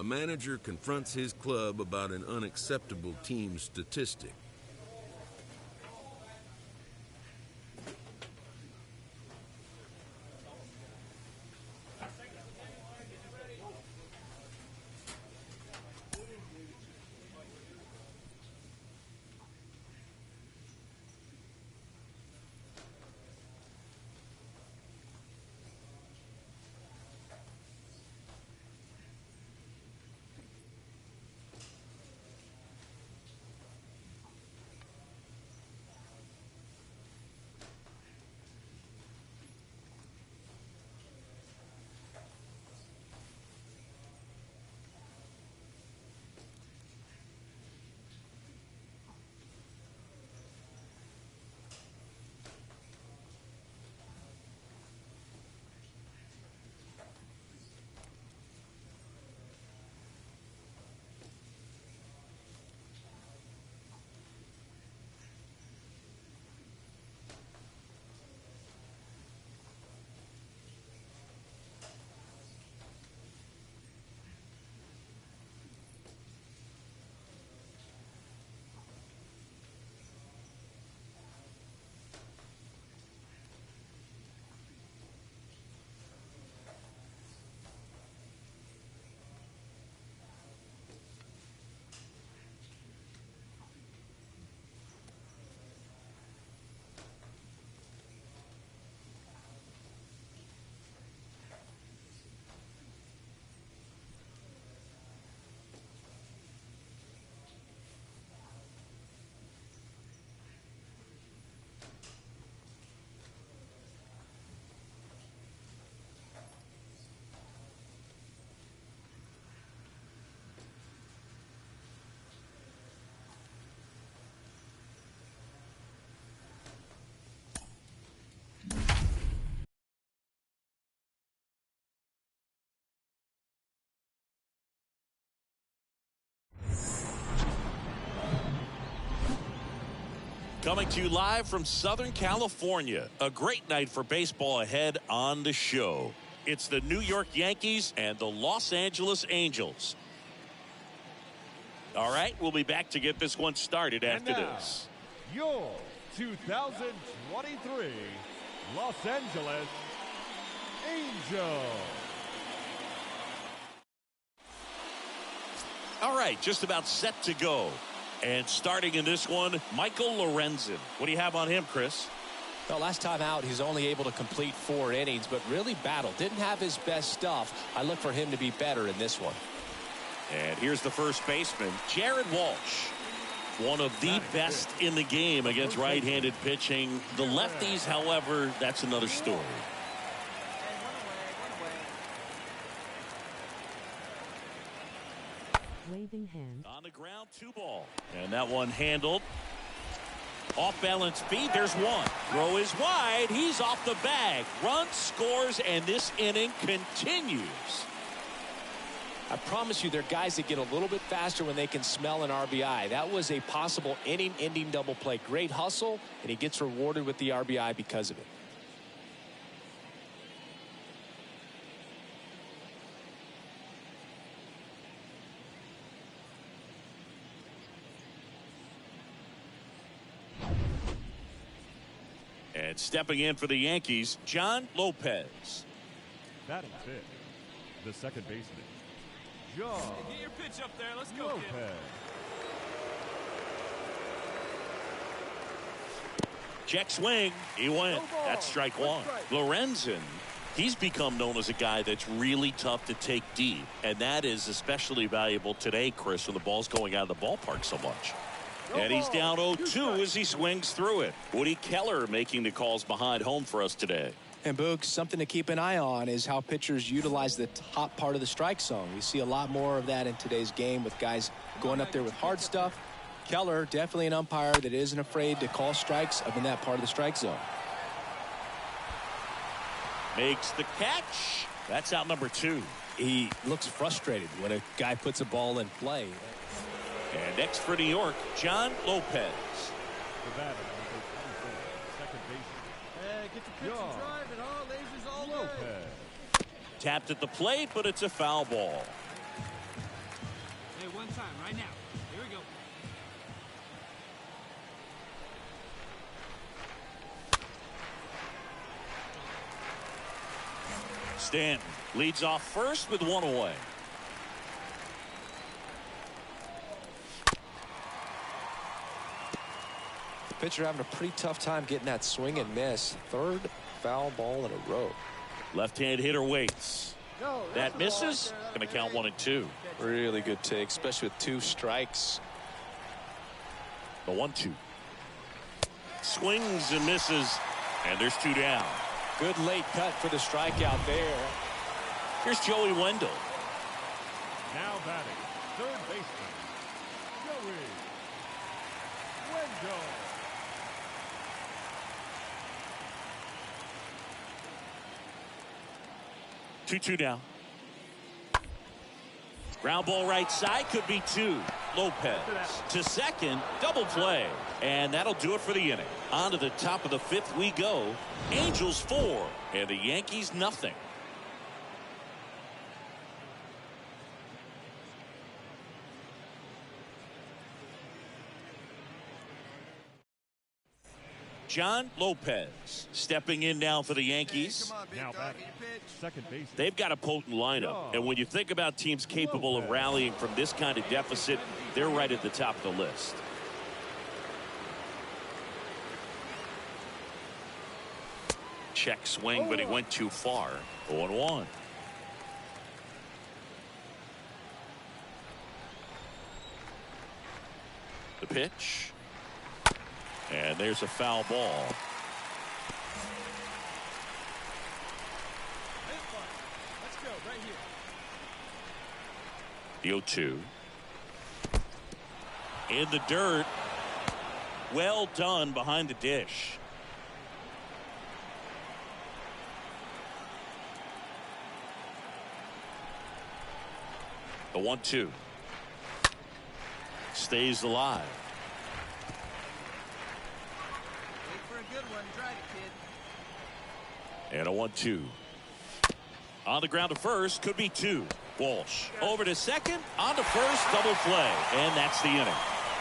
A manager confronts his club about an unacceptable team statistic. Coming to you live from Southern California. A great night for baseball ahead on the show. It's the New York Yankees and the Los Angeles Angels. All right, we'll be back to get this one started after this. Your 2023 Los Angeles Angels. All right, just about set to go. And starting in this one, Michael Lorenzen. What do you have on him, Chris? Well, last time out, he's only able to complete 4 innings, but really battled. Didn't have his best stuff. I look for him to be better in this one. And here's the first baseman, Jared Walsh. One of the best in the game against right-handed pitching. The lefties, however, that's another story. Waving hand. On the ground, 2 ball. And that one handled. Off balance feed, there's one. Throw is wide. He's off the bag. Run scores, and this inning continues. I promise you, there are guys that get a little bit faster when they can smell an RBI. That was a possible inning-ending double play. Great hustle, and he gets rewarded with the RBI because of it. And stepping in for the Yankees, John Lopez. Batting fifth, the second baseman, John. Get your pitch up there. Let's go, Lopez. Check swing. He went. That's strike one. Lorenzen, he's become known as a guy that's really tough to take deep. And that is especially valuable today, Chris, when the ball's going out of the ballpark so much. And he's down 0-2 as he swings through it. Woody Keller making the calls behind home for us today. And Boog, something to keep an eye on is how pitchers utilize the top part of the strike zone. We see a lot more of that in today's game with guys going up there with hard stuff. Keller, definitely an umpire that isn't afraid to call strikes up in that part of the strike zone. Makes the catch. That's out number 2. He looks frustrated when a guy puts a ball in play. And next for New York, John Lopez. The batter, number 24, second baseman. Get your pitch and drive it, huh? Lasers all Lopez. day. Tapped at the plate, but it's a foul ball. one time, right now. Here we go. Stanton leads off first with one away. Pitcher having a pretty tough time getting that swing and miss. Third foul ball in a row. Left-hand hitter waits. That misses. Going to count 1-2. Really good take, especially with 2 strikes. The 1-2. Swings and misses. And there's 2 down. Good late cut for the strikeout there. Here's Joey Wendell. Now batting, third baseman, Joey Wendell. 2-2 down. Ground ball right side, could be 2. Lopez to second, double play. And that'll do it for the inning. On to the top of the 5th we go. Angels 4 and the Yankees nothing. John Lopez stepping in now for the Yankees. Now batting, second baseman. They've got a potent lineup, and when you think about teams capable of rallying from this kind of deficit, they're right at the top of the list. Check swing, but he went too far. 0-1. The pitch. And there's a foul ball. Let's go right The here. 0-2. In the dirt. Well done behind the dish. The 1-2. Stays alive. Wait for a good one. Drive it, kid. And a 1-2. On the ground to first, could be 2. Walsh over to second, on to first, double play, and that's the inning.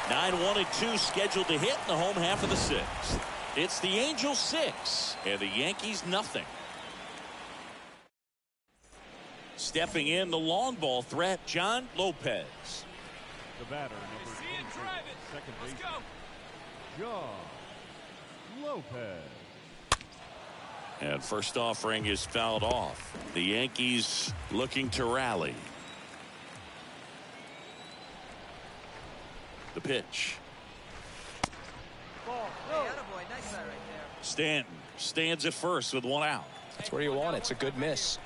9-1-2 scheduled to hit in the home half of the 6th. It's the Angels 6 and the Yankees nothing. Stepping in the long ball threat, John Lopez. The batter, number 24, second baseman, John Lopez. And first offering is fouled off. The Yankees looking to rally. The pitch. Hey, attaboy. Nice eye right there. Stanton stands at first with 1 out. That's where you want it. It's a good miss.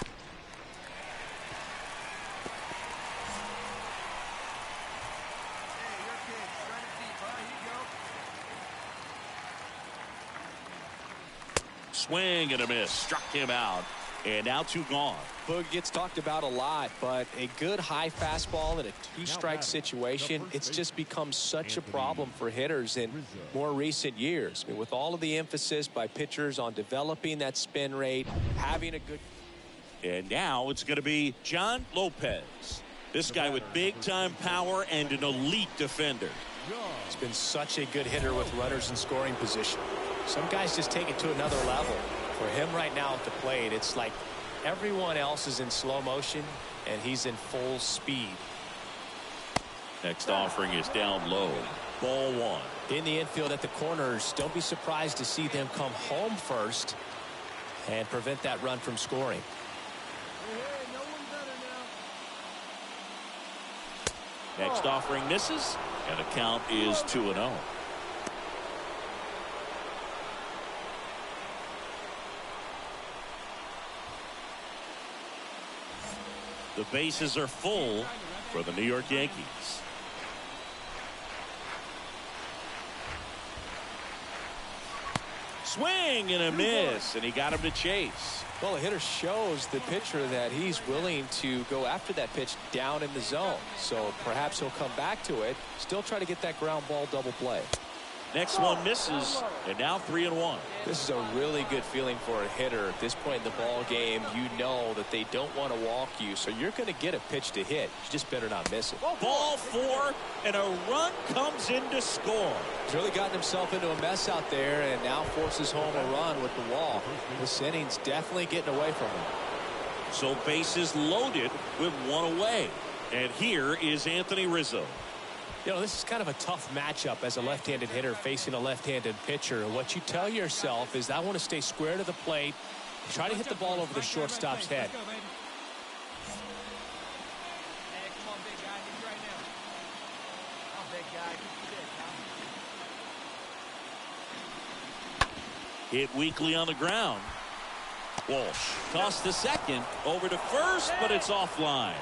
Hey, your kid's trying to deep, huh? Here you go. Swing and a miss. Struck him out. And now 2 gone. Boog gets talked about a lot, but a good high fastball in a 2-strike situation, it's just become such a problem for hitters in more recent years. I mean, with all of the emphasis by pitchers on developing that spin rate, having a good... And now it's going to be John Lopez. This guy with big-time power and an elite defender. He's been such a good hitter with runners in scoring position. Some guys just take it to another level. For him right now at the plate, it's like everyone else is in slow motion and he's in full speed. Next offering is down low. Ball 1. In the infield at the corners, don't be surprised to see them come home first and prevent that run from scoring. Hey, no one better now. Next offering misses, and the count is 2-0. The bases are full for the New York Yankees. Swing and a miss, and he got him to chase. Well, the hitter shows the pitcher that he's willing to go after that pitch down in the zone. So perhaps he'll come back to it, still try to get that ground ball double play. Next one misses, and now 3-1. This is a really good feeling for a hitter at this point in the ball game. You know that they don't want to walk you, so you're going to get a pitch to hit. You just better not miss it. Ball 4, and a run comes in to score. He's really gotten himself into a mess out there and now forces home a run with the wall. This inning's definitely getting away from him. So bases loaded with one away. And here is Anthony Rizzo. You know, this is kind of a tough matchup as a left-handed hitter facing a left-handed pitcher. What you tell yourself is I want to stay square to the plate, try to hit the ball over the shortstop's head. Hey, come on, big guy. Need you right now. Oh, big guy. Keep you Hit weakly on the ground. Walsh tossed to second, over to first, but it's offline.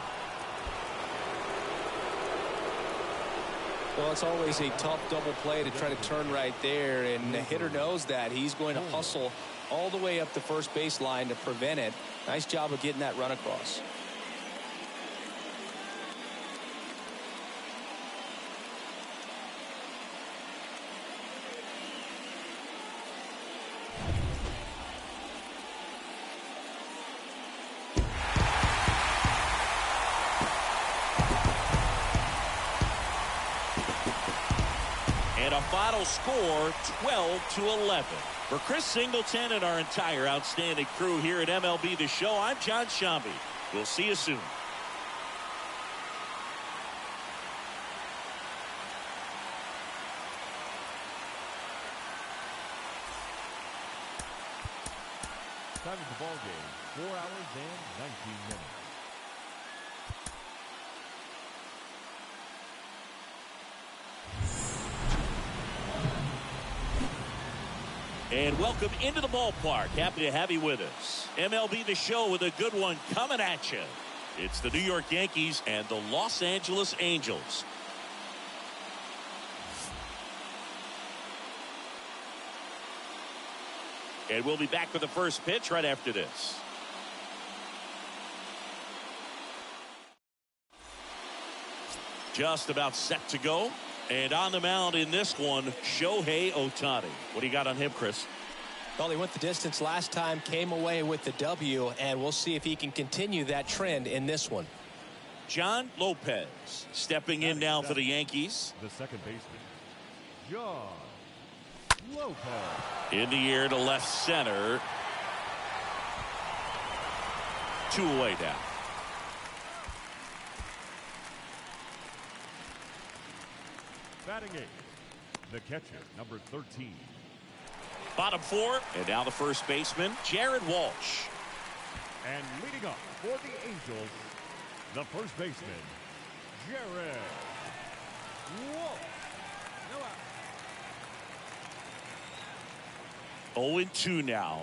Well, it's always a tough double play to try to turn right there, and the hitter knows that. He's going to hustle all the way up the first baseline to prevent it. Nice job of getting that run across. And a final score, 12-11. For Chris Singleton and our entire outstanding crew here at MLB The Show, I'm John Shambi. We'll see you soon. Time of the ball game, 4 hours and 19 minutes. And welcome into the ballpark. Happy to have you with us. MLB The Show with a good one coming at you. It's the New York Yankees and the Los Angeles Angels. And we'll be back for the first pitch right after this. Just about set to go. And on the mound in this one, Shohei Ohtani. What do you got on him, Chris? Well, he went the distance last time, came away with the W, and we'll see if he can continue that trend in this one. John Lopez stepping in now for the Yankees. The second baseman, John Lopez. In the air to left center. 2 away now. Batting eighth, the catcher, number 13. Bottom 4, and now the first baseman, Jared Walsh. And leading up for the Angels, the first baseman, Jared Walsh. 0-2 now.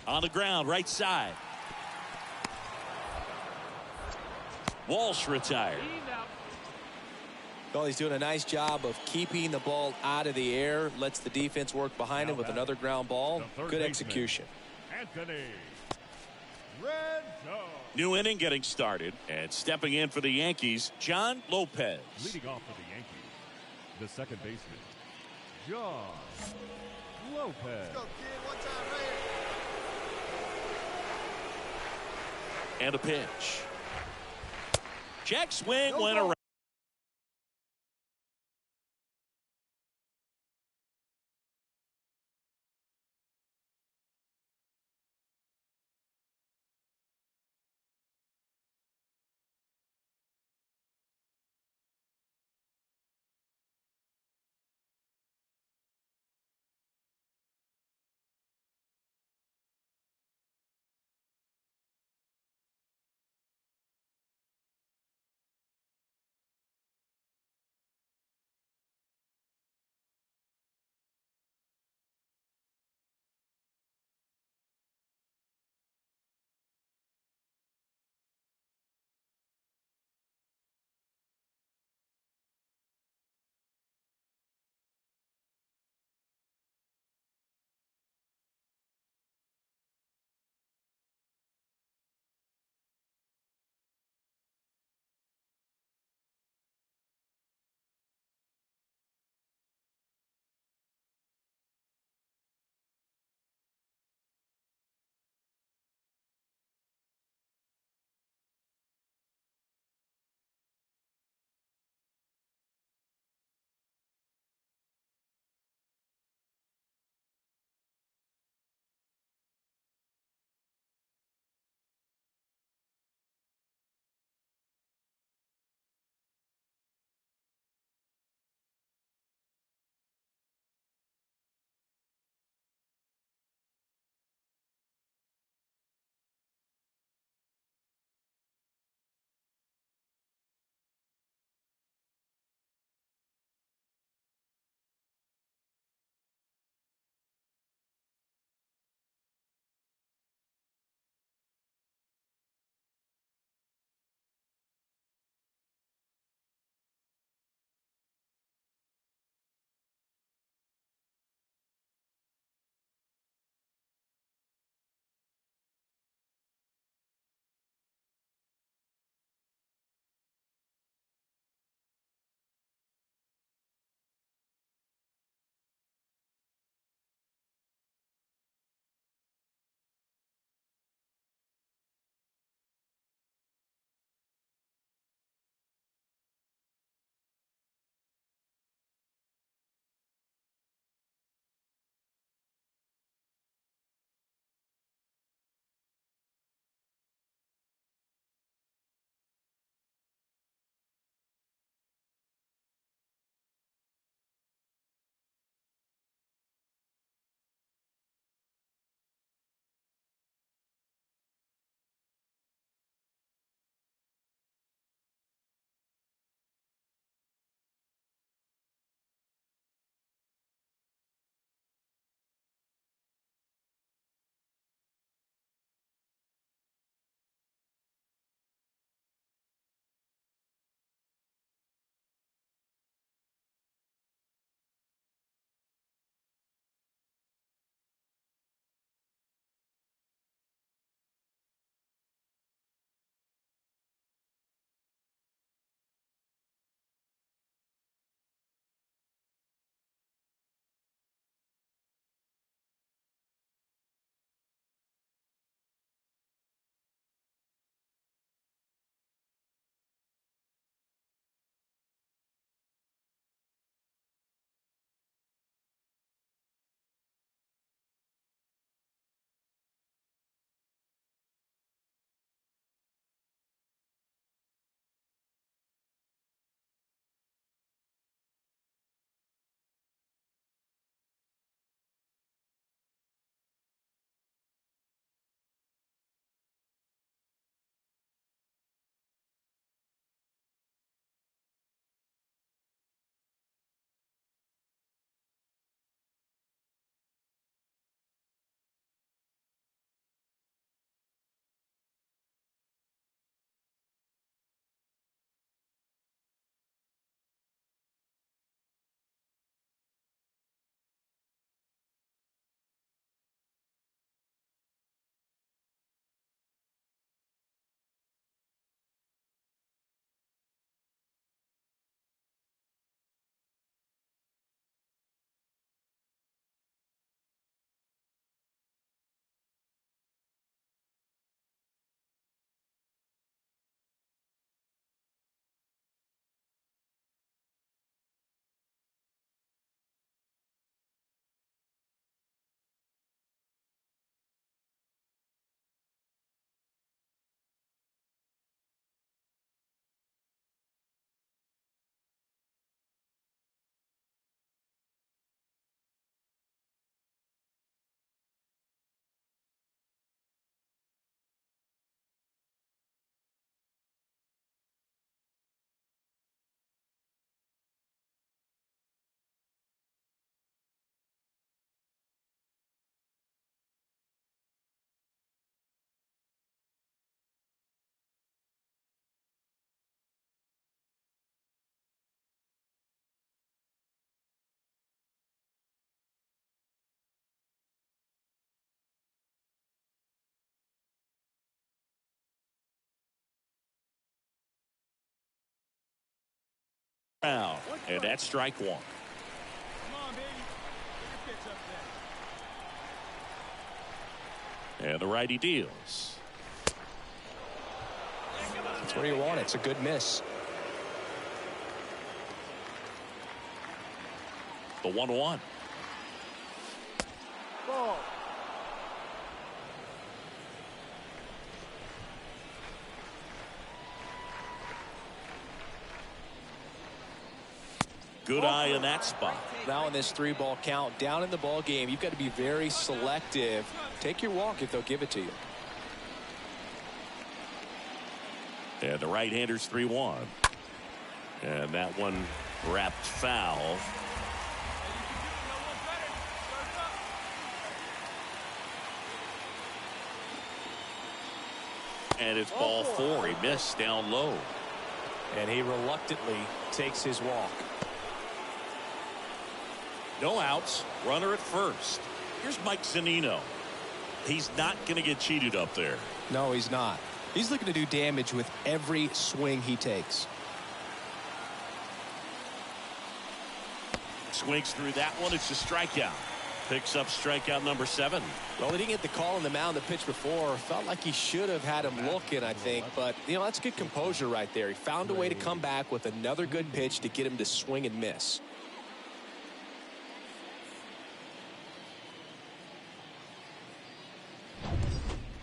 On the ground, right side. Walsh retired. Well, he's doing a nice job of keeping the ball out of the air. Lets the defense work behind him with another ground ball. Good execution. Anthony Rizzo. New inning getting started. And stepping in for the Yankees, John Lopez. Leading off for the Yankees, the second baseman, John Lopez. Let's go, kid. One time right here. And a pitch. Check swing went around. Out. And that's strike one. Come on, baby. Get your pitch up there. And the righty deals. That's where you want it. It's a good miss. The 1-1. Ball. Good eye in that spot. Now in this 3-ball count, down in the ball game, you've got to be very selective. Take your walk if they'll give it to you. And the right-hander's 3-1. And that one wrapped foul. And it's ball 4. He missed down low. And he reluctantly takes his walk. No outs. Runner at first. Here's Mike Zunino. He's not going to get cheated up there. No, he's not. He's looking to do damage with every swing he takes. Swings through that one. It's a strikeout. Picks up strikeout number 7. Well, he didn't get the call on the mound the pitch before. Felt like he should have had him looking, I think. But, you know, that's good composure right there. He found a way to come back with another good pitch to get him to swing and miss.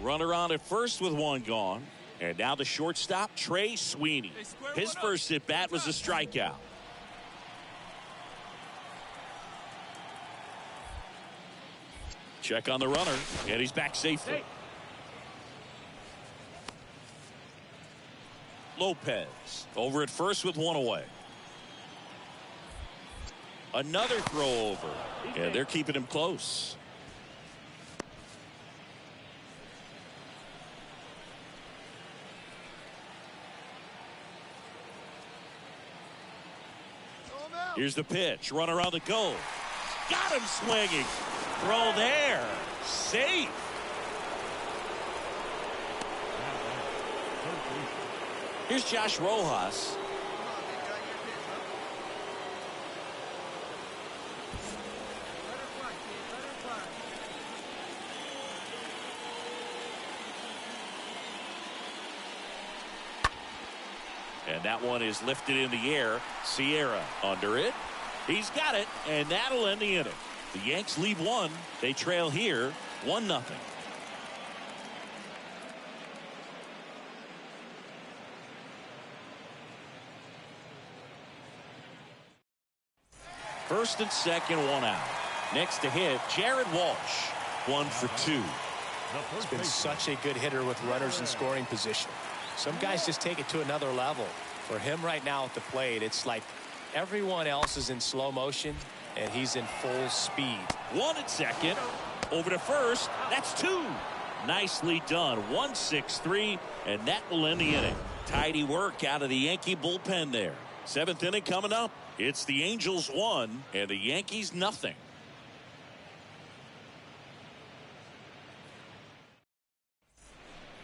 Runner on at first with one gone. And now the shortstop, Trey Sweeney. His first at bat was a strikeout. Check on the runner, and he's back safely. Lopez over at first with one away. Another throw over, and they're keeping him close. Here's the pitch. Runner on the go. Got him swinging. Throw there. Safe. Here's Josh Rojas. And that one is lifted in the air. Sierra under it. He's got it, and that'll end the inning. The Yanks lead one. They trail here 1-0. First and second, 1 out. Next to hit, Jared Walsh. 1 for 2. He's been such a good hitter with runners in scoring position. Some guys just take it to another level. For him right now at the plate, it's like everyone else is in slow motion, and he's in full speed. 1 at second. Over to first. That's 2. Nicely done. 1-6-3, and that will end the inning. Tidy work out of the Yankee bullpen there. 7th inning coming up. It's the Angels 1 and the Yankees 0.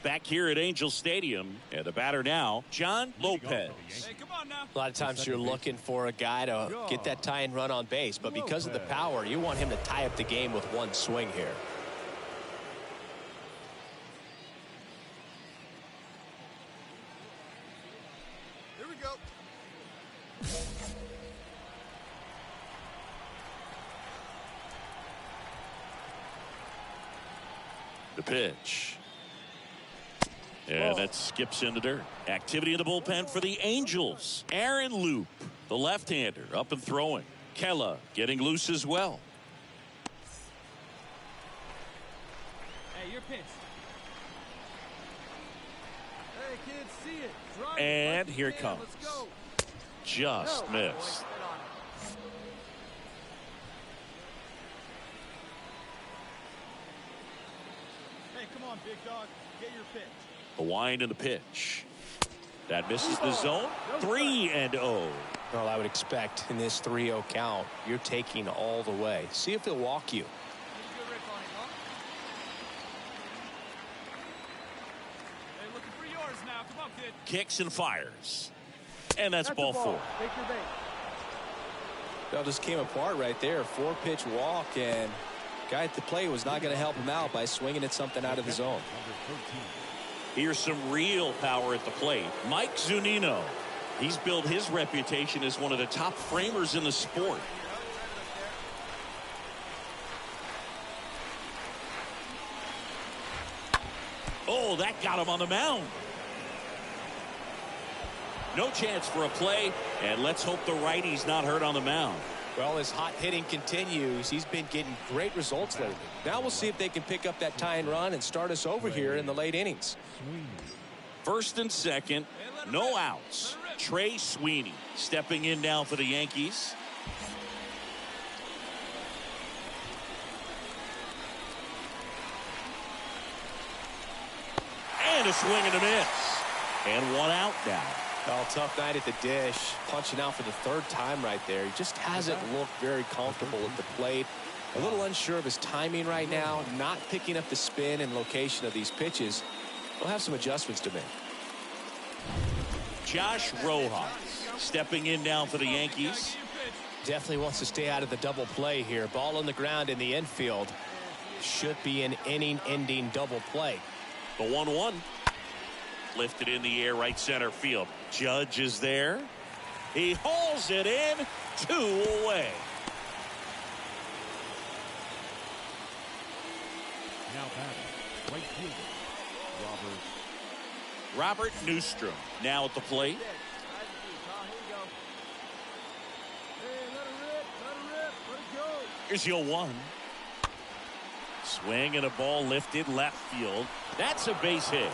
Back here at Angel Stadium, and the batter now, John Lopez. Hey, come on now. A lot of times you're looking for a guy to get that tying run on base, but because of the power, you want him to tie up the game with one swing here. Here we go. The pitch. And that skips in the dirt. Activity in the bullpen for the Angels. Aaron Loop, the left-hander, up and throwing. Kella getting loose as well. Hey, your pitch. Hey, kids, see it. Drive And it. here it comes. Let's go. Just missed. Hey, come on, big dog. Get your pitch. The wind and the pitch. That misses the zone. 3-0. Well, I would expect in this 3-0 count, you're taking all the way. See if he'll walk you. Get a good rip on it, huh? Hey, looking for yours now. Come on, kid. Kicks and fires. And that's ball 4. Take your bait. Well, just came apart right there. 4-pitch walk, and guy at the plate was not going to help him out by swinging at something out of the zone. Here's some real power at the plate. Mike Zunino. He's built his reputation as one of the top framers in the sport. Oh, that got him on the mound. No chance for a play, and let's hope the righty's not hurt on the mound. Well, his hot hitting continues. He's been getting great results lately. Now we'll see if they can pick up that tying run and start us over here in the late innings. First and second, no outs. Trey Sweeney stepping in now for the Yankees. And a swing and a miss. And one out now. Oh, tough night at the dish. Punching out for the third time right there. He just hasn't looked very comfortable at the plate. A little unsure of his timing right now. Not picking up the spin and location of these pitches. We'll have some adjustments to make. Josh Rojas stepping in now for the Yankees. Definitely wants to stay out of the double play here. Ball on the ground in the infield. Should be an inning-ending double play. The 1-1. Lifted in the air, right center field. Judge is there. He hauls it in. 2 away. Now batting, right fielder, Robert Newstrom now at the plate. Here's your 1. Swing and a ball lifted left field. That's a base hit.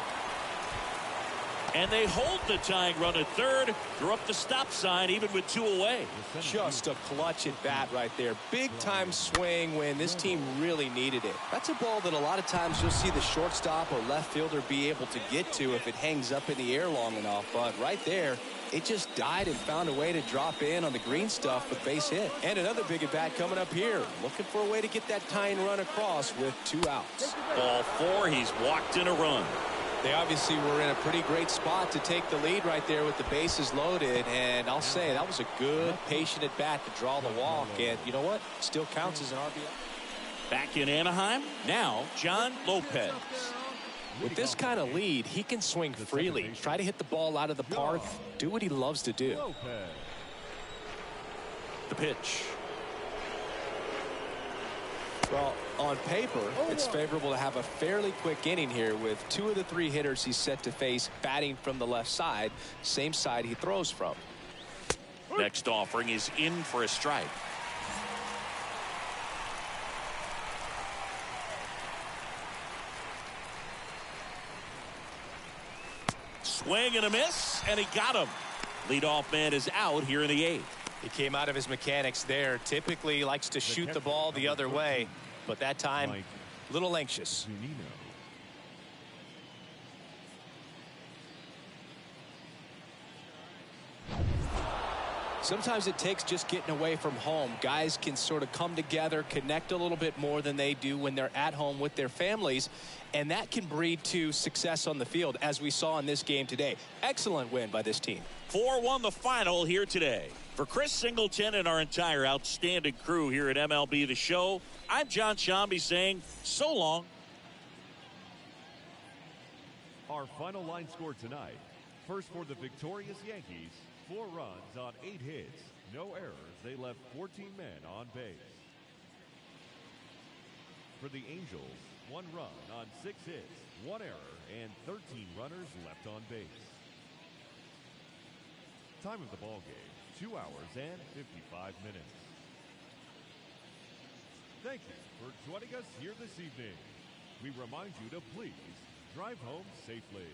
And they hold the tying run at third. They're up the stop sign even with 2 away. Just a clutch at bat right there. Big time swing when this team really needed it. That's a ball that a lot of times you'll see the shortstop or left fielder be able to get to if it hangs up in the air long enough. But right there, it just died and found a way to drop in on the green stuff with base hit. And another big at bat coming up here. Looking for a way to get that tying run across with 2 outs. Ball 4. He's walked in a run. They obviously were in a pretty great spot to take the lead right there with the bases loaded. And I'll say that was a good, patient at bat to draw the walk. And you know what? Still counts as an RBI. Back in Anaheim. Now, John Lopez. With this kind of lead, he can swing freely. Try to hit the ball out of the park. Do what he loves to do. The pitch. Well, on paper, it's favorable to have a fairly quick inning here with 2 of the 3 hitters he's set to face batting from the left side, same side he throws from. Next offering is in for a strike. Swing and a miss, and he got him. Leadoff man is out here in the 8th. He came out of his mechanics there. Typically likes to shoot the ball the other way, but that time a little anxious. Sometimes it takes just getting away from home. Guys can sort of come together, connect a little bit more than they do when they're at home with their families, and that can breed to success on the field, as we saw in this game today. Excellent win by this team. 4-1 the final here today. For Chris Singleton and our entire outstanding crew here at MLB The Show, I'm John Shambi saying so long. Our final line score tonight. First for the victorious Yankees, 4 runs on 8 hits, no errors. They left 14 men on base. For the Angels, 1 run on 6 hits, 1 error, and 13 runners left on base. Time of the ball game, 2 hours and 55 minutes. Thank you for joining us here this evening. We remind you to please drive home safely.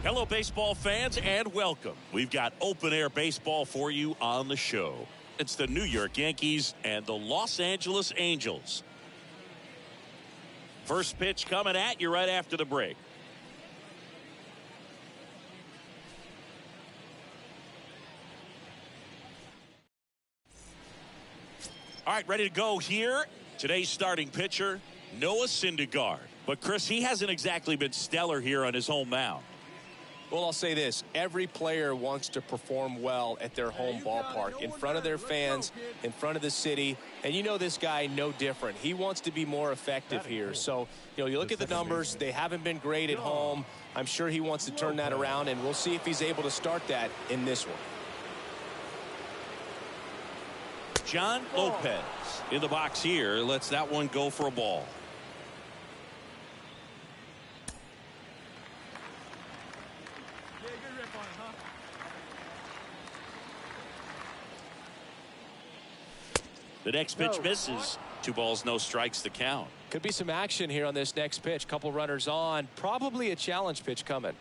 Hello, baseball fans, and welcome. We've got open-air baseball for you on the show. It's the New York Yankees and the Los Angeles Angels. First pitch coming at you right after the break. All right, ready to go here. Today's starting pitcher, Noah Syndergaard. But, Chris, he hasn't exactly been stellar here on his home mound. Well, I'll say this. Every player wants to perform well at their home ballpark, in front of their fans, in front of the city. And you know this guy no different. He wants to be more effective here. So, you look at the numbers. They haven't been great at home. I'm sure he wants to turn that around, and we'll see if he's able to start that in this one. John Lopez in the box here. Lets that one go for a ball. The next pitch misses. 2 balls, no strikes to count. Could be some action here on this next pitch. Couple runners on. Probably a challenge pitch coming.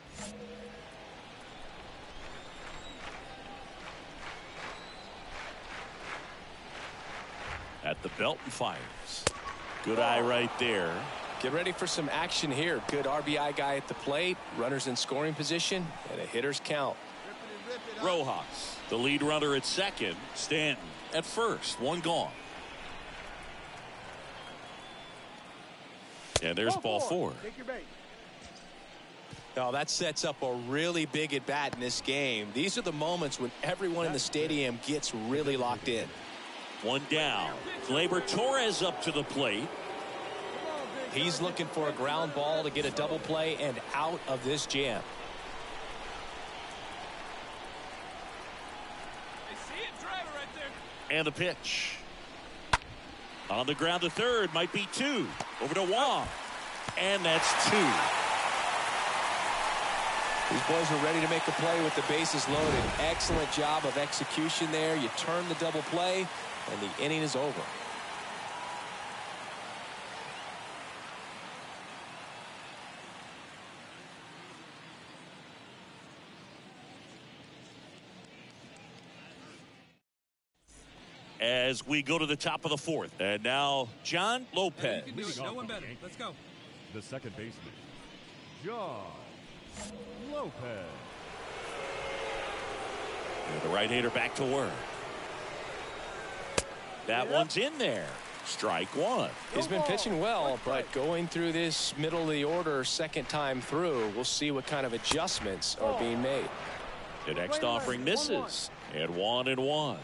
At the belt and fires. Good eye right there. Get ready for some action here. Good RBI guy at the plate. Runners in scoring position. And a hitter's count. Rojas, the lead runner at second. Stanton at first. 1 gone. And there's ball 4. Now that sets up a really big at bat in this game. These are the moments when everyone in the stadium gets really locked in. 1 down. Gleyber Torres up to the plate. He's looking for a ground ball to get a double play and out of this jam. And the pitch. On the ground to third. Might be 2. Over to Wong. And that's 2. These boys are ready to make a play with the bases loaded. Excellent job of execution there. You turn the double play, and the inning is over. As we go to the top of the 4th. And now John Lopez. No one better. Let's go. The second baseman, John Lopez. And the right-hander back to work. That one's in there. Strike 1. He's been pitching well, but going through this middle of the order second time through, we'll see what kind of adjustments are being made. The next offering misses. And 1-1.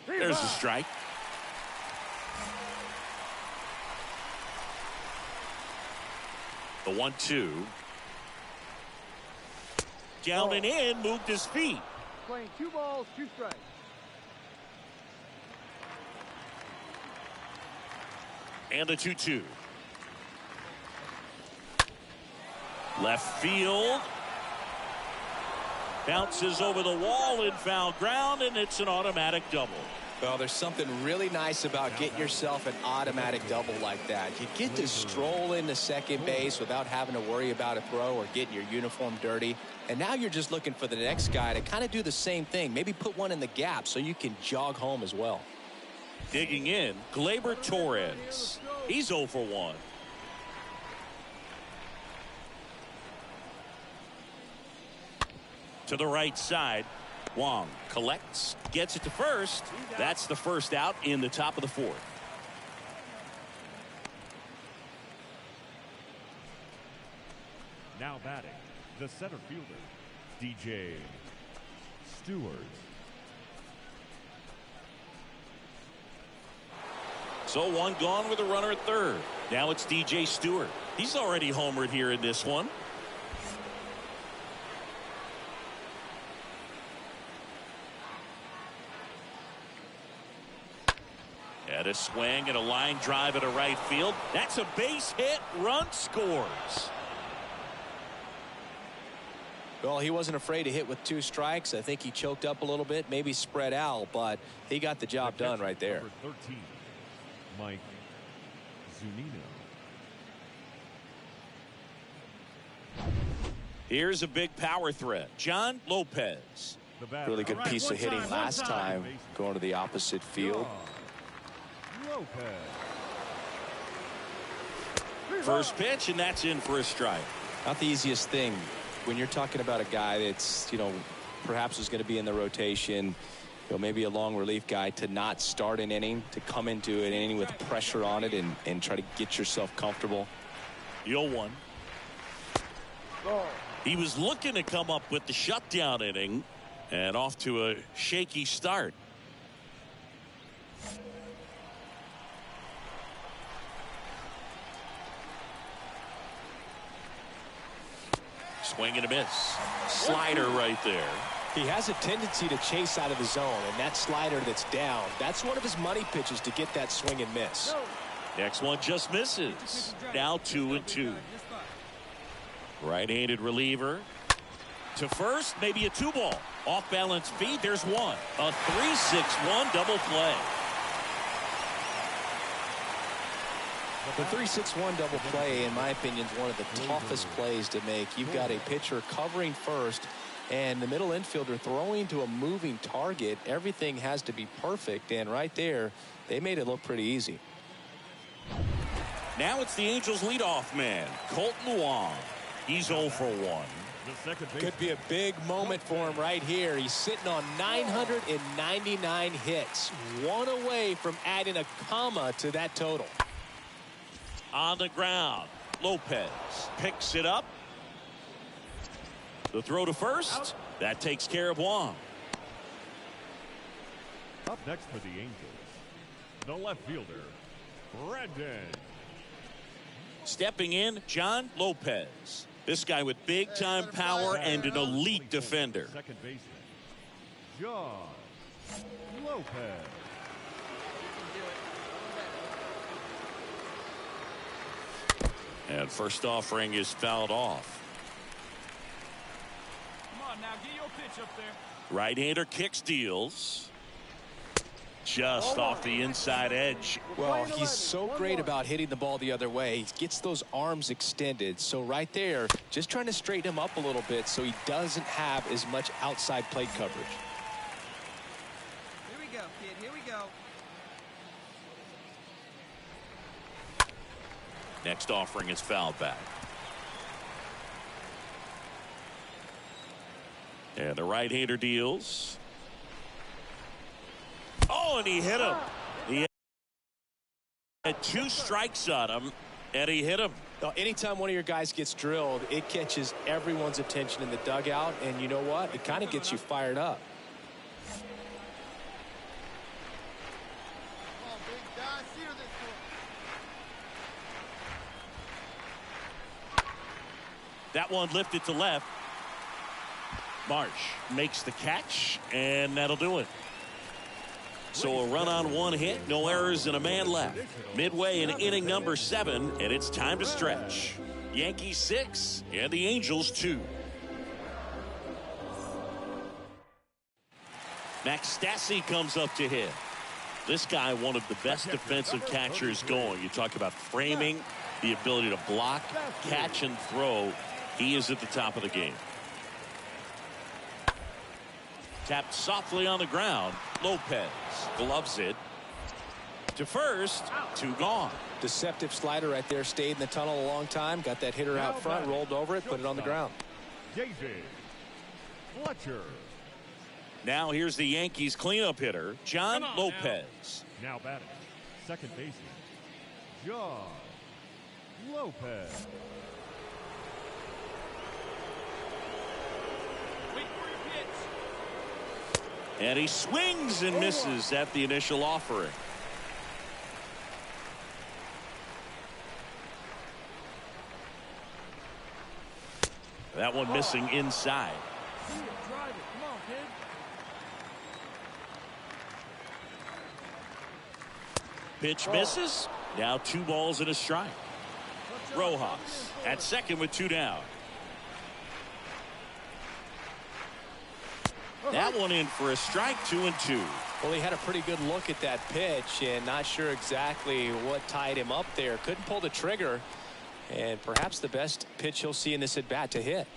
There's a strike. The 1-2. Down and in, moved his feet. Playing 2 balls, 2 strikes. And the 2-2. Left field. Bounces over the wall in foul ground, and it's an automatic double. Well, there's something really nice about getting yourself an automatic double like that. You get to stroll into second base without having to worry about a throw or getting your uniform dirty. And now you're just looking for the next guy to kind of do the same thing. Maybe put one in the gap so you can jog home as well. Digging in, Gleyber Torres. He's 0 for 1. To the right side. Wong collects, gets it to first. That's the first out in the top of the 4th. Now batting, the center fielder, DJ Stewart. So one gone with a runner at third. Now it's DJ Stewart. He's already homered here in this one. And a swing and a line drive into right field. That's a base hit. Run scores. Well, he wasn't afraid to hit with 2 strikes. I think he choked up a little bit, maybe spread out, but he got the job done right there. Number 13, Mike Zunino. Here's a big power threat. John Lopez. Really good piece of hitting last time, going to the opposite field. Lopez. First pitch, and that's in for a strike. Not the easiest thing when you're talking about a guy that's, perhaps is going to be in the rotation, maybe a long relief guy, to not start an inning, to come into an inning with pressure on it and try to get yourself comfortable. The 0-1. He was looking to come up with the shutdown inning, and off to a shaky start. Swing and a miss. Slider right there. He has a tendency to chase out of the zone, and that slider that's down, that's one of his money pitches to get that swing and miss. Next one just misses. Now 2-2. Right-handed reliever. To first, maybe a 2-ball. Off-balance feed, there's one. A 3-6-1 double play. The 3-6-1 double play, in my opinion, is one of the toughest plays to make. You've got a pitcher covering first and the middle infielder throwing to a moving target. Everything has to be perfect, and right there, they made it look pretty easy. Now it's the Angels leadoff man, Colton Wong. He's 0 for 1. Could be a big moment for him right here. He's sitting on 999 hits, one away from adding a comma to that total. On the ground, Lopez picks it up. The throw to first, that takes care of Wong. Up next for the Angels, the left fielder, Brandon. Stepping in, John Lopez. This guy with big-time power and an elite defender. Second baseman, John Lopez. And first offering is fouled off. Come on now, get your pitch up there. Right-hander kick steals. Just off the inside edge. Well, he's so great about hitting the ball the other way. He gets those arms extended. So right there, just trying to straighten him up a little bit so he doesn't have as much outside plate coverage. Here we go, kid. Here we go. Next offering is fouled back. And the right-hander deals. Oh, and he hit him. He had 2 strikes on him, and he hit him. Now, anytime one of your guys gets drilled, it catches everyone's attention in the dugout, and you know what? It kind of gets you fired up. That one lifted to left. Marsh makes the catch, and that'll do it. So a run on 1 hit, no errors, and a man left. Midway in inning number 7, and it's time to stretch. Yankees 6 and the Angels 2. Max Stassi comes up to hit. This guy, one of the best defensive catchers going. You talk about framing, the ability to block, catch, and throw. He is at the top of the game. Tapped softly on the ground. Lopez gloves it to first. 2 gone. Deceptive slider right there. Stayed in the tunnel a long time. Got that hitter out front. Rolled over it. Put it on the ground. David Fletcher. Now here's the Yankees cleanup hitter, John Lopez. Now batting, second baseman, John Lopez. Wait for your pitch. And he swings and misses at the initial offering. That one missing inside. Drive it. Come on, kid. Pitch misses. Now 2 balls and a strike. Rojas at second with 2 down. That one in for a strike. 2-2. Well, he had a pretty good look at that pitch and not sure exactly what tied him up there. Couldn't pull the trigger. And perhaps the best pitch he'll see in this at bat to hit.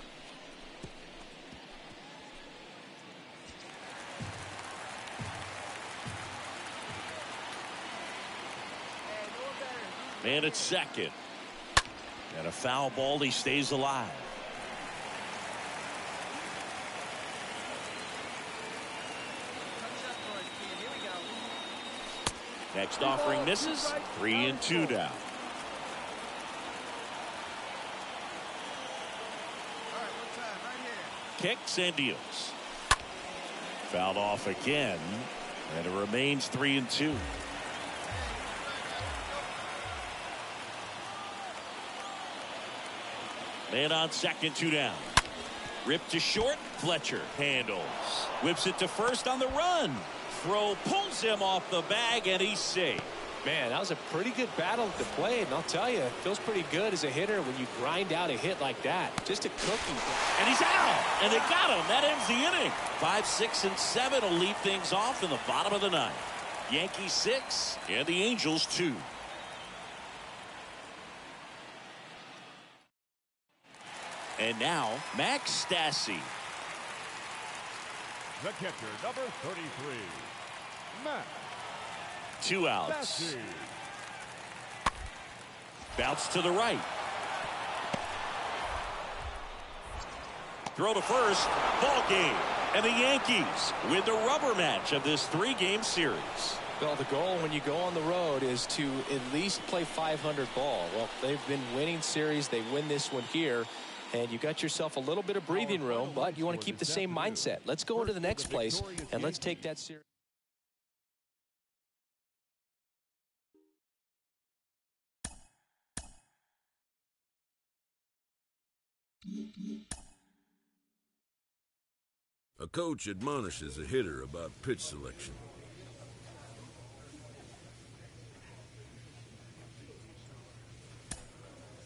Man at second. And a foul ball. He stays alive. Next offering misses. 3-2 down. Kicks and deals. Fouled off again. And it remains 3-2. Man on second, 2 down. Ripped to short. Fletcher handles. Whips it to first on the run. Throw pulls him off the bag, and he's safe. Man, that was a pretty good battle to play, and I'll tell you, it feels pretty good as a hitter when you grind out a hit like that. Just a cookie. And he's out, and they got him. That ends the inning. 5, 6, and 7 will lead things off in the bottom of the 9th. Yankees 6 and the Angels 2. And now, Max Stassi. The catcher, number 33, Max 2 outs. Stassi. Bounce to the right. Throw to first. Ball game. And the Yankees win the rubber match of this 3-game series. Well, the goal when you go on the road is to at least play 500 ball. Well, they've been winning series. They win this one here. And you got yourself a little bit of breathing room, but you want to keep the same mindset. Let's go into the next place, and let's take that series. A coach admonishes a hitter about pitch selection.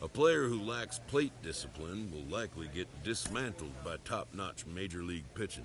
A player who lacks plate discipline will likely get dismantled by top-notch major league pitching.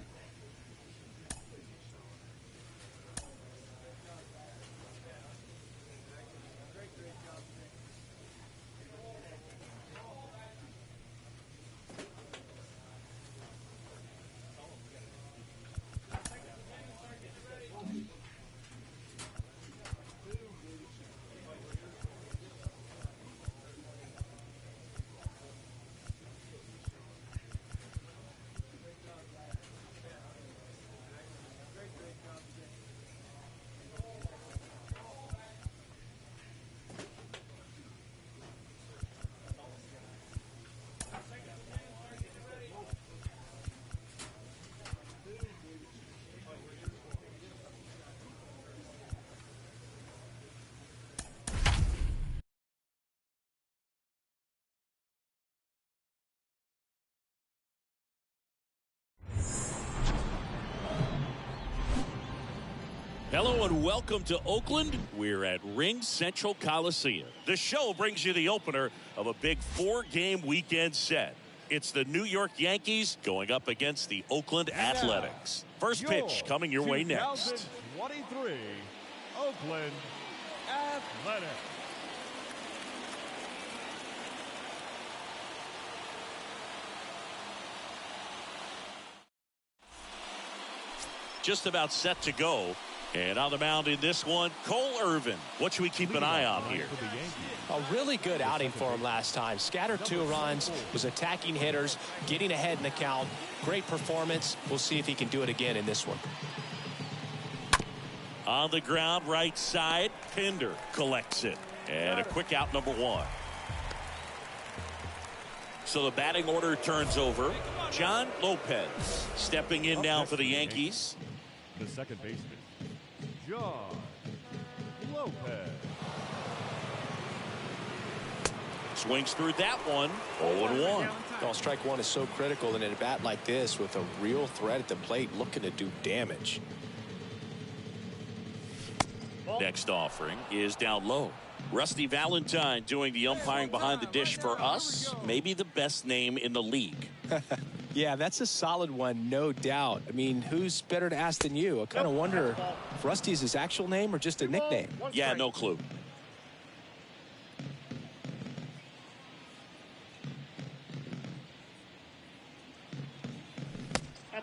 Hello and welcome to Oakland. We're at Ring Central Coliseum. The show brings you the opener of a big 4-game weekend set. It's the New York Yankees going up against the Oakland Athletics. First pitch coming your way next. 2023 Oakland Athletics. Just about set to go. And on the mound in this one, Cole Irvin. What should we keep an eye on here? A really good outing for him last time. Scattered 2 runs, was attacking hitters, getting ahead in the count. Great performance. We'll see if he can do it again in this one. On the ground, right side, Pinder collects it. And a quick out, number 1. So the batting order turns over. John Lopez stepping in now for the Yankees. The second baseman, John Lopez. Swings through that one. 0-1. Well, strike one is so critical in a bat like this with a real threat at the plate looking to do damage. Next offering is down low. Rusty Valentine doing the umpiring behind the dish for us. Maybe the best name in the league. Yeah, that's a solid one, no doubt. I mean, who's better to ask than you? I kind of wonder if Rusty is his actual name or just a nickname. Yeah, no clue.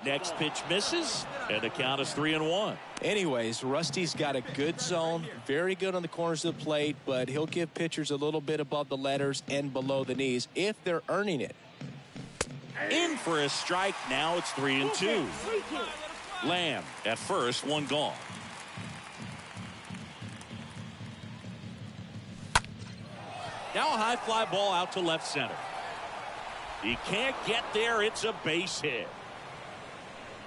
Next pitch misses, and the count is 3-1. Anyways, Rusty's got a good zone, very good on the corners of the plate, but he'll give pitchers a little bit above the letters and below the knees if they're earning it. In for a strike. Now it's 3-2. Lamb at first, 1 gone. Now a high fly ball out to left center. He can't get there. It's a base hit.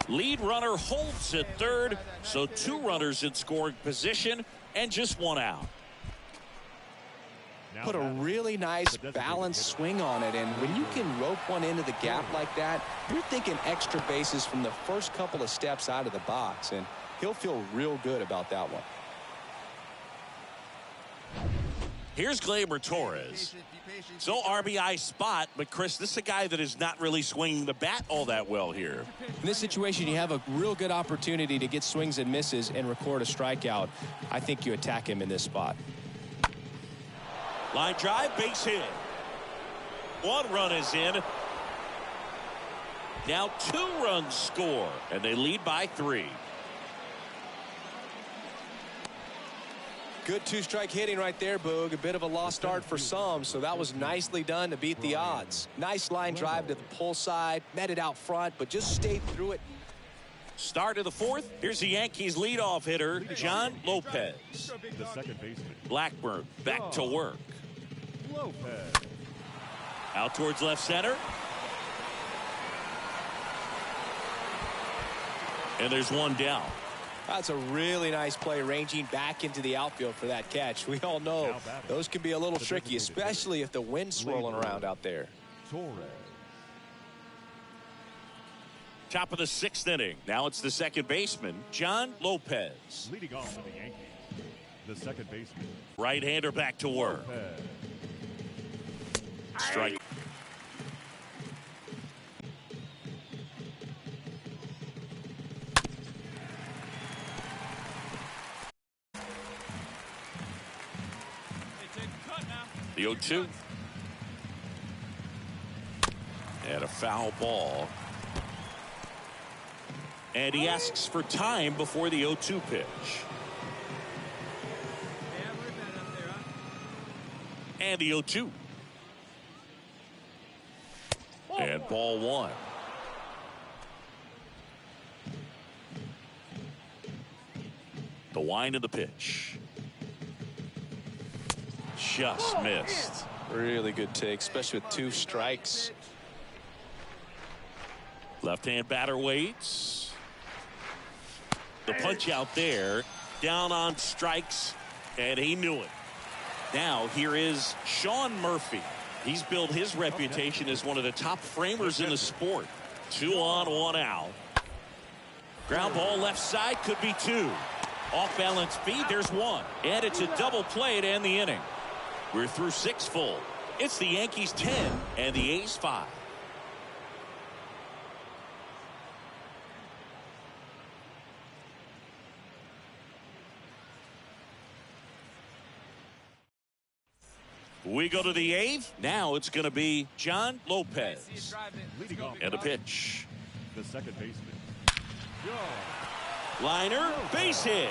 Lead runner holds at third, so 2 runners in scoring position and just 1 out. Put a really nice balanced swing on it, and when you can rope one into the gap like that, you're thinking extra bases from the first couple of steps out of the box, and he'll feel real good about that one. Here's Gleyber Torres. So RBI spot, but Chris, this is a guy that is not really swinging the bat all that well here. In this situation, you have a real good opportunity to get swings and misses and record a strikeout. I think you attack him in this spot. Line drive, base hit. 1 run is in. Now 2 runs score, and they lead by 3. Good 2-strike hitting right there, Boog. A bit of a lost start for some, so that was nicely done to beat the odds. Nice line drive to the pull side, met it out front, but just stayed through it. Start of the 4th. Here's the Yankees leadoff hitter, John Lopez. The second baseman, Blackburn back to work. Lopez. Out towards left center. And there's 1 down. That's a really nice play, ranging back into the outfield for that catch. We all know those can be a little tricky, especially if the wind's swirling around out there. Torres. Top of the 6th inning. Now it's the second baseman, John Lopez. Leading off for the Yankees, the second baseman, Right-hander back to work. Lopez. Strike. The 0-2. And a foul ball. And he asks for time before the 0-2 pitch. And the 0-2. And ball 1. The wind of the pitch. Just missed. Really good take, especially with 2 strikes. Left-hand batter waits. The punch out there. Down on strikes, and he knew it. Now here is Sean Murphy. He's built his reputation as one of the top framers in the sport. 2 on, 1 out. Ground ball left side, could be 2. Off balance feed, there's 1. And it's a double play to end the inning. We're through 6 full. It's the Yankees 10 and the A's 5. We go to the 8th. Now it's going to be John Lopez. Leading off And a pitch. the second baseman. Liner, base hit.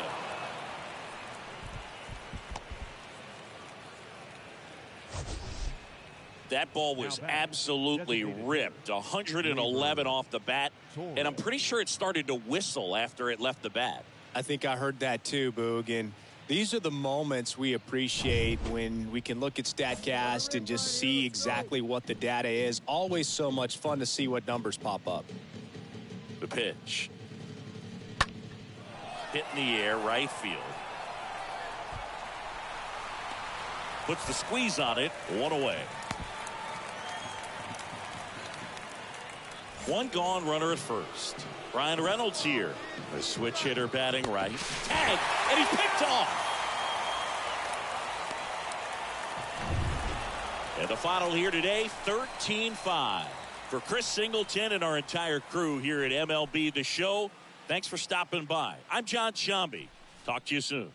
That ball was absolutely ripped. 111 off the bat. And I'm pretty sure it started to whistle after it left the bat. I think I heard that too, Boog. And these are the moments we appreciate when we can look at StatCast and just see exactly what the data is. Always so much fun to see what numbers pop up. The pitch. Hit in the air, right field. Puts the squeeze on it. One away. One gone, runner at first. Ryan Reynolds here. A switch hitter batting right. Tag, and he's picked off. And the final here today, 13-5. For Chris Singleton and our entire crew here at MLB The Show, thanks for stopping by. I'm John Sciambi. Talk to you soon.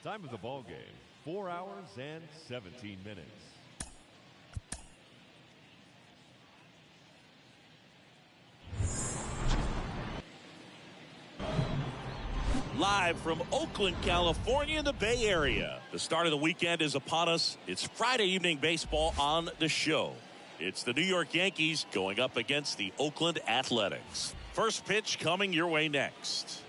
Time of the ball game, 4 hours and 17 minutes. Live from Oakland, California, in the Bay Area. The start of the weekend is upon us. It's Friday evening baseball on the show. It's the New York Yankees going up against the Oakland Athletics. First pitch coming your way next.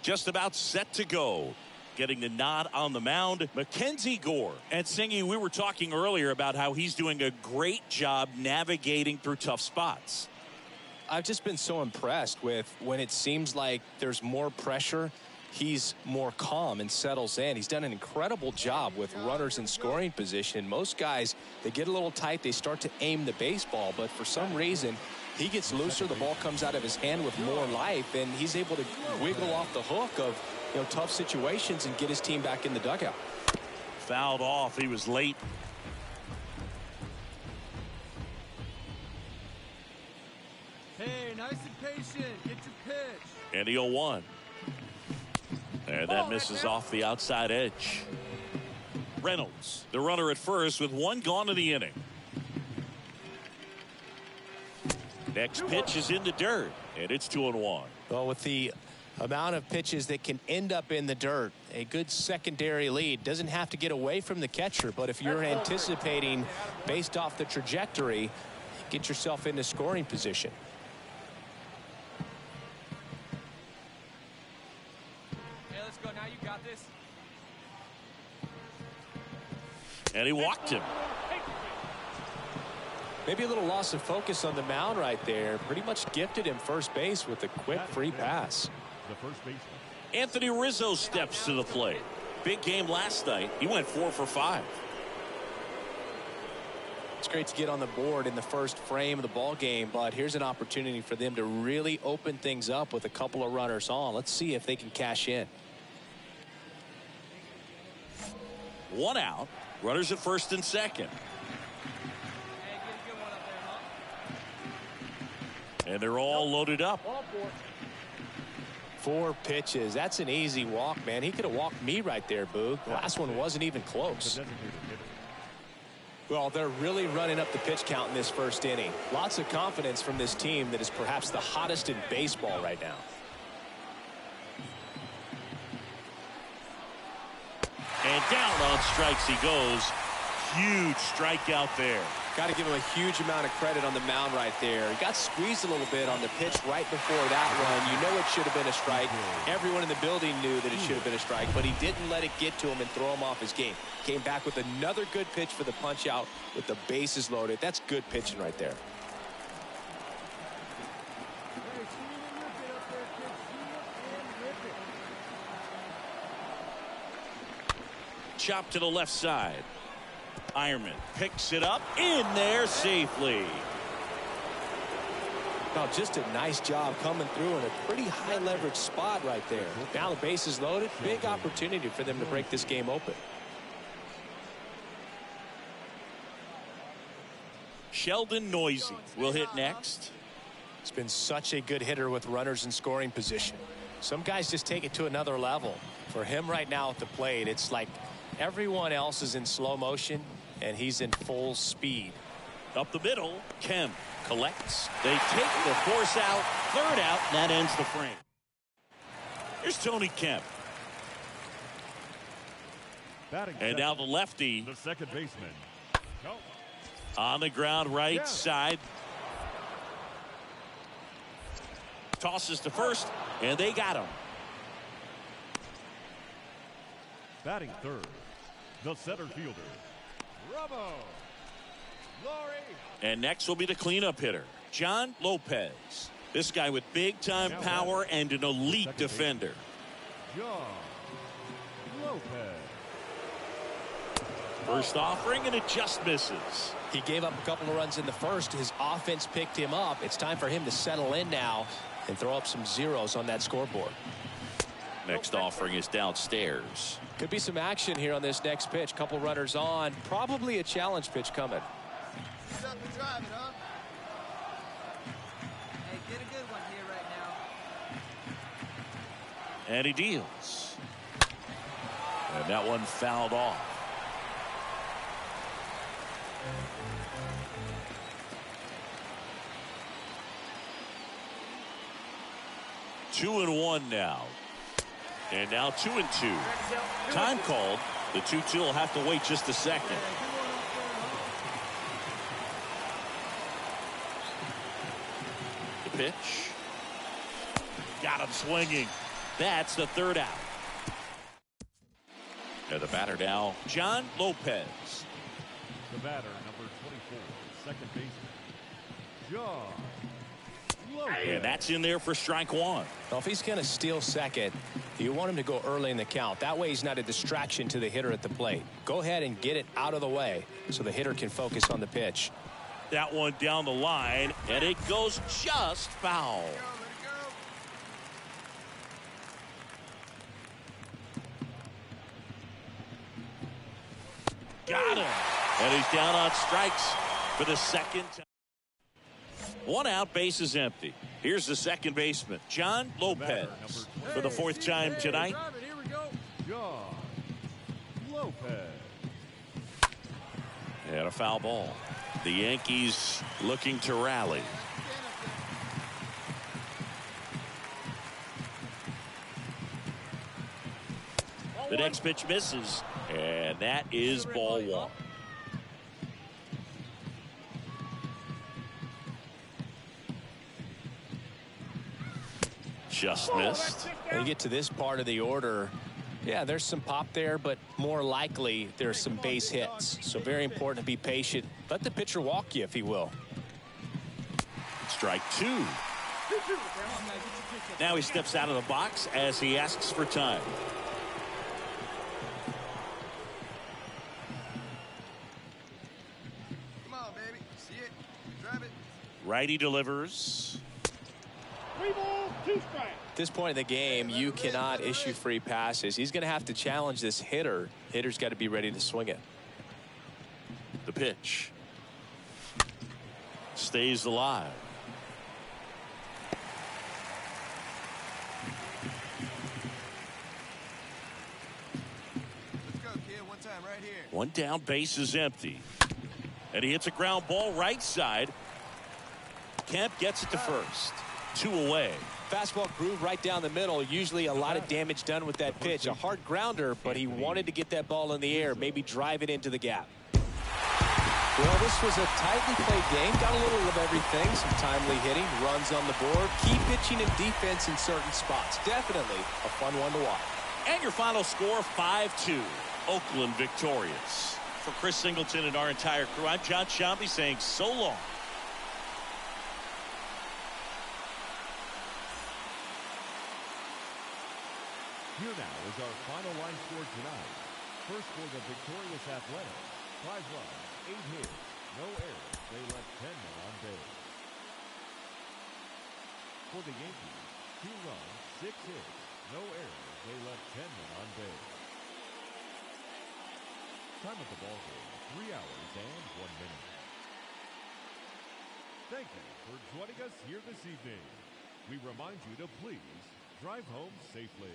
Just about set to go. Getting the nod on the mound, Mackenzie Gore. And Singy, we were talking earlier about how he's doing a great job navigating through tough spots. I've just been so impressed with when it seems like there's more pressure, he's more calm and settles in. He's done an incredible job with runners in scoring position. Most guys, they get a little tight, they start to aim the baseball, but for some reason, he gets looser, the ball comes out of his hand with more life, and he's able to wiggle off the hook of tough situations and get his team back in the dugout. Fouled off. He was late. Hey, nice and patient. Get your pitch. And the 0-1. And that misses off the outside edge. Reynolds, the runner at first with one gone in the inning. Next pitch is in the dirt, and it's 2-1. Well, with the amount of pitches that can end up in the dirt, a good secondary lead. Doesn't have to get away from the catcher, but if you're anticipating based off the trajectory, get yourself into scoring position. Hey, let's go now. You got this. And he walked him. Maybe a little loss of focus on the mound right there. Pretty much gifted him first base with a quick free pass. The first baseman. Anthony Rizzo steps to the plate. Big game last night. He went 4 for 5. It's great to get on the board in the first frame of the ball game, but here's an opportunity for them to really open things up with a couple of runners on. Let's see if they can cash in. One out. Runners at first and second. And they're all loaded up. 4 pitches. That's an easy walk, man. He could have walked me right there, Boog. The last one wasn't even close. Well, they're really running up the pitch count in this first inning. Lots of confidence from this team that is perhaps the hottest in baseball right now. And down on strikes he goes. Huge strikeout there. Got to give him a huge amount of credit on the mound right there. He got squeezed a little bit on the pitch right before that one. You know it should have been a strike. Everyone in the building knew that it should have been a strike, but he didn't let it get to him and throw him off his game. Came back with another good pitch for the punch out with the bases loaded. That's good pitching right there. Chop to the left side. Ironman picks it up in there safely. Now just a nice job coming through in a pretty high leverage spot right there. Now the base is loaded. Big opportunity for them to break this game open. Sheldon Noisy will hit next. He's been such a good hitter with runners in scoring position. Some guys just take it to another level. For him right now at the plate, it's like everyone else is in slow motion and he's in full speed. Up the middle, Kemp collects. They take the force out, third out, and that ends the frame. Here's Tony Kemp. Batting and now the lefty. The second baseman. No. On the ground, right side. Tosses to first, and they got him. Batting third, the center fielder, Bravo. And next will be the cleanup hitter, John Lopez. This guy with big-time power and an elite defender. John Lopez. First offering, and it just misses. He gave up a couple of runs in the first. His offense picked him up. It's time for him to settle in now and throw up some zeros on that scoreboard. Next offering is downstairs. Could be some action here on this next pitch. Couple runners on. Probably a challenge pitch coming. Get up and drive it, huh? Hey, get a good one here right now. And he deals. And that one fouled off. Two and one now. And now 2-2. Time called. The 2-2 will have to wait just a second. The pitch. Got him swinging. That's the third out. And the batter now, John Lopez. The batter, number 24, second baseman, John Lopez. And that's in there for strike one. Well, if he's going to steal second, you want him to go early in the count. That way he's not a distraction to the hitter at the plate. Go ahead and get it out of the way so the hitter can focus on the pitch. That one down the line, and it goes just foul. Got him. And he's down on strikes for the second time. One out, base is empty. Here's the second baseman, John Lopez, for the fourth time tonight. Here we go. John Lopez. And a foul ball. The Yankees looking to rally. The next pitch misses, and that is ball one. Just missed. When you get to this part of the order, yeah, there's some pop there, but more likely there's some base hits. So very important to be patient. Let the pitcher walk you if he will. Strike two. Now he steps out of the box as he asks for time. Come on, baby. See it. Drive it. Righty delivers. At this point in the game, you cannot issue free passes. He's going to have to challenge this hitter. Hitter's got to be ready to swing it. The pitch stays alive. Let's go, kid. One time right here. One down, base is empty. And he hits a ground ball right side. Kemp gets it to first. Two away. Fastball groove right down the middle. Usually a lot of damage done with that pitch. A hard grounder, but he wanted to get that ball in the air, maybe drive it into the gap. Well, this was a tightly played game. Got a little of everything. Some timely hitting, runs on the board, key pitching and defense in certain spots. Definitely a fun one to watch. And your final score, 5-2. Oakland victorious. For Chris Singleton and our entire crew, I'm John Shambi saying so long. Here now is our final line score tonight. First for the victorious Athletics, 5 runs, 8 hits, no errors. They left 10 men on base. For the Yankees, 2 runs, 6 hits, no errors. They left 10 men on base. Time of the ball game, 3 hours and 1 minute. Thank you for joining us here this evening. We remind you to please drive home safely.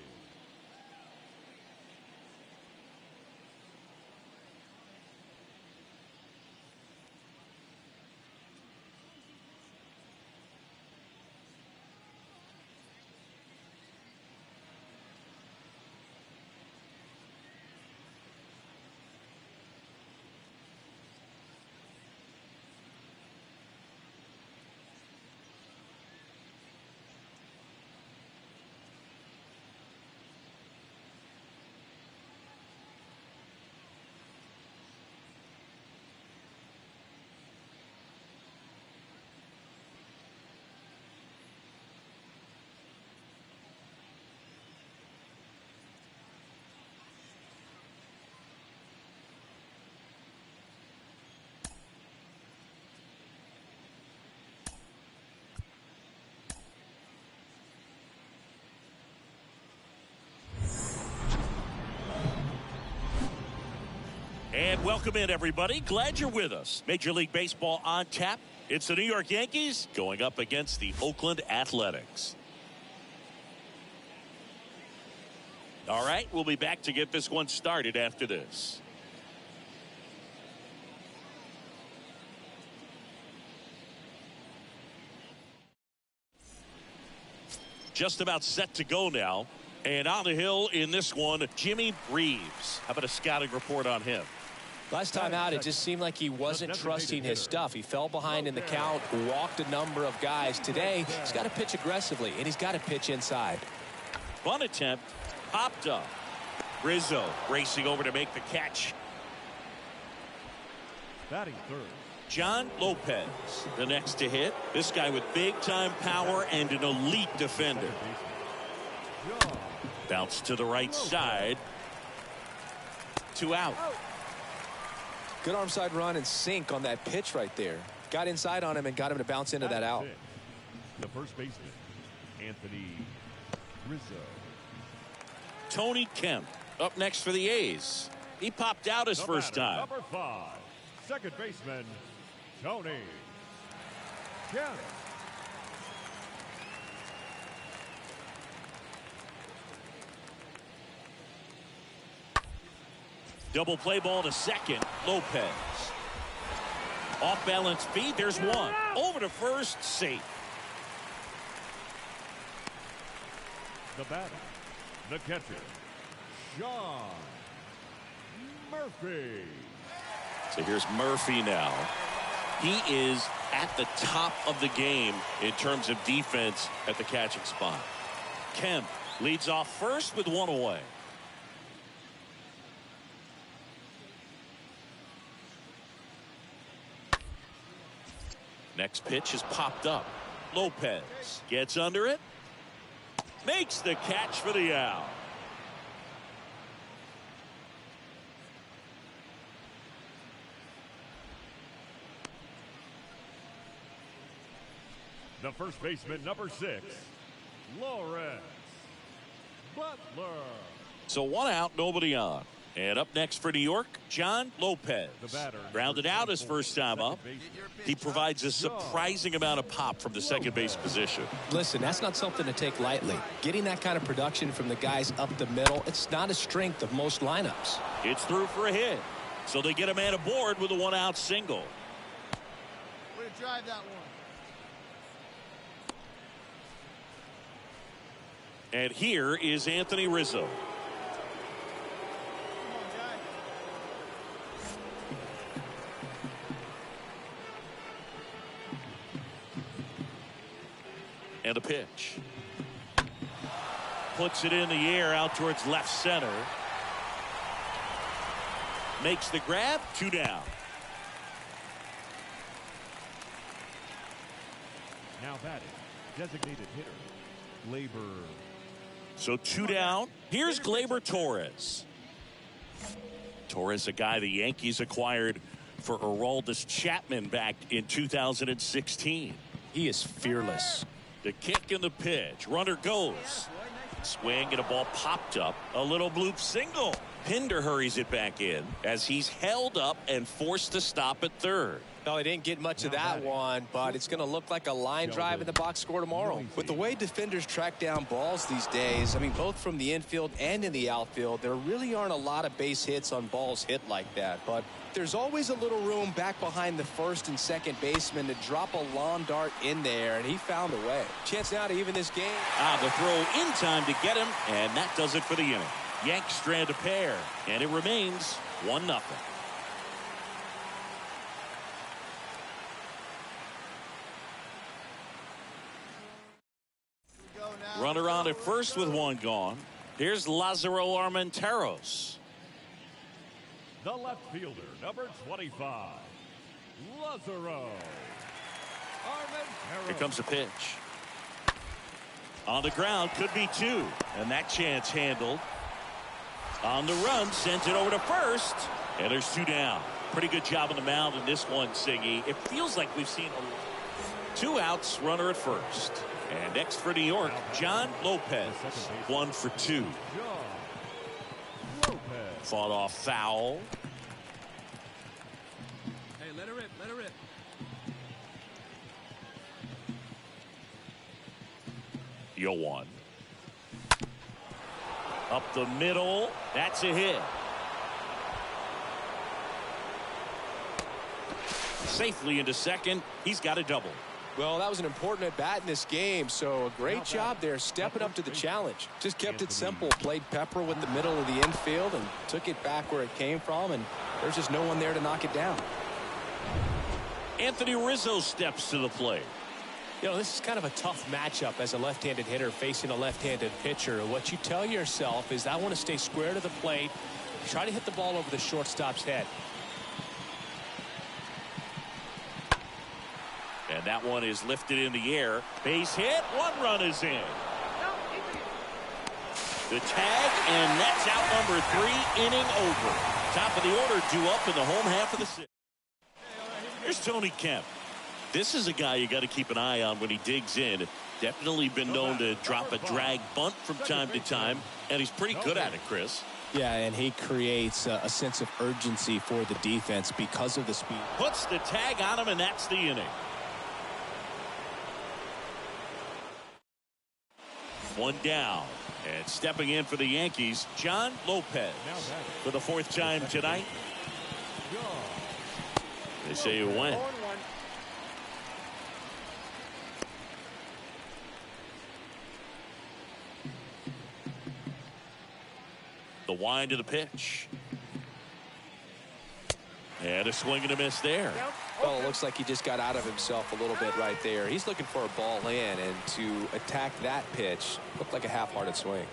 And welcome in, everybody. Glad you're with us. Major League Baseball on tap. It's the New York Yankees going up against the Oakland Athletics. All right, we'll be back to get this one started after this. Just about set to go now. And on the hill in this one, Jimmy Reeves. How about a scouting report on him? Last time out, it just seemed like he wasn't trusting his stuff. He fell behind in the count, walked a number of guys. Today, he's got to pitch aggressively, and he's got to pitch inside. Bunt attempt, popped up. Rizzo racing over to make the catch. Batting third, John Lopez, the next to hit. This guy with big-time power and an elite defender. Bounce to the right side. 2 out. Good arm side run and sink on that pitch right there. Got inside on him and got him to bounce into that out. The first baseman, Anthony Rizzo. Tony Kemp up next for the A's. He popped out his first time. Number 5, second baseman, Tony Kemp. Double play ball to second. Lopez. Off balance feed. There's one. Over to first. Safe. The batter, the catcher, Sean Murphy. So here's Murphy now. He is at the top of the game in terms of defense at the catching spot. Kemp leads off first with 1 away. Next pitch is popped up. Lopez gets under it. Makes the catch for the out. The first baseman, number 6, Lawrence Butler. So 1 out, nobody on. And up next for New York, John Lopez. Grounded out his first time up. He provides a surprising amount of pop from the second base position. Listen, that's not something to take lightly. Getting that kind of production from the guys up the middle, it's not a strength of most lineups. It's through for a hit. So they get a man aboard with a 1-out single. Way to drive that one. And here is Anthony Rizzo. And a pitch. Puts it in the air out towards left center. Makes the grab. 2 down. Now batting, designated hitter, Gleyber. So 2 down. Here's Gleyber Torres. Torres, a guy the Yankees acquired for Aroldis Chapman back in 2016. He is fearless. The kick and the pitch. Runner goes. Swing and a ball popped up. A little bloop single. Pinder hurries it back in as he's held up and forced to stop at third. No, they didn't get much of that one, but it's going to look like a line drive in the box score tomorrow. With the way defenders track down balls these days, I mean, both from the infield and in the outfield, there really aren't a lot of base hits on balls hit like that. But there's always a little room back behind the first and second baseman to drop a lawn dart in there, and he found a way. Chance now to even this game. The throw in time to get him, and that does it for the inning. Yanks strand a pair, and it remains 1-0. Runner on at first with one gone. Here's Lázaro Armenteros. The left fielder, number 25, Lázaro Armenteros. Here comes a pitch. On the ground, could be two. And that chance handled. On the run, sent it over to first. And there's two down. Pretty good job on the mound in this one, Siggy. It feels like we've seen two outs, runner at first. And next for New York, John Lopez. 1 for 2. Fought off foul. Hey, let her rip, let her rip. 0-1. Up the middle. That's a hit. Safely into second. He's got a double. Well, that was an important at-bat in this game, so a great job there stepping up to the challenge. Just kept it simple, played pepper with the middle of the infield and took it back where it came from, and there's just no one there to knock it down. Anthony Rizzo steps to the plate. You know, this is kind of a tough matchup as a left-handed hitter facing a left-handed pitcher. What you tell yourself is I want to stay square to the plate, try to hit the ball over the shortstop's head. And that one is lifted in the air. Base hit. 1 run is in. The tag, and that's out number 3, inning over. Top of the order due up in the home half of the 6th. Here's Tony Kemp. This is a guy you got to keep an eye on when he digs in. Definitely been known to drop a drag bunt from time to time, and he's pretty good at it, Chris. Yeah, and he creates a sense of urgency for the defense because of the speed. Puts the tag on him, and that's the inning. 1 down. And stepping in for the Yankees, John Lopez for the 4th time tonight. They say you win. The wind of the pitch. And a swing and a miss there. Well, it looks like he just got out of himself a little bit right there. He's looking for a ball in, and to attack that pitch looked like a half-hearted swing.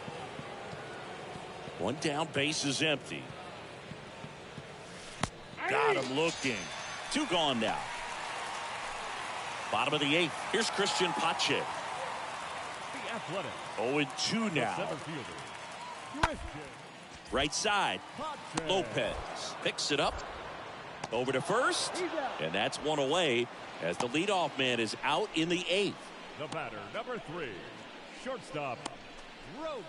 1 down, base is empty. Got him looking. 2 gone now. Bottom of the 8th. Here's Christian Pache. The Athletic. 0-2 now. Right side. Lopez picks it up. Over to first. And that's 1 away as the leadoff man is out in the 8th. The batter, number 3, shortstop, Robert.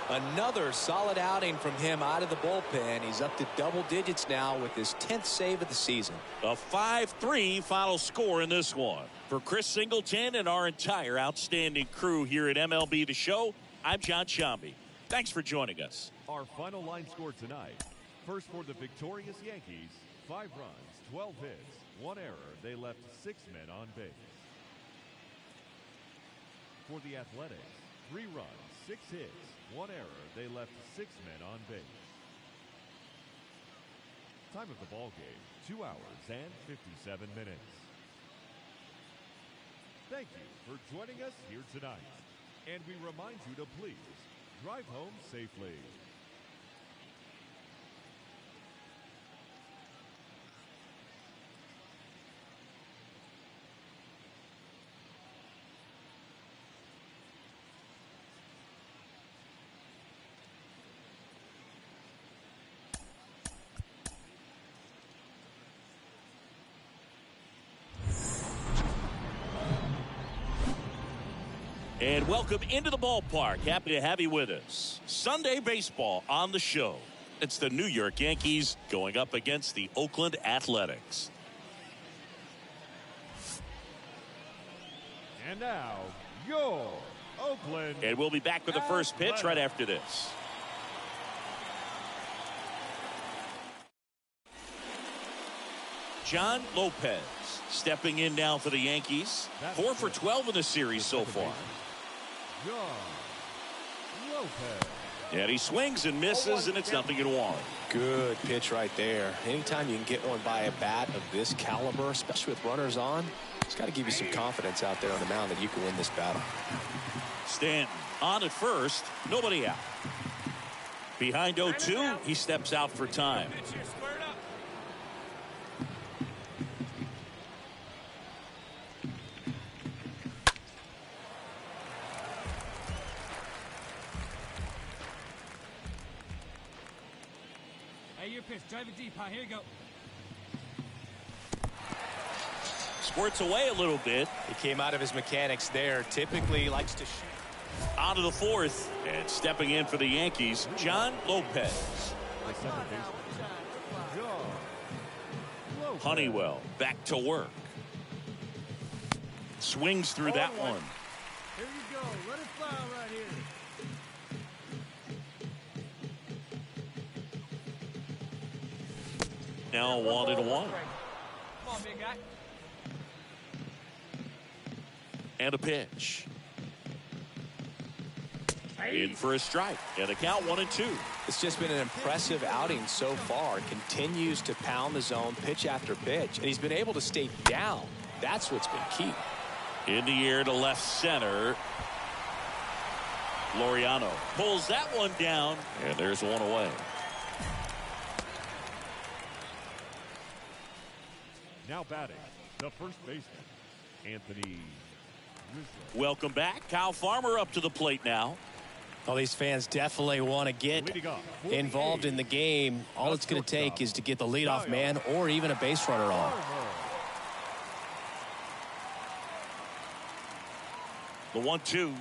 Another solid outing from him out of the bullpen. He's up to double digits now with his 10th save of the season. A 5-3 final score in this one. For Chris Singleton and our entire outstanding crew here at MLB The Show, I'm John Shambi. Thanks for joining us. Our final line score tonight. First for the victorious Yankees, 5 runs, 12 hits, 1 error. They left 6 men on base. For the Athletics, 3 runs, 6 hits, 1 error. They left 6 men on base. Time of the ball game, 2 hours and 57 minutes. Thank you for joining us here tonight. And we remind you to please drive home safely. And welcome into the ballpark. Happy to have you with us. Sunday baseball on the show. It's the New York Yankees going up against the Oakland Athletics. And now, your Oakland. And we'll be back with the first pitch right after this. John Lopez stepping in now for the Yankees. 4 for 12 in the series so far. John Lopez. And he swings and misses, and it's 0-1. Good pitch right there. Anytime you can get one by a bat of this caliber, especially with runners on, it's got to give you some confidence out there on the mound that you can win this battle. Stanton on at first, nobody out. Behind 0-2, he steps out for time. Hey, your pitch. Drive it deep, huh? Here you go. Squirts away a little bit. He came out of his mechanics there. Typically he likes to shoot. On to the fourth, and stepping in for the Yankees, John Lopez. The second baseman, John Lopez. Honeywell back to work. Swings through that one. Here you go. Let it fly right here. Now 1-1. Come on, big guy. And a pitch. In for a strike. And a count 1-2. It's just been an impressive outing so far. Continues to pound the zone pitch after pitch. And he's been able to stay down. That's what's been key. In the air to left center. Laureano pulls that one down. And there's one away. Now batting, the first baseman, Anthony Rizzo. Welcome back. Kyle Farmer up to the plate now. Well, these fans definitely want to get involved in the game. All it's going to take is to get the leadoff man or even a base runner on. The 1-2.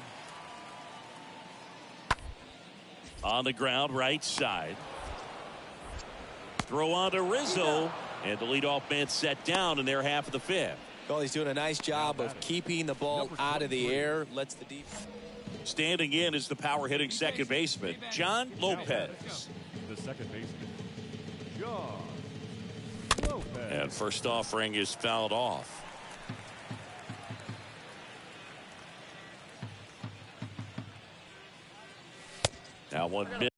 On the ground, right side. Throw on to Rizzo. And the leadoff man set down in their half of the fifth. Well, he's doing a nice job of keeping the ball out of the air. Lets the deep. Standing in is the power hitting second baseman, John Lopez. The second baseman, John Lopez. And first offering is fouled off. Now 1 minute.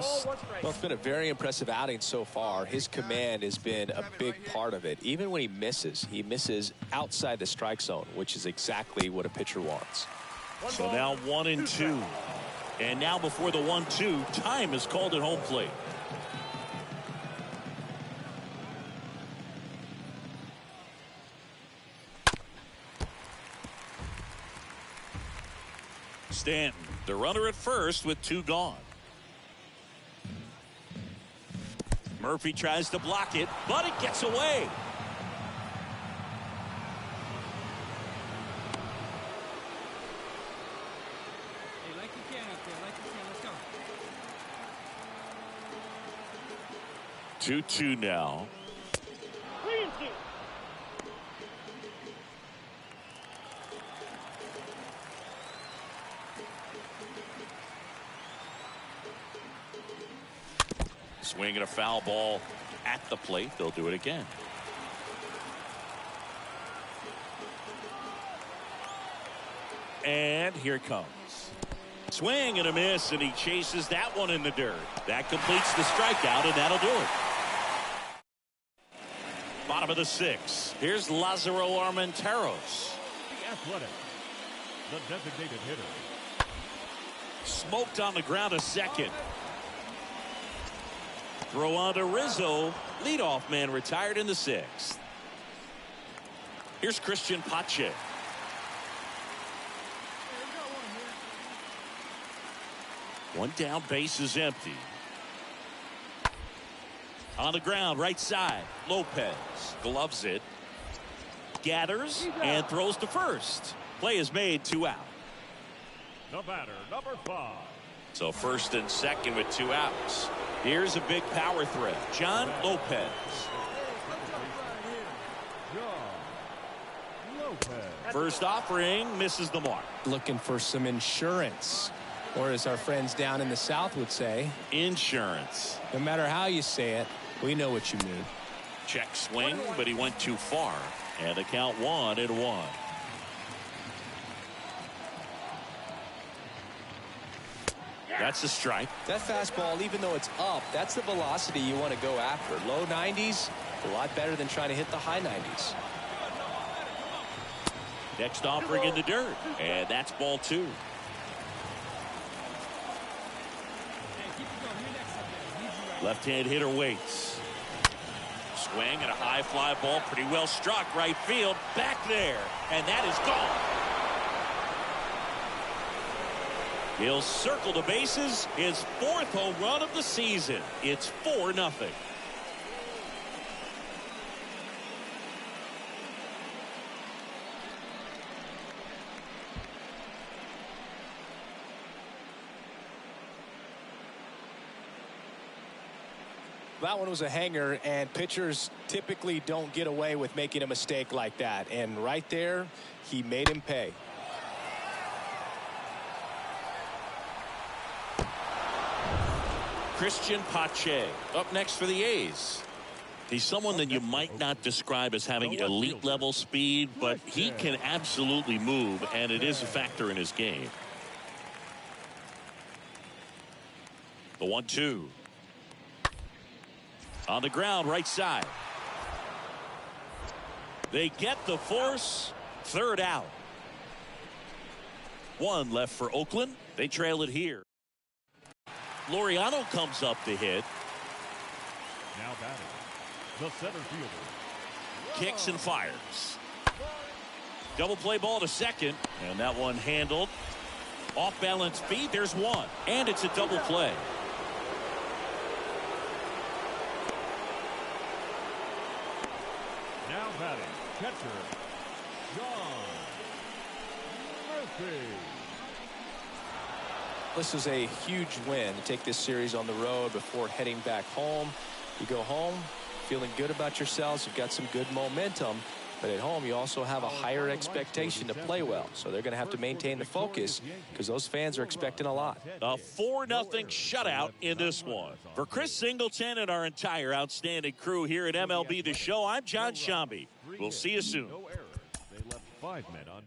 Well, it's been a very impressive outing so far. His command has been a big part of it. Even when he misses outside the strike zone, which is exactly what a pitcher wants. So now 1-2. And now before the 1-2, time is called at home plate. Stanton, the runner at first with 2 gone. Murphy tries to block it, but it gets away. Hey, like you can up there, like you can. Let's go. 2-2 now. Swing and a foul ball at the plate. They'll do it again. And here it comes. Swing and a miss, and he chases that one in the dirt. That completes the strikeout, and that'll do it. Bottom of the 6th. Here's Lázaro Armenteros. The Athletic, the designated hitter. Smoked on the ground a second. Throw on to Rizzo. Leadoff man retired in the 6th. Here's Christian Pache. One down, base is empty. On the ground, right side. Lopez gloves it. Gathers and throws to first. Play is made, 2 out. The batter, number 5. So first and second with 2 outs. Here's a big power threat. John Lopez. First offering misses the mark. Looking for some insurance, or as our friends down in the South would say, Insurance. no matter how you say it, we know what you mean. Check swing, but he went too far. And the count 1-1. That's a strike. That fastball, even though it's up, that's the velocity you want to go after. Low 90s, a lot better than trying to hit the high 90s. Next offering in the dirt. And that's ball 2. Left-hand hitter waits. Swing and a high fly ball, pretty well struck, right field, back there, and that is gone. He'll circle the bases, his 4th home run of the season. It's 4-0. That one was a hanger, and pitchers typically don't get away with making a mistake like that. And right there, he made him pay. Christian Pache up next for the A's. He's someone that you might not describe as having elite level speed, but he can absolutely move, and it is a factor in his game. The 1-2. On the ground, right side. They get the force. 3rd out. 1 left for Oakland. They trail it here. Laureano comes up to hit. Now batting, the center fielder. Kicks and fires. Double play ball to second. And that one handled. Off balance feet. There's 1. And it's a double play. Now batting, catcher, John Murphy. This is a huge win to take this series on the road before heading back home. You go home feeling good about yourselves. You've got some good momentum. But at home, you also have a higher expectation to play well. So they're going to have to maintain the focus because those fans are expecting a lot. A 4-0 shutout in this one. For Chris Singleton and our entire outstanding crew here at MLB The Show, I'm John Shambi. We'll see you soon. No errors. They left 5 men on.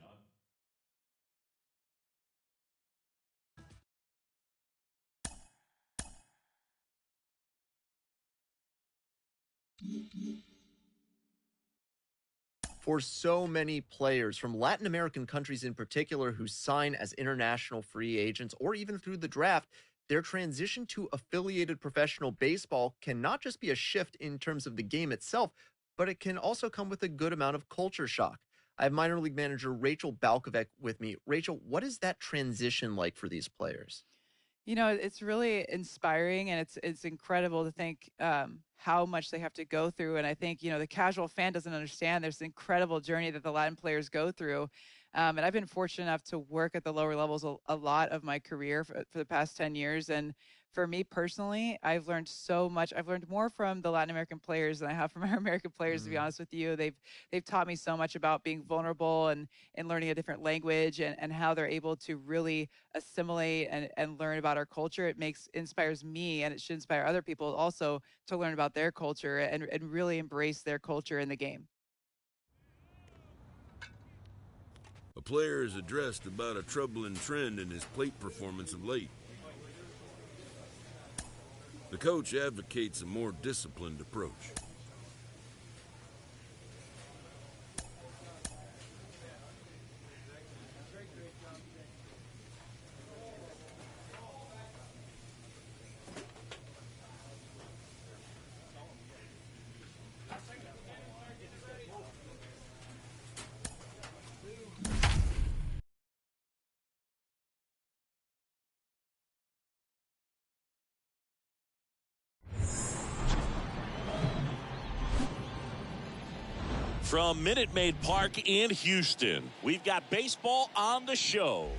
For so many players from Latin American countries in particular who sign as international free agents or even through the draft, their transition to affiliated professional baseball can not just be a shift in terms of the game itself, but it can also come with a good amount of culture shock. I have minor league manager Rachel Balkovec with me. Rachel, what is that transition like for these players? You know, it's really inspiring, and it's incredible to think how much they have to go through. And I think, you know, the casual fan doesn't understand there's an incredible journey that the Latin players go through. And I've been fortunate enough to work at the lower levels a lot of my career for the past 10 years. And for me personally, I've learned so much. I've learned more from the Latin American players than I have from our American players, to be honest with you. They've taught me so much about being vulnerable and learning a different language and how they're able to really assimilate and learn about our culture. It inspires me, and it should inspire other people also to learn about their culture and really embrace their culture in the game. A player is addressed about a troubling trend in his plate performance of late. The coach advocates a more disciplined approach. From Minute Maid Park in Houston, we've got baseball on the show.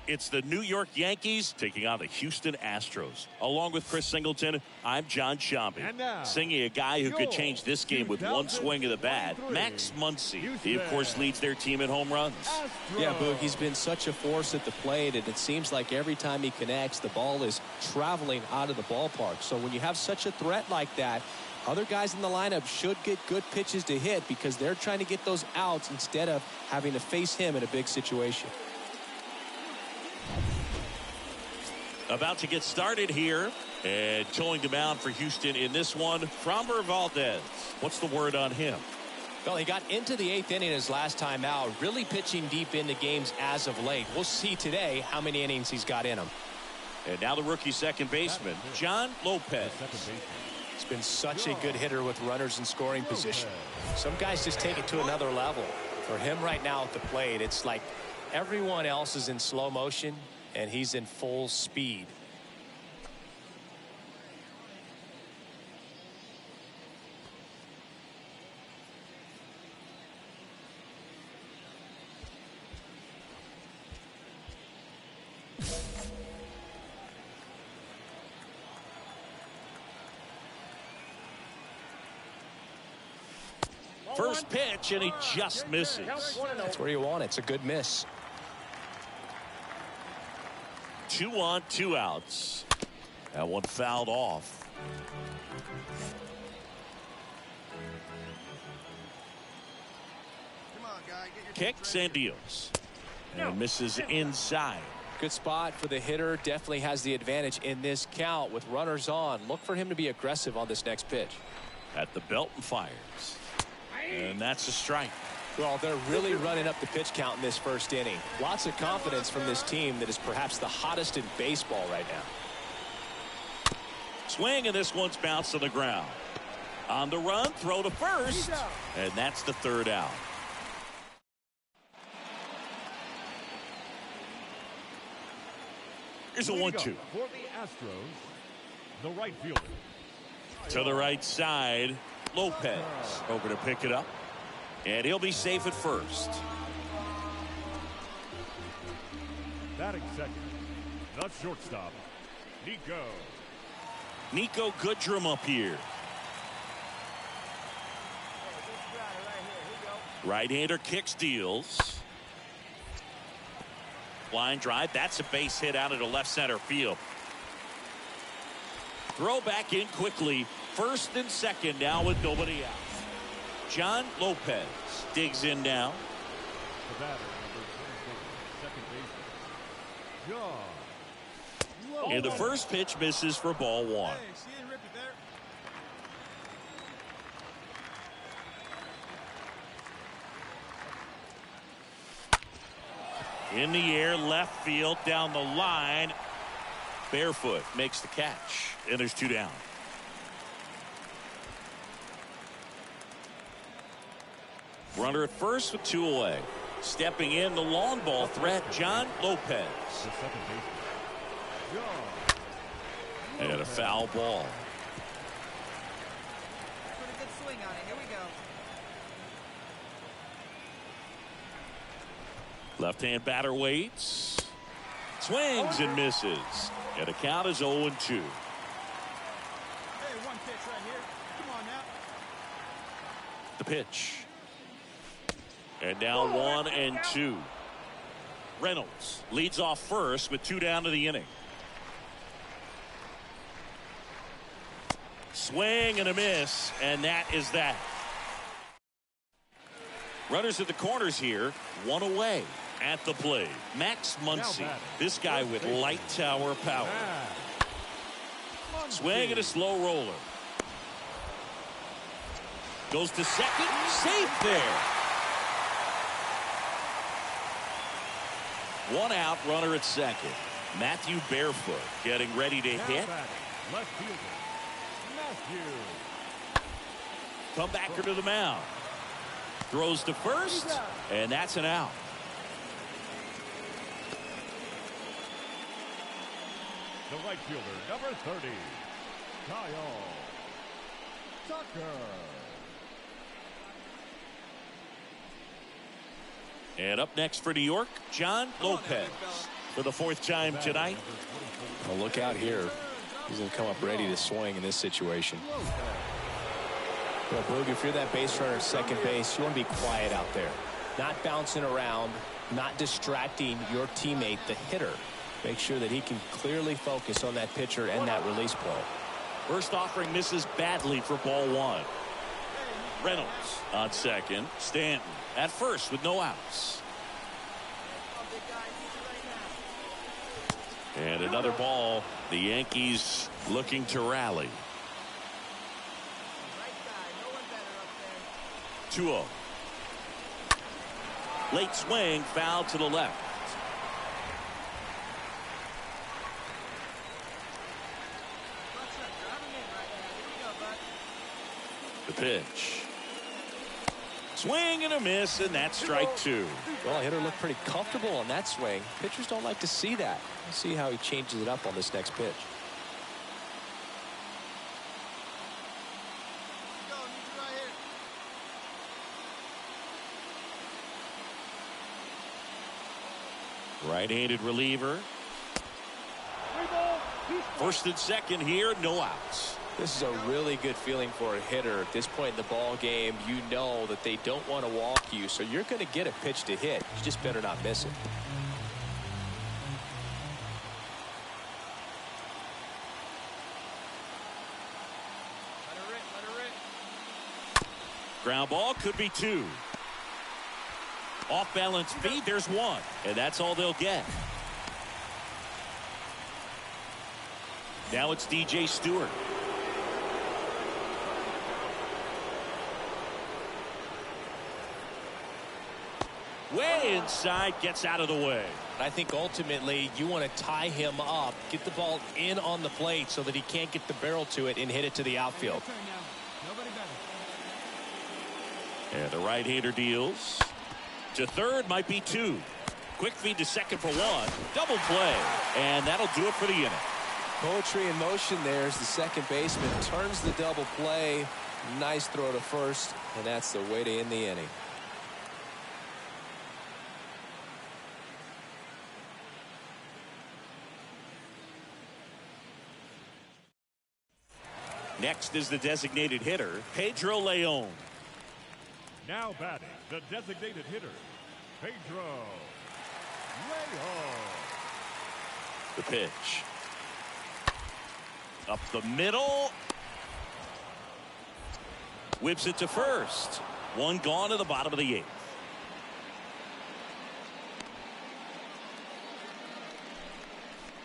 It's the New York Yankees taking on the Houston Astros. Along with Chris Singleton, I'm John Shambi. Singing a guy who could change this game with one swing of the bat, Max Muncy. He, of course, leads their team in home runs. Yeah, Boog, he's been such a force at the plate, and it seems like every time he connects, the ball is traveling out of the ballpark. So when you have such a threat like that, other guys in the lineup should get good pitches to hit because they're trying to get those outs instead of having to face him in a big situation. About to get started here, and towing the mound for Houston in this one, Framber Valdez. What's the word on him? Well, he got into the 8th inning his last time out, really pitching deep into games as of late. We'll see today how many innings he's got in him. And now the rookie second baseman, John Lopez. He's been such a good hitter with runners in scoring position. Some guys just take it to another level. For him right now at the plate, it's like everyone else is in slow motion and he's in full speed. First pitch, and he just misses. That's where you want it. It's a good miss. 2 on, 2 outs. That one fouled off. Come on, guy. Get your Kicks and deals. And misses inside. Good spot for the hitter. Definitely has the advantage in this count with runners on. Look for him to be aggressive on this next pitch. At the belt and fires. And that's a strike. Well, they're really running up the pitch count in this first inning. Lots of confidence from this team that is perhaps the hottest in baseball right now. Swing, and this one's bounced to the ground. On the run, throw to first. And that's the 3rd out. Here's a 1-2. For the Astros, the right fielder. To the right side, Lopez over to pick it up. And he'll be safe at first. Batting second, the shortstop, Nico Goodrum up here. Right-hander kicks, deals. Line drive. That's a base hit out into left center field. Throw back in quickly. First and second now with nobody out. John Lopez digs in now. The batter, number 24, second baseman, And the first pitch misses for ball 1. Hey, she didn't rip it there. In the air, left field, down the line. Barefoot makes the catch, and there's 2 down. Runner at first with 2 away. Stepping in, the long ball threat, John Lopez. And a foul ball. Put a good swing on it. Here we go. Left-hand batter waits. Swings and misses. And the count is 0-2. Hey, 1 pitch right here. Come on now. The pitch. And now 1-2. Reynolds leads off first with 2 down to the inning. Swing and a miss, and that is that. Runners at the corners here, 1 away. At the plate, Max Muncy. This guy with light tower power. Swing and a slow roller. Goes to second, safe there. 1 out, runner at second. Matthew Barefoot getting ready to hit. Left fielder, Matthew. Comebacker to the mound. Throws to first, and that's an out. The right fielder, number 30, Kyle Tucker. And up next for New York, John Lopez for the 4th time tonight. Well, look out here. He's going to come up ready to swing in this situation. Well, Boog, if you're that base runner at second base, you want to be quiet out there. Not bouncing around, not distracting your teammate, the hitter. Make sure that he can clearly focus on that pitcher and that release play. First offering misses badly for ball 1. Reynolds on second. Stanton at first with no outs. And another ball. The Yankees looking to rally. 2-0. Late swing, foul to the left. The pitch. Swing and a miss, and that's strike 2. Well, hitter looked pretty comfortable on that swing. Pitchers don't like to see that. Let's see how he changes it up on this next pitch. Right-handed reliever. First and second here, no outs. This is a really good feeling for a hitter at this point in the ball game. You know that they don't want to walk you, so you're going to get a pitch to hit. You just better not miss it. Let her rip. Ground ball could be 2. Off balance feed, there's 1, and that's all they'll get. Now it's DJ Stewart. Way inside, gets out of the way. I think ultimately you want to tie him up, get the ball in on the plate so that he can't get the barrel to it and hit it to the outfield. Nobody better. And the right-hander deals. To third, might be 2. Quick feed to second for 1. Double play. And that'll do it for the inning. Poetry in motion there as the second baseman turns the double play. Nice throw to first, and that's the way to end the inning. Next is the designated hitter, Pedro Leon. Now batting, the designated hitter, Pedro Leon. The pitch. Up the middle. Whips it to first. 1 gone to the bottom of the 8th.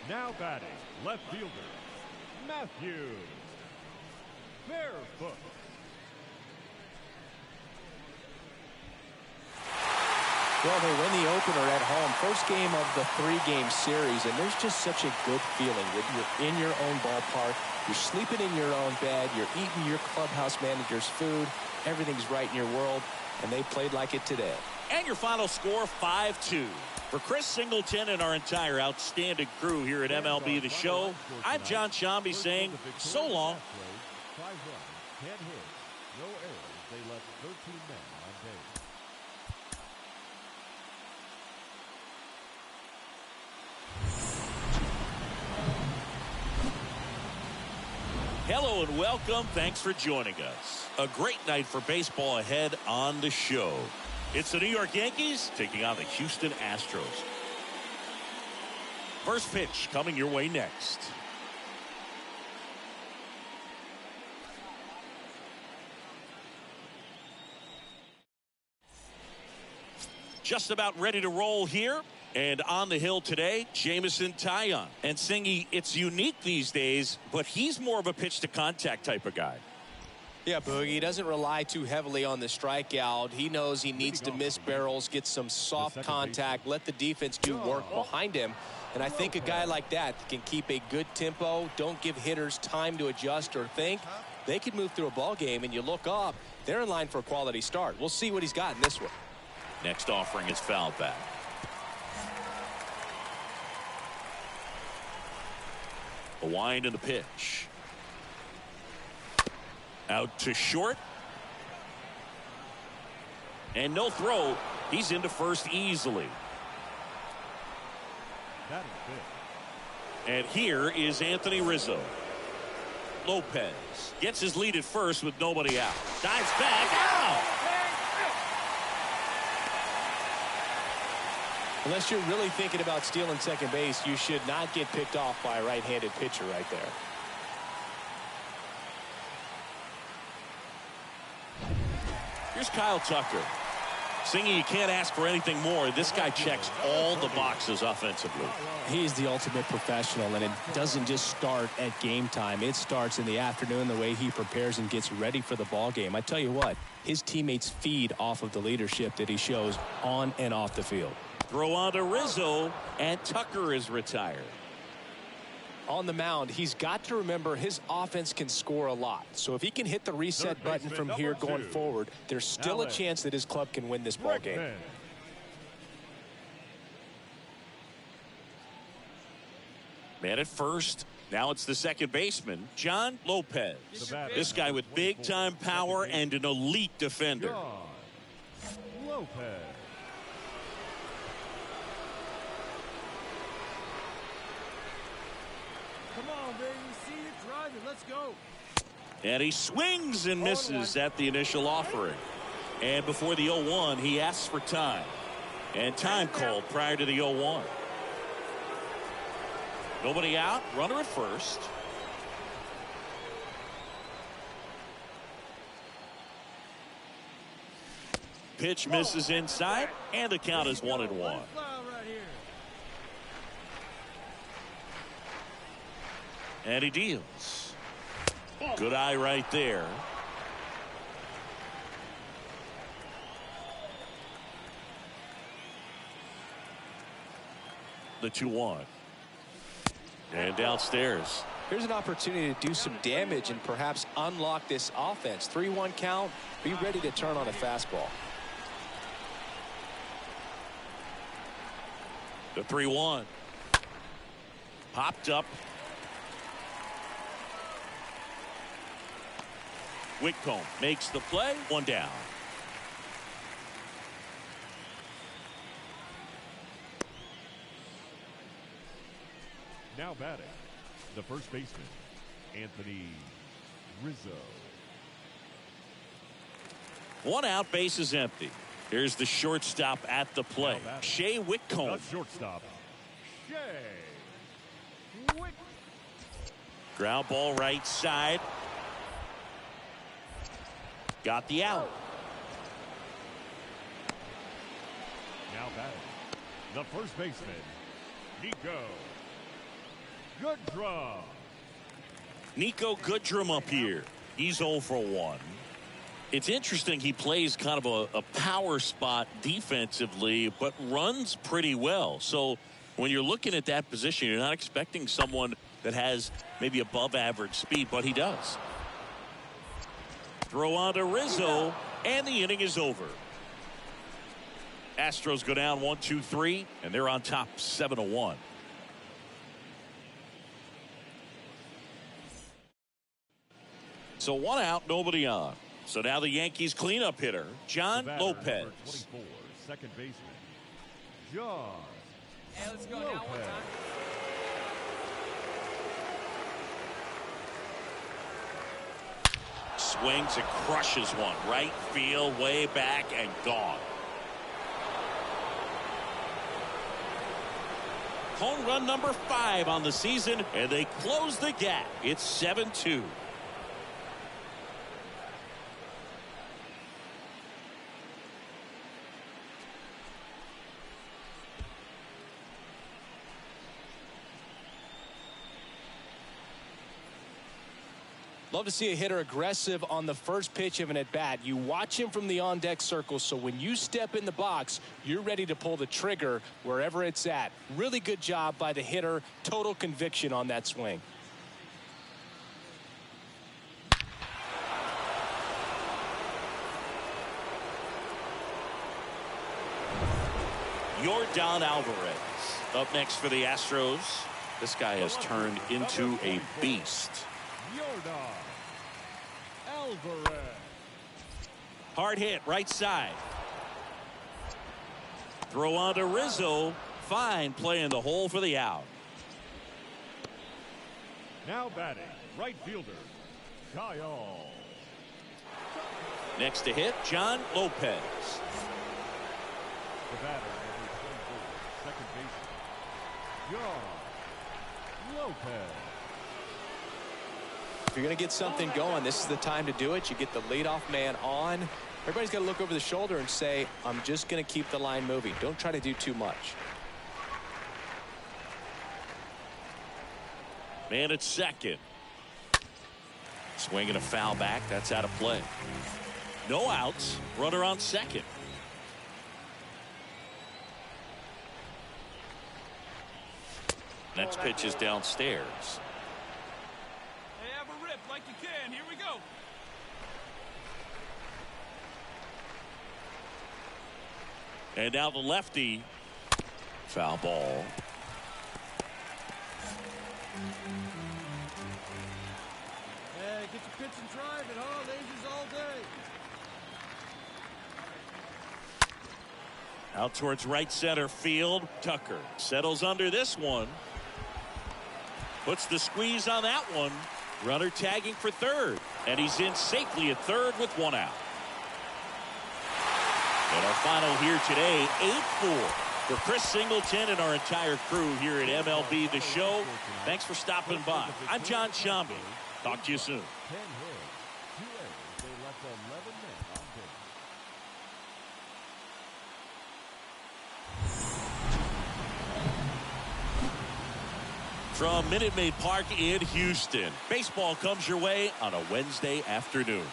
Now batting, left fielder, Matthew Barefoot. Well, they win the opener at home. First game of the 3-game series, and there's just such a good feeling that you're in your own ballpark. You're sleeping in your own bed. You're eating your clubhouse manager's food. Everything's right in your world, and they played like it today. And your final score, 5-2. For Chris Singleton and our entire outstanding crew here at MLB The Show, I'm John Shambi saying so long. 5 runs, 10 hits, no errors. They left 13 men on base. Hello and welcome. Thanks for joining us. A great night for baseball ahead on the show. It's the New York Yankees taking on the Houston Astros. First pitch coming your way next. Just about ready to roll here. And on the hill today, Jameson Taillon. And Singy, it's unique these days, but he's more of a pitch-to-contact type of guy. Yeah, Boogie, he doesn't rely too heavily on the strikeout. He knows he needs to miss barrels, get some soft contact, let the defense do work behind him. And I think a guy like that can keep a good tempo, don't give hitters time to adjust or think. They can move through a ball game, and you look up, they're in line for a quality start. We'll see what he's got in this one. Next offering is fouled back. A wind in the pitch. Out to short. And no throw. He's into first easily. That is big. And here is Anthony Rizzo. Lopez gets his lead at first with nobody out. Dives back. Out! Unless you're really thinking about stealing second base, you should not get picked off by a right-handed pitcher right there. Here's Kyle Tucker. Singy, you can't ask for anything more. This guy checks all the boxes offensively. He's the ultimate professional, and it doesn't just start at game time. It starts in the afternoon, the way he prepares and gets ready for the ball game. I tell you what, his teammates feed off of the leadership that he shows on and off the field. Throw on to Rizzo, and Tucker is retired. On the mound, he's got to remember his offense can score a lot. So if he can hit the reset button from here going forward, there's still a chance that his club can win this ball game. Man at first. Now it's the second baseman, John Lopez. This guy with big-time power and an elite defender. Lopez. Come on, baby. See you driving. Let's go. And he swings and misses at the initial offering. And before the 0-1, he asks for time. And time called prior to the 0-1. Nobody out. Runner at first. Pitch misses inside. And the count is 1-1. And he deals. Good eye right there. The 2-1. And downstairs. Here's an opportunity to do some damage and perhaps unlock this offense. 3-1 count. Be ready to turn on a fastball. The 3-1. Popped up. Whitcomb makes the play. One down. Now batting, the first baseman, Anthony Rizzo. One out, base is empty. Here's the shortstop at the play. Shea Whitcomb. The shortstop, Shea Whitcomb. Ground ball right side. Got the out. Now batting, the first baseman, Nico Goodrum. Nico Goodrum up here. He's 0 for 1. It's interesting. He plays kind of a power spot defensively, but runs pretty well. So when you're looking at that position, you're not expecting someone that has maybe above average speed, but he does. Throw on to Rizzo, and the inning is over. Astros go down 1-2-3, and they're on top 7-1. So 1 out, nobody on. So now the Yankees cleanup hitter, John Lopez. 24, second baseman, John. Hey, let's go Lopez. now one time. Swings and crushes one. Right field, way back, and gone. Home run number 5 on the season, and they close the gap. It's 7-2. Love to see a hitter aggressive on the first pitch of an at-bat. You watch him from the on-deck circle, so when you step in the box, you're ready to pull the trigger wherever it's at. Really good job by the hitter. Total conviction on that swing. Yordan Alvarez up next for the Astros. This guy has turned into a beast. Yordan Alvarez. Hard hit, right side. Throw on to Rizzo. Fine play in the hole for the out. Now batting, right fielder, Kyle. Next to hit, John Lopez. The batter, number 24, second baseman, John Lopez. If you're going to get something going, this is the time to do it. You get the leadoff man on. Everybody's got to look over the shoulder and say, I'm just going to keep the line moving. Don't try to do too much. Man at second. Swinging a foul back. That's out of play. No outs. Runner on second. Next pitch is downstairs. Hey, have a rip like you can. Here we go. And now the lefty. Foul ball. Hey, get your pitch and drive it, huh? Lasers all day. Out towards right center field. Tucker settles under this one. Puts the squeeze on that one. Runner tagging for third. And he's in safely at third with 1 out. And our final here today, 8-4. For Chris Singleton and our entire crew here at MLB The Show, thanks for stopping by. I'm John Shambi. Talk to you soon. 10 hits, 2 errors. They left 11 men on base. From Minute Maid Park in Houston, baseball comes your way on a Wednesday afternoon.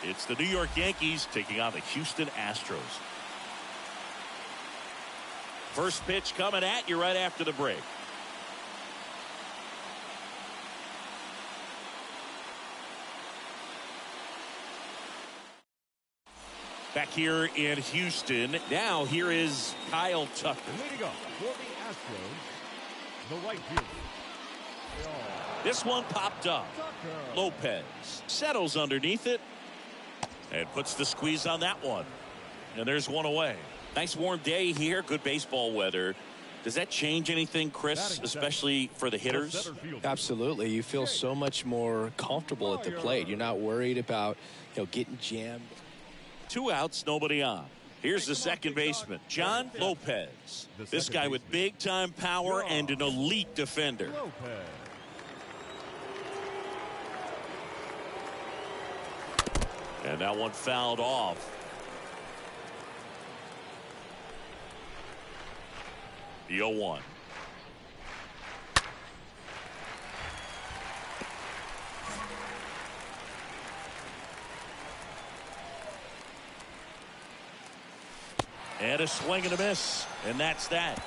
It's the New York Yankees taking on the Houston Astros. First pitch coming at you right after the break. Back here in Houston. Now here is Kyle Tucker. Leading up for the Astros, the right fielder. This one popped up. Lopez settles underneath it and puts the squeeze on that one. And there's one away. Nice warm day here. Good baseball weather. Does that change anything, Chris, especially for the hitters? Absolutely. You feel so much more comfortable at the plate. You're not worried about, getting jammed. 2 outs, nobody on. Here's the second baseman, John Lopez. This guy with big-time power and an elite defender. And that one fouled off. The 0-1. And a swing and a miss. And that's that.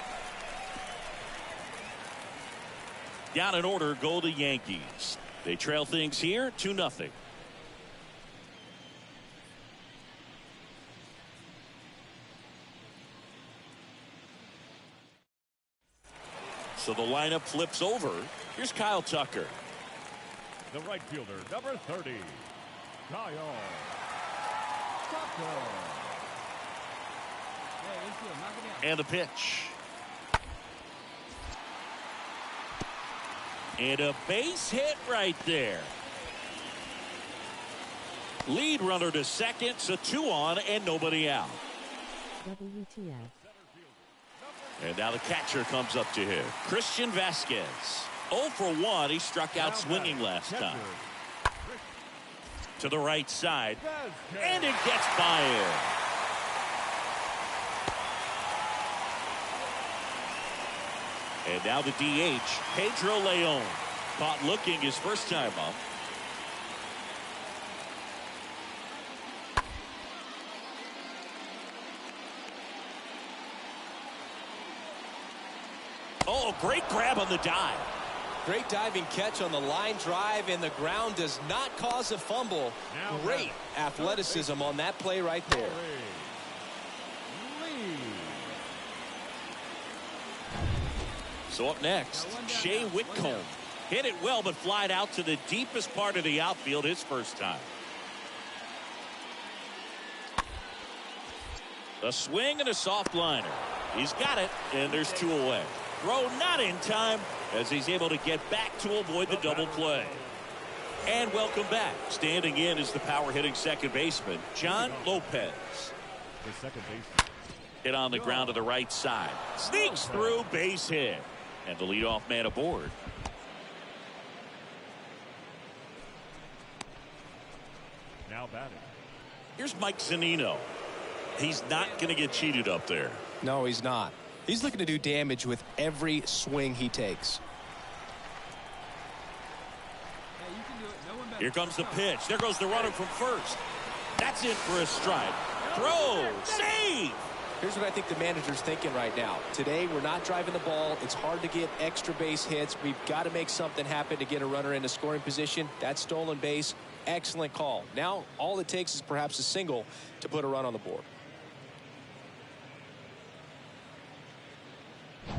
Down in order go the Yankees. They trail things here 2-0. So the lineup flips over. Here's Kyle Tucker. The right fielder, number 30, Kyle Tucker. And the pitch. And a base hit right there. Lead runner to second, so 2 on and nobody out. WTF. And now the catcher comes up to him. Christian Vasquez. 0 for 1. He struck out swinging last time. To the right side. And it gets by him. And now the DH, Pedro Leon. Caught looking his first time up. Oh, great grab on the dive. Great diving catch on the line drive, and the ground does not cause a fumble. Great athleticism on that play right there. So up next, Shea Whitcomb. Hit it well, but flied out to the deepest part of the outfield his first time. A swing and a soft liner. He's got it, and there's 2 away. Throw not in time as he's able to get back to avoid the double play. And welcome back. Standing in is the power hitting second baseman, John Lopez. The second baseman. Hit on the ground to the right side. Sneaks through, base hit. And the leadoff man aboard. Now batting. Here's Mike Zunino. He's not going to get cheated up there. No, he's not. He's looking to do damage with every swing he takes. Here comes the pitch. There goes the runner from first. That's in for a strike. Throw. Save. Here's what I think the manager's thinking right now. Today, we're not driving the ball. It's hard to get extra base hits. We've got to make something happen to get a runner into scoring position. That's stolen base. Excellent call. Now, all it takes is perhaps a single to put a run on the board. Hey,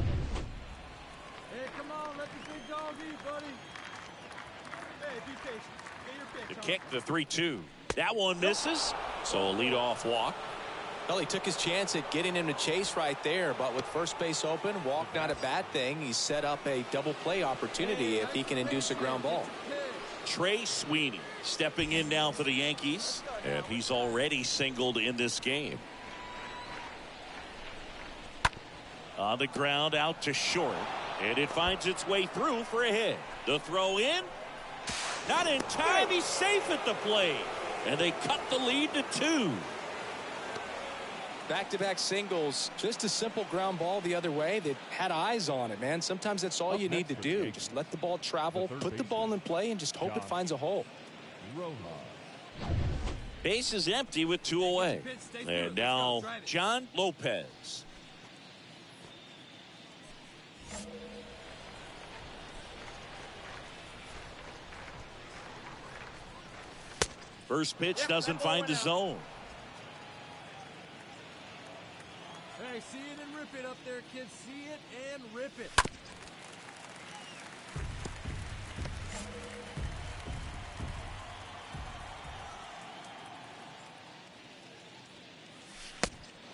come on, let the big dog eat, buddy. Hey, be patient. Get your pitch. The kick, the 3-2. That one misses. So a leadoff walk. Well, he took his chance at getting him to chase right there, but with first base open, walk not a bad thing. He set up a double play opportunity if he can induce a ground ball. Trey Sweeney stepping in now for the Yankees, and he's already singled in this game. On the ground out to short, and it finds its way through for a hit. The throw in, not in time. He's safe at the plate, and they cut the lead to 2. Back-to-back singles, just a simple ground ball the other way that had eyes on it, man. Sometimes that's all you need to do. Just let the ball travel, put the ball in play, and just hope it finds a hole. Base is empty with 2 away. And now John Lopez. First pitch doesn't find the zone. Hey, see it and rip it up there, kids. See it and rip it.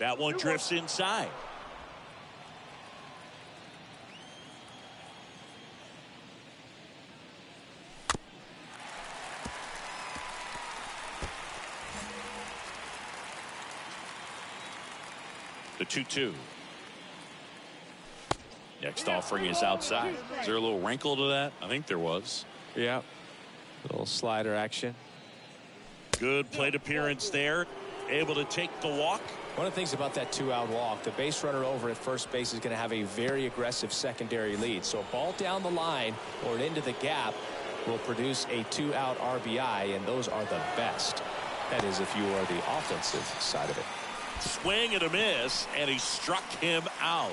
That one drifts inside. The 2-2. Next offering is outside. Is there a little wrinkle to that? I think there was. Yeah. A little slider action. Good plate appearance there. Able to take the walk. One of the things about that 2-out walk, the base runner over at first base is going to have a very aggressive secondary lead. So a ball down the line or into the gap will produce a 2-out RBI, and those are the best. That is if you are the offensive side of it. Swing and a miss, and he struck him out.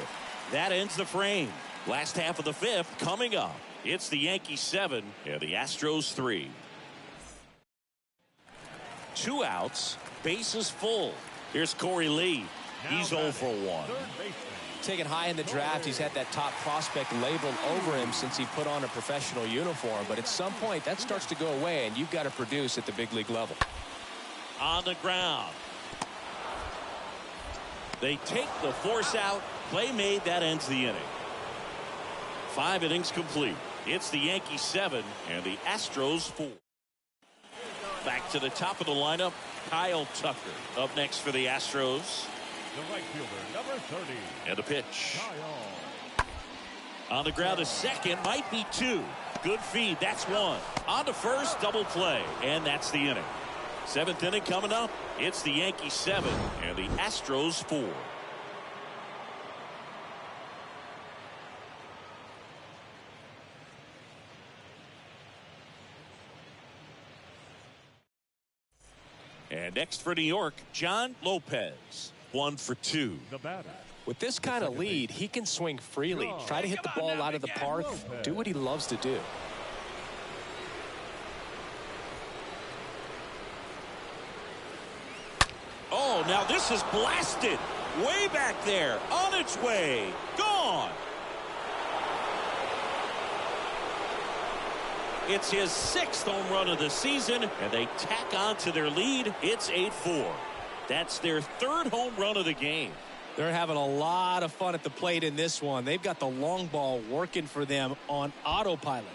That ends the frame. Last half of the fifth coming up. It's the Yankees 7 and the Astros 3. 2 outs, bases full. Here's Corey Lee. He's 0 for 1. Taken high in the draft, he's had that top prospect labeled over him since he put on a professional uniform. But at some point, that starts to go away, and you've got to produce at the big league level. On the ground. They take the force out. Play made. That ends the inning. 5 innings complete. It's the Yankees 7 and the Astros 4. Back to the top of the lineup, Kyle Tucker up next for the Astros. The right fielder, number 30. And a pitch. Kyle. On the ground, a second, might be 2. Good feed, that's 1. On to first, double play, and that's the inning. 7th inning coming up. It's the Yankees 7 and the Astros 4. And next for New York, John Lopez. 1 for 2. The batter. With this kind of lead, he can swing freely, try to hit the ball out of the park, do what he loves to do. Oh, now this is blasted. Way back there. On its way. Gone. It's his 6th home run of the season, and they tack on to their lead. It's 8-4. That's their 3rd home run of the game. They're having a lot of fun at the plate in this one. They've got the long ball working for them on autopilot.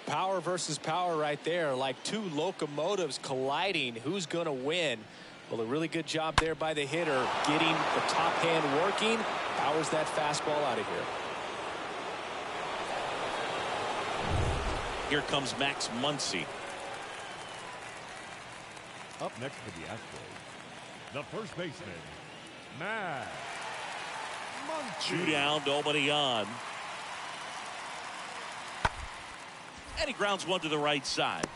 Power versus power right there, like 2 locomotives colliding. Who's going to win? Well, a really good job there by the hitter, getting the top hand working. Powers that fastball out of here. Here comes Max Muncy. Up next for the Astros, the first baseman, Max Muncy. 2 down, nobody on. And he grounds one to the right side.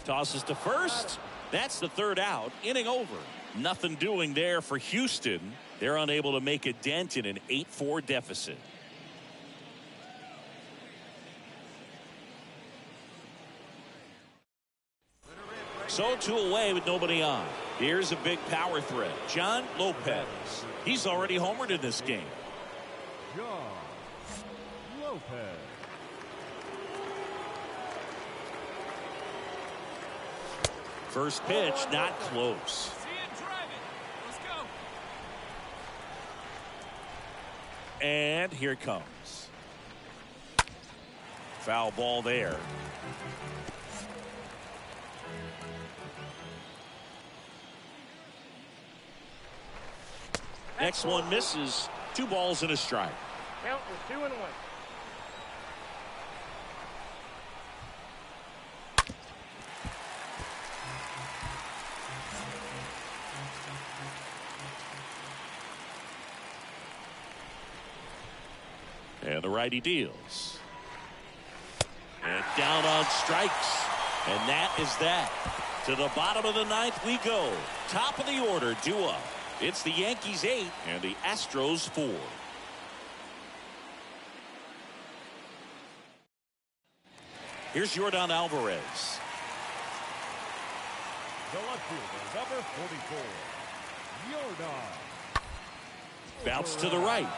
Tosses to first. That's the 3rd out. Inning over. Nothing doing there for Houston. They're unable to make a dent in an 8-4 deficit. So 2 away with nobody on. Here's a big power threat. John Lopez. He's already homered in this game. John Lopez. First pitch, not close. And here it comes. Foul ball there. Next one misses. 2 balls and a strike. Count was 2-1. And the righty deals. And down on strikes. And that is that. To the bottom of the 9th we go. Top of the order, due up. It's the Yankees 8 and the Astros 4. Here's Yordan Alvarez. The left fielder, number 44, Yordan. Bounce to the right.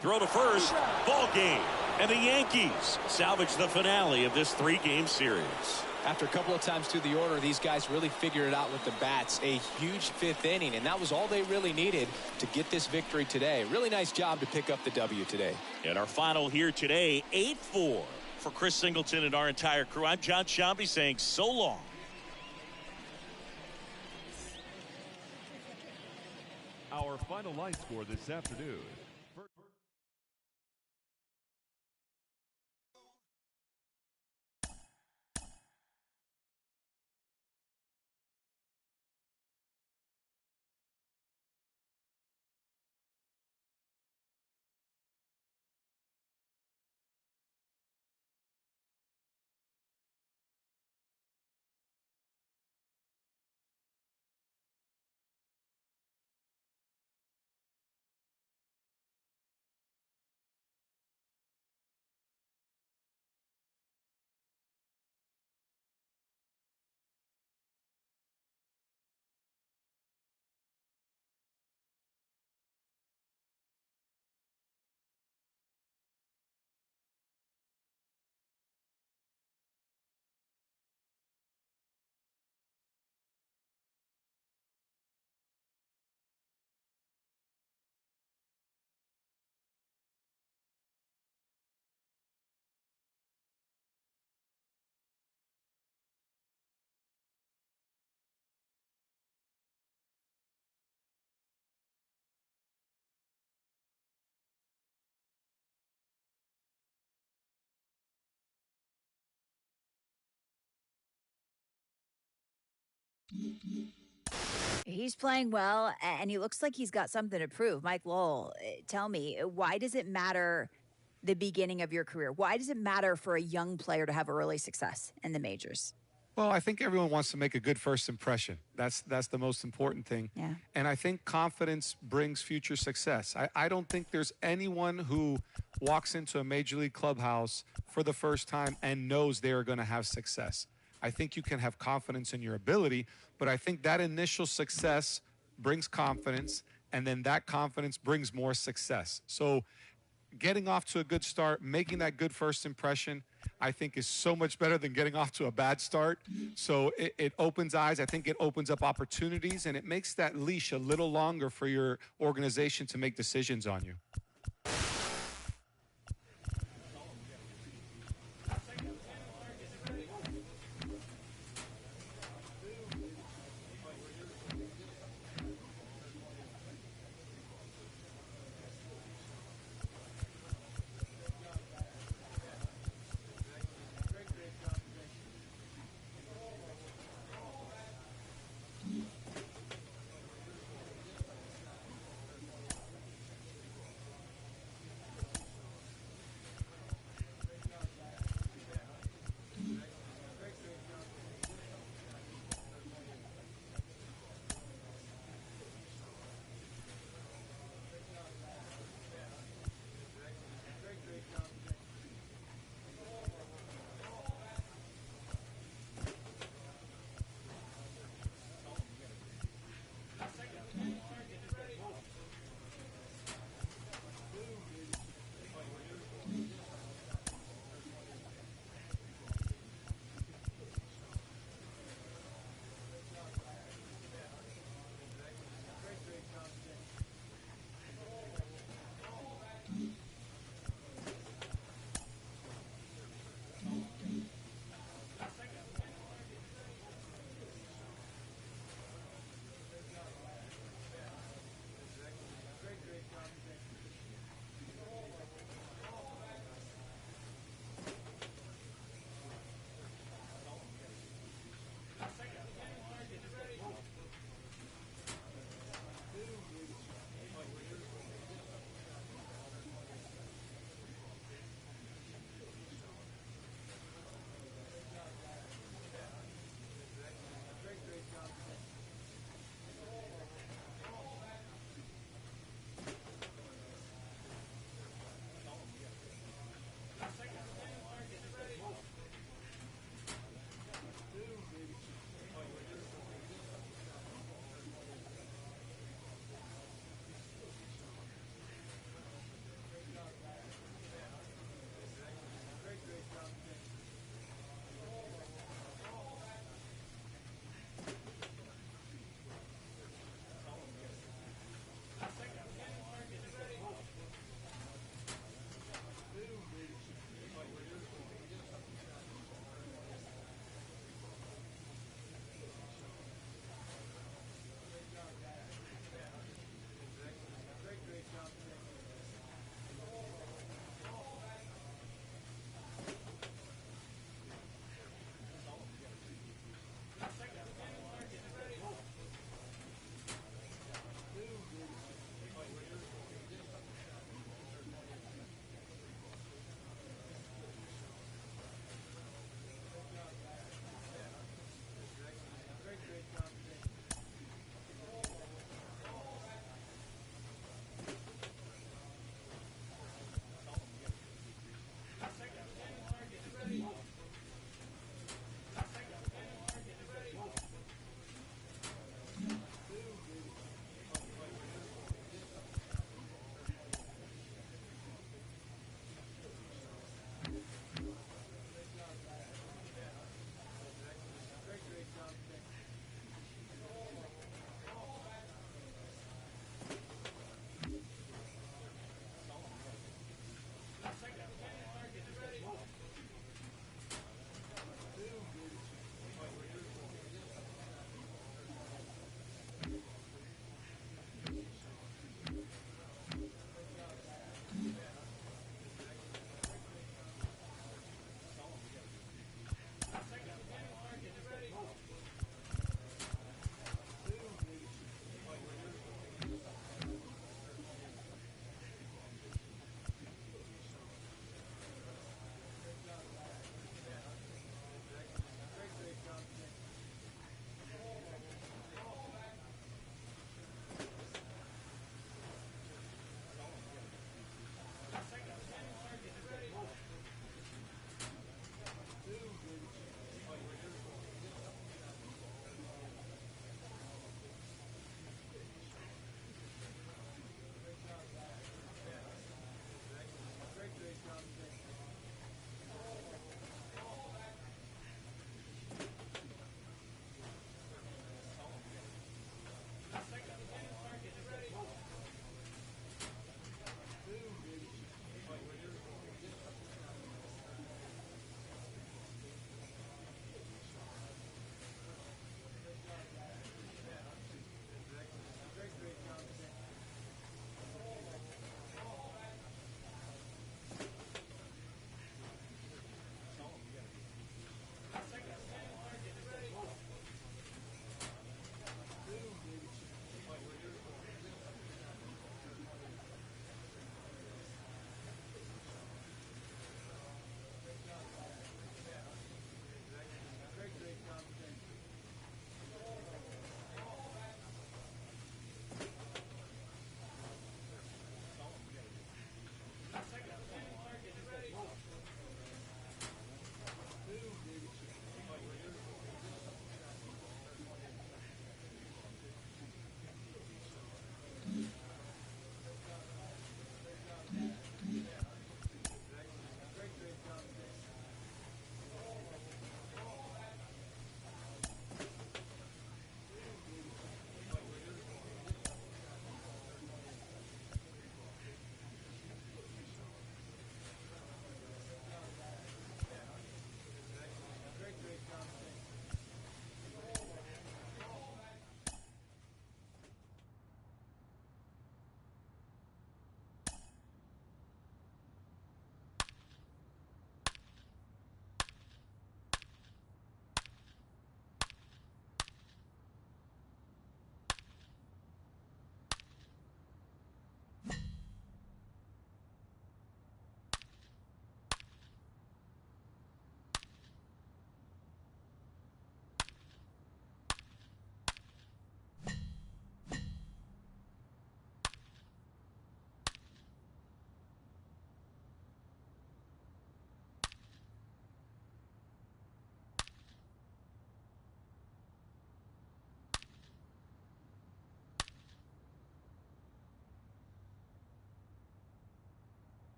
Throw to first. Ball game. And the Yankees salvage the finale of this 3-game series. After a couple of times through the order, these guys really figured it out with the bats. A huge 5th inning, and that was all they really needed to get this victory today. Really nice job to pick up the W today. And our final here today, 8-4. For Chris Singleton and our entire crew, I'm John Shambi saying so long. Our final line score this afternoon. He's playing well, and he looks like he's got something to prove. Mike Lowell, tell me, why does it matter the beginning of your career? Why does it matter for a young player to have early success in the majors? Well, I think everyone wants to make a good first impression. That's the most important thing. Yeah. And I think confidence brings future success. I don't think there's anyone who walks into a major league clubhouse for the first time and knows they're going to have success. I think you can have confidence in your ability, but I think that initial success brings confidence, and then that confidence brings more success. So getting off to a good start, making that good first impression, I think is so much better than getting off to a bad start. So it opens eyes. I think it opens up opportunities, and it makes that leash a little longer for your organization to make decisions on you.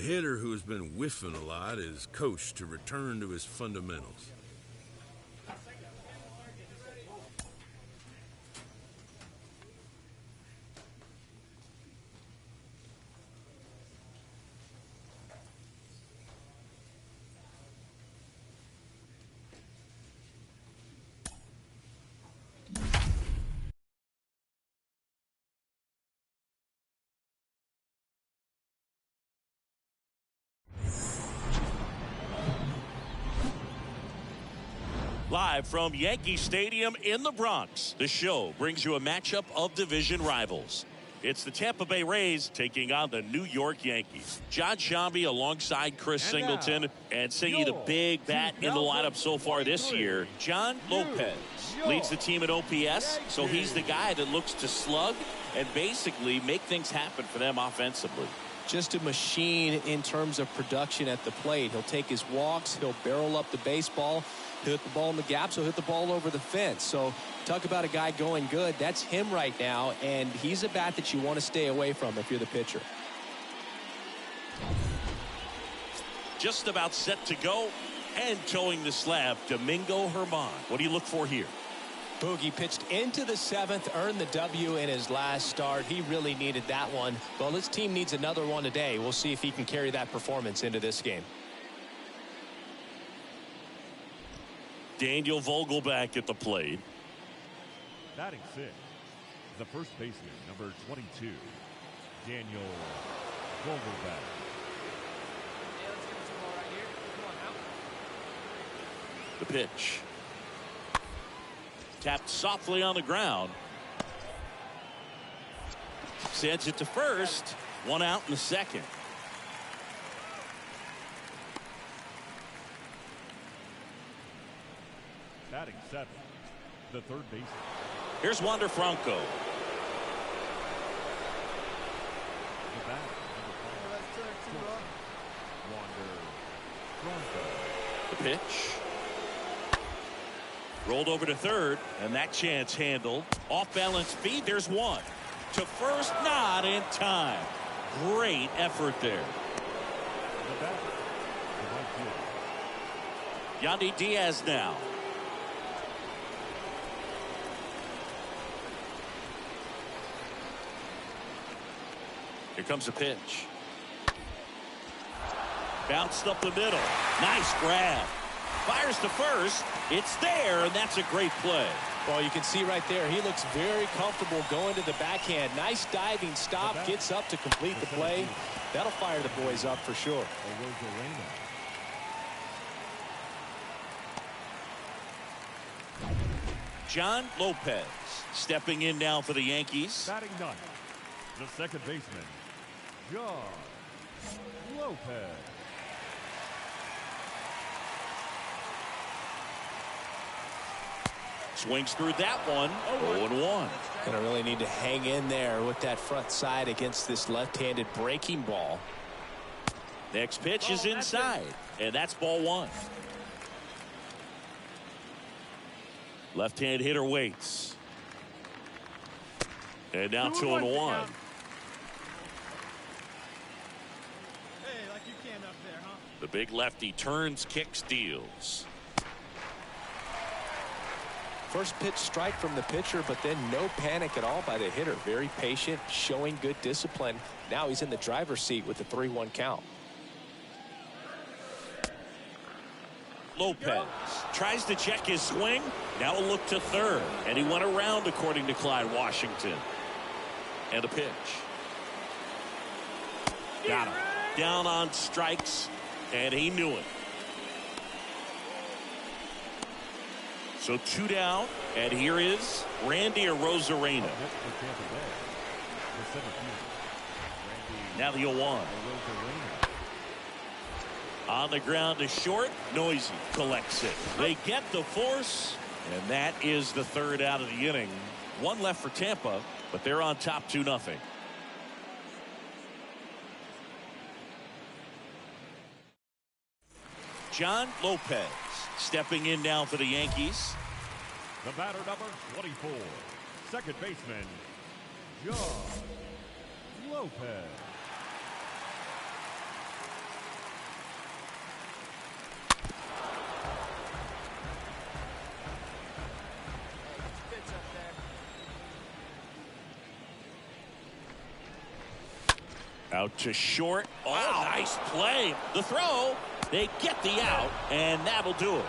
hitter who has been whiffing a lot is coached to return to his fundamentals. Live from Yankee Stadium in the Bronx, the show brings you a matchup of division rivals. It's the Tampa Bay Rays taking on the New York Yankees. John Shambi alongside Chris Singleton, and singing the big bat in the lineup so far this year, John Lopez leads the team in OPS, so he's the guy that looks to slug and basically make things happen for them offensively. Just a machine in terms of production at the plate. He'll take his walks, he'll barrel up the baseball, he'll hit the ball in the gaps, he'll hit the ball over the fence. So talk about a guy going good. That's him right now, and he's a bat that you want to stay away from if you're the pitcher. Just about set to go, and towing the slab, Domingo Germán. What do you look for here? Boogie pitched into the 7th, earned the W in his last start. He really needed that one. Well, his team needs another one today. We'll see if he can carry that performance into this game. Daniel Vogelback at the plate. Batting 6, the first baseman, number 22, Daniel Vogelback. The pitch. Tapped softly on the ground. Sends it to first. One out in the second. Batting 7, the third baseman. Here's Wander Franco. The bat, number 5, Wander Franco. The pitch. Rolled over to third, and that chance handled. Off balance feed, there's one. To first, not in time. Great effort there. The bat, the right field. Yandy Diaz now. Here comes a pitch. Bounced up the middle. Nice grab. Fires to first. It's there, and that's a great play. Well, you can see right there, he looks very comfortable going to the backhand. Nice diving stop, gets up to complete the play. That'll fire the boys up for sure. John Lopez stepping in now for the Yankees. Batting 9, the second baseman, John Lopez. Swings through that one. 0-1. Gonna really need to hang in there with that front side against this left-handed breaking ball. Next pitch is inside, and that's ball 1. Left-hand hitter waits. And now 2-1. Hey, like you can up there, huh? The big lefty turns, kicks, deals. First pitch strike from the pitcher, but then no panic at all by the hitter. Very patient, showing good discipline. Now he's in the driver's seat with the 3-1 count. Lopez tries to check his swing. Now a look to third, and he went around according to Clyde Washington. And a pitch. Got him. Down on strikes, and he knew it. So 2 down, and here is Randy Arozarena. Now the 0-1. On the ground to short, Noisy collects it. They get the force, and that is the third out of the inning. One left for Tampa, but they're on top 2-0. John Lopez stepping in now for the Yankees. The batter, number 24, second baseman, John Lopez. Out to short. Oh, nice play. The throw. They get the out, and that'll do it.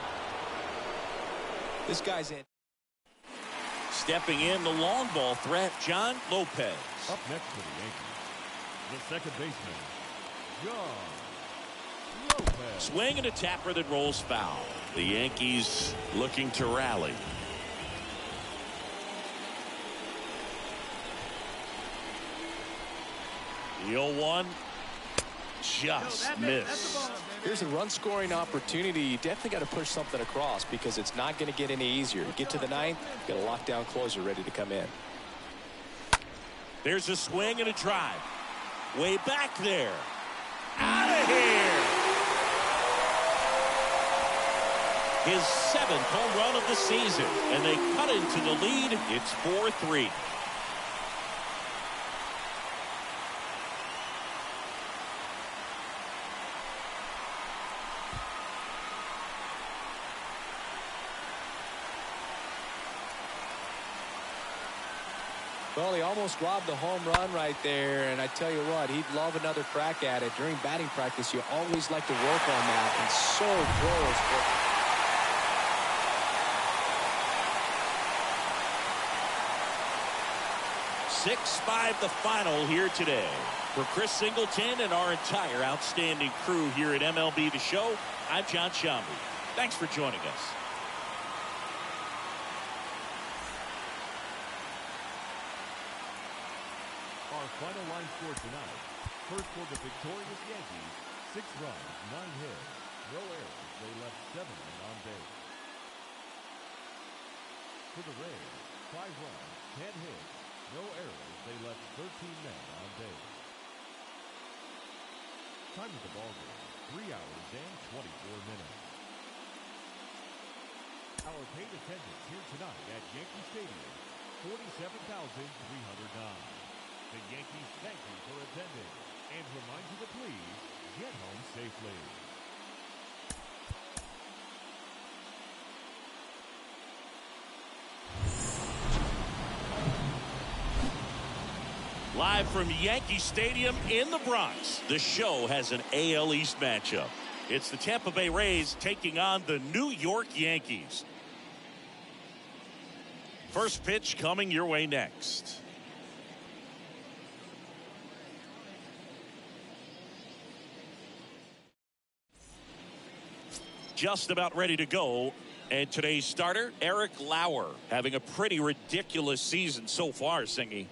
This guy's in. Stepping in the long ball threat, John Lopez. Up next for the Yankees, the second baseman, John Lopez. Swing and a tapper that rolls foul. The Yankees looking to rally. The 0-1 just missed. Here's a run-scoring opportunity. You definitely got to push something across because it's not going to get any easier. Get to the ninth, got a lockdown closer ready to come in. There's a swing and a drive. Way back there. Out of here. His 7th home run of the season, and they cut into the lead. It's 4-3. Well, he almost robbed the home run right there, and I tell you what, he'd love another crack at it. During batting practice, you always like to work on that, and so close. But 6-5 the final here today. For Chris Singleton and our entire outstanding crew here at MLB The Show, I'm John Shambi. Thanks for joining us. Our final line score tonight. First for the victorious Yankees, 6 runs, 9 hits, no errors. They left 7 men on base. For the Rays, 5 runs, 10 hits, no errors. They left 13 men on base. Time of the ball game, 3 hours and 24 minutes. Our paid attendance here tonight at Yankee Stadium, 47,309. The Yankees thank you for attending and remind you to please get home safely. Live from Yankee Stadium in the Bronx, the show has an AL East matchup. It's the Tampa Bay Rays taking on the New York Yankees. First pitch coming your way next. Just about ready to go. And today's starter, Eric Lauer, having a pretty ridiculous season so far, Singy.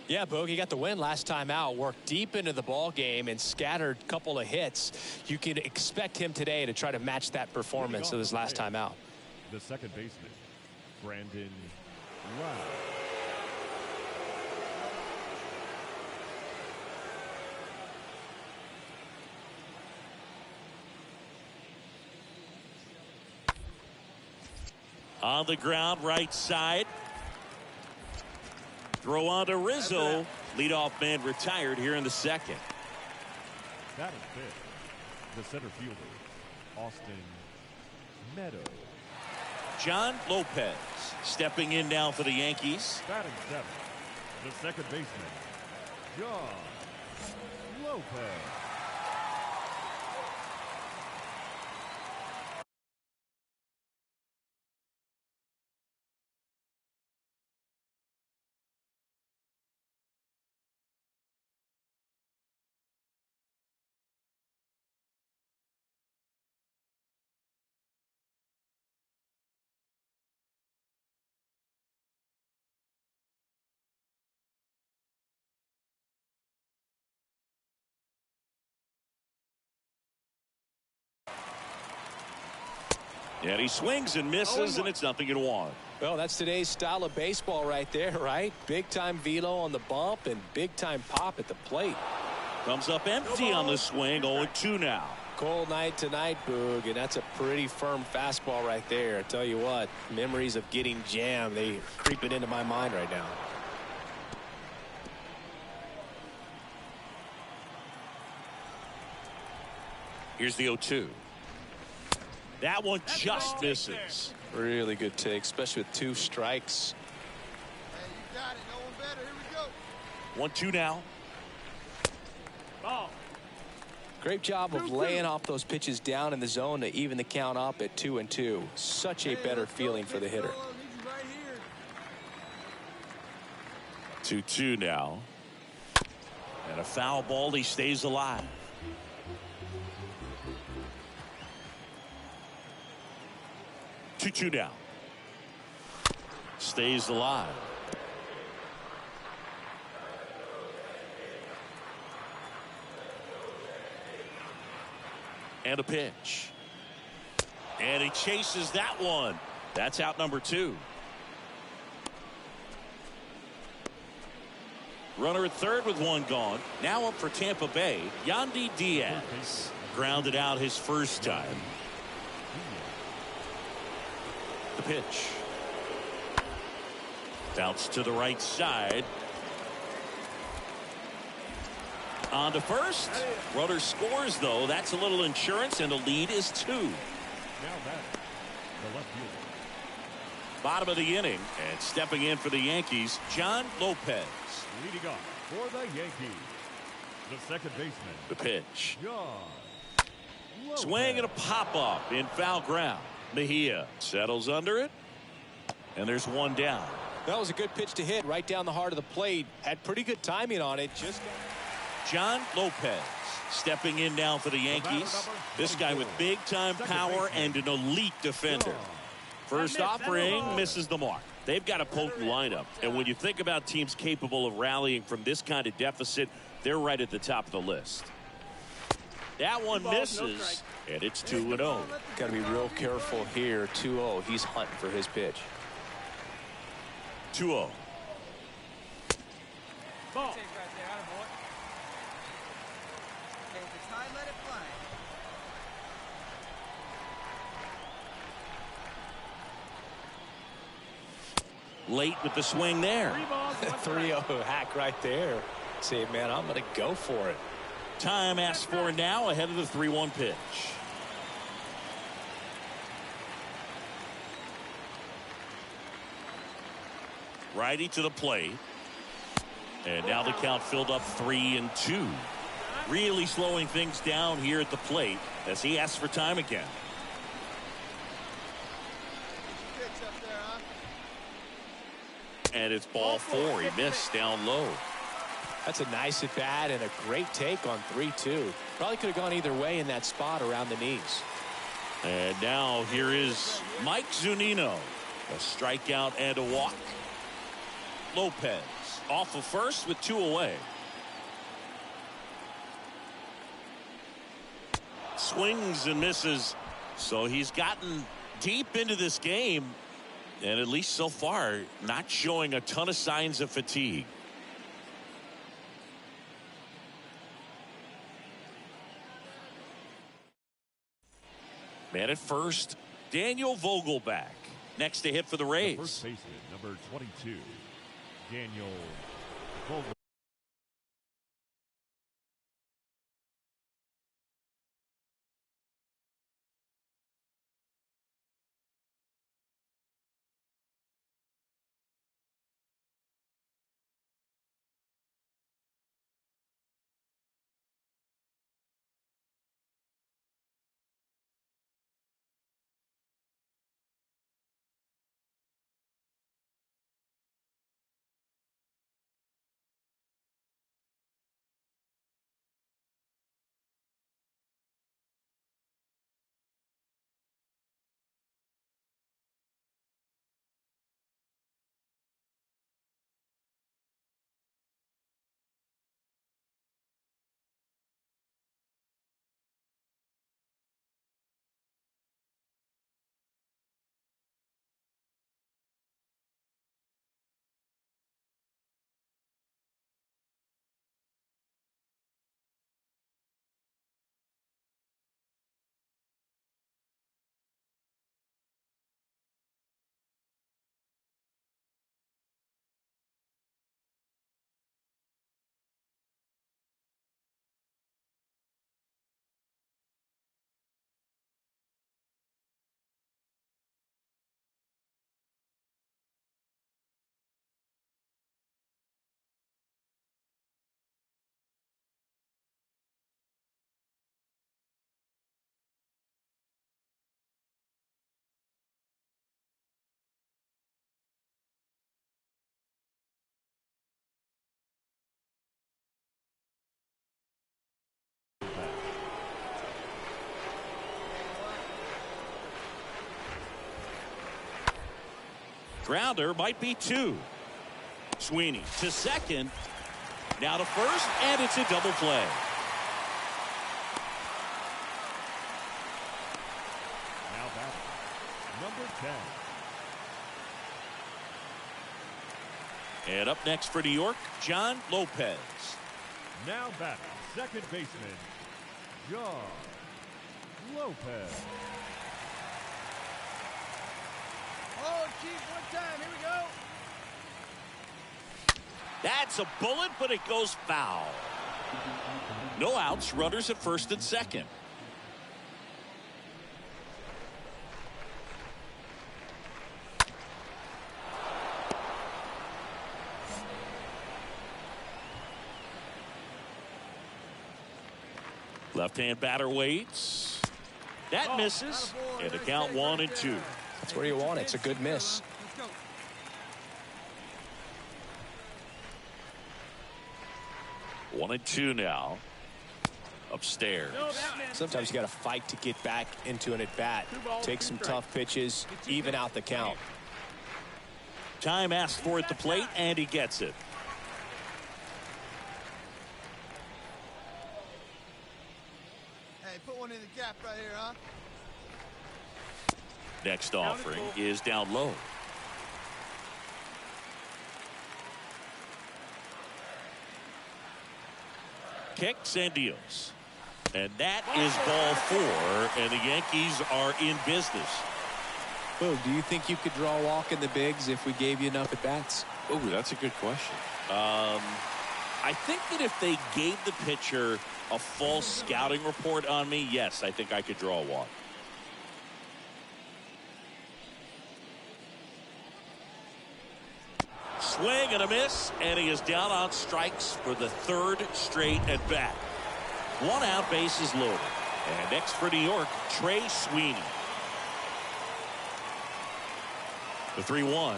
Yeah, Boog, he got the win last time out, worked deep into the ball game and scattered a couple of hits. You can expect him today to try to match that performance of his last time out. The second baseman, Brandon Lau. On the ground, right side. Throw on to Rizzo. Leadoff man retired here in the second. Batting fifth, the center fielder, Austin Meadows. John Lopez stepping in now for the Yankees. Batting seventh, the second baseman, John Lopez. And he swings and misses, and it's 0-1. Well, that's today's style of baseball right there, right? Big-time velo on the bump and big-time pop at the plate. Comes up empty on the swing, 0-2 now. Cold night tonight, Boog, and that's a pretty firm fastball right there. I tell you what, memories of getting jammed, they creeping into my mind right now. Here's the 0-2. That one just misses. Really good take, especially with 2 strikes. Hey, you got it. No one better. Here we go. 1-2 now. Great job of laying off those pitches down in the zone to even the count up at 2-2. Such a better feeling for the hitter. 2-2 now. And a foul ball. He stays alive. Two down. Stays alive. And a pitch. And he chases that one. That's out number 2. Runner at third with one gone. Now up for Tampa Bay, Yandy Diaz. Grounded out his first time. The pitch. Bounce to the right side. On to first. Runner scores, though. That's a little insurance, and the lead is 2. Now back, the left fielder. Bottom of the inning, and stepping in for the Yankees, John Lopez. Leading off for the Yankees, the second baseman. The pitch. John Lopez. Swing and a pop-up in foul ground. Mejia settles under it, and there's one down. That was a good pitch to hit right down the heart of the plate. Had pretty good timing on it. John Lopez stepping in now for the Yankees. This guy with big-time power and an elite defender. First offering misses the mark. They've got a potent lineup, and when you think about teams capable of rallying from this kind of deficit, they're right at the top of the list. That one misses, and it's 2-0. Got to be real careful here. 2-0. He's hunting for his pitch. 2-0. Ball. Take right there, attaboy. Okay, if it's high, let it fly. Late with the swing there. 3-0 hack right there. Say, man, I'm going to go for it. Time asked for now ahead of the 3-1 pitch. Righty to the plate. And now the count filled up 3-2. Really slowing things down here at the plate as he asks for time again. And it's ball 4. He missed down low. That's a nice at bat and a great take on 3-2. Probably could have gone either way in that spot around the knees. And now here is Mike Zunino. A strikeout and a walk. Lopez off of first with 2 away. Swings and misses. So he's gotten deep into this game, and at least so far not showing a ton of signs of fatigue. Man at first, Daniel Vogelback. Next to hit for the Rays. The first baseman, number 22, Daniel Vogelback. Grounder might be 2. Sweeney to second. Now to first, and it's a double play. Now batting, number 10. And up next for New York, John Lopez. Now batting, second baseman, John Lopez. Oh, Chief, one time. Here we go. That's a bullet, but it goes foul. No outs, runners at first and second. Left-hand batter waits. That misses, and the count 1-2. That's where you want it. It's a good miss. 1-2 now. Upstairs. Sometimes you got to fight to get back into an at-bat. Take some tough pitches, even out the count. Time asked for at the plate, and he gets it. Hey, put one in the gap right here, huh? Next offering is down low. Kicks and deals. And that is ball 4, and the Yankees are in business. Boog, do you think you could draw a walk in the bigs if we gave you enough at-bats? Oh, that's a good question. I think that if they gave the pitcher a false scouting report on me, yes, I think I could draw a walk. Swing and a miss, and he is down on strikes for the 3rd straight at bat. 1 out, bases loaded. And next for New York, Trey Sweeney. The 3-1.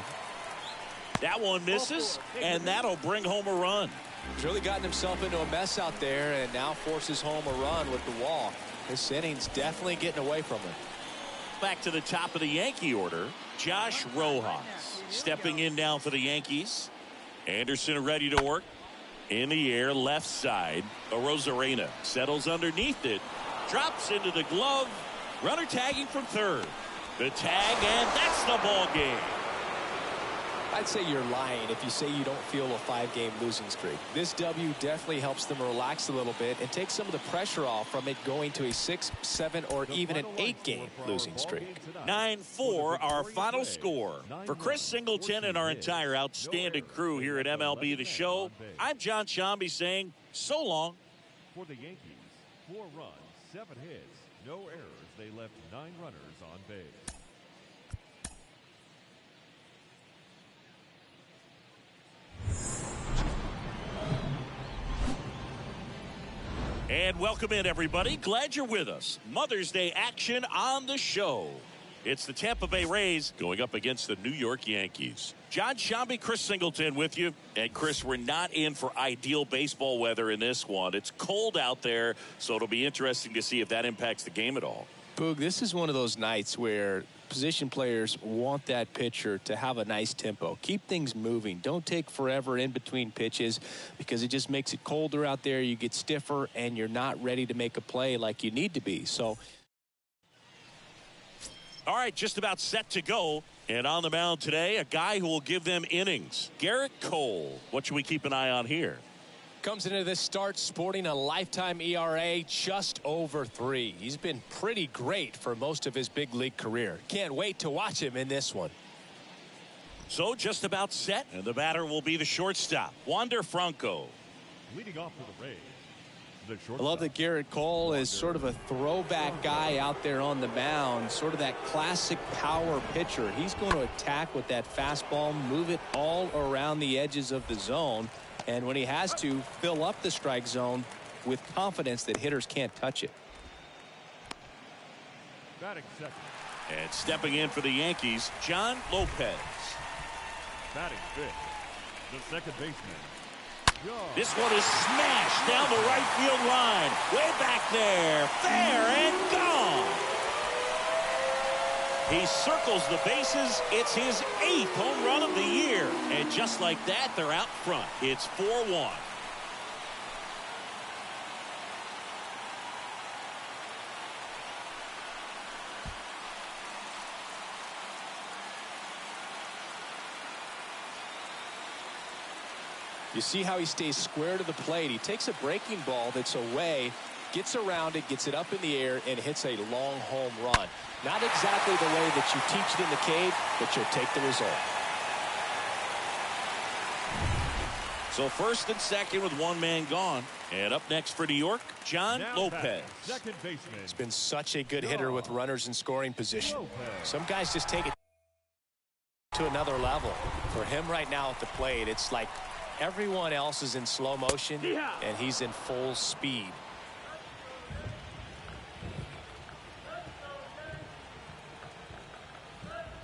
That one misses, and that'll bring home a run. He's really gotten himself into a mess out there and now forces home a run with the walk. This inning's definitely getting away from him. Back to the top of the Yankee order, Josh Rojas stepping in now for the Yankees. Anderson ready to work. In the air, left side. Arozarena settles underneath it. Drops into the glove. Runner tagging from third. The tag, and that's the ball game. I'd say you're lying if you say you don't feel a 5-game losing streak. This W definitely helps them relax a little bit and take some of the pressure off from it going to a 6, 7, or even an 8-game losing streak. 9-4, our final score. For Chris Singleton and our entire outstanding crew here at MLB The Show, I'm John Shambi saying so long. For the Yankees, 4 runs, 7 hits, no errors. They left 9 runners on base. And welcome in, everybody. Glad you're with us. Mother's Day action on the show. It's the Tampa Bay Rays going up against the New York Yankees. John Shambi, Chris Singleton with you. And Chris, we're not in for ideal baseball weather in this one. It's cold out there, so it'll be interesting to see if that impacts the game at all. Boog, this is one of those nights where position players want that pitcher to have a nice tempo. Keep things moving. Don't take forever in between pitches because it just makes it colder out there. You get stiffer and you're not ready to make a play like you need to be. So, all right, just about set to go. And on the mound today, a guy who will give them innings. Garrett Cole. What should we keep an eye on here? Comes into this start sporting a lifetime ERA just over 3. He's been pretty great for most of his big league career. Can't wait to watch him in this one. So just about set, and the batter will be the shortstop, Wander Franco. Leading off for the Rays, the shortstop. I love that Garrett Cole is sort of a throwback guy out there on the mound, sort of that classic power pitcher. He's going to attack with that fastball, move it all around the edges of the zone. And when he has to, fill up the strike zone with confidence that hitters can't touch it. Batting second. And stepping in for the Yankees, John Lopez. Batting fifth, the second baseman, John. This one is smashed down the right field line. Way back there. Fair and gone. He circles the bases. It's his 8th home run of the year. And just like that, they're out front. It's 4-1. You see how he stays square to the plate. He takes a breaking ball that's away, gets around it, gets it up in the air, and hits a long home run. Not exactly the way that you teach it in the cave, but you'll take the result. So first and second with one man gone. And up next for New York, John Lopez. Second baseman. He's been such a good hitter with runners in scoring position. Some guys just take it to another level. For him right now at the plate, it's like everyone else is in slow motion, and he's in full speed.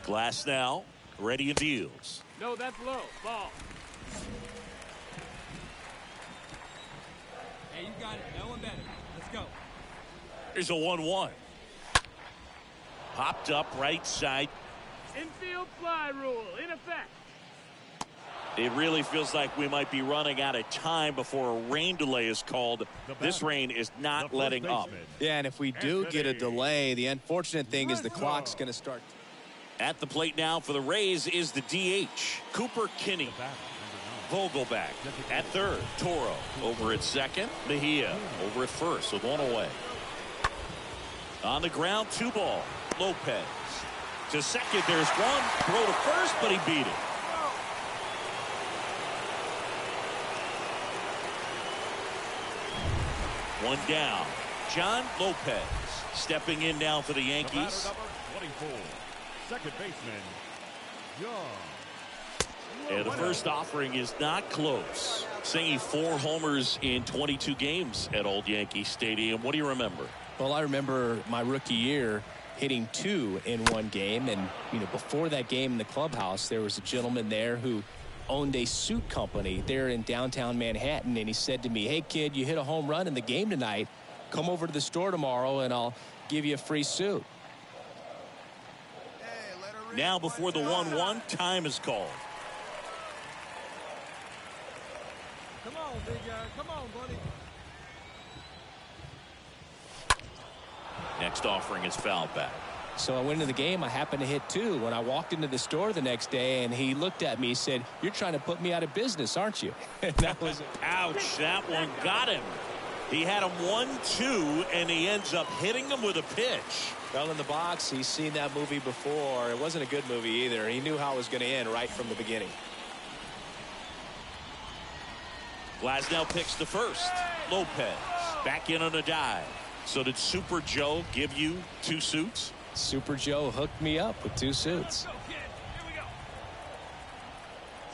Glass now, ready and deals. No, that's low. Ball. Hey, you got it. No one better. Let's go. Here's a 1-1. Popped up right side. Infield fly rule in effect. It really feels like we might be running out of time before a rain delay is called. This rain is not letting up. Yeah, and if we do get a delay, the unfortunate thing is the clock's going to start. At the plate now for the Rays is the DH, Cooper Kinney. Vogelback at third. Toro over at second. Mejia over at first with one away. On the ground, 2 ball. Lopez to second. There's one. Throw to first, but he beat it. One down. John Lopez stepping in now for the Yankees. Number 24, second baseman, John. And the first offering is not close. Singing 4 homers in 22 games at Old Yankee Stadium. What do you remember? Well, I remember my rookie year hitting 2 in one game. And, before that game in the clubhouse, there was a gentleman there who owned a suit company there in downtown Manhattan. And he said to me, hey, kid, you hit a home run in the game tonight. Come over to the store tomorrow and I'll give you a free suit. Now before the 1-1, time is called. Come on, big guy. Come on, buddy. Next offering is fouled back. So I went into the game. I happened to hit 2. When I walked into the store the next day, and he looked at me, he said, you're trying to put me out of business, aren't you? That was ouch. That one got him. He had him 1-2, and he ends up hitting him with a pitch. Well, in the box, he's seen that movie before. It wasn't a good movie either. He knew how it was going to end right from the beginning. Glasnow picks the first. Lopez back in on a dive. So did Super Joe give you 2 suits? Super Joe hooked me up with 2 suits.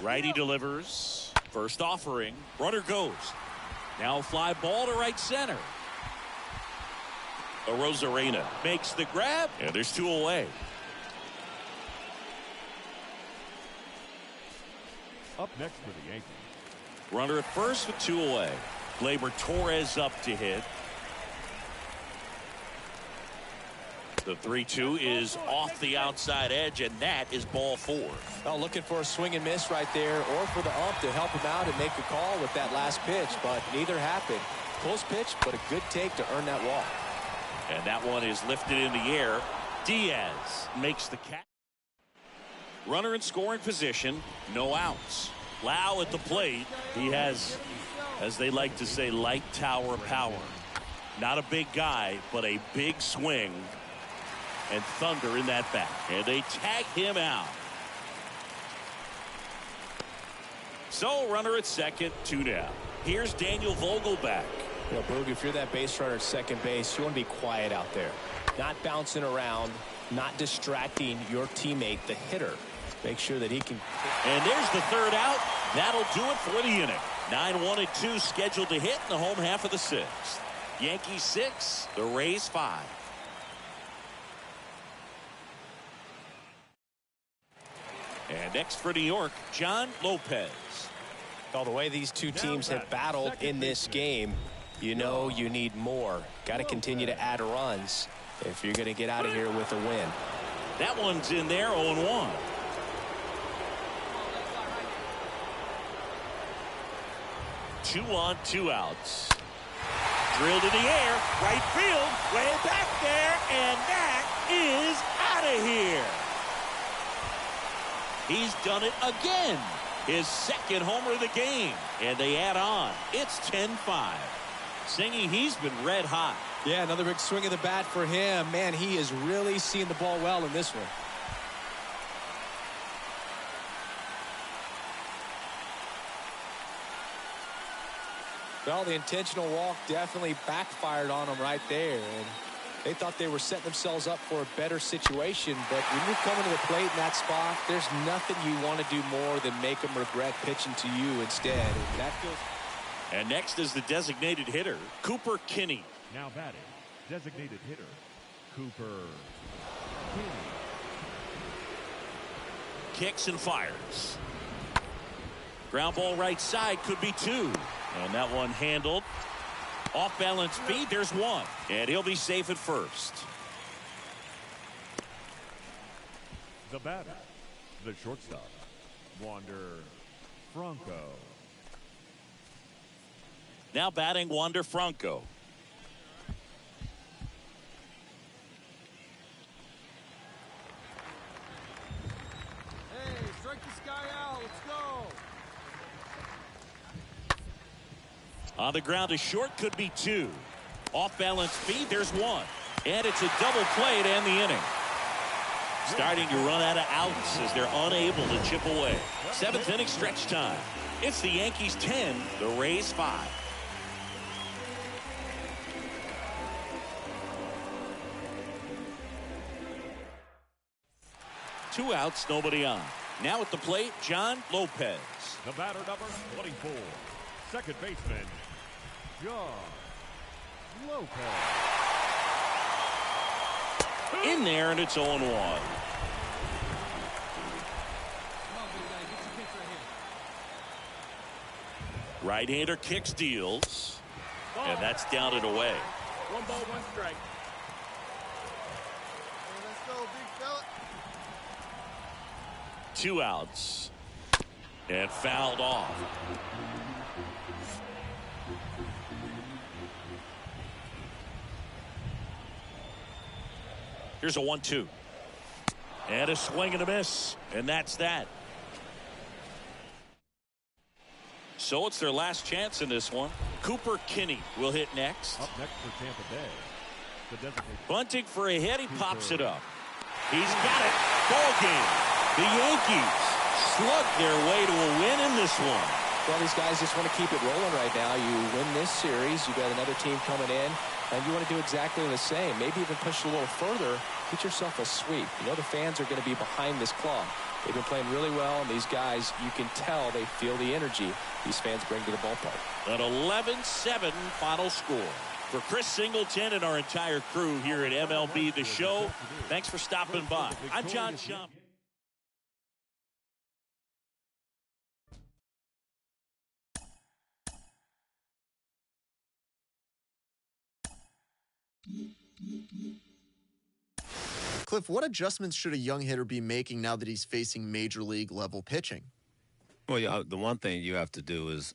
Righty delivers. First offering. Runner goes. Now fly ball to right center. Arozarena makes the grab, and there's 2 away. Up next for the Yankees. Runner at first with 2 away. Gleyber Torres up to hit. The 3-2 is off the outside edge, and that is ball 4. Well, looking for a swing and miss right there, or for the ump to help him out and make a call with that last pitch, but neither happened. Close pitch, but a good take to earn that walk. And that one is lifted in the air. Diaz makes the catch. Runner in scoring position, no outs. Lau at the plate. He has, as they like to say, light tower power. Not a big guy, but a big swing. And thunder in that bat. And they tag him out. So runner at second, 2 down. Here's Daniel Vogelback. Boog, if you're that base runner at second base, you want to be quiet out there. Not bouncing around, not distracting your teammate, the hitter. Make sure that he can. And there's the 3rd out. That'll do it for the inning. 9-1-2 scheduled to hit in the home half of the 6th. Yankees 6, the Rays 5. And next for New York, John Lopez. Well, the way these 2 teams have battled in this game, you know you need more. Got to continue to add runs if you're going to get out of here with a win. That one's in there, 0-1. Two on, 2 outs. Drilled in the air, right field, way back there, and that is out of here. He's done it again. His second homer of the game, and they add on. It's 10-5. Singy, he's been red hot. Yeah, another big swing of the bat for him. Man, he is really seeing the ball well in this one. Well, the intentional walk definitely backfired on him right there. And they thought they were setting themselves up for a better situation. But when you're coming to the plate in that spot, there's nothing you want to do more than make them regret pitching to you instead. And that feels... And next is the designated hitter, Cooper Kinney. Now batting, designated hitter, Cooper Kinney. Kicks and fires. Ground ball right side, could be 2. And that one handled. Off balance feed, there's 1. And he'll be safe at first. The batter, the shortstop, Wander Franco. Now batting Wander Franco. Hey, strike this guy out. Let's go. On the ground to short, could be 2. Off balance feed, there's 1. And it's a double play to end the inning. Starting to run out of outs as they're unable to chip away. 7th inning stretch time. It's the Yankees 10, the Rays 5. Two outs, nobody on. Now at the plate, John Lopez. The batter, number 24, second baseman, John Lopez. In there, and it's 0-1. Right-hander kicks, deals, and that's down and away. 1 ball, 1 strike. Let's go, big fella. 2 outs, and fouled off. Here's a 1-2. And a swing and a miss. And that's that. So it's their last chance in this one. Cooper Kinney will hit next. Up next for Tampa Bay. The designated Bunting for a hit. He pops it up. He's got it. Ball game. The Yankees slug their way to a win in this one. Well, these guys just want to keep it rolling right now. You win this series, you got another team coming in, and you want to do exactly the same. Maybe even push it a little further. Get yourself a sweep. You know the fans are going to be behind this club. They've been playing really well, and these guys, you can tell they feel the energy these fans bring to the ballpark. An 11-7 final score. For Chris Singleton and our entire crew here at MLB The Show, thanks for stopping by. I'm John Shump. Cliff, what adjustments should a young hitter be making now that he's facing major league level pitching? Well, yeah, the one thing you have to do is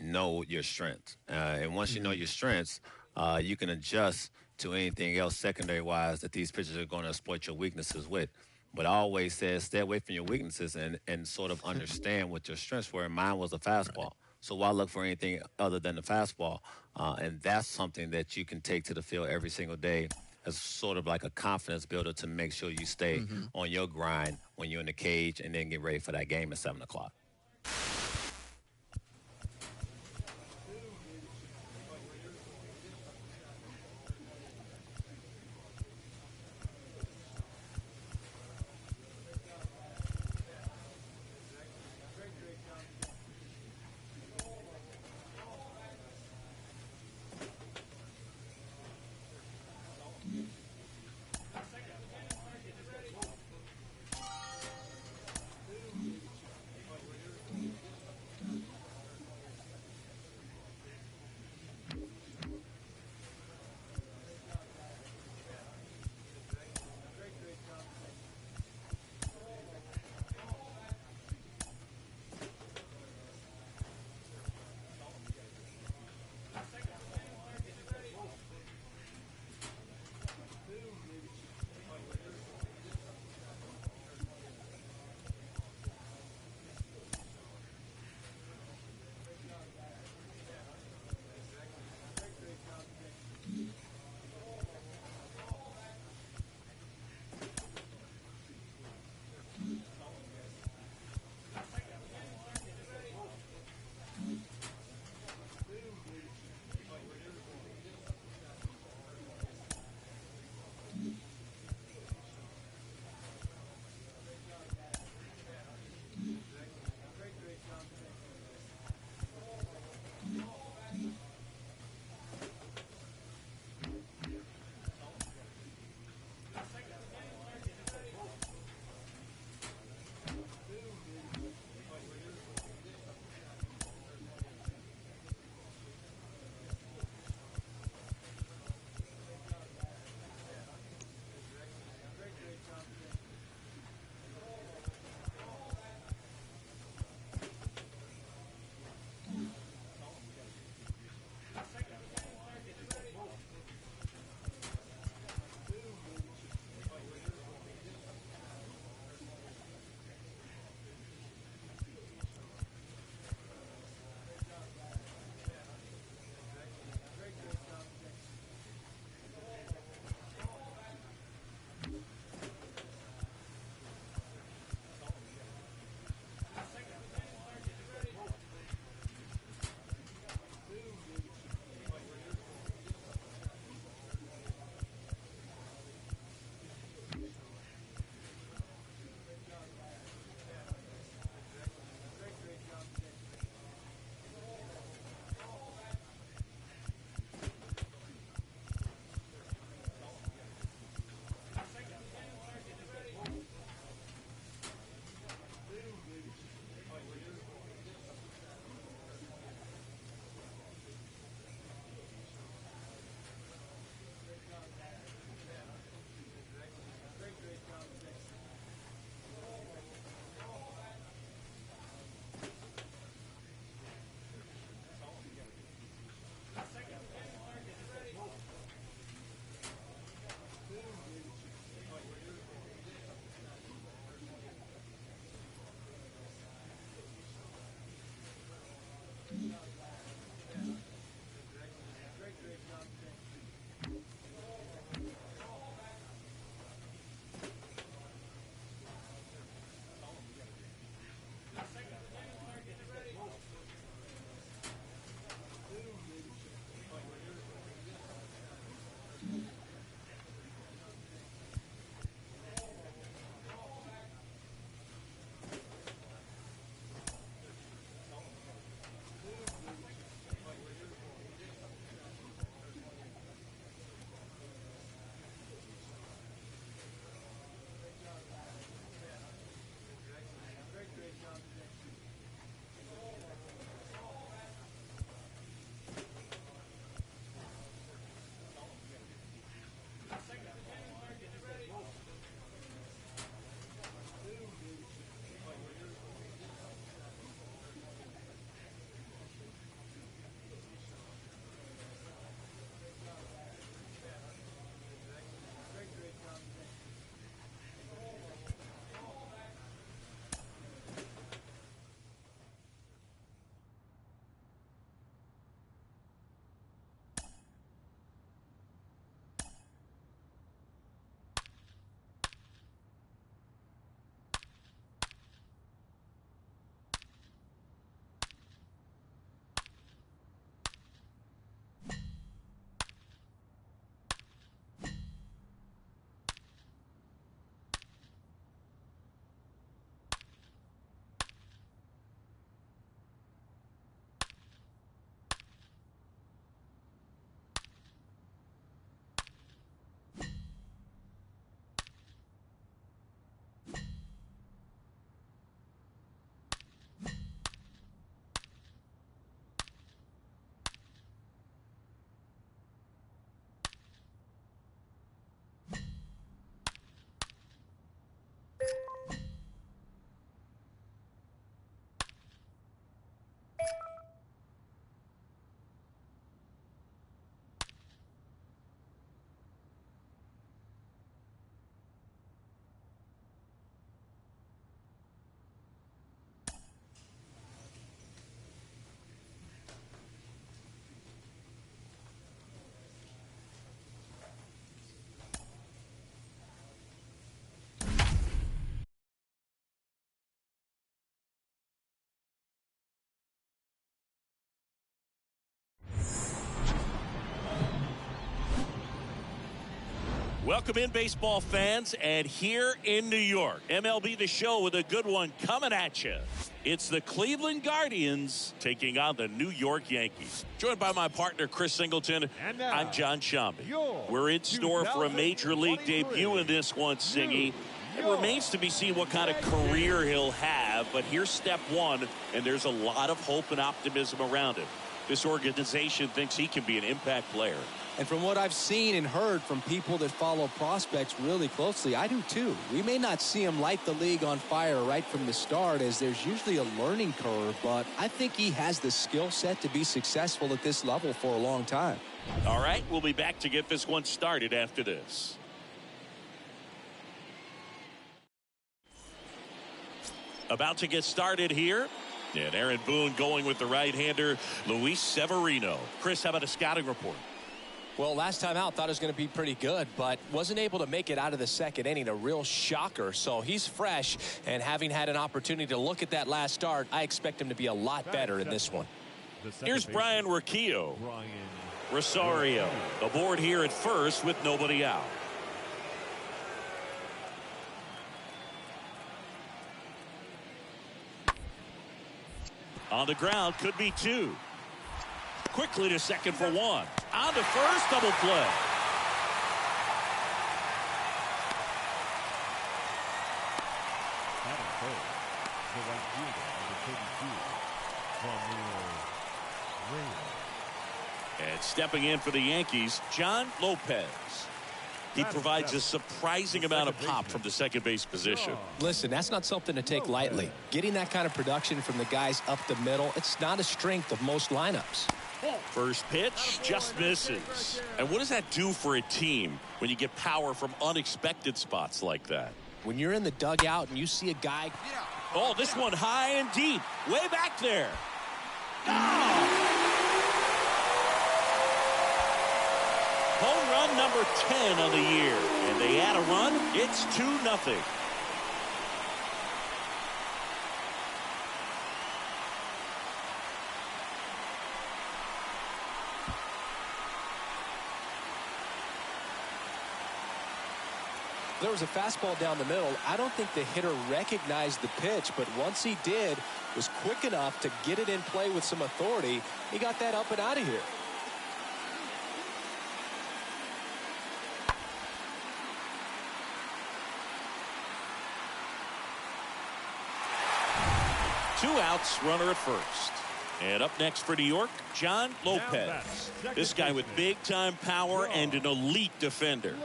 know your strengths. And once you know your strengths, you can adjust to anything else secondary-wise that these pitchers are going to exploit your weaknesses with. But I always said stay away from your weaknesses and sort of understand what your strengths were. And mine was a fastball. So why look for anything other than the fastball? And that's something that you can take to the field every single day as sort of like a confidence builder to make sure you stay on your grind when you're in the cage and then get ready for that game at 7 o'clock. Welcome in, baseball fans, and here in New York, MLB The Show with a good one coming at you. It's the Cleveland Guardians taking on the New York Yankees. Joined by my partner, Chris Singleton. I'm John Shambi. We're in store for a Major League debut in this one, Singy. It remains to be seen what kind of career he'll have, but here's step one, and there's a lot of hope and optimism around him. This organization thinks he can be an impact player. And from what I've seen and heard from people that follow prospects really closely, I do too. We may not see him light the league on fire right from the start, as there's usually a learning curve, but I think he has the skill set to be successful at this level for a long time. All right, we'll be back to get this one started after this. About to get started here. And Aaron Boone going with the right-hander, Luis Severino. Chris, how about a scouting report? Well, last time out, thought it was going to be pretty good, but wasn't able to make it out of the second inning. A real shocker. So he's fresh, and having had an opportunity to look at that last start, I expect him to be a lot better in this one. Here's Brian Riccio. Rosario aboard here at first with nobody out. On the ground, could be two. Quickly to second for one. On to first, double play. And stepping in for the Yankees, John Lopez. He provides a surprising amount of pop from the second base position. Listen, that's not something to take lightly. Getting that kind of production from the guys up the middle, it's not a strength of most lineups. First pitch just misses. And what does that do for a team when you get power from unexpected spots like that? When you're in the dugout and you see a guy. Oh, this one high and deep. Way back there. Oh! Home run number 10 on the year. And they add a run. It's 2-0. There was a fastball down the middle. I don't think the hitter recognized the pitch, but once he did, was quick enough to get it in play with some authority. He got that up and out of here. Two outs, runner at first. And up next for New York, John Lopez. This guy with big-time power and an elite defender.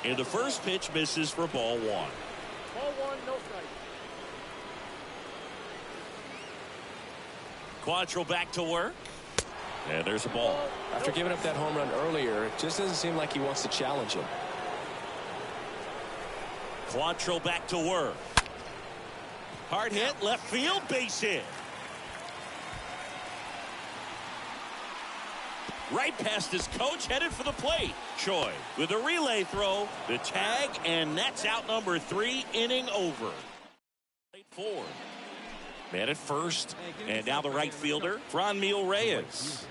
And the first pitch misses for ball one. Ball one, no strike. Quantrill back to work. And there's a ball. After giving up that home run earlier, it just doesn't seem like he wants to challenge him. Quantrill back to work. Hard hit, left field, base hit. Right past his coach, headed for the plate. Choi with a relay throw, the tag, and that's out number 3, inning over. Forward. Man at first, and now the right fielder, Franmil Reyes.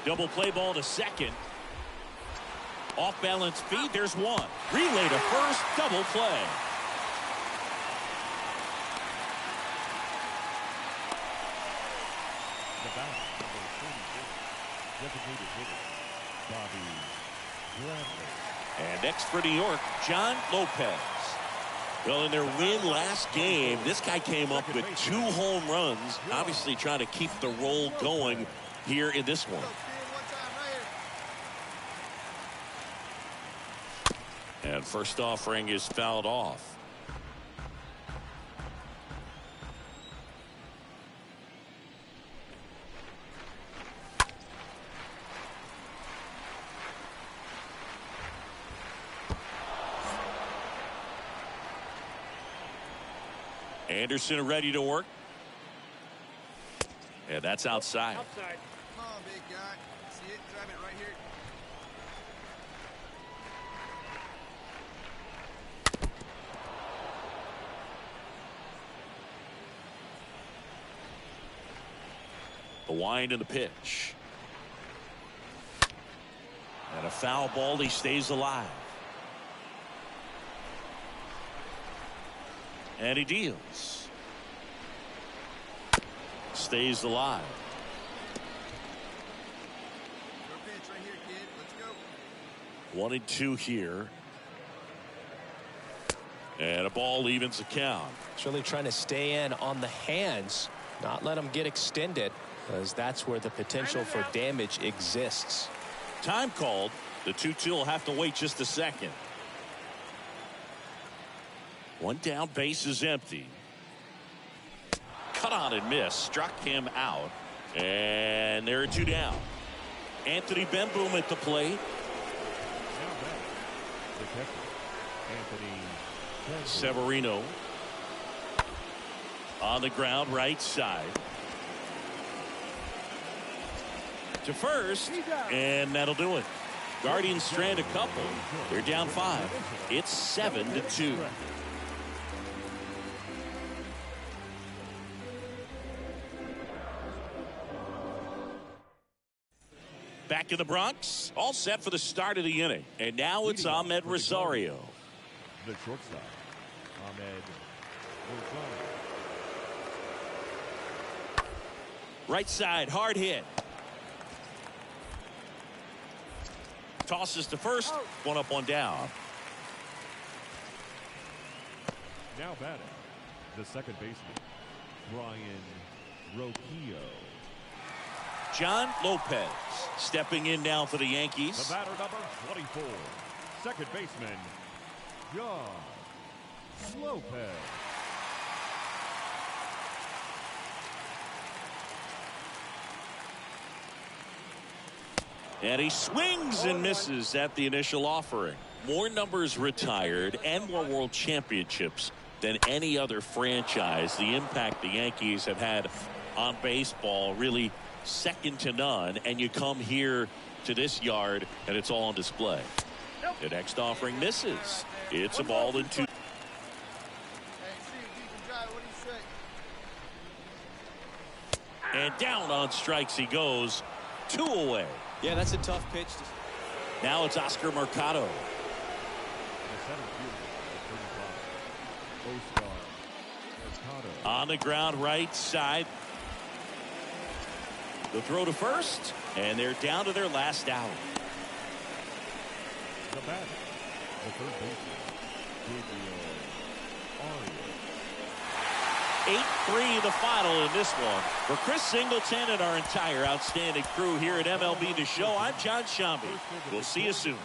Double play ball to second. Off balance feed, there's one. Relay to first, double play. And next for New York, John Lopez. Well, in their win last game, this guy came up with 2 home runs, obviously trying to keep the roll going here in this one. And first offering is fouled off. Anderson ready to work. And that's outside. Outside. Come on, big guy. See it? Grab it right here. The wind and the pitch. And a foul ball. He stays alive. And he deals. Stays alive. Your pitch right here, kid. Let's go. 1-2 here. And a ball evens the count. It's really trying to stay in on the hands, not let them get extended, because that's where the potential for damage exists. Time called. The 2-2 will have to wait just a second. One down, base is empty. Cut on and miss. Struck him out. And there are 2 down. Anthony Bemboom at the plate. Severino on the ground, right side to first, and that'll do it. Guardians strand a couple. They're down 5. It's 7-2. Back in the Bronx, all set for the start of the inning, and now it's Ahmed Rosario. The shortstop, Ahmed Rosario. Right side, hard hit. Tosses to first, 1 up, 1 down. Now batting, the second baseman, Brian Roquillo. John Lopez stepping in now for the Yankees. The batter, number 24, second baseman, John Lopez. And he swings and misses at the initial offering. More numbers retired and more world championships than any other franchise. The impact the Yankees have had on baseball really second to none. And you come here to this yard and it's all on display. The next offering misses. It's a ball in 2. And down on strikes he goes. 2 away. Yeah, that's a tough pitch. Now it's Oscar Mercado. On the ground, right side. The throw to first, and they're down to their last out. The batter, the third baseman, Arias. 8-3 the final in this one. For Chris Singleton and our entire outstanding crew here at MLB The Show, I'm John Shambi. We'll see you soon.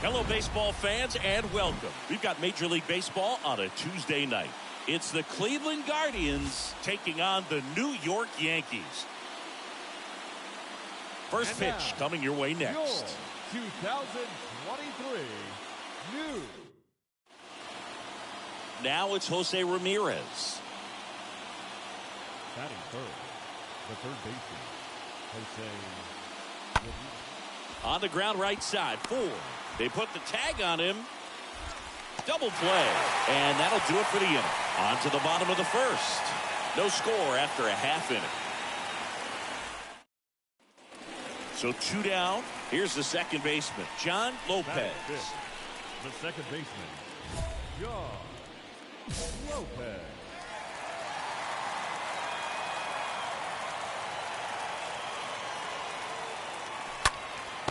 Hello, baseball fans, and welcome. We've got Major League Baseball on a Tuesday night. It's the Cleveland Guardians taking on the New York Yankees. First pitch coming your way next. Your 2023 new. Now it's Jose Ramirez. Batting third, the third baseman, Jose Ramirez. On the ground, right side, 4. They put the tag on him. Double play. And that'll do it for the inning. On to the bottom of the first. No score after a half inning. So 2 down. Here's the second baseman, John Lopez. The second baseman, John Lopez.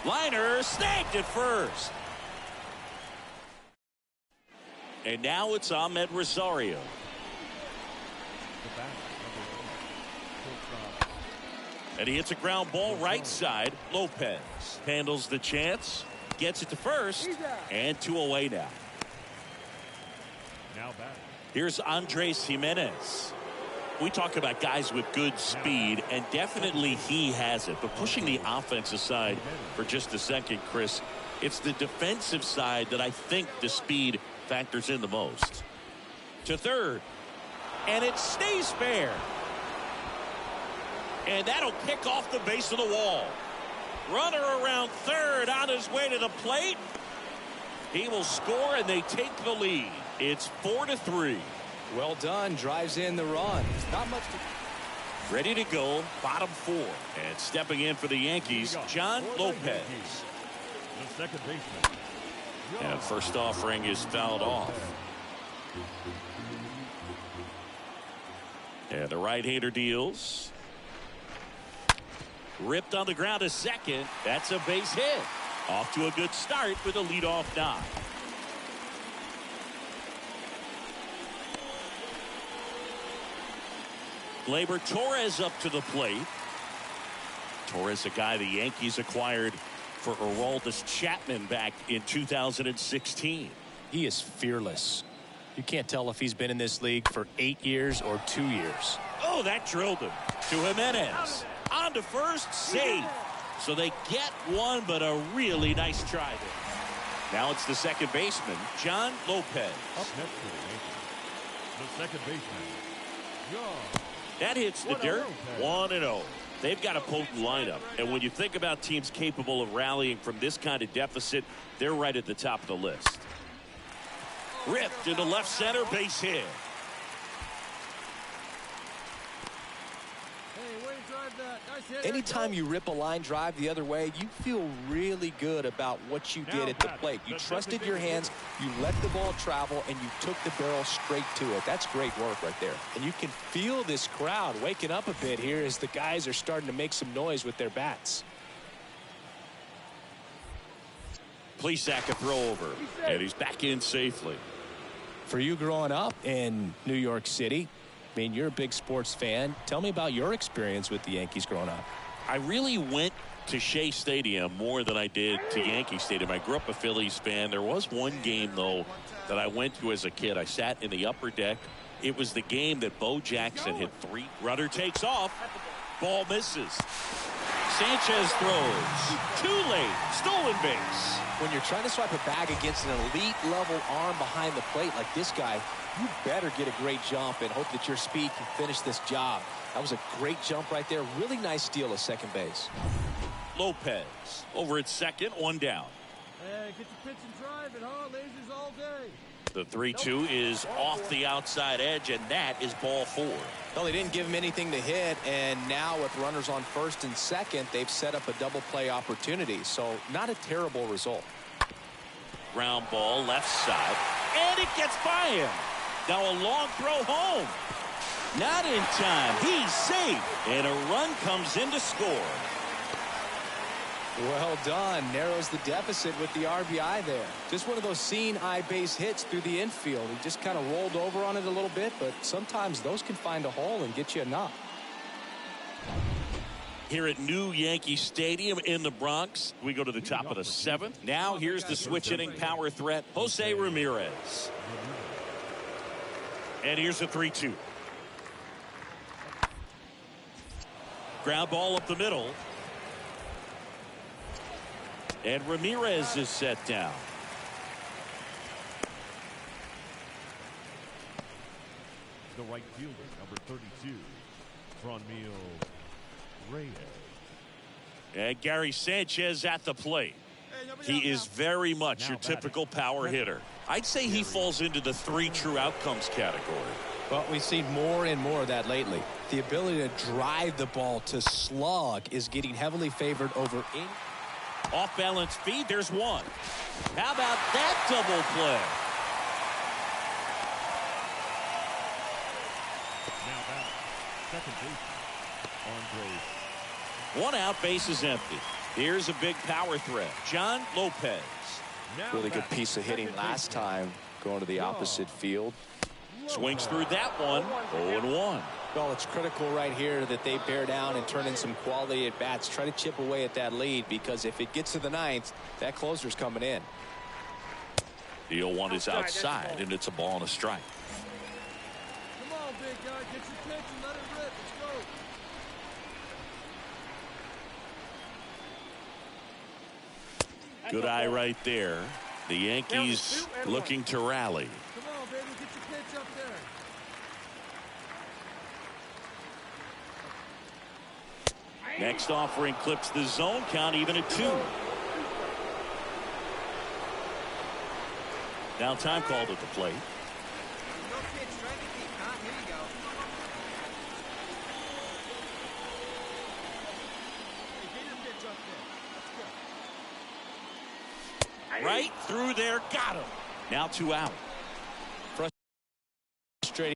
Liner snagged at first. And now it's Ahmed Rosario. And he hits a ground ball right side. Lopez handles the chance, gets it to first, and 2 away now. Here's Andres Jimenez. We talk about guys with good speed, and definitely he has it. But pushing the offense aside for just a second, Chris, it's the defensive side that I think the speed factors in the most. To third, and it stays fair. And that'll kick off the base of the wall. Runner around third on his way to the plate. He will score, and they take the lead. It's 4-3. Well done. Drives in the run. Not much to... Ready to go, bottom 4. And stepping in for the Yankees, John Lopez. The second baseman. And first offering is fouled off. And the right-hander deals. Ripped on the ground to second. That's a base hit. Off to a good start with a leadoff knock. Gleyber Torres up to the plate. Torres, a guy the Yankees acquired for Aroldis Chapman back in 2016. He is fearless. You can't tell if he's been in this league for 8 years or 2 years. Oh, that drilled him to Jimenez. On to first, safe. So they get one, but a really nice try there. Now it's the second baseman, John Lopez. Up next for the Yankees, the second baseman, That hits the dirt. 1-0. They've got a potent lineup. And when you think about teams capable of rallying from this kind of deficit, they're right at the top of the list. Ripped into left center, base hit. Anytime you rip a line drive the other way, you feel really good about what you did at the plate. You trusted your hands, you let the ball travel, and you took the barrel straight to it. That's great work right there. And you can feel this crowd waking up a bit here as the guys are starting to make some noise with their bats. Plesac a throw over, and he's back in safely. For you growing up in New York City, I mean, you're a big sports fan. Tell me about your experience with the Yankees growing up. I really went to Shea Stadium more than I did to Yankee Stadium. I grew up a Phillies fan. There was one game, though, that I went to as a kid. I sat in the upper deck. It was the game that Bo Jackson hit 3. Runner takes off. Ball misses. Sanchez throws. Too late. Stolen base. When you're trying to swipe a bag against an elite level arm behind the plate like this guy, you better get a great jump and hope that your speed can finish this job. That was a great jump right there. Really nice steal at second base. Lopez over at second, 1 down. Hey, get your pitch and drive it, huh? Lasers all day. The 3-2 is off the outside edge, and that is ball 4. Well, they didn't give him anything to hit, and now with runners on first and second, they've set up a double play opportunity. So not a terrible result. Ground ball left side, and it gets by him. Now a long throw home. Not in time. He's safe, and a run comes in to score. Well done. Narrows the deficit with the RBI there. Just one of those seeing eye base hits through the infield. He just kind of rolled over on it a little bit, but sometimes those can find a hole and get you a knock. Here at New Yankee Stadium in the Bronx, we go to the top of the 7th. Now here's the switch hitting power threat, Jose Ramirez. And here's a 3-2. Ground ball up the middle. And Ramirez is set down. The right fielder, number 32, Franmil Reyes. And Gary Sanchez at the plate. He is very much your typical power hitter. I'd say he falls into the 3 true outcomes category. Well, we've seen more and more of that lately. The ability to drive the ball to slug is getting heavily favored over any. Off balance speed, there's one. How about that double play? Now back, second baseman, Andres. 1 out, base is empty. Here's a big power threat, John Lopez. Really good piece of hitting last time, going to the opposite field. Swings through that one, 0-1. Well, it's critical right here that they bear down and turn in some quality at bats. Try to chip away at that lead, because if it gets to the 9th, that closer's coming in. The 0-1 is outside, and it's a ball and a strike. Come on, big guy, get your pitch and let it rip. Let's go. Good eye right there. The Yankees looking to rally. Come on, baby, get your pitch up there. Next offering clips the zone count even at 2. Now time called at the plate. No pitch, strike it deep, huh? Here you go. Hey, get your pitch up there. Let's go. Right through there, got him. Now 2 out. Frustrating.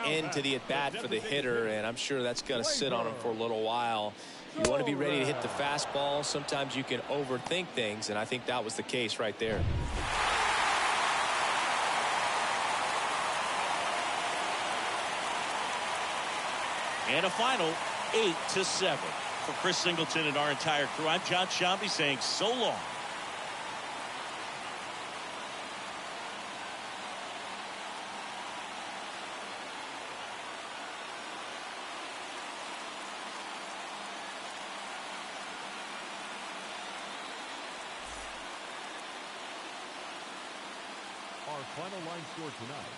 Into the at-bat for the hitter, and I'm sure that's going to sit on him for a little while. You want to be ready to hit the fastball. Sometimes you can overthink things, and I think that was the case right there. And a final 8-7 for Chris Singleton and our entire crew. I'm John Shambi saying so long. Our final line score tonight.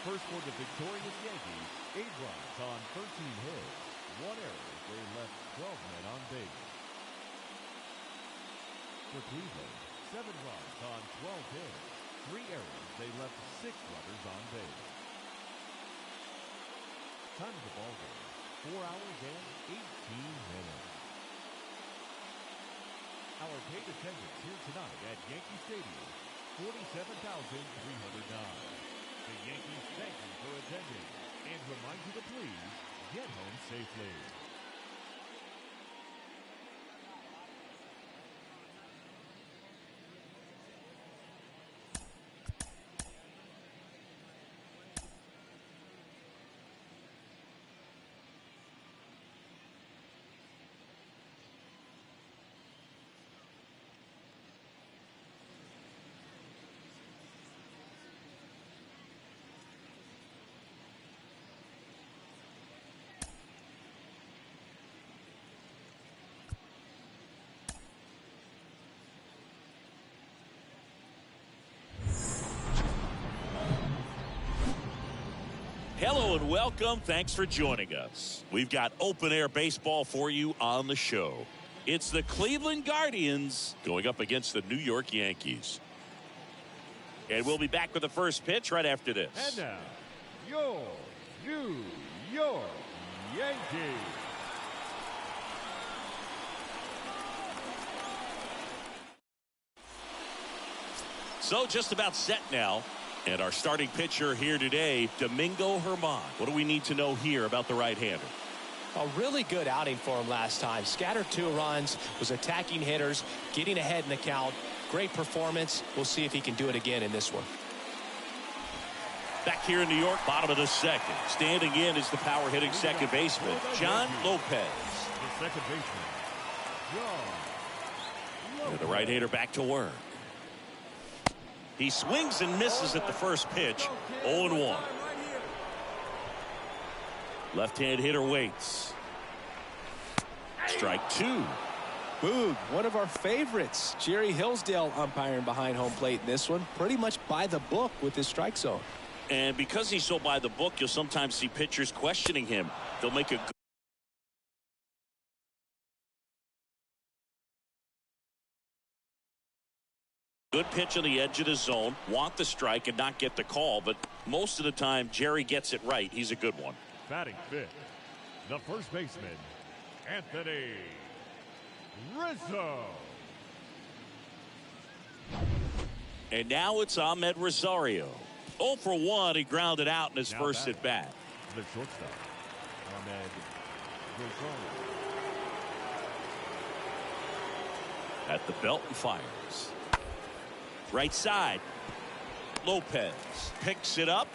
First for the victorious Yankees, 8 runs on 13 hits. 1 error. They left 12 men on base. For Cleveland, 7 runs on 12 hits. 3 errors. They left 6 runners on base. Time of the ball game, 4 hours and 18 minutes. Our paid attendance here tonight at Yankee Stadium, 47,309. The Yankees thank you for attending and remind you to please get home safely. Hello and welcome. Thanks for joining us. We've got open air baseball for you on the show. It's the Cleveland Guardians going up against the New York Yankees. And we'll be back with the first pitch right after this. And now, your New York Yankees. So just about set now. And our starting pitcher here today, Domingo Germán. What do we need to know here about the right-hander? A really good outing for him last time. Scattered 2 runs, was attacking hitters, getting ahead in the count. Great performance. We'll see if he can do it again in this one. Back here in New York, bottom of the second. Standing in is the power-hitting second baseman, John Lopez. The second baseman, John. And the right-hander back to work. He swings and misses at the first pitch. 0-1. Left-hand hitter waits. Strike 2. Boog, one of our favorites. Jerry Hillsdale umpiring behind home plate in this one. Pretty much by the book with his strike zone. And because he's so by the book, you'll sometimes see pitchers questioning him. They'll make a good pitch on the edge of the zone, want the strike and not get the call, but most of the time Jerry gets it right. He's a good one. Batting fifth, the first baseman, Anthony Rizzo. And now it's Ahmed Rosario. 0 for 1. He grounded out in his first at bat. The shortstop, Ahmed Rosario. At the belt and fires. Right side. Lopez picks it up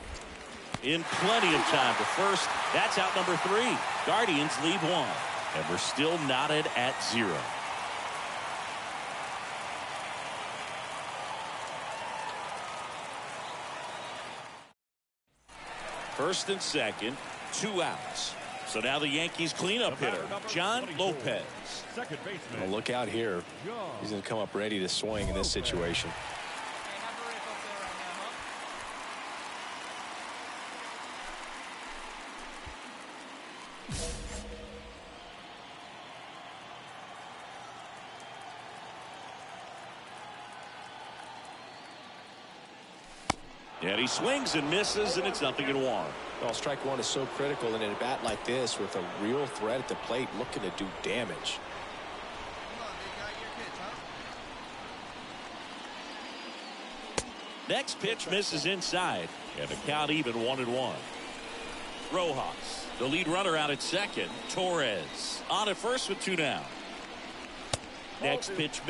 in plenty of time to first. That's out number 3. Guardians lead 1. And we're still knotted at 0. First and second, 2 outs. So now the Yankees cleanup hitter, John Lopez. Second baseman. Well, look out here. He's going to come up ready to swing in this situation. And he swings and misses, and it's 0-1. Well, strike 1 is so critical in a bat like this with a real threat at the plate looking to do damage. Next pitch misses inside, and the count even 1-1. Rojas, the lead runner out at second. Torres on at first with 2 down. Next pitch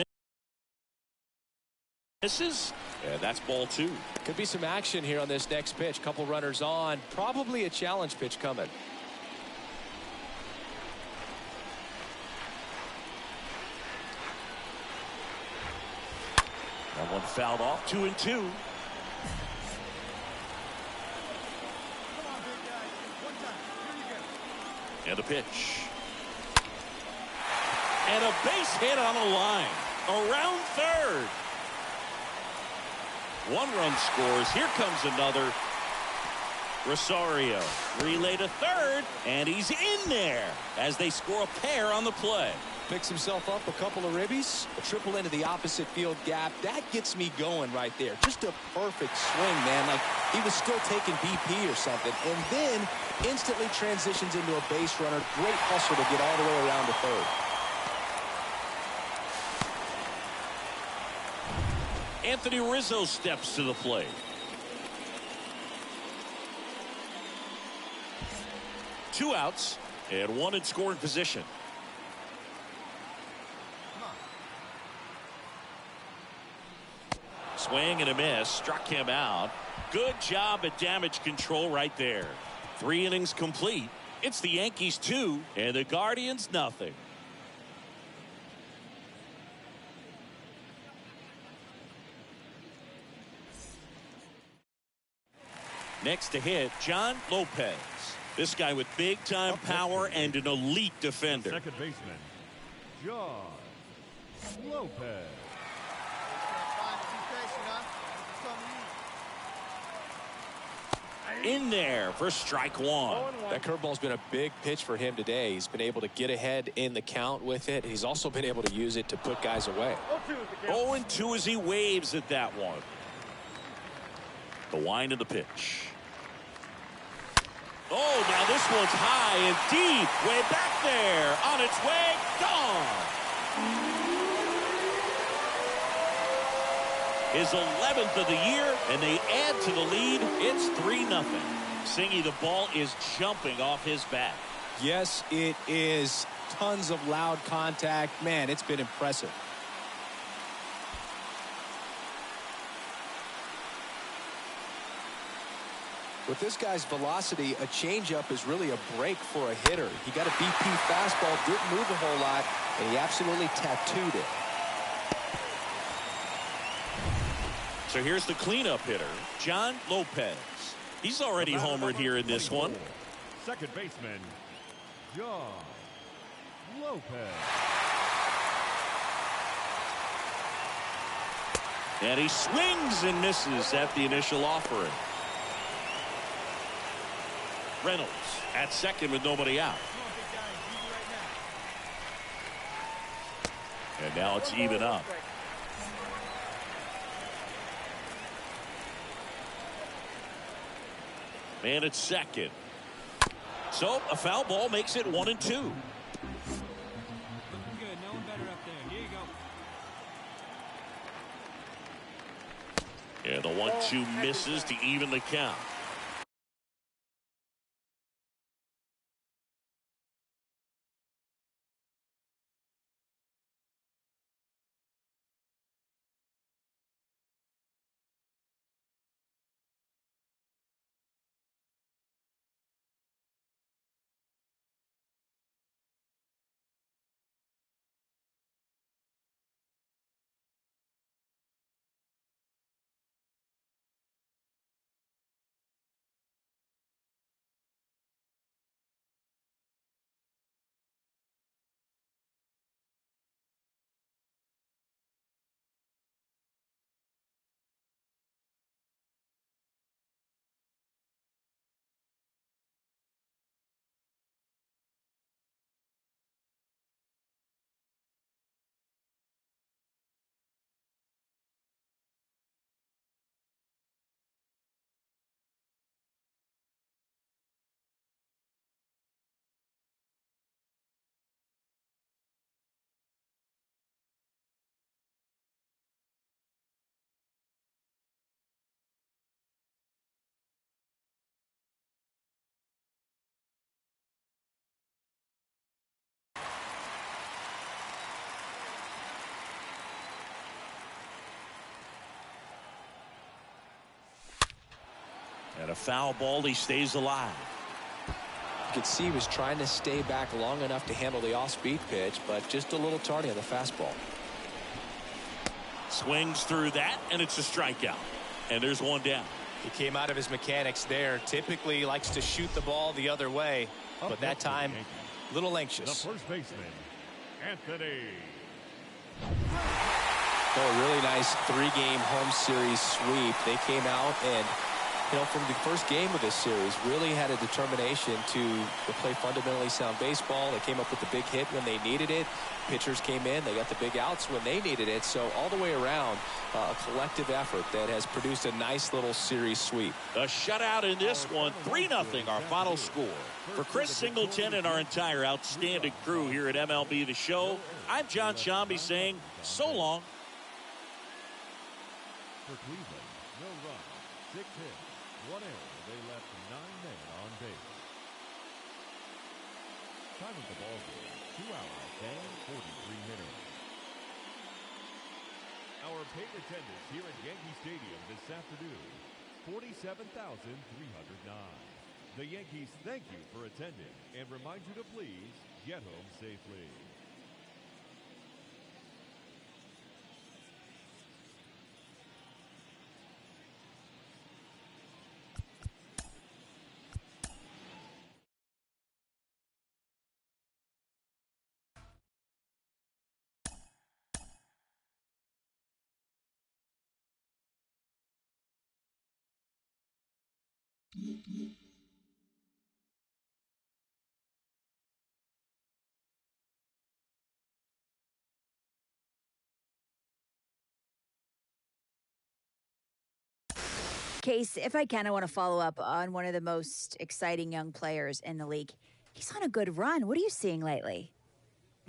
misses, and that's ball 2. Could be some action here on this next pitch. Couple runners on. Probably a challenge pitch coming. That one fouled off. 2-2. And a pitch. And a base hit on the line. Around third. 1 run scores. Here comes another. Rosario relay to third, and he's in there as they score a pair on the play. Picks himself up a couple of ribbies, a triple into the opposite field gap. That gets me going right there. Just a perfect swing, man. Like he was still taking BP or something, and then instantly transitions into a base runner. Great hustle to get all the way around to third. Anthony Rizzo steps to the plate. Two outs and 1 in scoring position. Swing and a miss, struck him out. Good job at damage control right there. 3 innings complete. It's the Yankees 2 and the Guardians nothing. Next to hit, John Lopez. This guy with big-time power and an elite defender. Second baseman, John Lopez. In there for strike 1. That curveball's been a big pitch for him today. He's been able to get ahead in the count with it. He's also been able to use it to put guys away. 0-2 as he waves at that one. The wind of the pitch. Oh, now this one's high and deep. Way back there. On its way. Gone. his 11th of the year, and they add to the lead. It's 3-0. Singy, the ball is jumping off his bat. Yes, it is. Tons of loud contact. Man, it's been impressive. With this guy's velocity, a changeup is really a break for a hitter. He got a BP fastball, didn't move a whole lot, and he absolutely tattooed it. So here's the cleanup hitter, John Lopez. He's already homered here in this one. Second baseman, John Lopez. And he swings and misses at the initial offering. Reynolds at second with nobody out. And now it's even up. Man at second. So a foul ball makes it 1-2. Looking good. No one better up there. Here you go. And the 1-2 misses to even the count. And a foul ball, he stays alive. You could see he was trying to stay back long enough to handle the off-speed pitch, but just a little tardy on the fastball. Swings through that, and it's a strikeout. And there's one down. He came out of his mechanics there. Typically likes to shoot the ball the other way, but that time, a little anxious. The first baseman, Anthony. Oh, a really nice 3-game home series sweep. They came out and, from the first game of this series, really had a determination to play fundamentally sound baseball. They came up with the big hit when they needed it. Pitchers came in. They got the big outs when they needed it. So all the way around, a collective effort that has produced a nice little series sweep. A shutout in this one, 3-0 our final score. For Chris Singleton and our entire outstanding crew here at MLB The Show, I'm John Shambi saying so long. For Cleveland, no runs, 6 hits, 1 error. They left 9 men on base. Time of the ball game, 2 hours and 43 minutes. Our paid attendance here at Yankee Stadium this afternoon, 47,309. The Yankees thank you for attending and remind you to please get home safely. Case, if I can, I want to follow up on one of the most exciting young players in the league. He's on a good run. What are you seeing lately?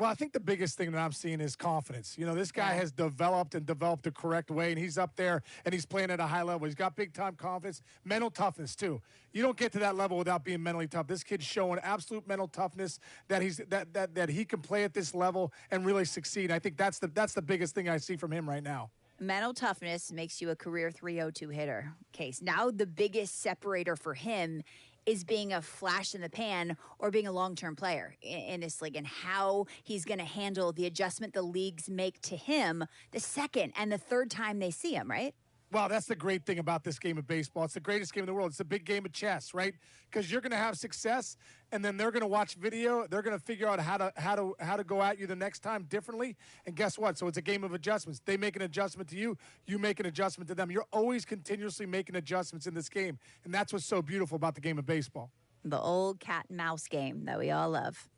Well, I think the biggest thing that I'm seeing is confidence. You know, this guy has developed the correct way, and he's up there, and he's playing at a high level. He's got big-time confidence, mental toughness, too. You don't get to that level without being mentally tough. This kid's showing absolute mental toughness that he can play at this level and really succeed. I think that's the biggest thing I see from him right now. Mental toughness makes you a career 302 hitter. Case. Now the biggest separator for him is being a flash in the pan or being a long-term player in this league, and how he's going to handle the adjustment the leagues make to him the second and the third time they see him, right? Well, that's the great thing about this game of baseball. It's the greatest game in the world. It's a big game of chess, right? Because you're going to have success, and then they're going to watch video. They're going to figure out how to go at you the next time differently. And guess what? So it's a game of adjustments. They make an adjustment to you. You make an adjustment to them. You're always continuously making adjustments in this game, and that's what's so beautiful about the game of baseball. The old cat and mouse game that we all love.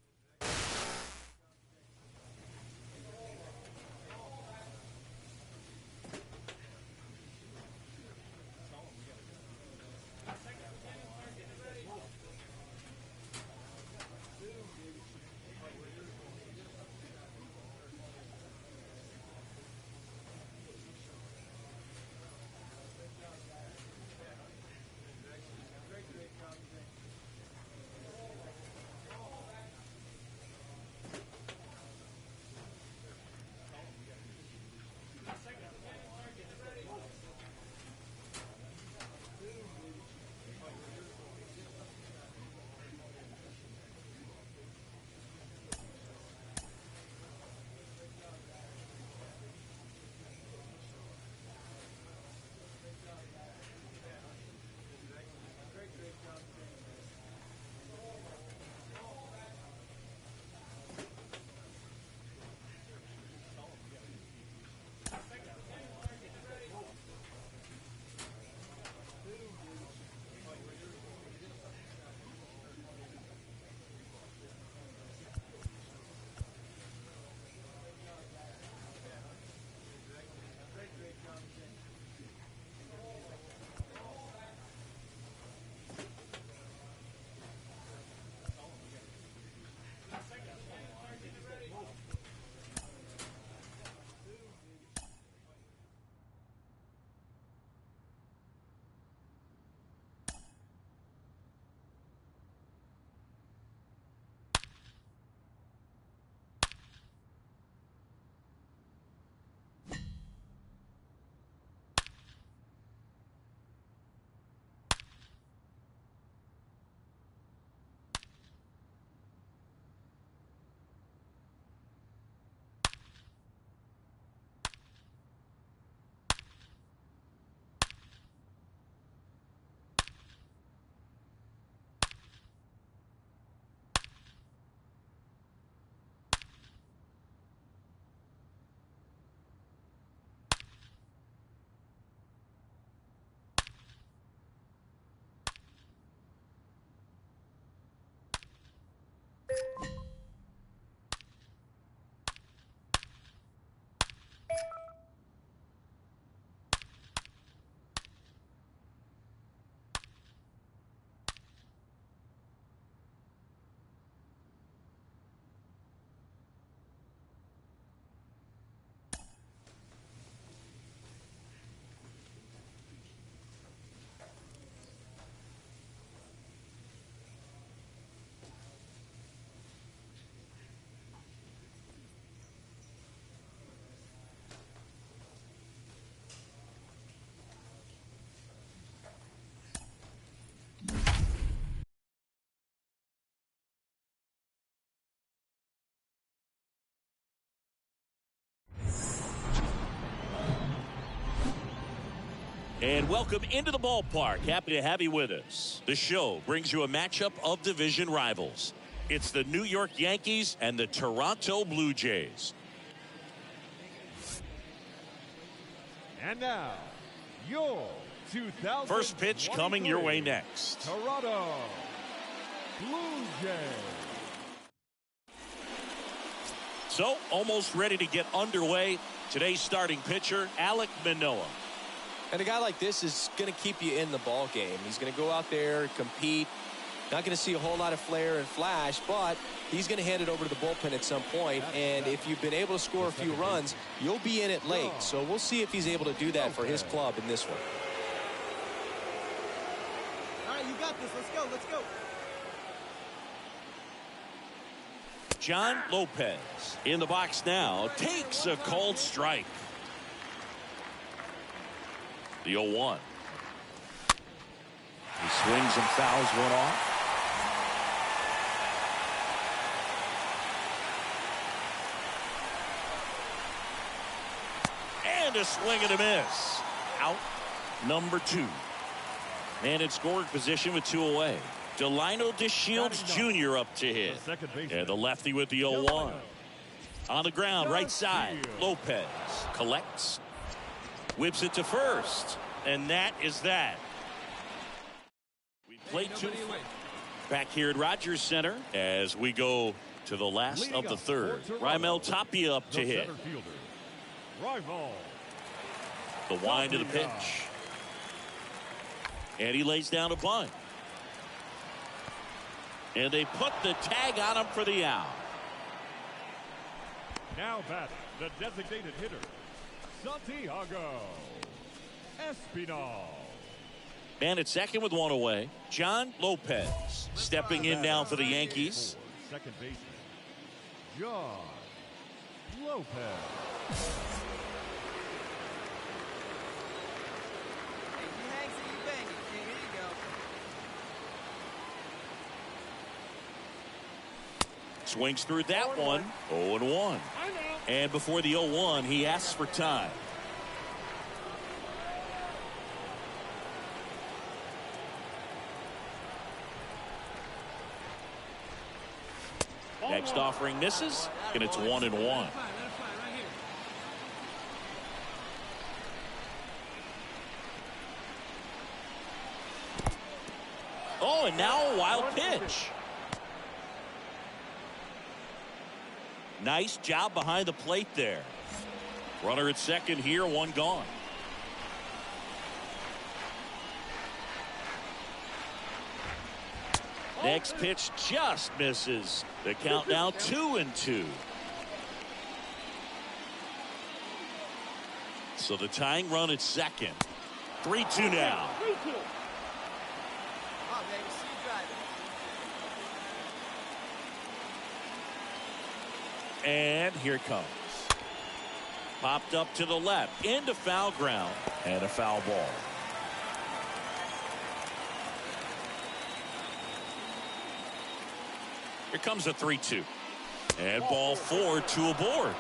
And welcome into the ballpark. Happy to have you with us. The show brings you a matchup of division rivals. It's the New York Yankees and the Toronto Blue Jays. And now, your 2000 first pitch coming your way next. Toronto Blue Jays. So, almost ready to get underway. Today's starting pitcher, Alec Manoa. And a guy like this is going to keep you in the ball game. He's going to go out there, compete. Not going to see a whole lot of flair and flash, but he's going to hand it over to the bullpen at some point, and if you've been able to score a few runs, you'll be in it late. So we'll see if he's able to do that for his club in this one. All right, you got this. Let's go. Let's go. John Lopez in the box now takes a called strike. The 0-1. He swings and fouls one off. And a swing and a miss. Out number 2. Man in scoring position with 2 away. Delino DeShields Jr. up to hit. And the lefty with the 0-1. On the ground, right side. Lopez collects. Whips it to first. And that is that. We play 2 back here at Rogers Center as we go to the last of the third. Raimel Tapia up to hit. The wind to the pitch. And he lays down a bunt. And they put the tag on him for the out. Now batting, the designated hitter, Santiago Espinal. Man at second with 1 away. John Lopez stepping in now for the Yankees. Second baseman, John Lopez. Swings through that one. 0-1. And before the 0-1, he asks for time. Next offering misses, and it's 1-1. Oh, and now a wild pitch. Nice job behind the plate there. Runner at second here, 1 gone. Next pitch just misses. The count now 2-2. So the tying run at second. 3-2 now. And here it comes. Popped up to the left. Into foul ground. And a foul ball. Here comes a 3-2. And ball 4, 2 aboard.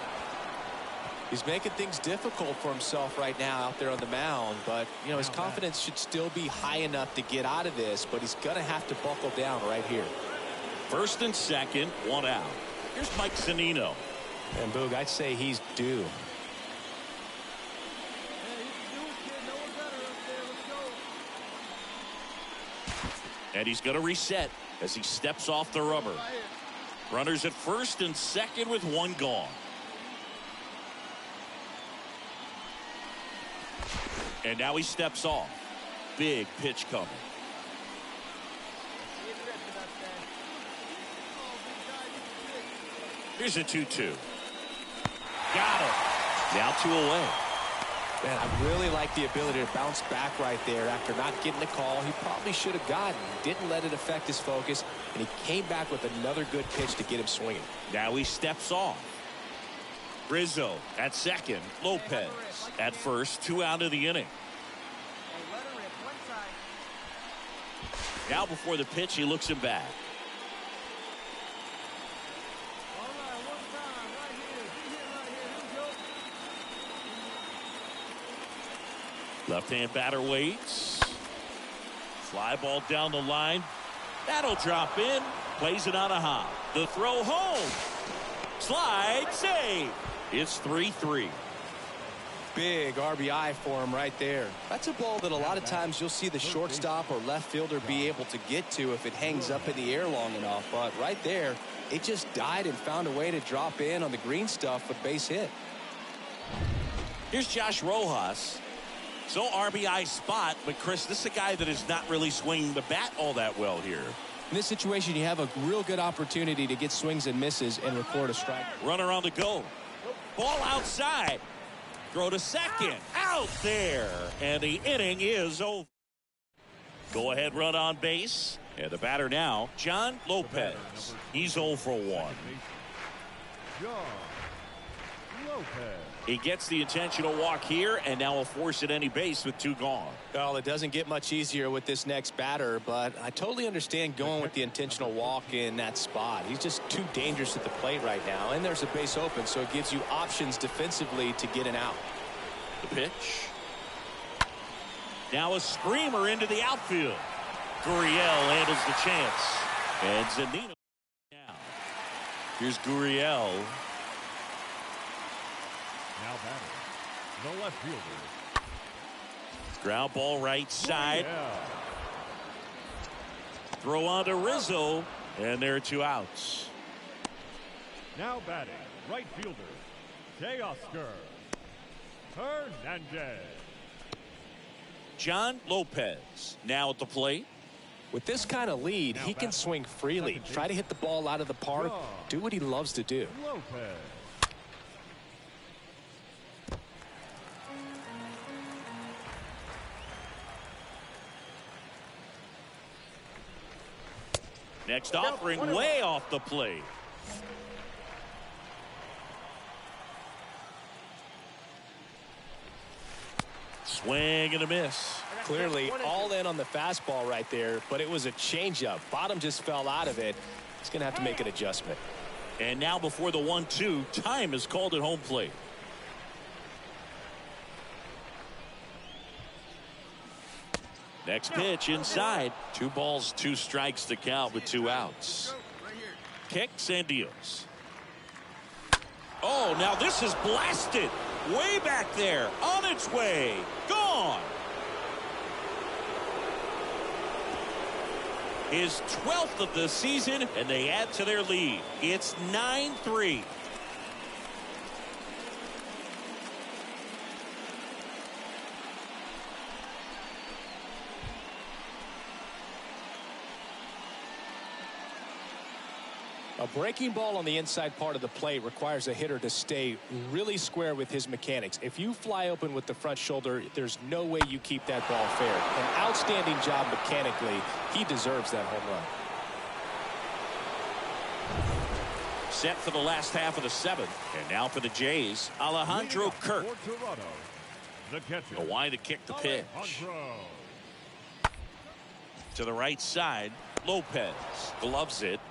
He's making things difficult for himself right now out there on the mound, but you know his confidence should still be high enough to get out of this, but he's going to have to buckle down right here. First and second, 1 out. Here's Mike Zunino. And Boog, I'd say he's due. And he's going to reset as he steps off the rubber. Runners at first and second with 1 gone. And now he steps off. Big pitch coming. Here's a 2-2. Got it. Now 2 away. Man, I really like the ability to bounce back right there after not getting the call he probably should have gotten. Didn't let it affect his focus, and he came back with another good pitch to get him swinging. Now he steps off. Rizzo at second. Lopez at first. 2 out of the inning. Now before the pitch, he looks him back. Left-hand batter waits. Fly ball down the line. That'll drop in. Plays it on a hop. The throw home. Slide save. It's 3-3. Big RBI for him right there. That's a ball that a lot of times you'll see the shortstop or left fielder be able to get to if it hangs up in the air long enough. But right there, it just died and found a way to drop in on the green stuff with base hit. Here's Josh Rojas. So RBI spot, but Chris, this is a guy that is not really swinging the bat all that well here. In this situation, you have a real good opportunity to get swings and misses and record a strike. Runner on the go. Ball outside. Throw to second. Out there. And the inning is over. Go ahead run on base. And the batter now, John Lopez. He's 0 for 1. John Lopez. He gets the intentional walk here, and now will force at any base with 2 gone. Well, it doesn't get much easier with this next batter, but I totally understand going with the intentional walk in that spot. He's just too dangerous at the plate right now, and there's a base open, so it gives you options defensively to get an out. The pitch. Now a screamer into the outfield. Gurriel handles the chance. And Zunino now. Here's Gurriel. Now batting, the left fielder. Ground ball right side. Throw on to Rizzo. And there are 2 outs. Now batting, right fielder, Teoscar Hernandez. John Lopez now at the plate. With this kind of lead, he can swing freely. Try to hit the ball out of the park. Do what he loves to do. Lopez. Next offering way off the plate. Swing and a miss. Clearly all in on the fastball right there, but it was a changeup. Bottom just fell out of it. He's going to have to make an adjustment. And now before the 1-2, time is called at home plate. Next pitch inside. 2 balls, 2 strikes to count with 2 outs. Kicks and deals. Oh, now this is blasted. Way back there. On its way. Gone. His 12th of the season, and they add to their lead. It's 9-3. A breaking ball on the inside part of the plate requires a hitter to stay really square with his mechanics. If you fly open with the front shoulder, there's no way you keep that ball fair. An outstanding job mechanically. He deserves that home run. Set for the last half of the 7th. And now for the Jays, Alejandro Kirk. The wide to kick the pitch. To the right side, Lopez gloves it.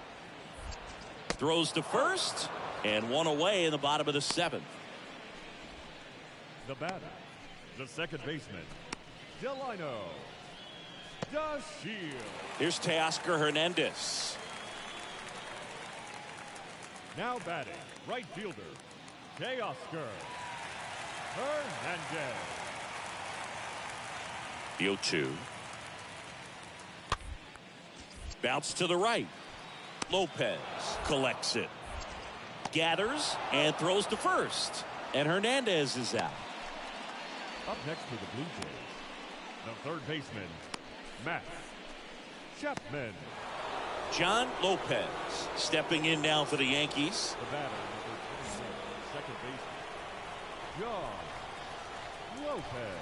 Throws to first, and 1 away in the bottom of the 7th. The batter, the second baseman, Delino DeShields. Here's Teoscar Hernandez. Now batting, right fielder, Teoscar Hernandez. The 0-2. Bounce to the right. Lopez collects it, gathers, and throws to first. And Hernandez is out. Up next for the Blue Jays, the third baseman, Matt Chapman. John Lopez stepping in now for the Yankees. The batter, number 27, second baseman, John Lopez.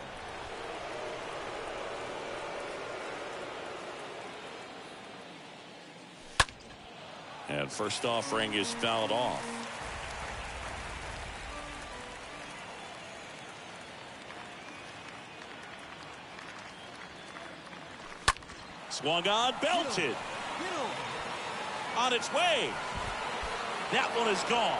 And first offering is fouled off. Swung on, belted. On its way. That one is gone.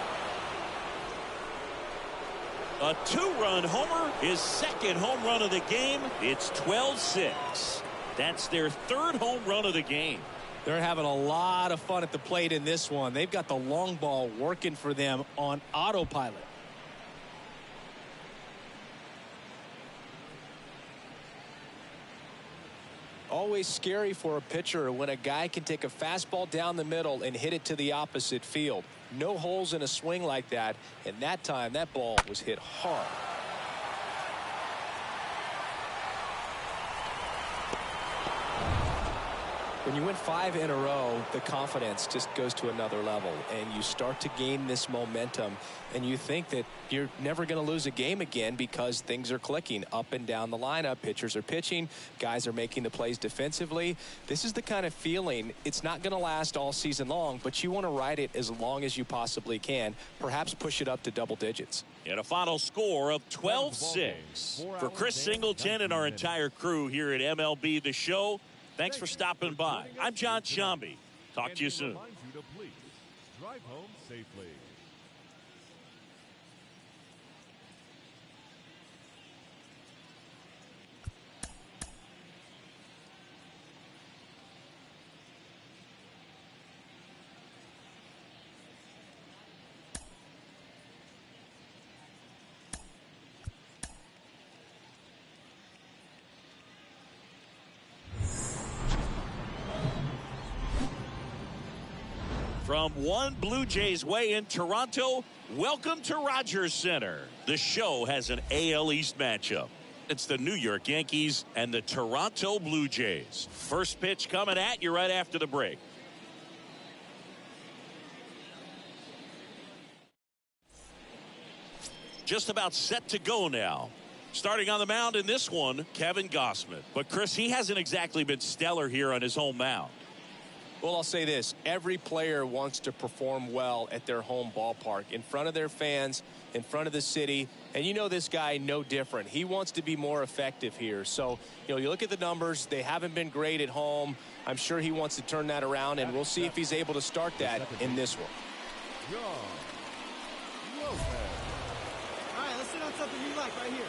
A 2-run homer, his second home run of the game. It's 12-6. That's their 3rd home run of the game. They're having a lot of fun at the plate in this one. They've got the long ball working for them on autopilot. Always scary for a pitcher when a guy can take a fastball down the middle and hit it to the opposite field. No holes in a swing like that, and that time that ball was hit hard. When you win 5 in a row, the confidence just goes to another level, and you start to gain this momentum, and you think that you're never going to lose a game again because things are clicking up and down the lineup. Pitchers are pitching. Guys are making the plays defensively. This is the kind of feeling, it's not going to last all season long, but you want to ride it as long as you possibly can, perhaps push it up to double digits. And a final score of 12-6. For Chris Singleton and our entire crew here at MLB The Show, thanks for stopping by. I'm John Shambi. Talk to you soon. Drive home safely. From one Blue Jays way in Toronto, welcome to Rogers Center. The show has an AL East matchup. It's the New York Yankees and the Toronto Blue Jays. First pitch coming at you right after the break. Just about set to go now. Starting on the mound in this one, Kevin Gausman. But Chris, he hasn't exactly been stellar here on his home mound. Well, I'll say this. Every player wants to perform well at their home ballpark, in front of their fans, in front of the city. And you know this guy no different. He wants to be more effective here. So, you look at the numbers. They haven't been great at home. I'm sure he wants to turn that around, and we'll see if he's able to start that in this one. All right, let's sit on something you like right here.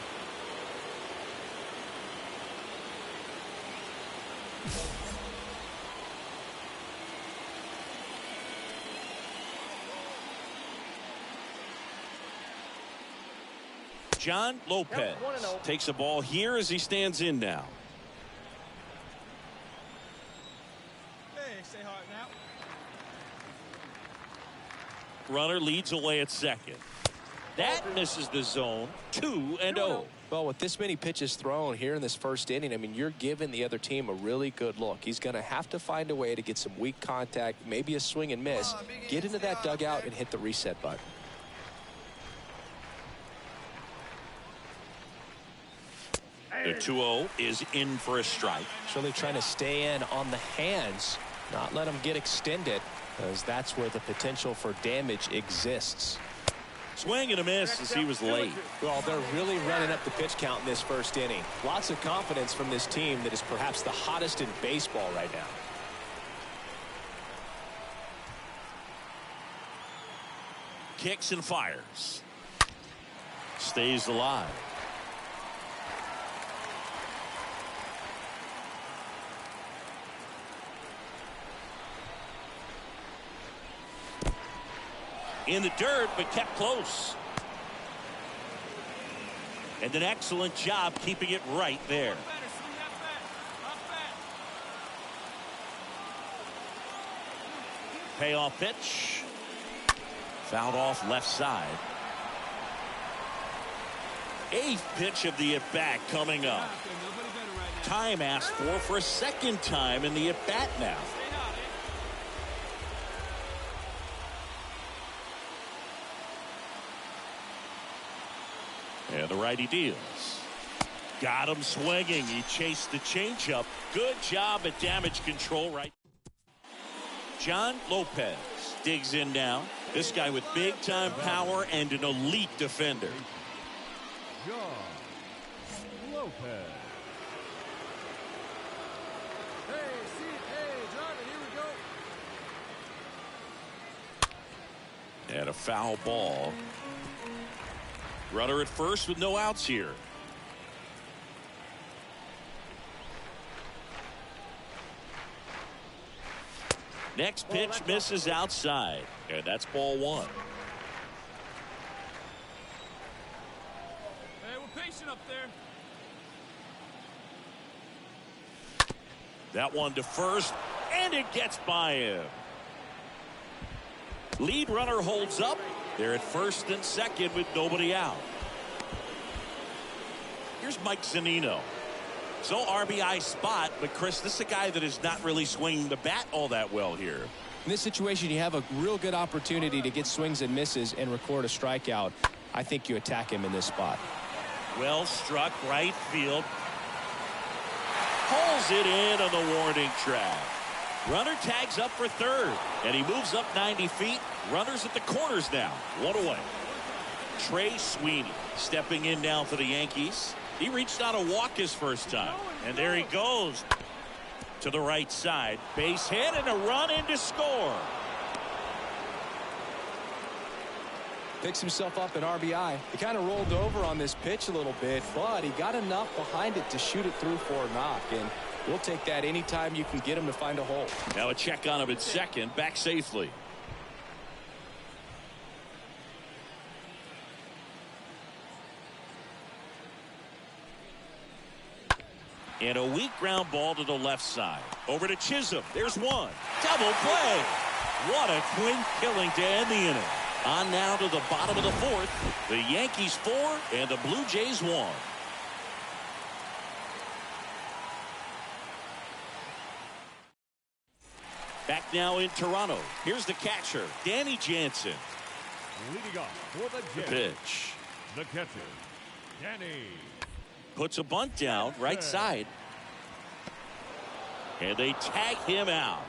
John Lopez takes a ball here as he stands in now. Hey, stay hard now. Runner leads away at second. That misses the zone. 2-0. Well, with this many pitches thrown here in this first inning, I mean, you're giving the other team a really good look. He's going to have to find a way to get some weak contact, maybe a swing and miss, get into that dugout and hit the reset button. The 2-0 is in for a strike. So they're trying to stay in on the hands, not let them get extended, because that's where the potential for damage exists. Swing and a miss as he was late. Well, they're really running up the pitch count in this first inning. Lots of confidence from this team that is perhaps the hottest in baseball right now. Kicks and fires. Stays alive. In the dirt, but kept close. And an excellent job keeping it right there. Payoff pitch. Fouled off left side. 8th pitch of the at-bat coming up. Time asked for a second time in the at-bat now. And the righty deals. Got him swinging. He chased the changeup. Good job at damage control right. John Lopez digs in now. This guy with big-time power and an elite defender. John Lopez. Hey, drive it. Here we go. And a foul ball. Runner at first with no outs here. Next pitch misses outside, and that's ball 1. Hey, we're patient up there. That one to first, and it gets by him. Lead runner holds up. They're at first and second with nobody out. Here's Mike Zunino. So RBI spot, but Chris, this is a guy that is not really swinging the bat all that well here. In this situation, you have a real good opportunity to get swings and misses and record a strikeout. I think you attack him in this spot. Well struck, right field. Pulls it in on the warning track. Runner tags up for third, and he moves up 90 feet. Runners at the corners now. One away. Trey Sweeney stepping in now for the Yankees. He reached out a walk his first time, and there he goes to the right side. Base hit and a run in to score. Picks himself up at RBI. He kind of rolled over on this pitch a little bit, but he got enough behind it to shoot it through for a knock, and we'll take that anytime you can get him to find a hole. Now a check on him at second, back safely. And a weak ground ball to the left side. Over to Chisholm. There's one. Double play. What a twin killing to end the inning. On now to the bottom of the fourth. The Yankees 4 and the Blue Jays 1. Back now in Toronto. Here's the catcher, Danny Jansen. Leading off for the The Jays, pitch. the catcher, Danny. Puts a bunt down, right side. And they tag him out.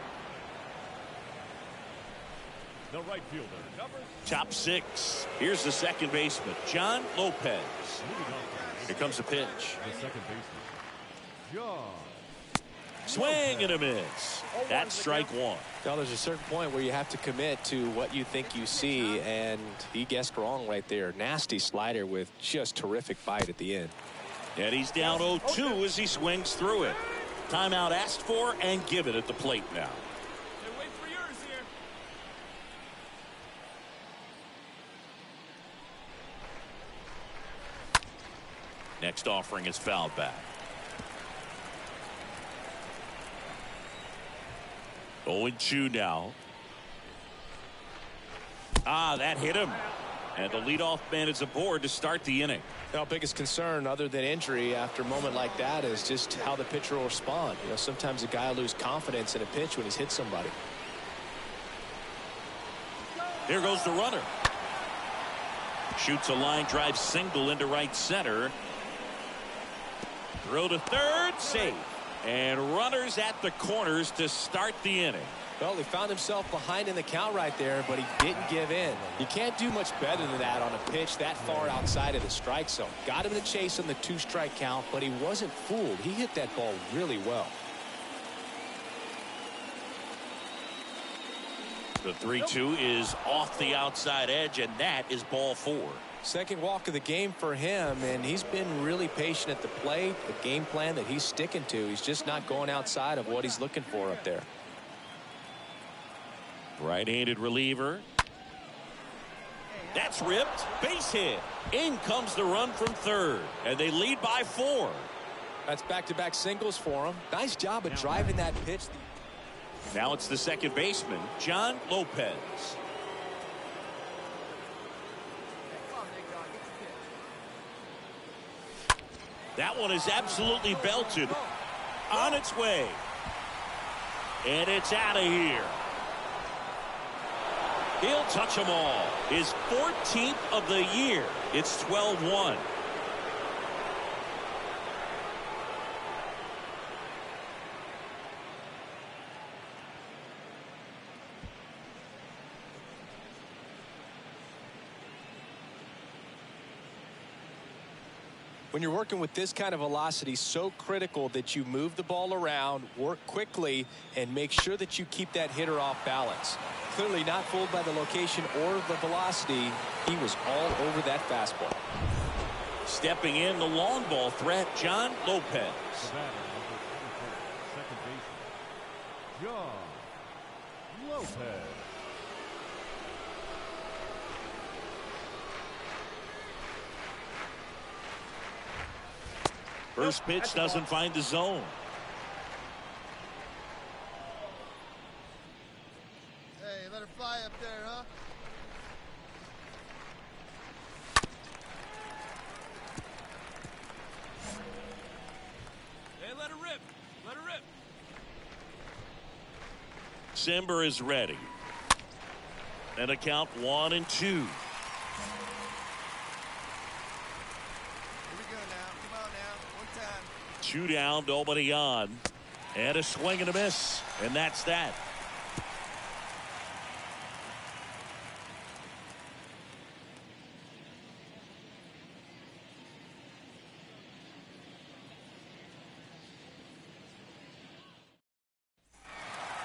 The right fielder, number Top 6. Here's the second baseman, John Lopez. Here comes the pitch. the second baseman, John. Swing and a miss. That's strike one. Well, there's a certain point where you have to commit to what you think you see, and he guessed wrong right there. Nasty slider with just terrific bite at the end. And he's down 0-2 as he swings through it. Timeout asked for and given at the plate now. Wait for yours here. Next offering is fouled back. 0-2 now. That hit him. And the leadoff man is aboard to start the inning. Our biggest concern, other than injury after a moment like that, is just how the pitcher will respond. You know, sometimes a guy will lose confidence in a pitch when he's hit somebody. There goes the runner. Shoots a line drive single into right center. Throw to third, safe. And runners at the corners to start the inning. Well, he found himself behind in the count right there, but he didn't give in. You can't do much better than that on a pitch that far outside of the strike zone. Got him to chase on the 2-strike count, but he wasn't fooled. He hit that ball really well. The 3-2 is off the outside edge, and that is ball 4. Second walk of the game for him, and he's been really patient at the plate. The game plan that he's sticking to, he's just not going outside of what he's looking for up there. Right-handed reliever. That's ripped. Base hit. In comes the run from third, and they lead by 4. That's back-to-back singles for him. Nice job of driving that pitch. Now it's the second baseman, John Lopez. That one is absolutely belted. On its way. And it's out of here. He'll touch them all. His 14th of the year. It's 12-1. When you're working with this kind of velocity, so critical that you move the ball around, work quickly, and make sure that you keep that hitter off balance. Clearly not fooled by the location or the velocity. He was all over that fastball. Stepping in, the long ball threat, John Lopez. Second baseman, John Lopez. First pitch doesn't find the zone. Hey, let her fly up there, huh? Hey, let her rip. Let her rip. Simber is ready. And a count 1-2. Here we go now. Come on now. One time. 2 down, nobody on. And a swing and a miss. And that's that.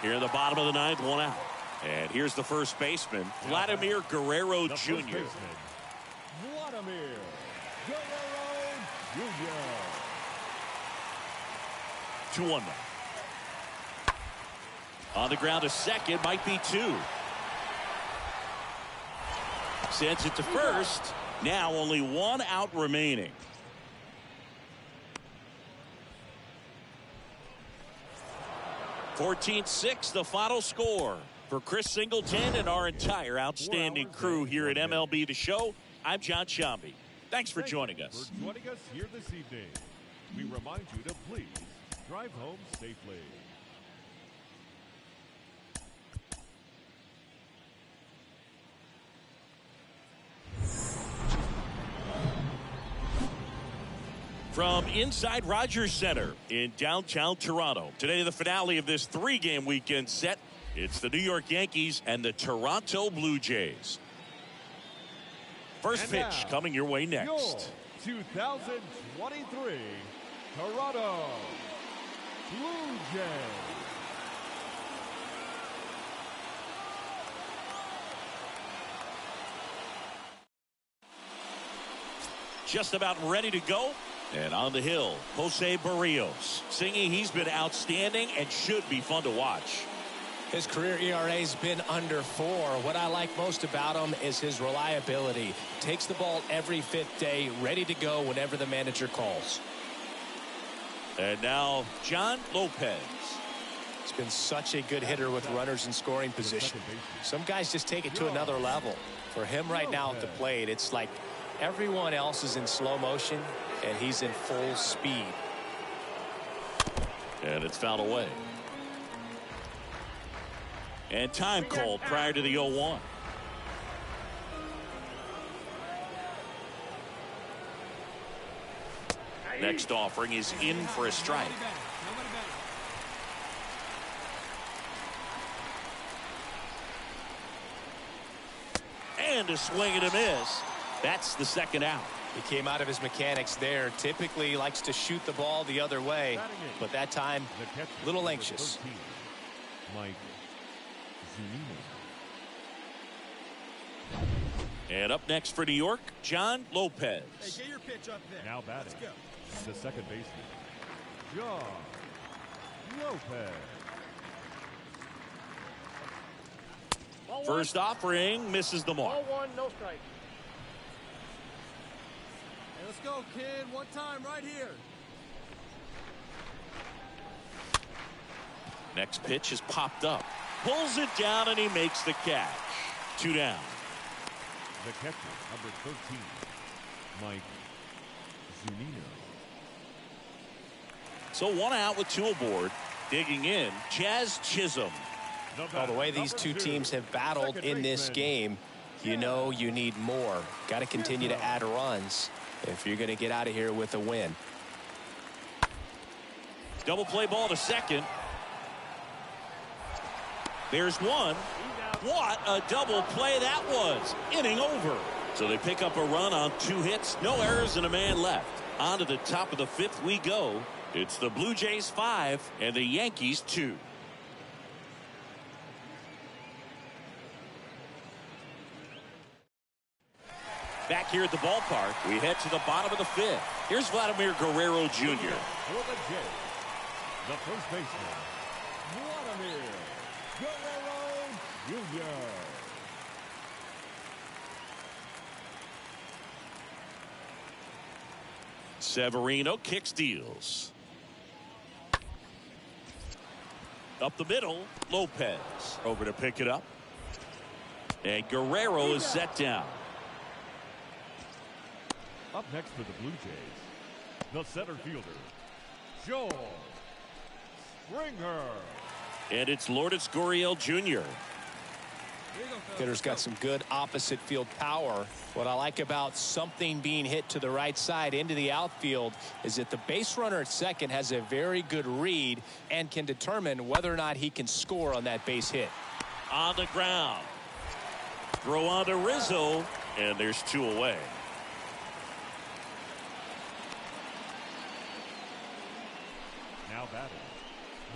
Here in the bottom of the ninth, 1 out. And here's the first baseman, Vladimir Guerrero Jr. Vladimir Guerrero Jr. 2-1 now. On the ground to second, might be 2. Sends it to first. Now only 1 out remaining. (14-6) the final score. For Chris Singleton and our entire outstanding crew here at MLB The Show, I'm John Shambi. Thanks for joining us. For joining us here this evening, we remind you to please drive home safely. From inside Rogers Center in downtown Toronto. Today, the finale of this 3-game weekend set. It's the New York Yankees and the Toronto Blue Jays. First And pitch now, coming your way next. Your 2023 Toronto Blue Jays. Just about ready to go. And on the hill, Jose Barrios. Singing he's been outstanding and should be fun to watch. His career ERA's been under 4. What I like most about him is his reliability. Takes the ball every 5th day, ready to go whenever the manager calls. And now, John Lopez. He's been such a good hitter with runners in scoring position. Some guys just take it to another level. For him right now at the plate, it's like everyone else is in slow motion, and he's in full speed. And it's fouled away. And time called prior to the 0-1. Next offering is in for a strike. And a swing and a miss. That's the second out. He came out of his mechanics there. Typically likes to shoot the ball the other way, but that time a little anxious. Mike Zunino. And up next for New York, John Lopez. Hey, get your pitch up there. Now batting. Let's go. The second baseman, John Lopez. First offering misses the mark. 0-1, no strike. Hey, let's go, kid. One time right here. Next pitch is popped up. Pulls it down and he makes the catch. 2 down. The catcher, number 13, Mike Zunino. So 1 out with 2 aboard. Digging in, Jazz Chisholm. The way these two teams have battled in this game, you know you need more. Got to continue to add runs if you're going to get out of here with a win. Double play ball to second. There's one. What a double play that was. Inning over. So they pick up a run on 2 hits, no errors, and a man left. On to the top of the 5th we go. It's the Blue Jays 5 and the Yankees 2. Back here at the ballpark, we head to the bottom of the 5th. Here's Vladimir Guerrero Jr. For the Jays, the first baseman, Vladimir Guerrero Jr. Severino kicks, deals. Up the middle, Lopez over to pick it up. And Guerrero is set down. Up next for the Blue Jays, the center fielder, Joel Springer. And it's Lourdes Gurriel Jr. Hitter's got some good opposite field power. What I like about something being hit to the right side into the outfield is that the base runner at second has a very good read and can determine whether or not he can score on that base hit. On the ground. Throw on to Rizzo, and there's 2 away. Now batting,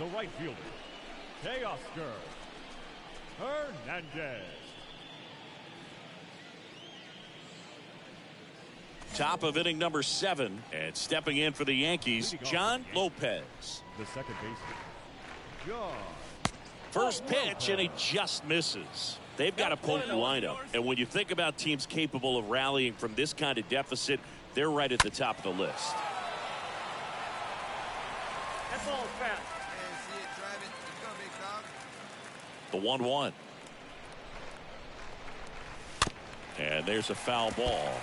the right fielder, Teoscar Hernandez. Top of inning number 7, and stepping in for the Yankees, John Lopez. The second baseman, John. First pitch, and he just misses. They've got a potent lineup, and when you think about teams capable of rallying from this kind of deficit, they're right at the top of the list. That's all fast. See it, drive it. Let's go, big dog. The 1-1. And there's a foul ball.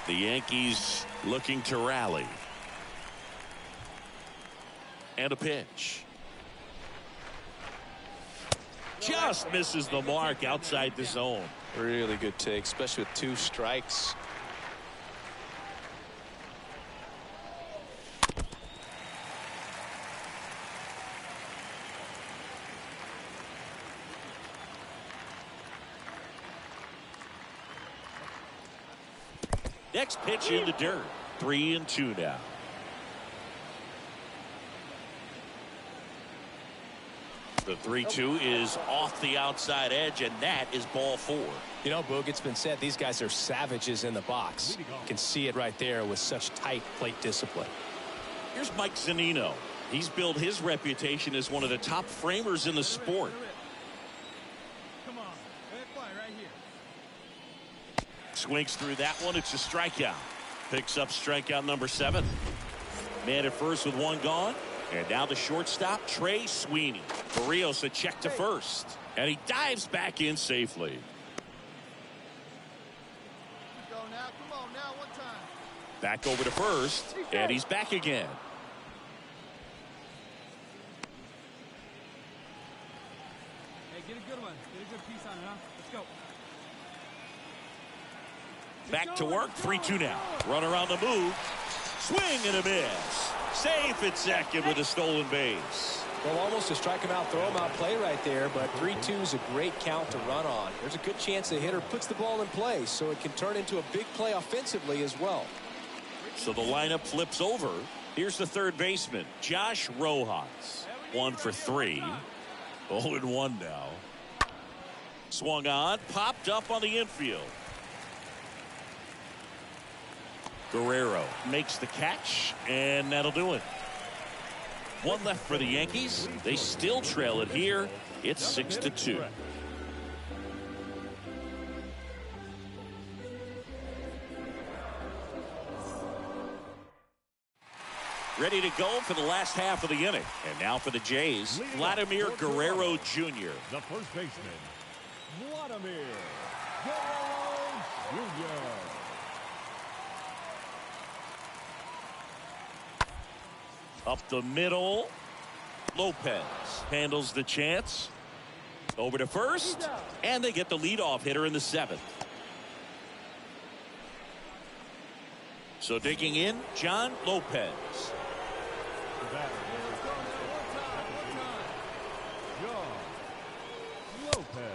The Yankees looking to rally. And a pitch. Just misses the mark outside the zone. Really good take, especially with 2 strikes. Next pitch in the dirt. 3-2 now. The 3-2 is off the outside edge, and that is ball 4. You know, Boog, it's been said these guys are savages in the box. You can see it right there with such tight plate discipline. Here's Mike Zunino. He's built his reputation as one of the top framers in the sport. Come on. Let it fly right here. Swings through that one. It's a strikeout. Picks up strikeout number 7. Man at first with 1 gone. And now the shortstop, Trey Sweeney. Barrios a check to first. And he dives back in safely. Go now. Come on now. One time. Back over to first. And he's back again. Hey, get a good one. Get a good piece on it, huh? Let's go. Back to work. 3-2 now. Runner on the move. Swing and a miss. Safe at second with a stolen base. Well, almost a strike him out, throw him out play right there, but 3-2 is a great count to run on. There's a good chance the hitter puts the ball in play, so it can turn into a big play offensively as well. So the lineup flips over. Here's the third baseman, Josh Rojas. 1 for 3. 0-1 now. Swung on, popped up on the infield. Guerrero makes the catch, and that'll do it. 1 left for the Yankees. They still trail it here. It's 6-2. Ready to go for the last half of the inning. And now for the Jays, Vladimir Guerrero Jr. The first baseman, Vladimir Guerrero Jr. Up the middle. Lopez handles the chance. Over to first. And they get the leadoff hitter in the 7th. So digging in, John Lopez.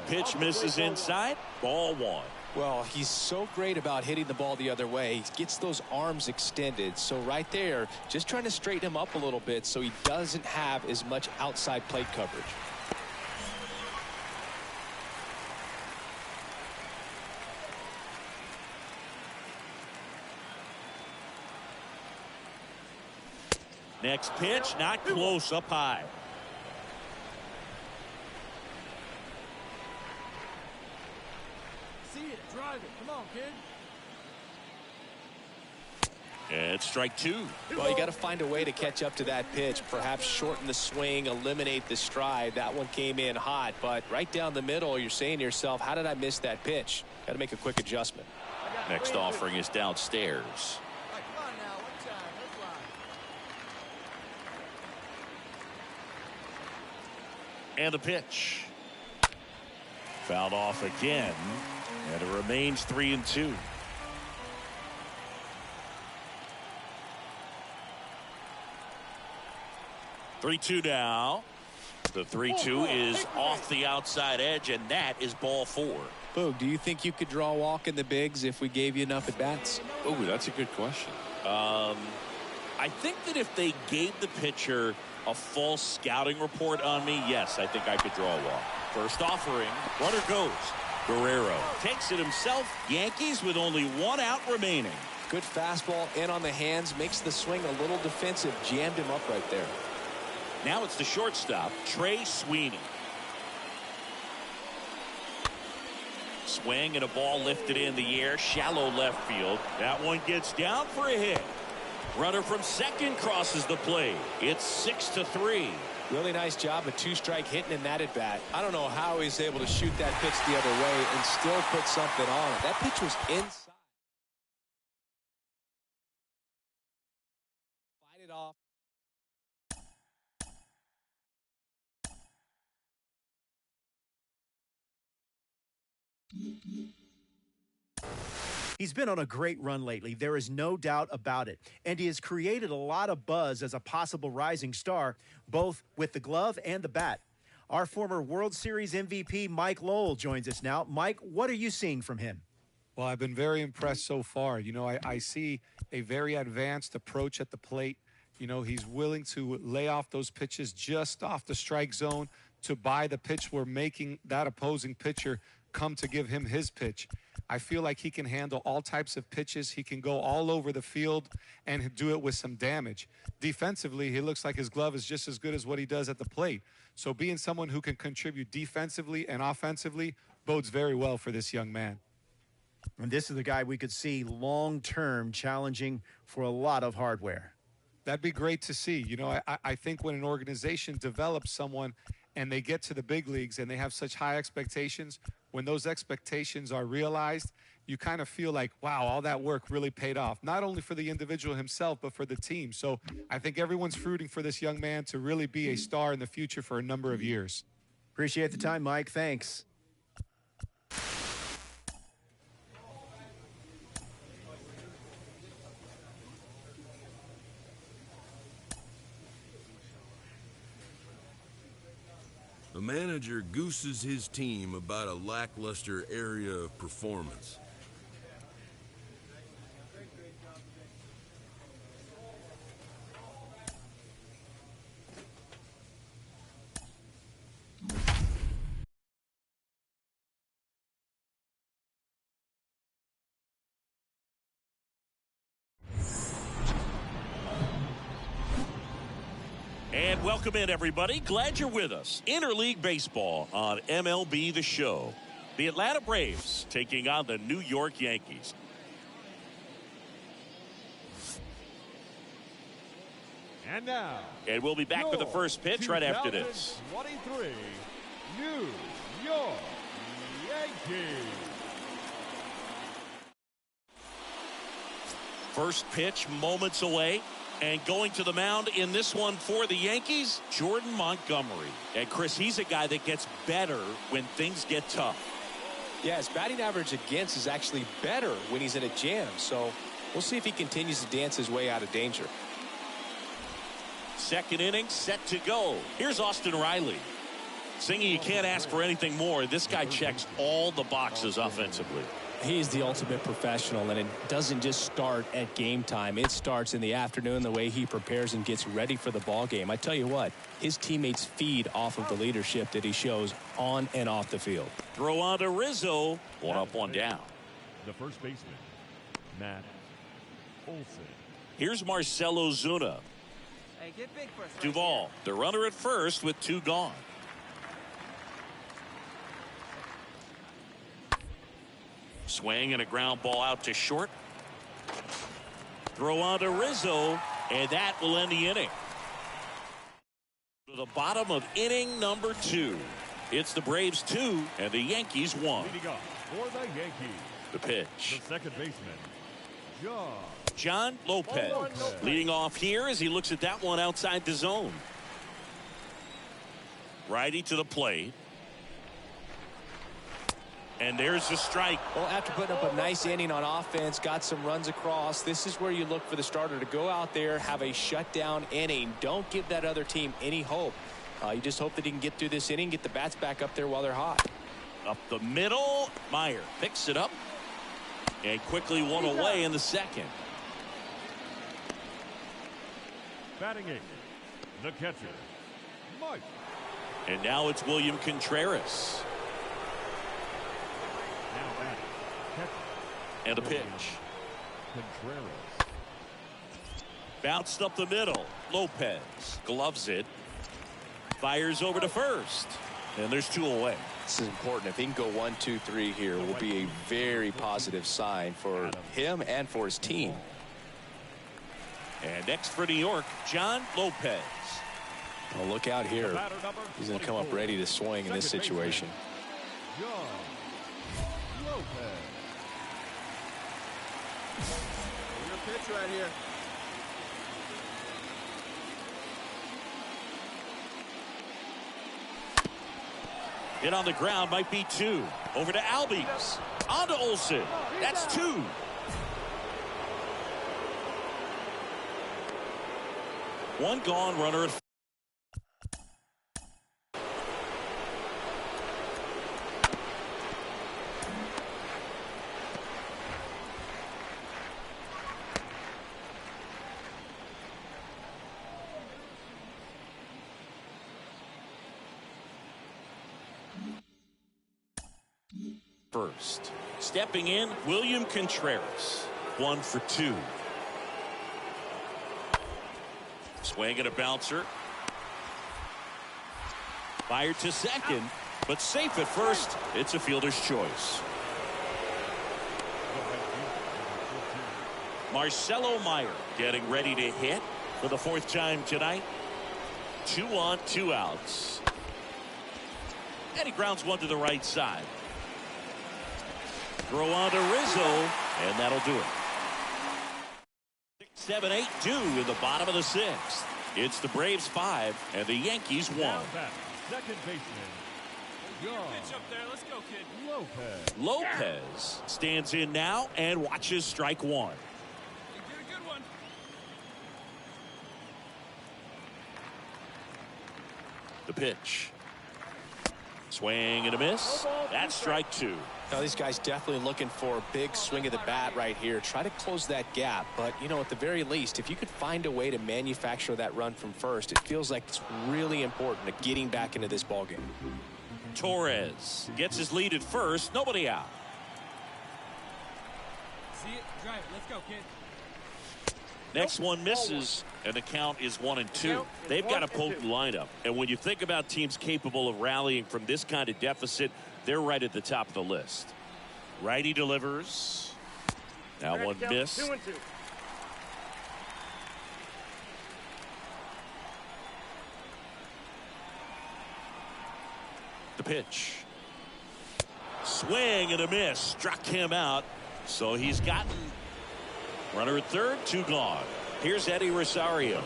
Pitch misses inside. Ball 1. Well, he's so great about hitting the ball the other way. He gets those arms extended. So right there, just trying to straighten him up a little bit so he doesn't have as much outside plate coverage. Next pitch, not close, up high. See it, drive it. Come on, kid. And strike 2. Well, you got to find a way to catch up to that pitch. Perhaps shorten the swing, eliminate the stride. That one came in hot, but right down the middle, you're saying to yourself, how did I miss that pitch? Got to make a quick adjustment. Next offering is downstairs. And the pitch. Fouled off again. And it remains 3-2. Three-two now. The 3-2 is off the outside edge, and that is ball 4. Boog, do you think you could draw a walk in the bigs if we gave you enough at bats? Oh, that's a good question. I think that if they gave the pitcher a false scouting report on me, yes, I think I could draw a walk. First offering, runner goes. Guerrero takes it himself. Yankees with only 1 out remaining. Good fastball in on the hands, makes the swing a little defensive, jammed him up right there. Now it's the shortstop, Trey Sweeney. Swing and a ball lifted in the air, shallow left field. That one gets down for a hit. Runner from second crosses the plate. It's 6-3. Really nice job, a 2-strike hitting in that at bat. I don't know how he's able to shoot that pitch the other way and still put something on it. That pitch was inside. Fight it off. He's been on a great run lately. There is no doubt about it. And he has created a lot of buzz as a possible rising star, both with the glove and the bat. Our former World Series MVP, Mike Lowell, joins us now. Mike, what are you seeing from him? Well, I've been very impressed so far. You know, I see a very advanced approach at the plate. You know, he's willing to lay off those pitches just off the strike zone to buy the pitch we're making that opposing pitcher come to give him his pitch. I feel like he can handle all types of pitches. He can go all over the field and do it with some damage. Defensively, he looks like his glove is just as good as what he does at the plate. So being someone who can contribute defensively and offensively bodes very well for this young man. And this is the guy we could see long-term challenging for a lot of hardware. That'd be great to see. You know, I think when an organization develops someone and they get to the big leagues and they have such high expectations, when those expectations are realized, you kind of feel like, wow, all that work really paid off, not only for the individual himself, but for the team. So I think everyone's rooting for this young man to really be a star in the future for a number of years. Appreciate the time, Mike. Thanks. A manager gooses his team about a lackluster area of performance. And welcome in, everybody. Glad you're with us. Interleague Baseball on MLB The Show. The Atlanta Braves taking on the New York Yankees. And now. And we'll be back with the first pitch right after this. 23 New York Yankees. First pitch moments away. And going to the mound in this one for the Yankees, Jordan Montgomery. And Chris, he's a guy that gets better when things get tough. Yeah, his batting average against is actually better when he's in a jam. So we'll see if he continues to dance his way out of danger. Second inning set to go. Here's Austin Riley. Singing, you can't ask for anything more. This guy checks all the boxes offensively. He's the ultimate professional, and it doesn't just start at game time. It starts in the afternoon, the way he prepares and gets ready for the ball game. I tell you what, his teammates feed off of the leadership that he shows on and off the field. Throw on to Rizzo. One up, one down. The first baseman, Matt Olson. Here's Marcell Ozuna. Hey, get big for us. Duvall, the runner at first with 2 gone. Swing and a ground ball out to short. Throw on to Rizzo, and that will end the inning. To the bottom of inning number 2. It's the Braves 2 and the Yankees 1. Leading off for the Yankees. The pitch. The second baseman, John Lopez. Leading off here as he looks at that one outside the zone. Righty to the plate. And there's the strike. Well, after putting up a nice inning on offense, got some runs across, this is where you look for the starter to go out there, have a shutdown inning. Don't give that other team any hope. You just hope that he can get through this inning, get the bats back up there while they're hot. Up the middle. Meyer picks it up. And quickly one away in the second. Batting eighth, the catcher, Mike. And now it's William Contreras. Now batting, catcher. And a pitch. Contreras. Bounced up the middle. Lopez gloves it. Fires over to first. And there's 2 away. This is important. If he can go 1, 2, 3 here, will be a very positive sign for him and for his team. And next for New York, John Lopez. Well, look out here. He's going to come up ready to swing in this situation. John Lopez. Your pitch right here. Hit on the ground, might be 2. Over to Albies. On to Olsen. That's 2. One gone, runner at first. Stepping in, William Contreras. 1 for 2. Swing and a bouncer. Fired to second, but safe at first. It's a fielder's choice. Marcelo Meyer getting ready to hit for the 4th time tonight. 2 on, 2 outs. And he grounds one to the right side. Throw on to Rizzo, and that'll do it. 7, 8, 2 in the bottom of the 6th. It's the Braves 5 and the Yankees 1. Second baseman, Pitch up there. Let's go, kid. Lopez. Lopez stands in now and watches strike 1. Get a good one. The pitch. Swing and a miss. That's strike 2. Now, these guys definitely looking for a big swing of the bat right here. Try to close that gap. But, you know, at the very least, if you could find a way to manufacture that run from first, it feels like it's really important to getting back into this ballgame. Torres gets his lead at first. Nobody out. See it? Drive it. Let's go, kid. Next one misses, and the count is 1 and 2. They've got a potent lineup. And when you think about teams capable of rallying from this kind of deficit, they're right at the top of the list. Righty delivers. Now one miss. 2 and 2. The pitch. Swing and a miss. Struck him out. So he's gotten runner at third, 2 gone. Here's Eddie Rosario.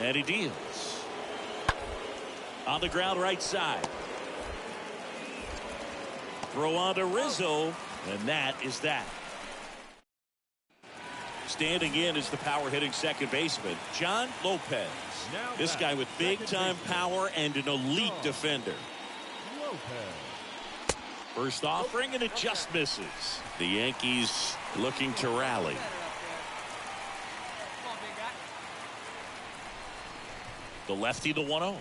And he deals. On the ground right side. Throw on to Rizzo, and that is that. Standing in is the power hitting second baseman, John Lopez. This guy with big time power and an elite defender. First offering, and it just misses. The Yankees looking to rally. The lefty, the 1-0.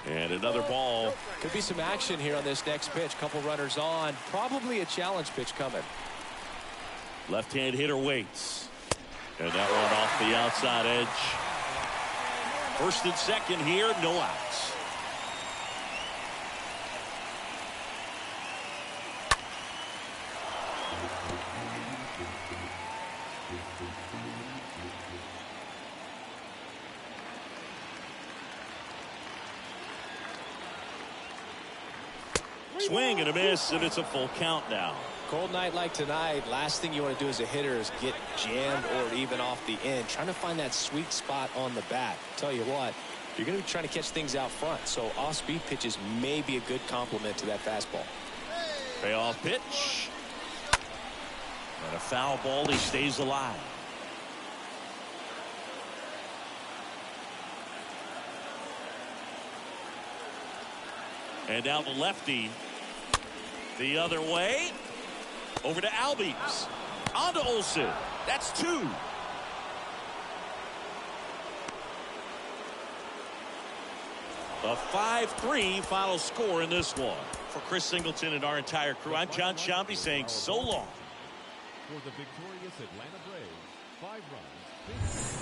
And another ball. Could be some action here on this next pitch. Couple runners on. Probably a challenge pitch coming. Left-hand hitter waits. And that one off the outside edge. First and second here, no outs. Swing and a miss, and it's a full count now. cold night like tonight, last thing you want to do as a hitter is get jammed or even off the end. Trying to find that sweet spot on the bat. Tell you what, you're going to be trying to catch things out front, so off-speed pitches may be a good complement to that fastball. Payoff pitch. And a foul ball. He stays alive. And now the lefty the other way. Over to Albies. On to Olsen. That's 2. A 5-3 final score in this one. For Chris Singleton and our entire crew, I'm John Shambi saying so long. For the victorious Atlanta Braves, 5 runs.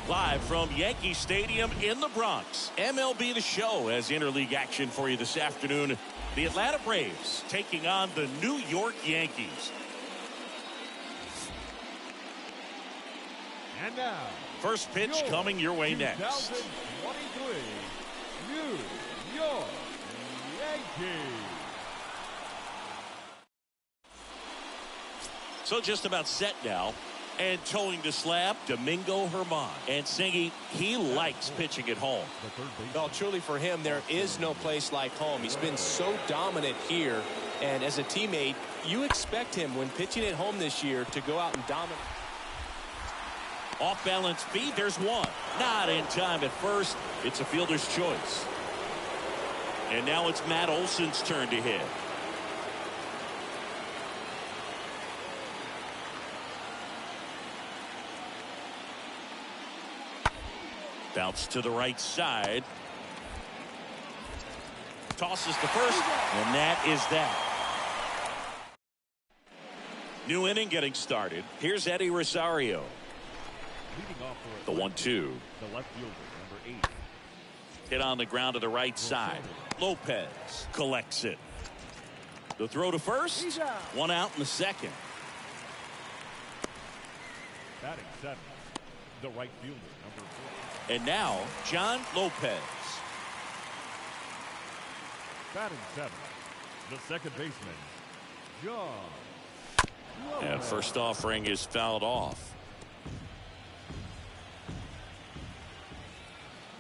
Live from Yankee Stadium in the Bronx, MLB The Show has interleague action for you this afternoon. The Atlanta Braves taking on the New York Yankees. And now, first pitch coming your way next. 2023 New York Yankees. So just about set now. And towing the slab, Domingo Germán. And Singy, he likes pitching at home. Well, truly for him, there is no place like home. He's been so dominant here. And as a teammate, you expect him when pitching at home this year to go out and dominate. Off balance feed, there's one. Not in time at first. It's a fielder's choice. And now it's Matt Olson's turn to hit. Bounce to the right side. Tosses to first, and that is that. New inning getting started. Here's Eddie Rosario. The 1-2. The left fielder, number 8. Hit on the ground to the right side. Lopez collects it. The throw to first. One out in the second. Batting 7. The right fielder, number 4. And now, John Lopez. Batting 7. The second baseman, John Lopez. And first offering is fouled off.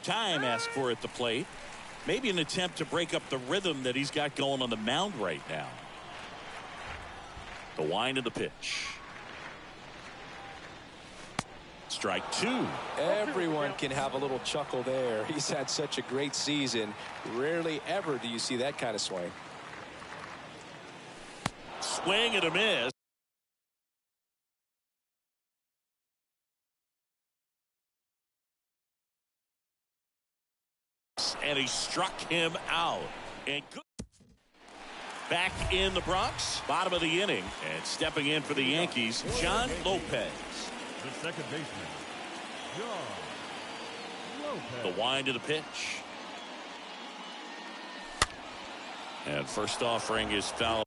Time asked for at the plate. Maybe an attempt to break up the rhythm that he's got going on the mound right now. The wind of the pitch. Strike 2. Everyone can have a little chuckle there. He's had such a great season. Rarely ever do you see that kind of swing. Swing and a miss. And he struck him out. And good. Back in the Bronx, bottom of the inning, and stepping in for the Yankees, John Lopez. The second baseman, John Lopez. The wind of the pitch. And first offering is foul.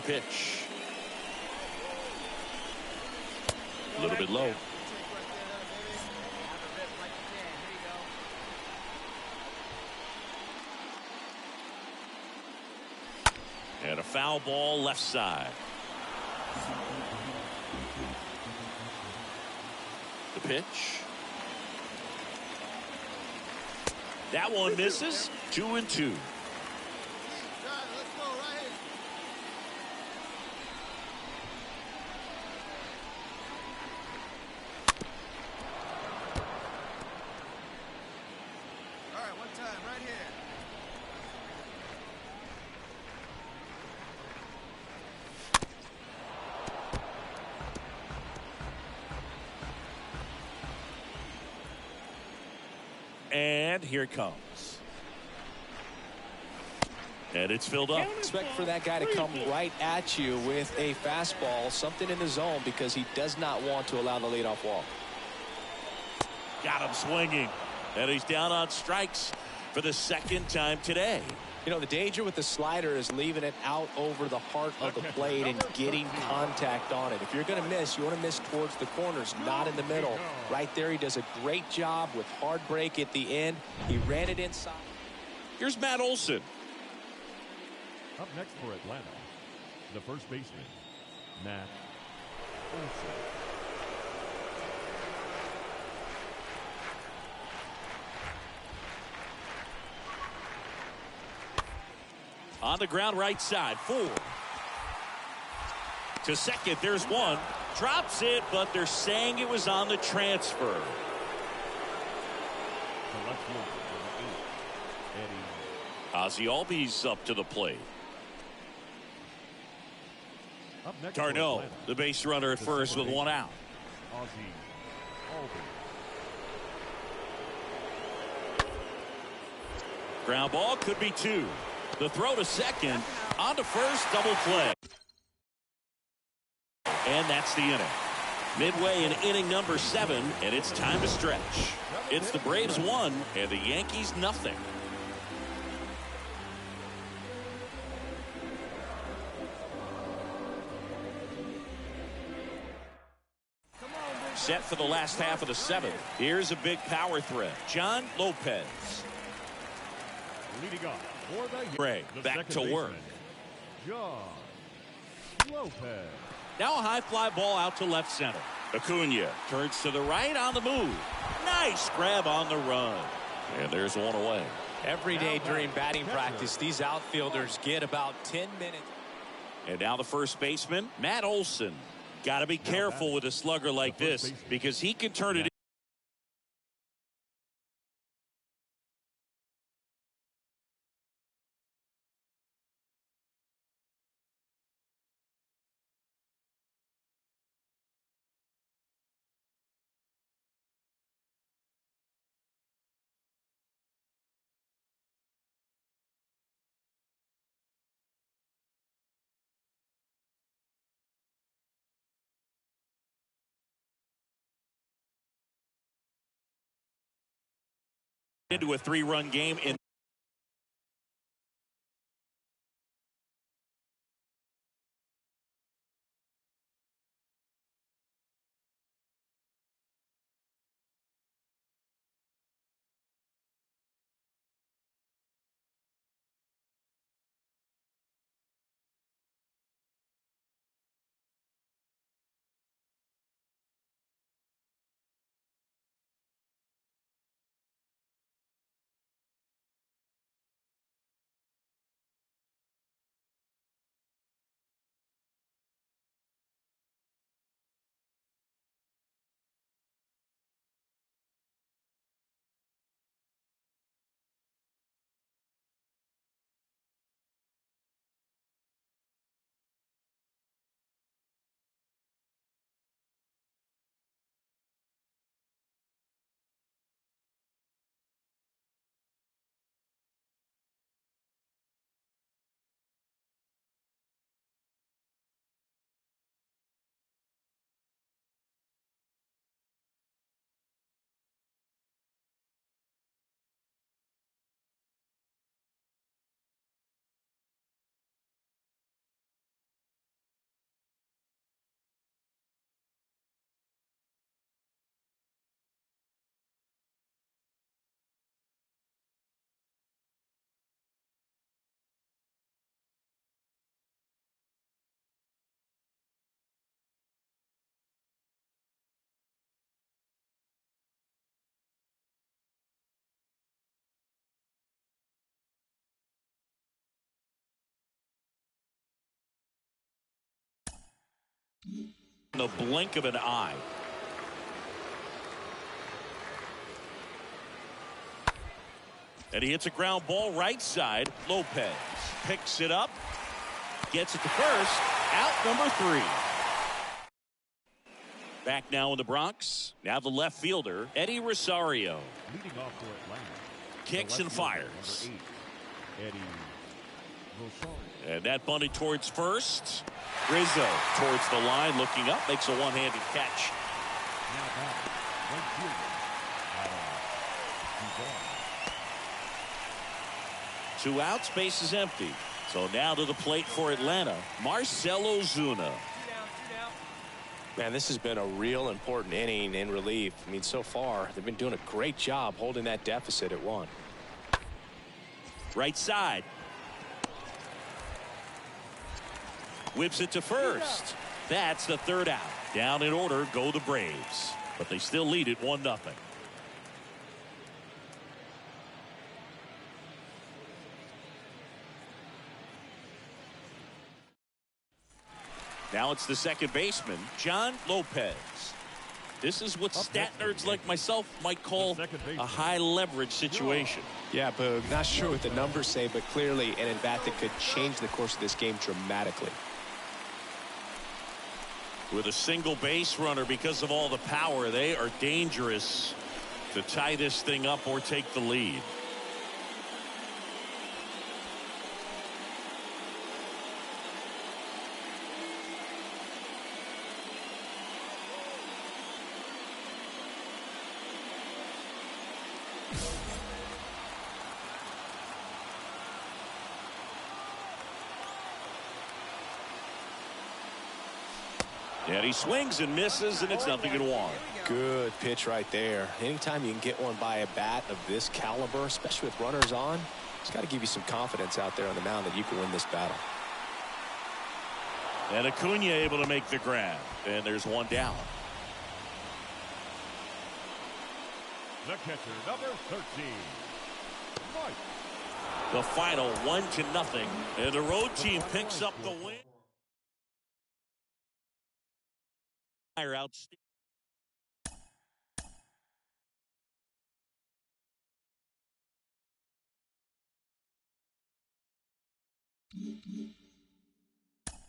pitch. A little bit low. And a foul ball left side. The pitch. That one misses. 2-2. And here it comes. And it's filled up. Expect for that guy to come right at you with a fastball, something in the zone, because he does not want to allow the leadoff walk. Got him swinging. And he's down on strikes for the second time today. You know, the danger with the slider is leaving it out over the heart of the plate and getting contact on it. If you're going to miss, you want to miss towards the corners, not in the middle. Right there, he does a great job with hard break at the end. He ran it inside. Here's Matt Olson. Up next for Atlanta, the first baseman, Matt Olson. On the ground, right side, 4. To second, there's one. Drops it, but they're saying it was on the transfer. The left fielder, Ozzie Albies up to the plate. Up next Darno, the base runner at first with one out. Ozzie Albies. Ground ball could be 2. The throw to second, on to first, double play. And that's the inning. Midway in inning number 7, and it's time to stretch. It's the Braves 1 and the Yankees nothing. Set for the last half of the 7th. Here's a big power threat. John Lopez. Leading off for the Ray back to work. John Lopez. Now a high fly ball out to left center. Acuna turns to the right on the move. Nice grab on the run. And there's one away. Every day during batting practice, these outfielders get about 10 minutes. And now the first baseman, Matt Olson. Got to be careful with a slugger like this because he can turn it into a 3-run game in In the blink of an eye. And he hits a ground ball right side. Lopez picks it up, gets it to first, out number 3. Back now in the Bronx. Now the left fielder, Eddie Rosario. Leading off for Atlanta. Kicks and fires. Eddie Rosario. And that bunted towards first. Rizzo towards the line, looking up, makes a one-handed catch. Now back, right fielder, Adam. 2 outs, base is empty. So now to the plate for Atlanta, Marcell Ozuna. Man, this has been a real important inning in relief. I mean, so far, they've been doing a great job holding that deficit at 1. Right side. Whips it to first. That's the 3rd out. Down in order go the Braves. But they still lead it 1-0. Now it's the second baseman, John Lopez. This is what stat nerds like myself might call a high leverage situation. Yeah, Boog, not sure what the numbers say, but clearly an at-bat that could change the course of this game dramatically. With a single base runner, because of all the power, they are dangerous to tie this thing up or take the lead. And he swings and misses, and it's 0-1. Good pitch right there. Anytime you can get one by a bat of this caliber, especially with runners on, it's got to give you some confidence out there on the mound that you can win this battle. And Acuna able to make the grab. And there's 1 down. The catcher, number 13, Mike. The final 1-0. And the road team picks up the win. Outstanding.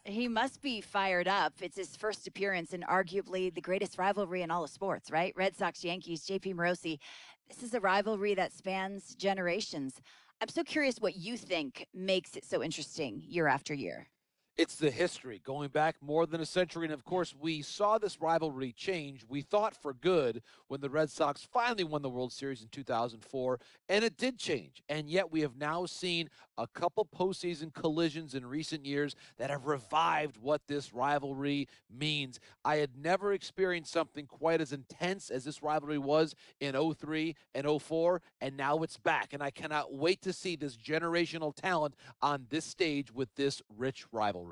He must be fired up. It's his first appearance in arguably the greatest rivalry in all of sports, right? Red Sox, Yankees, JP Morosi. This is a rivalry that spans generations. I'm so curious what you think makes it so interesting year after year. It's the history going back more than a century. And of course, we saw this rivalry change. We thought for good when the Red Sox finally won the World Series in 2004, and it did change. And yet we have now seen a couple postseason collisions in recent years that have revived what this rivalry means. I had never experienced something quite as intense as this rivalry was in 03 and 04, and now it's back. And I cannot wait to see this generational talent on this stage with this rich rivalry.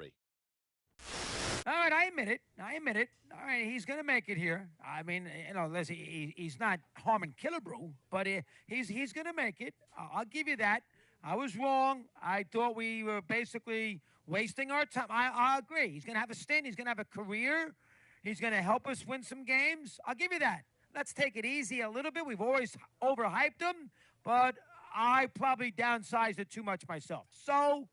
All right, I admit it. All right, he's going to make it here. I mean, listen, he's not harming Killebrew, but he's going to make it. I'll give you that. I was wrong. I thought we were basically wasting our time. I agree. He's going to have a stint. He's going to have a career. He's going to help us win some games. I'll give you that. Let's take it easy a little bit. We've always overhyped him, but I probably downsized it too much myself. So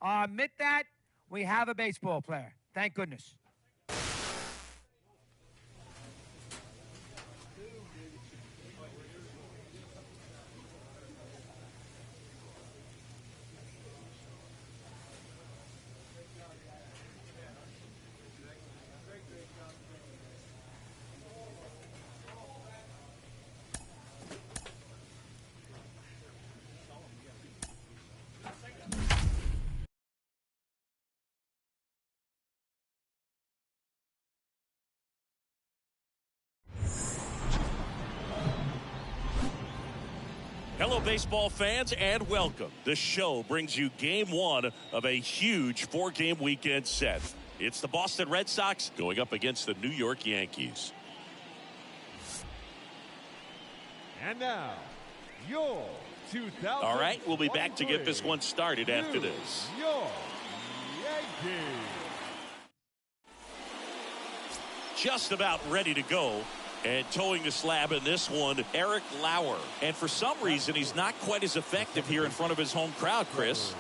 I admit that. We have a baseball player. Thank goodness. Hello, baseball fans, and welcome. The show brings you game 1 of a huge 4-game weekend set. It's the Boston Red Sox going up against the New York Yankees. And now, your 2000. All right, we'll be back to get this one started after this. Your Yankees. just about ready to go. And towing the slab in this one, Eric Lauer. And for some reason, he's not quite as effective here in front of his home crowd, Chris.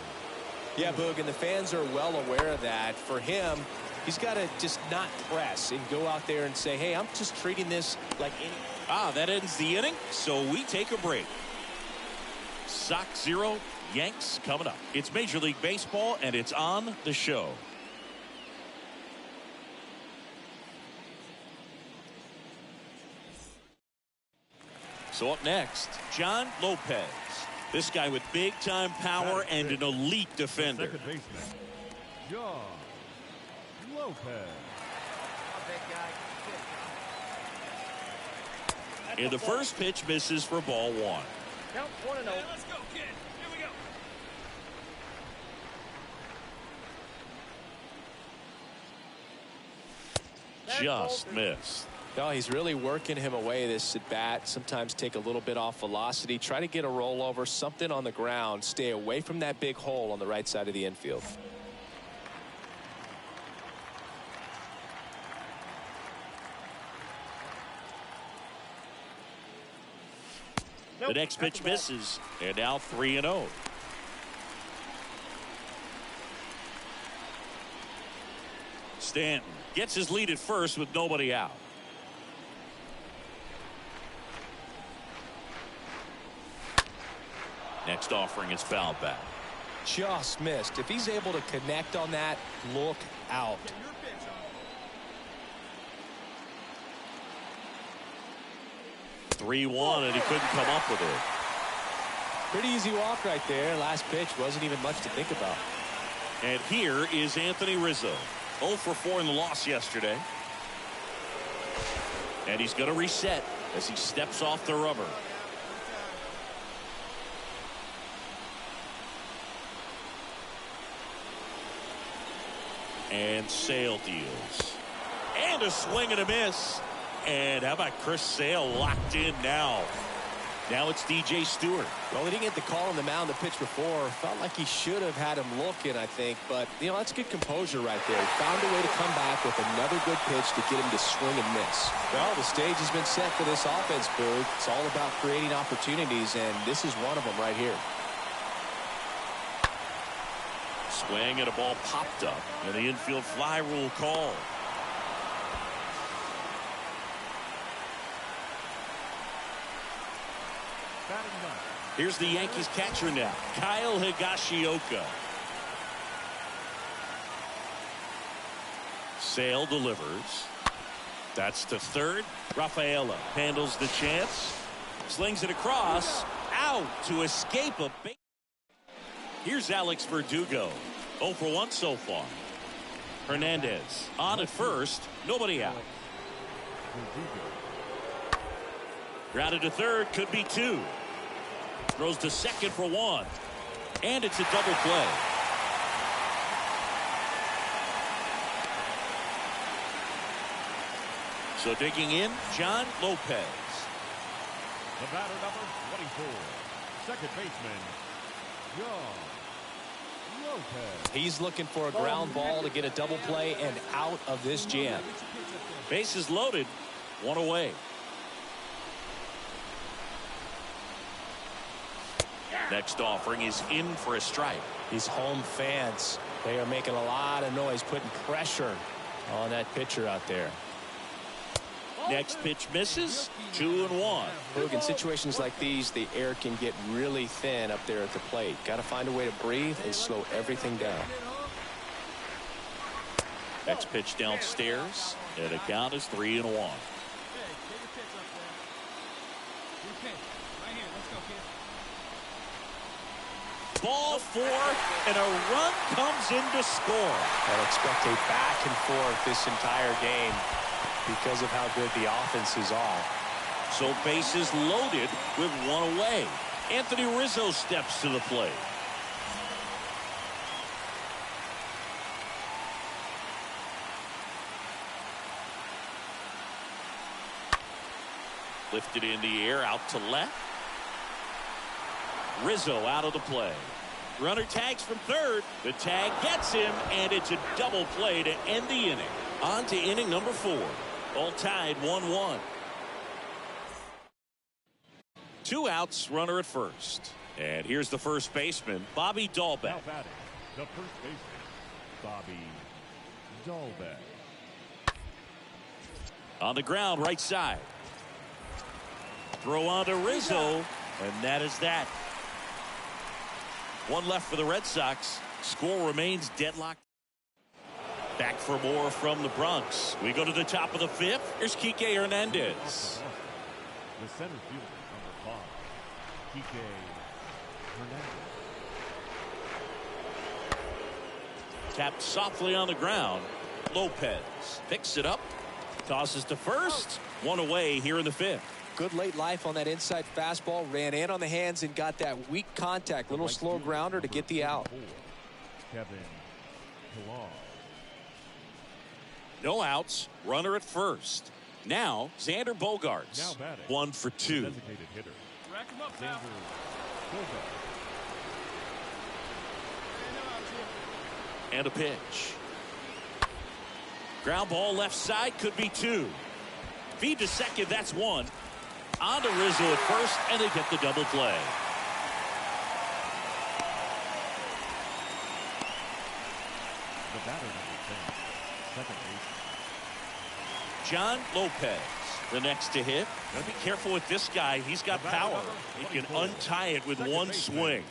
Yeah, Boog, and the fans are well aware of that. For him, he's got to just not press and go out there and say, hey, I'm just treating this like any. That ends the inning, so we take a break. Sox 0, Yanks coming up. It's Major League Baseball, and it's on the show. So up next, John Lopez. This guy with big-time power and an elite defender. Second baseman, John Lopez. And the first pitch misses for ball one. Count 1-0. Let's go, kid. Here we go. Just missed. No, he's really working him away, this at bat. Sometimes take a little bit off velocity. Try to get a rollover, something on the ground. Stay away from that big hole on the right side of the infield. The next pitch misses, and now 3-0. Stanton gets his lead at first with nobody out. Next offering is fouled back. Just missed. If he's able to connect on that, look out. 3-1, and he couldn't come up with it. Pretty easy walk right there. Last pitch wasn't even much to think about. And here is Anthony Rizzo. 0 for 4 in the loss yesterday. And he's going to reset as he steps off the rubber. And Sale deals. And a swing and a miss. And how about Chris Sale locked in now? Now it's DJ Stewart. Well, he didn't get the call on the mound the pitch before. Felt like he should have had him looking, I think. But, you know, that's good composure right there. He found a way to come back with another good pitch to get him to swing and miss. Well, the stage has been set for this offense, Boog. It's all about creating opportunities, and this is one of them right here. Swing and a ball popped up, and the infield fly rule call. Here's the Yankees catcher now, Kyle Higashioka. Sale delivers. That's to third. Rafaela handles the chance. Slings it across. Out to escape a base. Here's Alex Verdugo. 0 for 1 so far. Hernandez on at first. Nobody out. Grounded to third. Could be 2. Throws to second for 1. And it's a double play. So digging in, John Lopez. The batter number 24, second baseman, John Lopez. He's looking for a ground ball to get a double play and out of this jam. Bases loaded, 1 away. Next offering is in for a strike. These home fans, they are making a lot of noise, putting pressure on that pitcher out there. Next pitch misses. 2-1. Look, in situations like these, the air can get really thin up there at the plate. Got to find a way to breathe and slow everything down. Next pitch downstairs, and the count is 3-1. Ball 4, and a run comes in to score. I'd expect a back and forth this entire game because of how good the offenses are. So bases loaded with 1 away. Anthony Rizzo steps to the plate. Lifted in the air, out to left. Rizzo out of the play. Runner tags from third. The tag gets him, and it's a double play to end the inning. On to inning number 4. All tied 1-1. 2 outs, runner at first. And here's the first baseman, Bobby Dahlbeck. Now batting, the first baseman, Bobby Dahlbeck. On the ground, right side. Throw on to Rizzo, and that is that. 1 left for the Red Sox. Score remains deadlocked. Back for more from the Bronx. We go to the top of the 5th. Here's Kike Hernandez. The center fielder, number 5, Kike Hernandez. Tapped softly on the ground. Lopez picks it up. Tosses to first. 1 away here in the 5th. Good late life on that inside fastball. Ran in on the hands and got that weak contact. Little slow grounder to get the out. Kevin Pillar. No outs. Runner at first. Now, Xander Bogaerts. Now batting. 1 for 2. Designated hitter. Rack him up, Xander Bogaerts. And a pitch. Ground ball left side, could be 2. Feed to second, that's 1. On to Rizzo at first, and they get the double play. The batter, number 10, second baseman, John Lopez, the next to hit. Gotta be careful with this guy. He's got power. He can untie it with 1 swing.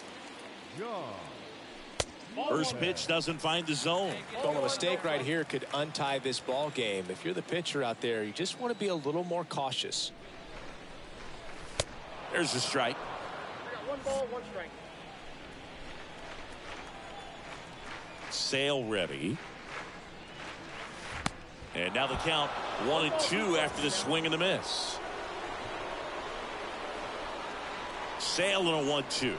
First pitch doesn't find the zone. Well, a mistake right here could untie this ball game. If you're the pitcher out there, you just want to be a little more cautious. There's the strike. I got 1 ball, 1 strike. Sale ready. And now the count 1-2 after the swing and the miss. Sale and a 1-2.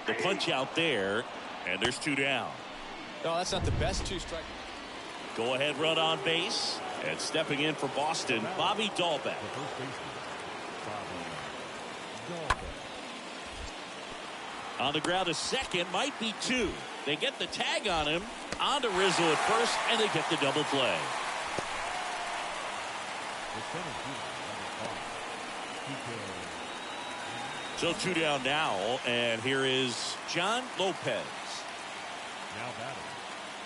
The punch out there, and there's 2 down. No, that's not the best 2 strike. Go ahead, run on base, and stepping in for Boston, Bobby Dahlbeck. the first baseman, Bobby Dahlbeck. On the ground, a second, might be 2. They get the tag on him. On to Rizzo at first, and they get the double play. The center fielder, number 5, Kike. So 2 down now, and here is John Lopez. Now batting,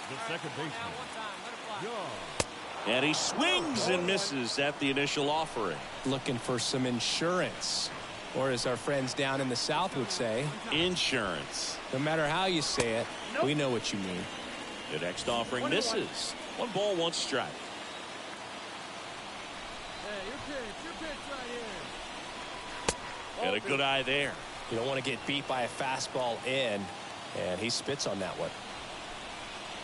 the second baseman, And he swings and misses at the initial offering. Looking for some insurance, or as our friends down in the South would say, insurance. No matter how you say it, we know what you mean. The next offering misses. 1 ball, 1 strike. Hey, your pitch right here. And a good eye there. You don't want to get beat by a fastball in, and he spits on that one.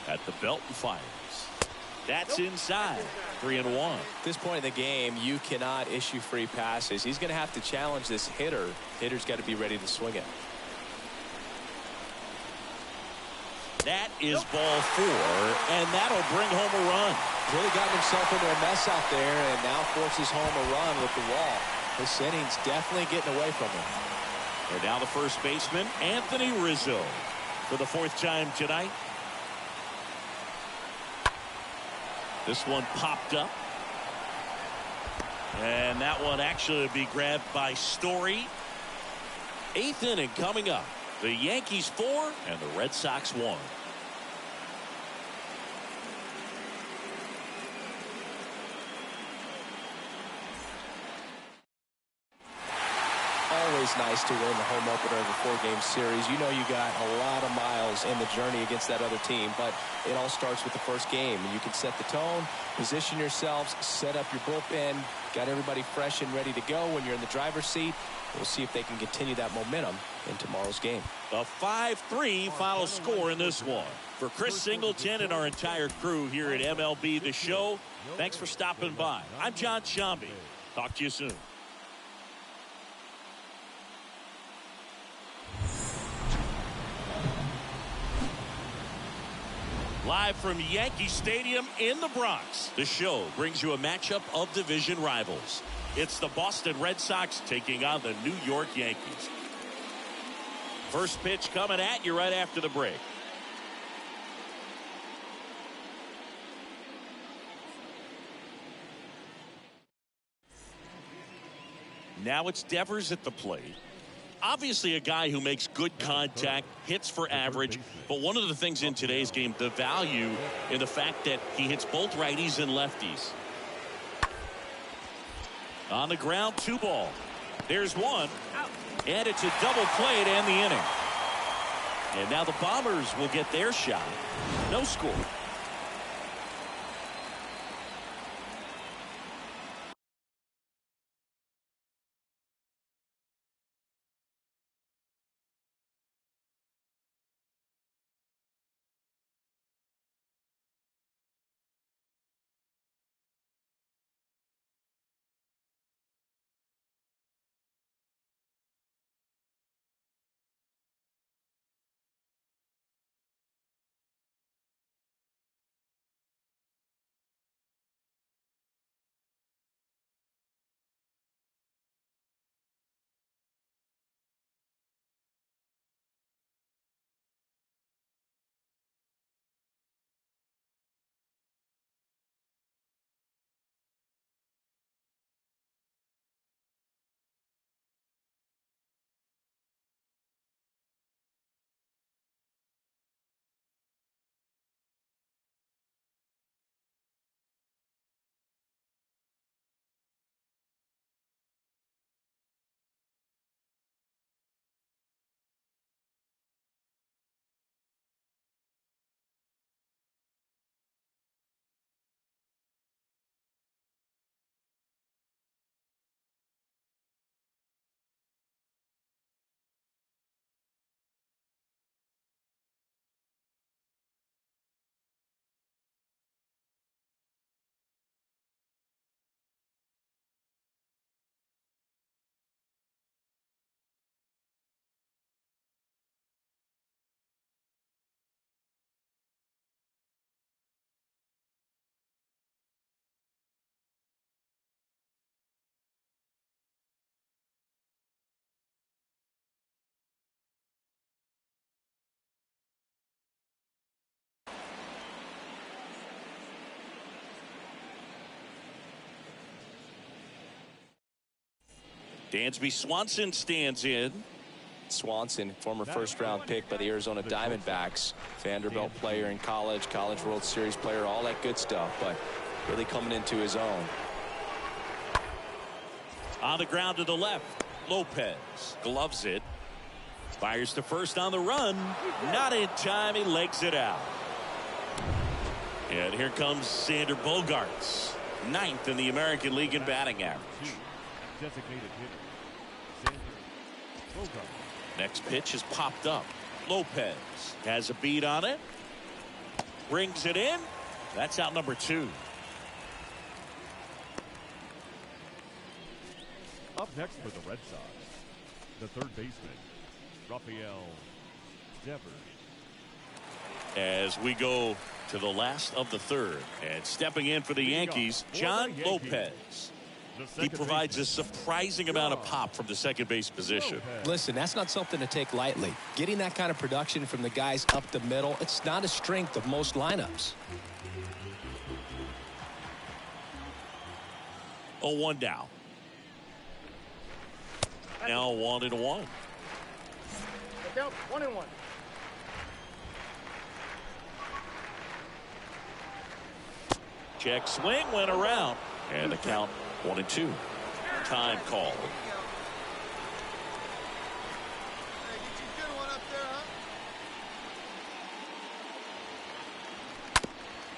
At the belt and fires. That's inside. 3-1. At this point in the game, you cannot issue free passes. He's going to have to challenge this hitter. Hitter's got to be ready to swing it. That is ball 4, and that'll bring home a run. Really gotten himself into a mess out there, and now forces home a run with the wall. This inning's definitely getting away from him. And now the first baseman, Anthony Rizzo, for the 4th time tonight. This one popped up. And that one actually would be grabbed by Story. 8th inning coming up. The Yankees 4 and the Red Sox 1. Always nice to win the home opener of a 4-game series. You know you got a lot of miles in the journey against that other team, but it all starts with the first game, and you can set the tone, position yourselves, set up your bullpen, got everybody fresh and ready to go when you're in the driver's seat. We'll see if they can continue that momentum in tomorrow's game. A 5-3 final score in this one. For Chris Singleton and our entire crew here at MLB The Show, thanks for stopping by. I'm John Shambi. Talk to you soon. Live from Yankee Stadium in the Bronx, the show brings you a matchup of division rivals. It's the Boston Red Sox taking on the New York Yankees. First pitch coming at you right after the break. Now it's Devers at the plate. Obviously a guy who makes good contact, hits for average, but one of the things in today's game, the value in the fact that he hits both righties and lefties. On the ground, 2 ball. There's 1, and it's a double play to end the inning. And now the Bombers will get their shot. No score. Dansby Swanson stands in. Swanson, former first-round pick by the Arizona Diamondbacks, Vanderbilt player in college, College World Series player, all that good stuff, but really coming into his own. On the ground to the left, Lopez gloves it, fires to first on the run, not in time, he legs it out. And here comes Sander Bogaerts, 9th in the American League in batting average. Designated hitter, Sander Bogaerts. Next pitch is popped up. Lopez has a beat on it. Brings it in. That's out number 2. Up next for the Red Sox, the third baseman, Rafael Devers. As we go to the last of the third, and stepping in for the Yankees, John Lopez. He provides a surprising amount of pop from the second base position. Listen, that's not something to take lightly. Getting that kind of production from the guys up the middle, it's not a strength of most lineups. 0-1 down. Now 1-1. Down 1-1. Check swing, went around, and the count 1-2. Time call.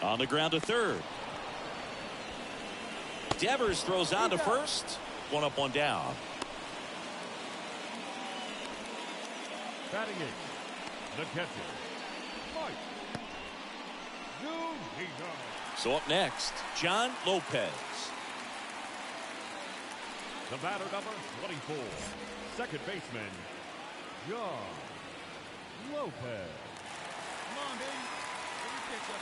On the ground to third. Devers throws on to first. 1 up, 1 down. Batting eighth, the catcher, Mike Zunino. So up next, John Lopez. The batter, number 24, second baseman, John Lopez. Come on, baby. Get your pitch up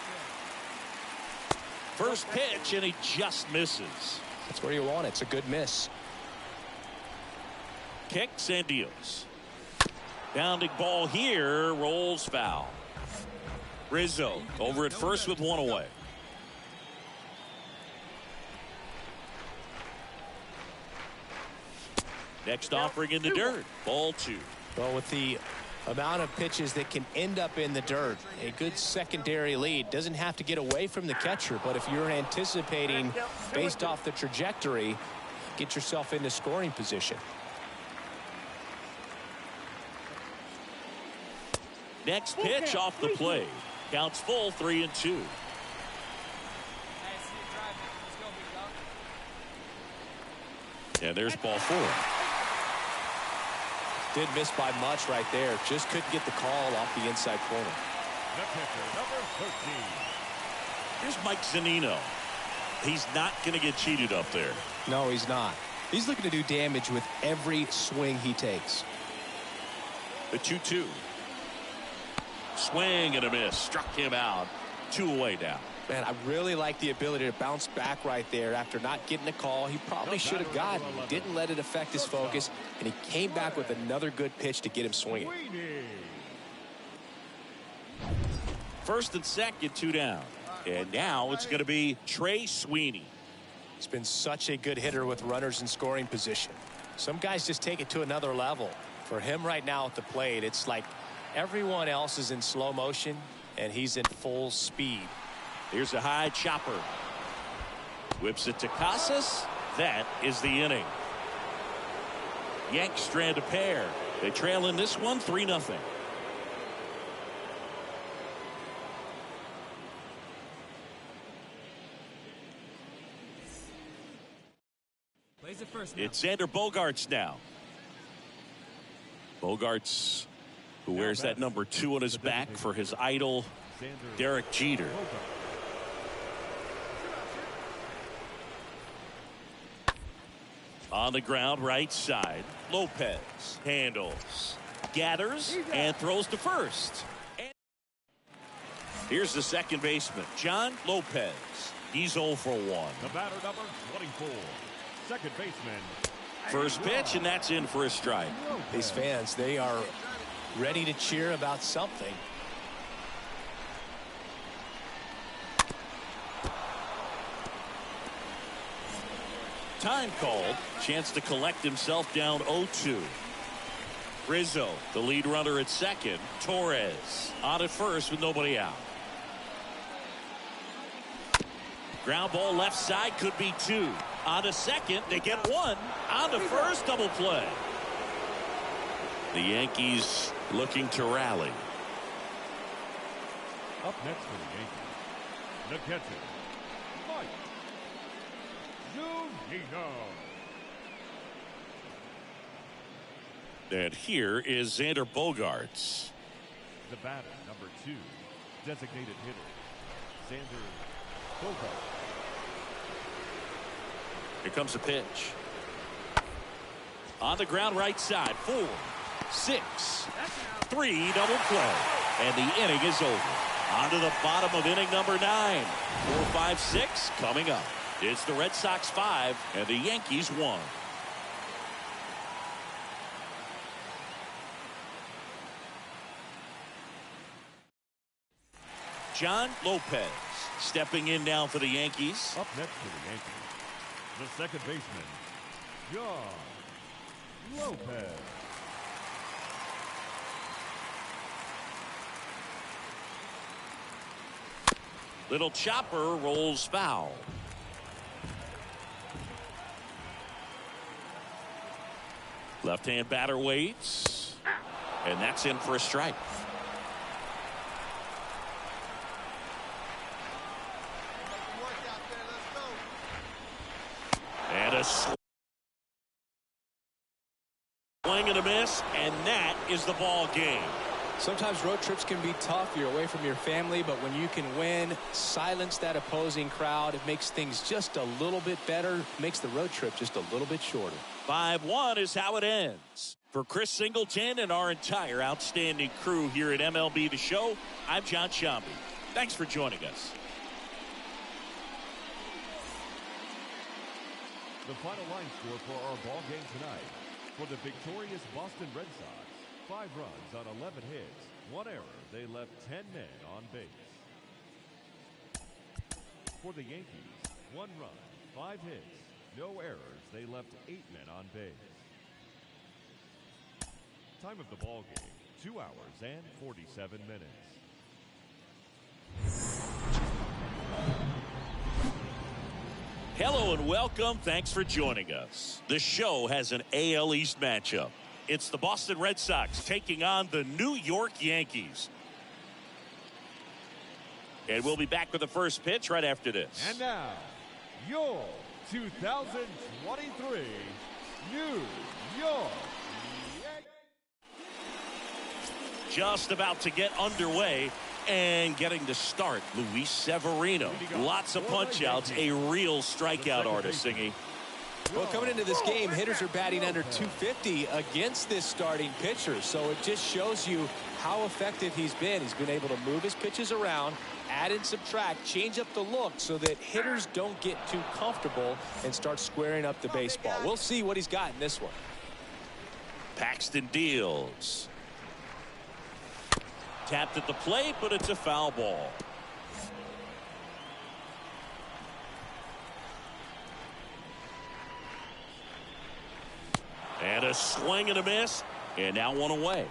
there. First pitch, and he just misses. That's where you want it. It's a good miss. Kicks and deals. Bounding ball here, rolls foul. Rizzo over at first with 1 away. Next offering in the dirt. Ball 2. Well, with the amount of pitches that can end up in the dirt, a good secondary lead doesn't have to get away from the catcher, but if you're anticipating based off the trajectory, get yourself into scoring position. Next pitch off the plate. Counts full, 3-2. And there's ball 4. Did miss by much right there. Just couldn't get the call off the inside corner. Number 13. Here's Mike Zunino. He's not going to get cheated up there. No, he's not. He's looking to do damage with every swing he takes. The 2-2. Swing and a miss. Struck him out. 2 away now. Man, I really like the ability to bounce back right there after not getting a call. He probably should have gotten. He didn't let it affect his focus, and he came back with another good pitch to get him swinging. First and second, 2 down. And now it's going to be Trey Sweeney. He's been such a good hitter with runners in scoring position. Some guys just take it to another level. For him right now at the plate, it's like everyone else is in slow motion, and he's in full speed. Here's a high chopper. Whips it to Casas. That is the inning. Yanks strand a pair. They trail in this one 3-0. It's Xander Bogaerts now. Bogaerts, who wears that number 2 on his back for his idol, Derek Jeter. On the ground, right side. Lopez handles, gathers, and throws to first. And here's the second baseman, John Lopez. He's 0 for 1. The batter number 24. Second baseman. First pitch, and that's in for a strike. These fans, they are ready to cheer about something. Time called. Chance to collect himself down 0-2. Rizzo, the lead runner at second. Torres on at first with nobody out. Ground ball left side, could be 2. On to second, they get 1. On to first, double play. The Yankees looking to rally. Up next for the Yankees, the catcher, Mike Zunino. And here is Xander Bogaerts. The batter, number 2, designated hitter, Xander Bogaerts. Here comes the pitch. On the ground, right side. 4, 6, 3, double play. And the inning is over. On to the bottom of inning number 9. 4, 5, 6 coming up. It's the Red Sox 5 and the Yankees 1. John Lopez stepping in now for the Yankees. Up next for the Yankees, the second baseman, John Lopez. Little chopper rolls foul. Left-hand batter waits, and that's in for a strike. And a swing and a miss, and that is the ball game. Sometimes road trips can be tough. You're away from your family, but when you can win, silence that opposing crowd, it makes things just a little bit better, makes the road trip just a little bit shorter. 5-1 is how it ends. For Chris Singleton and our entire outstanding crew here at MLB The Show, I'm John Shambi. Thanks for joining us. The final line score for our ball game tonight. For the victorious Boston Red Sox, 5 runs on 11 hits, 1 error. They left 10 men on base. For the Yankees, 1 run, 5 hits, no errors. They left 8 men on base. Time of the ball game, 2 hours and 47 minutes. Hello and welcome. Thanks for joining us. The show has an AL East matchup. It's the Boston Red Sox taking on the New York Yankees. And we'll be back with the first pitch right after this. And now, your 2023 New York Just about to get underway and getting to start, Luis Severino. Lots of punch-outs, a real strikeout artist, Singy. Well, coming into this game, hitters are batting under 250 against this starting pitcher. So it just shows you how effective he's been. He's been able to move his pitches around, add and subtract, change up the look so that hitters don't get too comfortable and start squaring up the baseball. We'll see what he's got in this one. Paxton deals. Tapped at the plate, but it's a foul ball. And a swing and a miss, and now one away.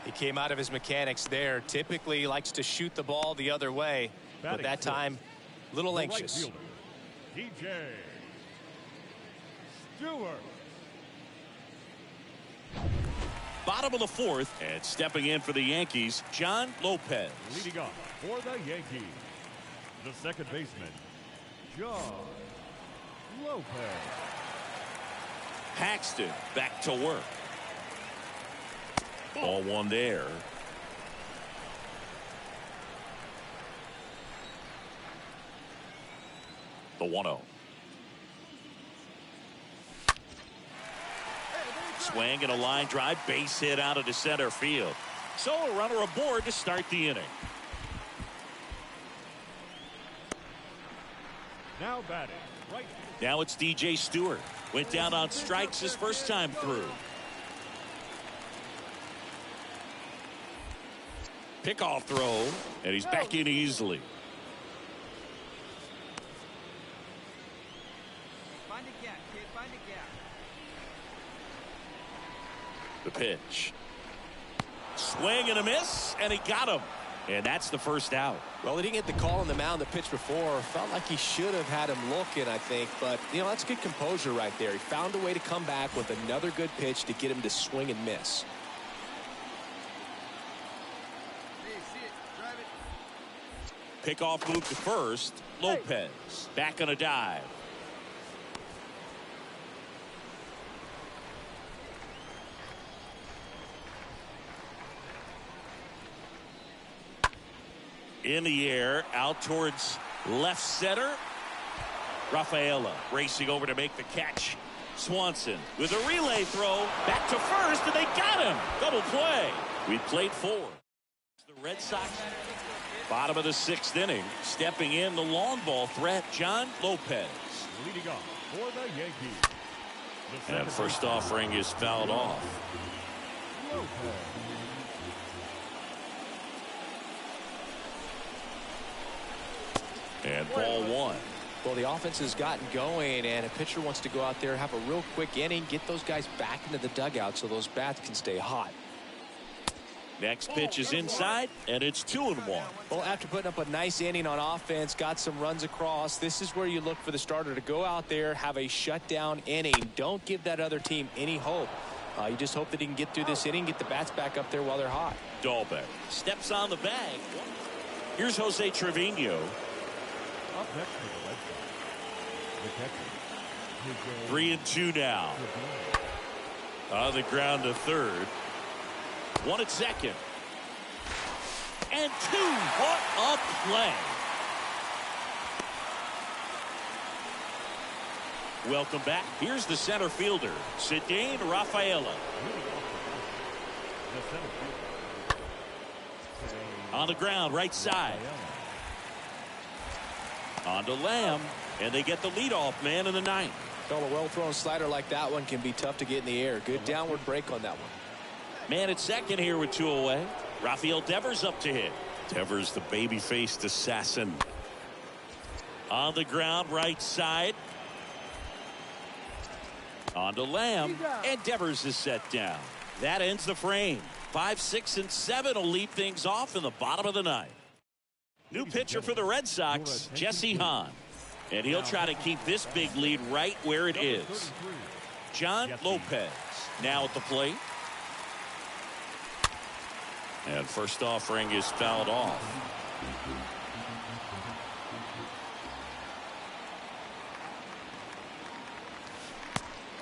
He came out of his mechanics there. Typically he likes to shoot the ball the other way, but that time a little anxious. DJ Stewart. Bottom of the fourth, and stepping in for the Yankees, John Lopez. Leading off for the Yankees, the second baseman, John Lopez. Paxton back to work. Ball one there. The 1-0. Swing and a line drive, base hit out of the center field. So a runner aboard to start the inning. Now batting right. Now it's DJ Stewart. Went down on strikes his first time through. Pickoff throw, and he's back in easily. Find a gap, kid. Find a gap. The pitch. Swing and a miss, and he got him. And that's the first out. Well, he didn't get the call on the mound the pitch before. Felt like he should have had him looking, I think. But, you know, that's good composure right there. He found a way to come back with another good pitch to get him to swing and miss. Hey, see it. Drive it. Pickoff move to first. Lopez back on a dive. In the air, out towards left center. Rafaela racing over to make the catch. Swanson with a relay throw back to first, and they got him. Double play. We played four. The Red Sox, bottom of the sixth inning, stepping in the long ball threat, John Lopez. Leading off for the Yankees. And first offering is fouled off. Lopez. And ball one. Well, the offense has gotten going, and a pitcher wants to go out there, have a real quick inning, get those guys back into the dugout so those bats can stay hot. Next pitch is inside, and it's 2-1. Well, after putting up a nice inning on offense, got some runs across, this is where you look for the starter to go out there, have a shutdown inning. Don't give that other team any hope. You just hope that he can get through this inning, get the bats back up there while they're hot. Dahlbeck steps on the bag. Here's Jose Trevino. Up next for the Red Sox, the catcher, 3-2 now. On the ground to third. One at second. And two. What a play. Welcome back. Here's the center fielder, Cedane Rafaela. On the ground, right side. On to Lamb, and they get the leadoff man in the ninth. Well, a well-thrown slider like that one can be tough to get in the air. Good downward break on that one. Man at second here with two away. Rafael Devers up to hit. Devers, the baby-faced assassin. On the ground, right side. On to Lamb, and Devers is set down. That ends the frame. 5, 6, and 7 will lead things off in the bottom of the ninth. New pitcher for the Red Sox, Jesse Hahn. And he'll try to keep this big lead right where it is. John Lopez now at the plate. And first offering is fouled off.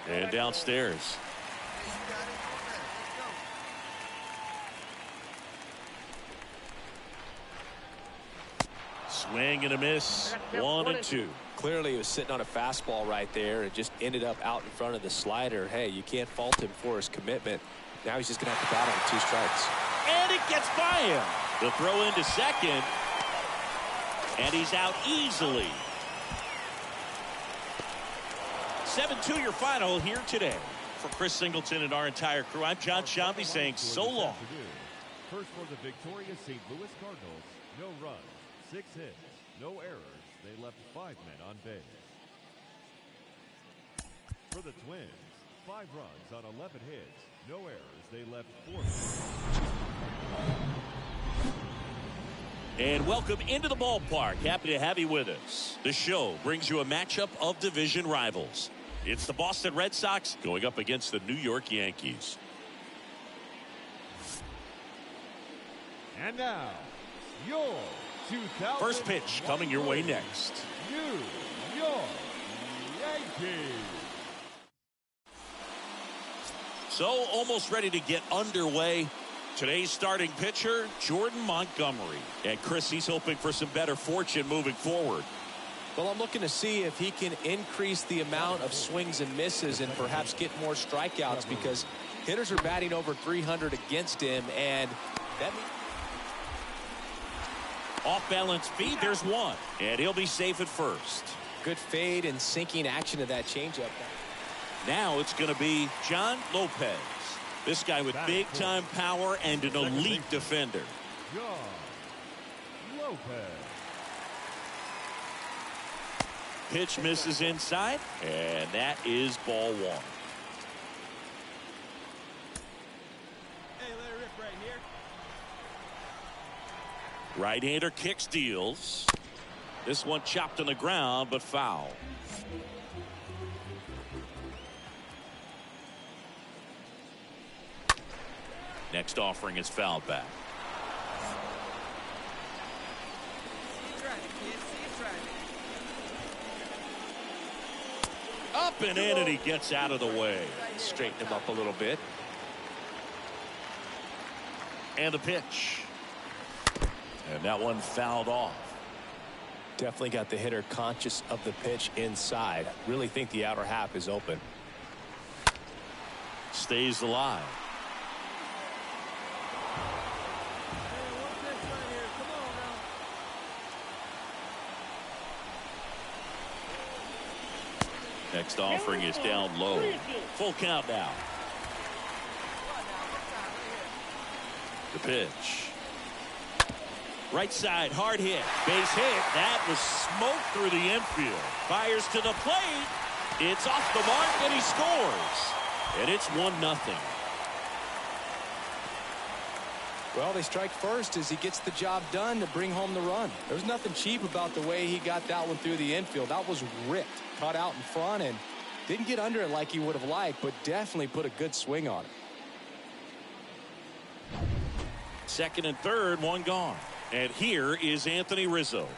And downstairs. Swing and a miss. 1 and 2. Clearly he was sitting on a fastball right there and just ended up out in front of the slider. Hey, you can't fault him for his commitment. Now he's just going to have to bat on 2 strikes. And it gets by him. The throw into second. And he's out easily. 7-2 your final here today. For Chris Singleton and our entire crew, I'm John Shambi saying so long. First for the victorious St. Louis Cardinals, no runs, 6 hits, no errors. They left 5 men on base. For the Twins, 5 runs on 11 hits, no errors. They left 4. And welcome into the ballpark. Happy to have you with us. The show brings you a matchup of division rivals. It's the Boston Red Sox going up against the New York Yankees. And now, your 2000 first pitch coming your way next. New York Yankees. So almost ready to get underway. Today's starting pitcher, Jordan Montgomery. And Chris, he's hoping for some better fortune moving forward. Well, I'm looking to see if he can increase the amount of swings and misses and perhaps get more strikeouts, because hitters are batting over 300 against him, and that means off balance feed, there's one, and he'll be safe at first. Good fade and sinking action of that changeup. Now it's going to be John Lopez. This guy with big time power and an elite defender. John Lopez. Pitch misses inside, and that is ball 1. Hey, let it rip right here. Right-hander kicks, deals. This one chopped on the ground, but foul. Next offering is fouled back. Up and in, and he gets out of the way. Straighten him up a little bit. And the pitch. And that one fouled off. Definitely got the hitter conscious of the pitch inside. Really think the outer half is open. Stays alive. Next offering is down low. Full count now. The pitch. Right side, hard hit. Base hit. That was smoke through the infield. Fires to the plate. It's off the mark, and he scores. And it's 1-0. Well, they strike first as he gets the job done to bring home the run. There's nothing cheap about the way he got that one through the infield. That was ripped, caught out in front, and didn't get under it like he would have liked, but definitely put a good swing on it. Second and third, one gone. And here is Anthony Rizzo.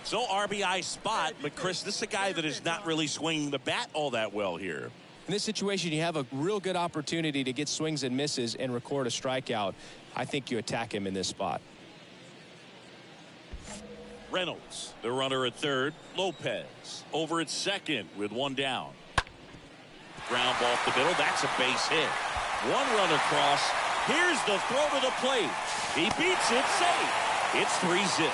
So RBI spot, but Chris, this is a guy that is not really swinging the bat all that well here. In this situation, you have a real good opportunity to get swings and misses and record a strikeout. I think you attack him in this spot. Reynolds, the runner at third. Lopez over at second with one down. Ground ball up the middle. That's a base hit. One run across. Here's the throw to the plate. He beats it safe. It's 3-0.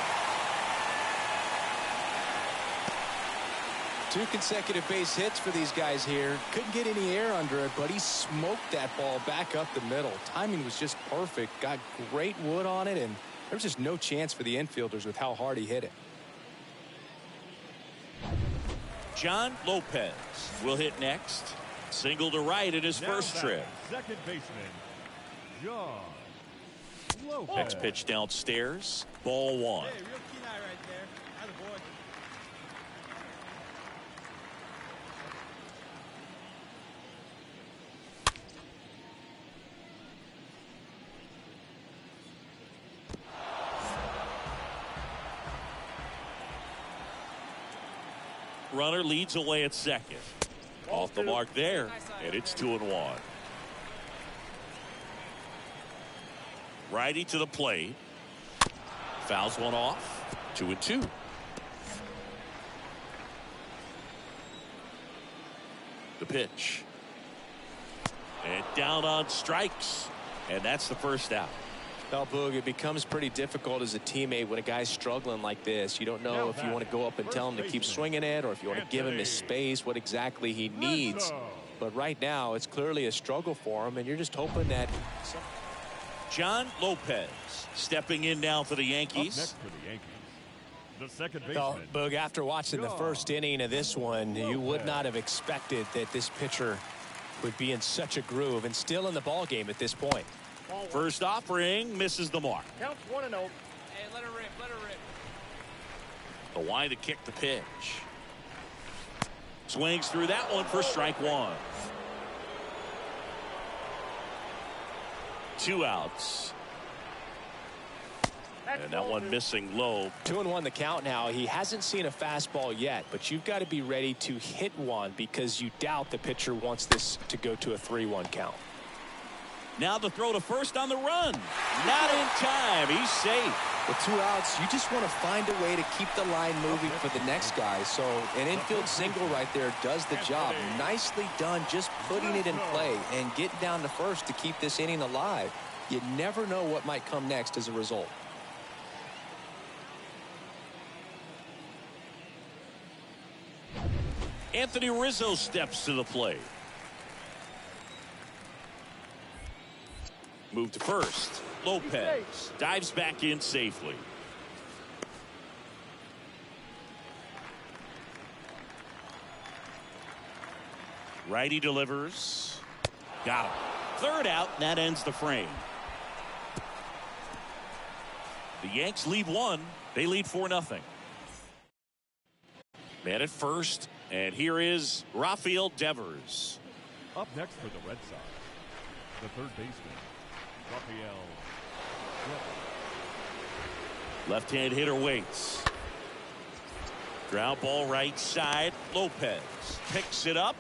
2 consecutive base hits for these guys here. Couldn't get any air under it, but he smoked that ball back up the middle. Timing was just perfect. Got great wood on it, and there was just no chance for the infielders with how hard he hit it. John Lopez will hit next. Single to right in his first trip. Second baseman, John Lopez. Next pitch downstairs. Ball one. Hey, real keen eye right there. Attaboy. Runner leads away at second. Off the mark there, and it's 2-1. Righty to the plate. Fouls one off. 2-2. The pitch. And down on strikes. And that's the first out. Well, Boog, it becomes pretty difficult as a teammate when a guy's struggling like this. You don't know if you want to go up and tell him to keep swinging it or if you want to give him his space, what exactly he needs. But right now, it's clearly a struggle for him, and you're just hoping that... John Lopez stepping in now for the Yankees. Next for the Yankees, the second baseman. Well, Boog, after watching the first inning of this one, you would not have expected that this pitcher would be in such a groove and still in the ball game at this point. First offering misses the mark. Counts 1-0. Hey, let her rip, let her rip. The line to kick the pitch. Swings through that one for strike one. 2 outs. And that one missing low. 2-1 the count now. He hasn't seen a fastball yet, but you've got to be ready to hit one because you doubt the pitcher wants this to go to a 3-1 count. Now the throw to first on the run. Not in time. He's safe. With 2 outs, you just want to find a way to keep the line moving for the next guy. So an infield single right there does the job. Nicely done, just putting it in play and getting down to first to keep this inning alive. You never know what might come next as a result. Anthony Rizzo steps to the plate. Move to first. Lopez dives back in safely. Righty delivers. Got him. Third out, and that ends the frame. The Yanks lead one. They lead 4-0. Man at first, and here is Rafael Devers. Up next for the Red Sox, the third baseman, Rafael. Left-hand hitter waits. Ground ball right side. Lopez picks it up.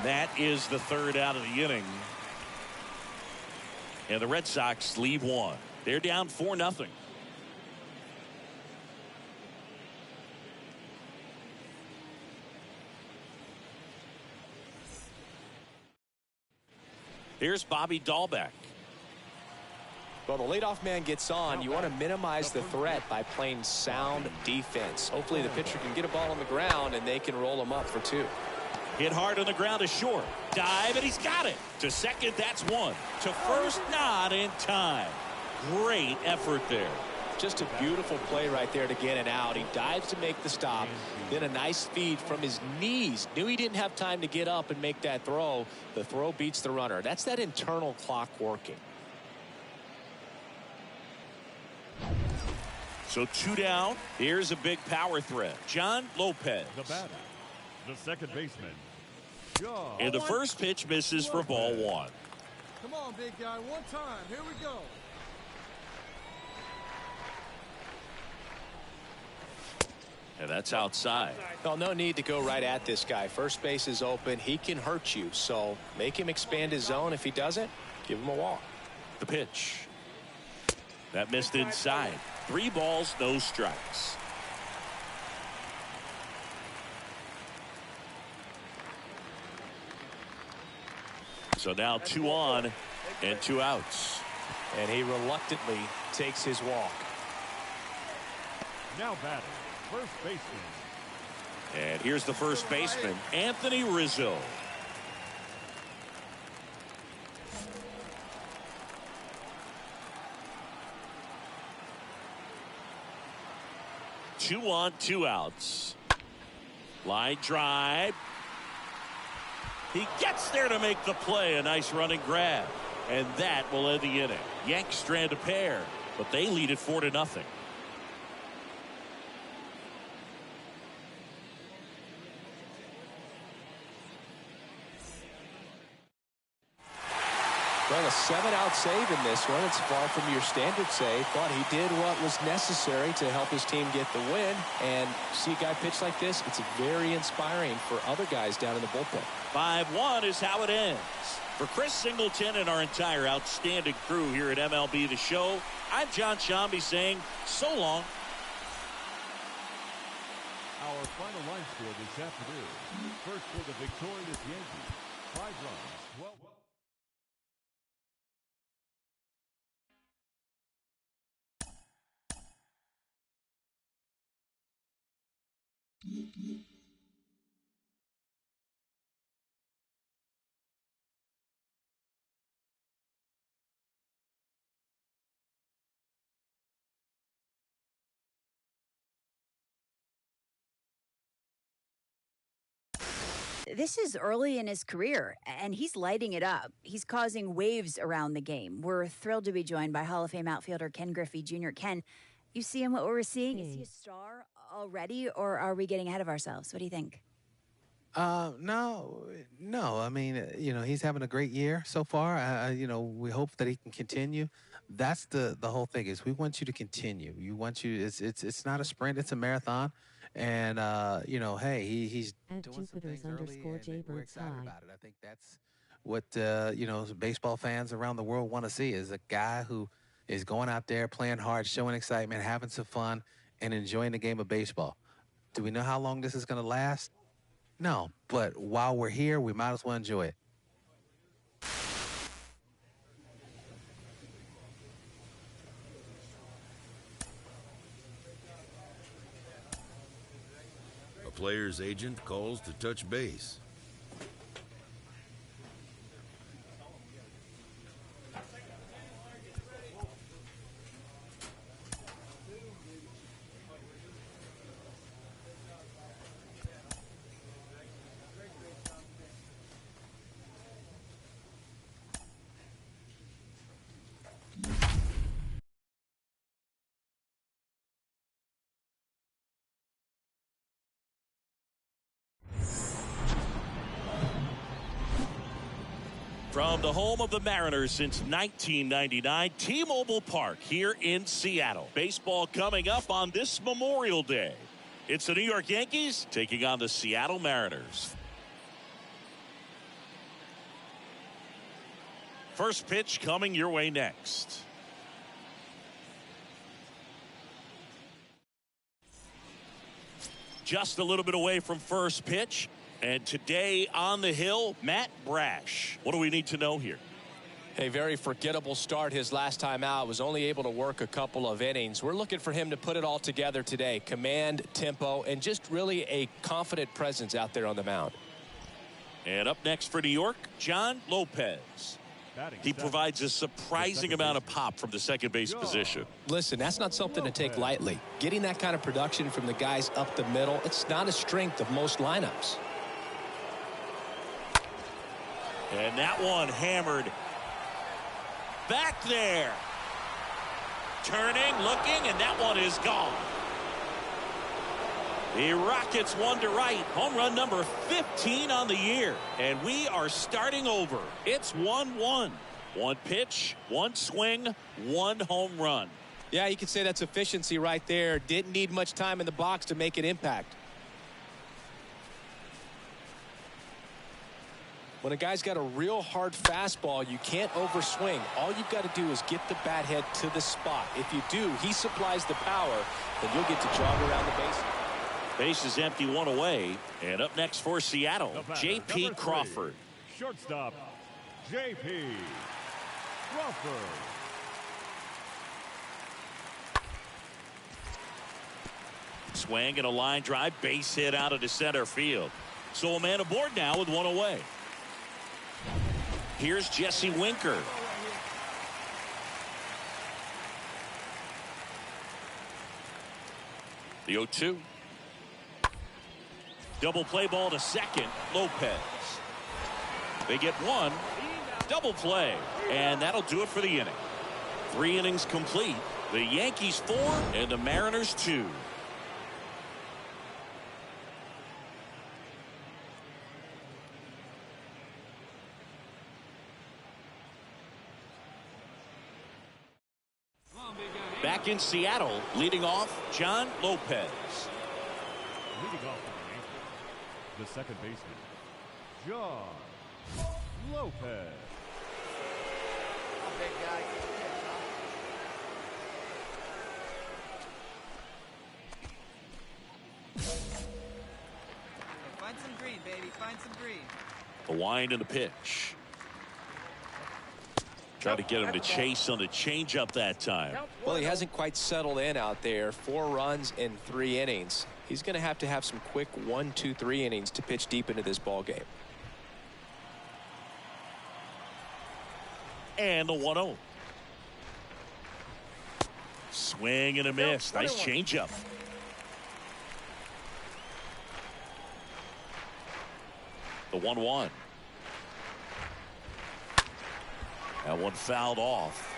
That is the third out of the inning. And the Red Sox leave one. They're down 4-0. Here's Bobby Dahlbeck. Well, the leadoff man gets on. You want to minimize the threat by playing sound defense. Hopefully the pitcher can get a ball on the ground and they can roll him up for 2. Hit hard on the ground to short. Dive, and he's got it. To second, that's 1. To first, not in time. Great effort there. Just a beautiful play right there to get it out. He dives to make the stop. Then a nice feed from his knees. Knew he didn't have time to get up and make that throw. The throw beats the runner. That's that internal clock working. So 2 down. Here's a big power threat. John Lopez. The batter, the second baseman, John. And the first pitch misses for ball 1. Come on, big guy. One time. Here we go. And that's outside. Well, no need to go right at this guy. First base is open. He can hurt you. So make him expand his zone. If he doesn't, give him a walk. The pitch. That missed inside. 3 balls, no strikes. So now 2 on and 2 outs. And he reluctantly takes his walk. Now batting, first baseman. And here's the first baseman, Anthony Rizzo. Two on, 2 outs. Line drive. He gets there to make the play. A nice running grab. And that will end the inning. Yanks strand a pair, but they lead it 4-0. Well, a 7-out save in this one. It's far from your standard save, but he did what was necessary to help his team get the win. And see a guy pitch like this, it's very inspiring for other guys down in the bullpen. 5-1 is how it ends. For Chris Singleton and our entire outstanding crew here at MLB The Show, I'm John Shambi saying so long. Our final line score this afternoon. First for the victorious Yankees, 5 runs, 12. This is early in his career, and he's lighting it up. He's causing waves around the game. We're thrilled to be joined by Hall of Fame outfielder Ken Griffey Jr. Ken, you see him what we're seeing? Is he a star already, or are we getting ahead of ourselves? What do you think? No. I mean, he's having a great year so far. We hope that he can continue. That's the whole thing is we want you to continue. It's not a sprint, it's a marathon. And, hey, he's doing some things early, and we're excited about it. I think that's what, baseball fans around the world want to see is a guy who is going out there, playing hard, showing excitement, having some fun, and enjoying the game of baseball. Do we know how long this is going to last? No, but while we're here, we might as well enjoy it. A player's agent calls to touch base. From the home of the Mariners since 1999, T-Mobile Park here in Seattle. Baseball coming up on this Memorial Day. It's the New York Yankees taking on the Seattle Mariners. First pitch coming your way next. Just a little bit away from first pitch. And today on the hill, Matt Brash. What do we need to know here? A very forgettable start his last time out. Was only able to work a couple of innings. We're looking for him to put it all together today. Command, tempo, and just really a confident presence out there on the mound. And up next for New York, John Lopez. He provides a surprising amount of pop from the second base position. Listen, that's not something to take lightly. Getting that kind of production from the guys up the middle, it's not a strength of most lineups. And that one hammered back there. Turning, looking, and that one is gone. The Rockets one to right. Home run number 15 on the year. And we are starting over. It's 1-1. One pitch, one swing, one home run. Yeah, you could say that's efficiency right there. Didn't need much time in the box to make an impact. When a guy's got a real hard fastball, you can't overswing. All you've got to do is get the bat head to the spot. If you do, he supplies the power, and you'll get to jog around the base. Base is empty, one away. And up next for Seattle, J.P. Crawford. Shortstop, J.P. Crawford. Swing and a line drive, base hit out of the center field. So a man aboard now with one away. Here's Jesse Winker. The 0-2. Double play ball to second. Lopez. They get one. Double play. And that'll do it for the inning. 3 innings complete. The Yankees 4 and the Mariners 2. Back in Seattle, leading off, John Lopez. Leading off for the Yankees, the second baseman, John Lopez. Big guy. Find some green, baby. Find some green. The wind and the pitch. Try to get him to chase on the changeup that time. Well, he hasn't quite settled in out there. 4 runs in 3 innings. He's going to have some quick 1, 2, 3 innings to pitch deep into this ball game. And the 1-0. Swing and a miss. Nice changeup. The 1-1. That one fouled off.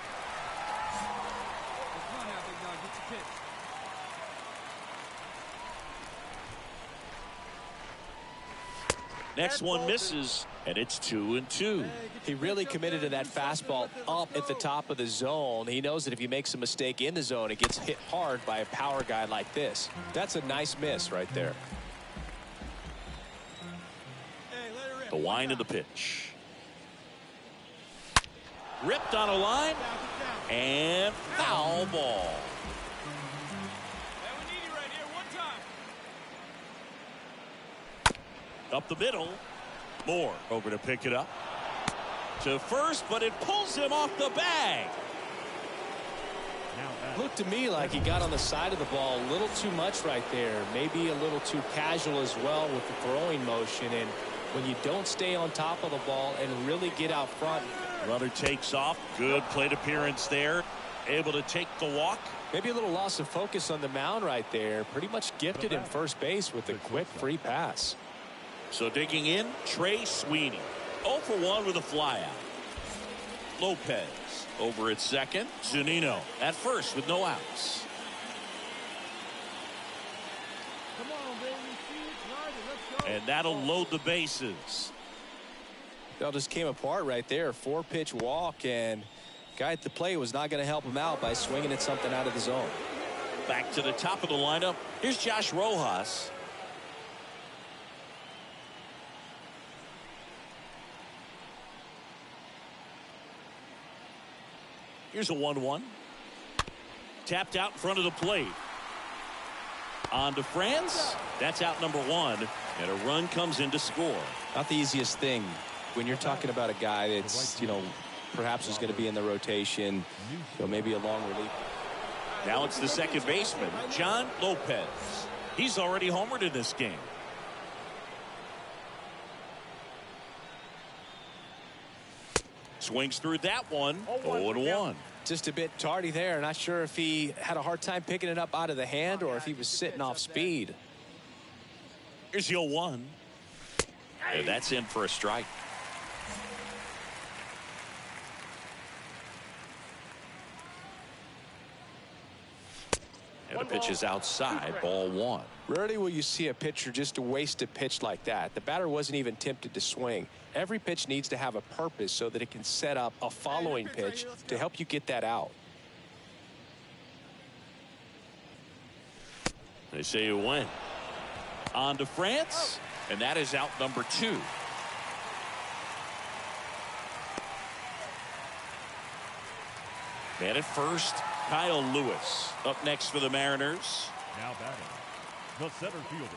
Next one misses, and it's 2-2. He really committed to that fastball up at the top of the zone. He knows that if he makes a mistake in the zone, it gets hit hard by a power guy like this. That's a nice miss right there. The wind of the pitch. Ripped on a line, and foul ball. Up the middle. Moore over to pick it up. To first, but it pulls him off the bag. Looked to me like he got on the side of the ball a little too much right there. Maybe a little too casual as well with the throwing motion. And when you don't stay on top of the ball and really get out front. Runner takes off. Good plate appearance there. Able to take the walk. Maybe a little loss of focus on the mound right there. Pretty much gifted in first base with a quick free pass. So digging in, Trey Sweeney. 0 for 1 with a flyout. Lopez over at second. Zunino at first with no outs. Come on, baby. See it, ride it. Let's go. And that'll load the bases. That just came apart right there. 4-pitch walk, and guy at the plate was not going to help him out by swinging at something out of the zone. Back to the top of the lineup. Here's Josh Rojas. Here's a 1-1. Tapped out in front of the plate. On to France. That's out number 1. And a run comes in to score. Not the easiest thing when you're talking about a guy that's, perhaps is going to be in the rotation, maybe a long relief. Now it's the second baseman, John Lopez. He's already homered in this game. Swings through that one. 0-1. Just a bit tardy there. Not sure if he had a hard time picking it up out of the hand or if he was sitting off speed. Here's the 0-1. And that's in for a strike. And the pitch is outside, ball 1. Rarely will you see a pitcher just waste a pitch like that. The batter wasn't even tempted to swing. Every pitch needs to have a purpose so that it can set up a following pitch to help you get that out. They say you win. On to France, and that is out number 2. Man at first, Kyle Lewis. Up next for the Mariners. Now batting, the center fielder,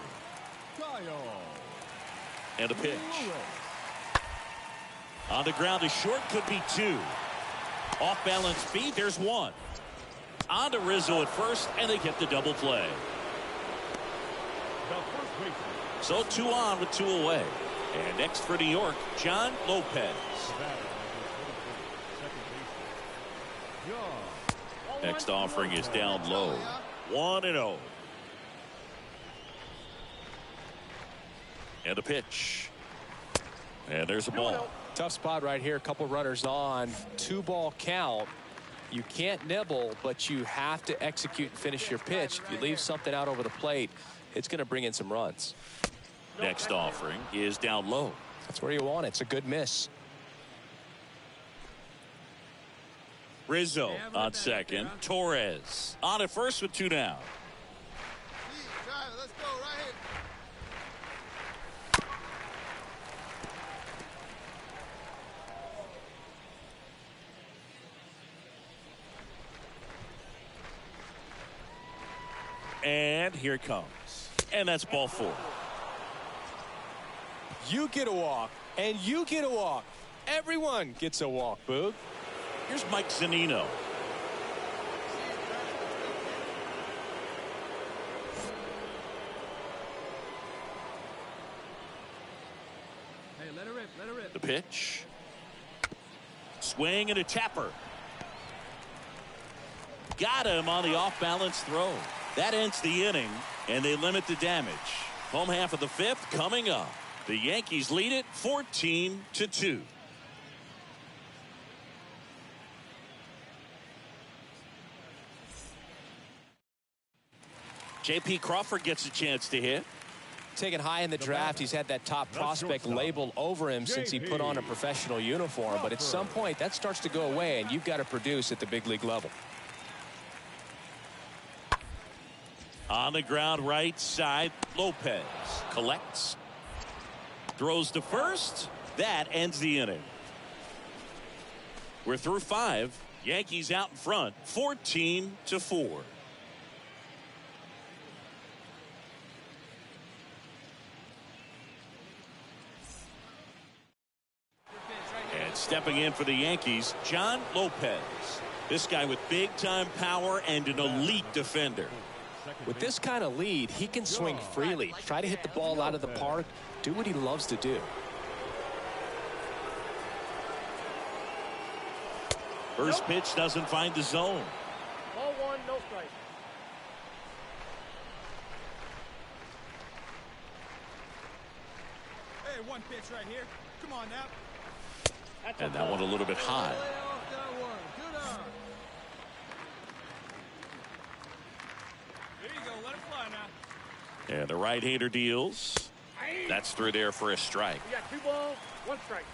Kyle. And a pitch. On the ground is short, could be 2. Off balance feet, there's 1. On to Rizzo at first, and they get the double play. So 2 on with 2 away. And next for New York, John Lopez. Next offering is down low. 1-0. And a pitch. And there's a ball. Tough spot right here. A couple runners on. 2-ball count. You can't nibble, but you have to execute and finish your pitch. If you leave something out over the plate, it's going to bring in some runs. Next offering is down low. That's where you want it. It's a good miss. Rizzo on second. Torres on at first with 2 down. Let's go right here. And here it comes. And that's ball 4. You get a walk, and you get a walk. Everyone gets a walk, Boog. Here's Mike Zunino. Hey, let her rip, let her rip. The pitch. Swing and a tapper. Got him on the off-balance throw. That ends the inning, and they limit the damage. Home half of the 5th coming up. The Yankees lead it 14-2. J.P. Crawford gets a chance to hit. Taken high in the draft, he's had that top prospect label over him since he put on a professional uniform. But at some point, that starts to go away, and you've got to produce at the big league level. On the ground, right side, Lopez collects. Throws to first. That ends the inning. We're through 5. Yankees out in front, 14-4. And stepping in for the Yankees, John Lopez. This guy with big-time power and an elite defender. With this kind of lead, he can swing freely, try to hit the ball out of the park, do what he loves to do. First pitch doesn't find the zone. Ball 1, no strike. Hey, 1 pitch right here. Come on now. And that one a little bit high. There you go. Let it fly now. And the right-hander deals. That's through there for a strike. You got 2 balls, 1 strike.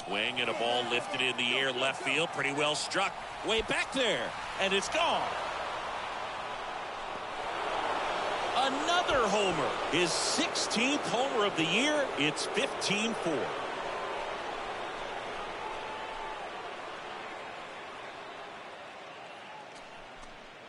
Swing and a ball lifted in the air left field. Pretty well struck. Way back there. And it's gone. Another homer. His 16th homer of the year. It's 15-4.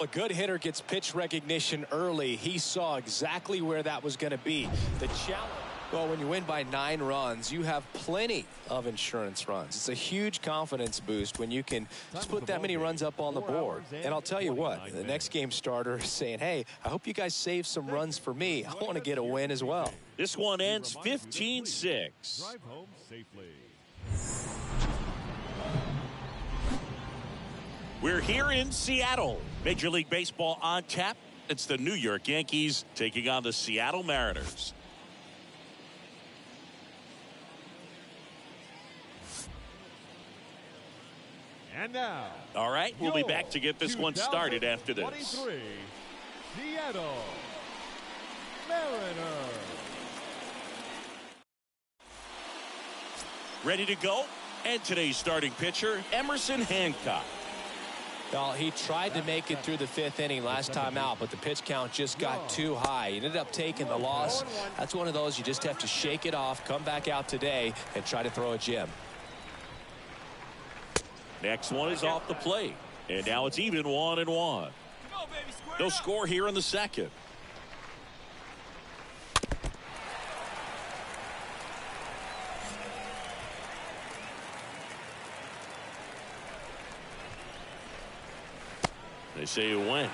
A good hitter gets pitch recognition early. He saw exactly where that was going to be. The challenge. Well, when you win by 9 runs, you have plenty of insurance runs. It's a huge confidence boost when you can just put that many runs up on the board. And I'll tell you what, the next game starter is saying, hey, I hope you guys save some runs for me. I want to get a win as well. This one ends 15-6. Drive home safely. We're here in Seattle. Major League Baseball on tap. It's the New York Yankees taking on the Seattle Mariners. And now, all right, we'll be back to get this one started after this. 23 Seattle Mariners. Ready to go? And today's starting pitcher, Emerson Hancock. Well, he tried to make it through the 5th inning last time out, but the pitch count just got too high. He ended up taking the loss. That's one of those you just have to shake it off, come back out today, and try to throw a gem. Next one is off the plate. And now it's even 1-1. No score here in the second. They say it went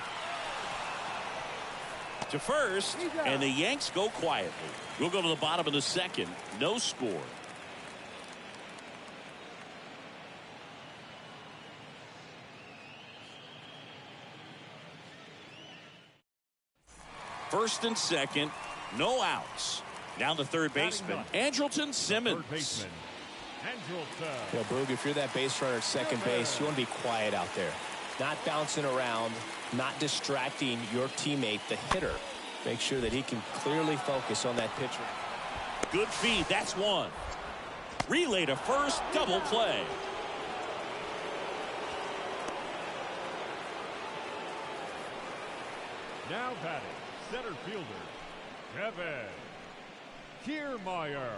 to first, and the Yanks go quietly. We'll go to the bottom of the second. No score. First and second, no outs. Now the third baseman, Andrelton Simmons. Yeah, Boog, if you're that base runner at second base, you want to be quiet out there. Not bouncing around, not distracting your teammate, the hitter. Make sure that he can clearly focus on that pitcher. Good feed, that's one. Relay to first, double play. Now batting, center fielder, Kevin Kiermaier.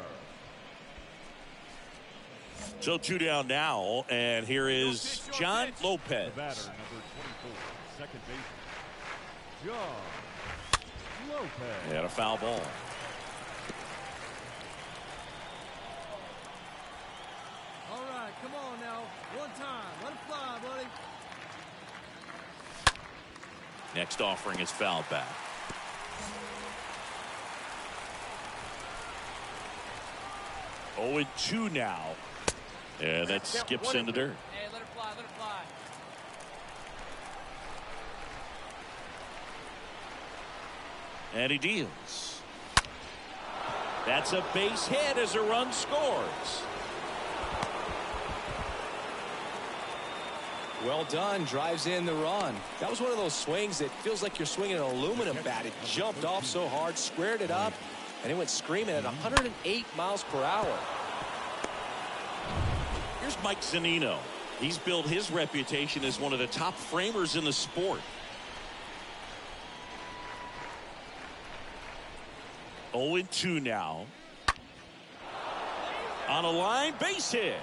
So 2 down now, and here is John Lopez. The batter, number 24, second baseman, John Lopez. And a foul ball. All right, come on now. One time. Let it fly, buddy. Next offering is fouled back. Oh, 2 now. And that skips in the dirt. Hey, let it fly, let it fly. And he deals. That's a base hit as a run scores. Well done, drives in the run. That was one of those swings that feels like you're swinging an aluminum bat. It jumped off so hard, squared it up, and it went screaming at 108 miles per hour. Here's Mike Zunino. He's built his reputation as one of the top framers in the sport. 0-2 now. On a line, base hit.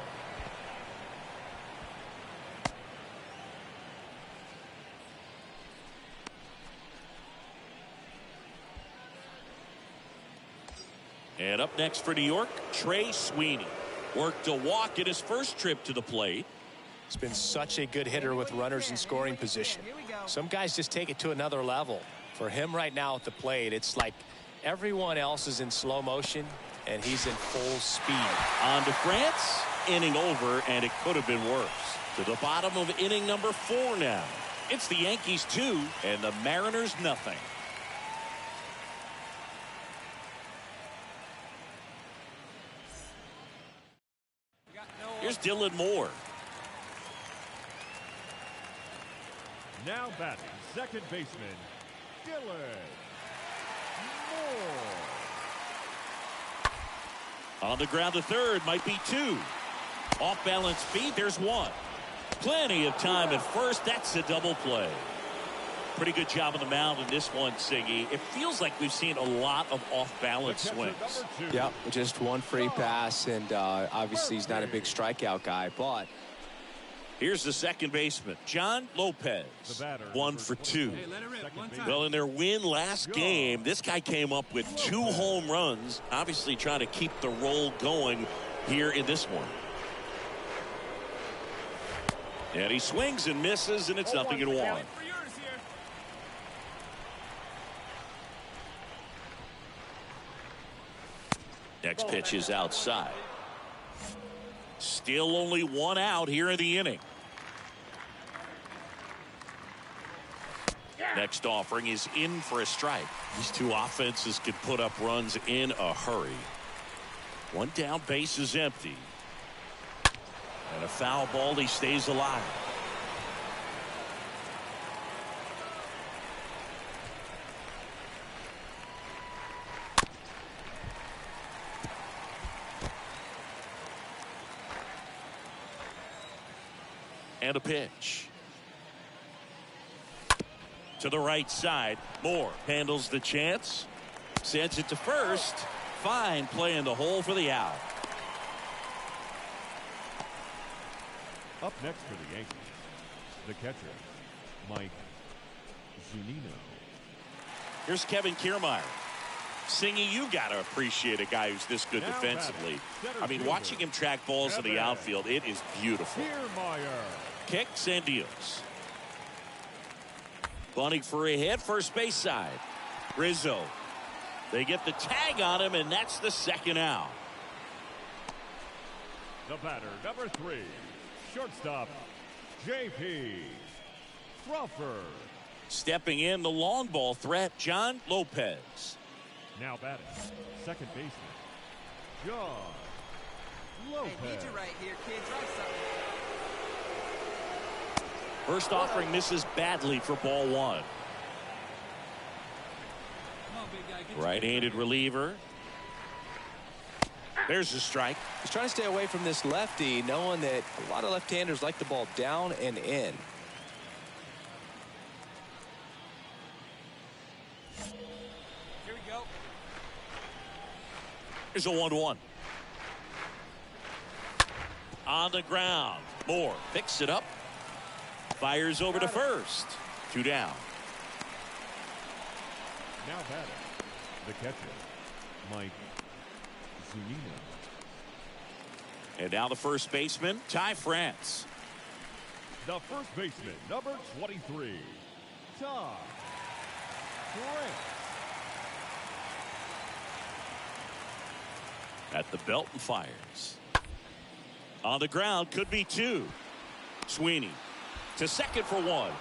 And up next for New York, Trey Sweeney. Worked a walk in his first trip to the plate. He's been such a good hitter with runners in scoring position. Some guys just take it to another level. For him right now at the plate, it's like everyone else is in slow motion, and he's in full speed. On to France, inning over, and it could have been worse. To the bottom of inning number 4 now. It's the Yankees 2 and the Mariners nothing. Here's Dylan Moore. Now batting, second baseman, Dylan Moore. On the ground to third, might be 2. Off balance feet. There's one. Plenty of time at first. That's a double play. Pretty good job on the mound in this one, Siggy. It feels like we've seen a lot of off-balance swings. Yeah, just one free pass, and obviously he's not a big strikeout guy, but here's the second baseman, John Lopez, 1 for 2. Well, in their win last game, this guy came up with 2 home runs, obviously trying to keep the roll going here in this one. And he swings and misses, and it's 0-1. Next pitch is outside. Still only 1 out here in the inning. Next offering is in for a strike. These two offenses can put up runs in a hurry. 1 down, base is empty. And a foul ball, he stays alive. And a pitch. To the right side. Moore handles the chance. Sends it to first. Fine play in the hole for the out. Up next for the Yankees, the catcher, Mike Zunino. Here's Kevin Kiermaier. Singy, you got to appreciate a guy who's this good defensively. I mean, watching him track balls in the outfield, it is beautiful. Kicks and deals. Bunting for a hit, first base side. Rizzo. They get the tag on him, and that's the second out. The batter, number 3, shortstop, J.P. Crawford. Stepping in, the long ball threat, John Lopez. Now batting, second baseman, John Lopez. Hey, need you right here, kid. Drive something. First offering misses badly for ball 1. Right-handed reliever. There's a strike. He's trying to stay away from this lefty, knowing that a lot of left-handers like the ball down and in. Here we go. Here's a 1-1. On the ground. Moore picks it up. Fires over to first. 2 down. Now batting, the catcher, Mike Zunino. And now the first baseman, Ty France. The first baseman, number 23, Ty France. At the belt and fires. On the ground, could be 2. Sweeney to second for 1.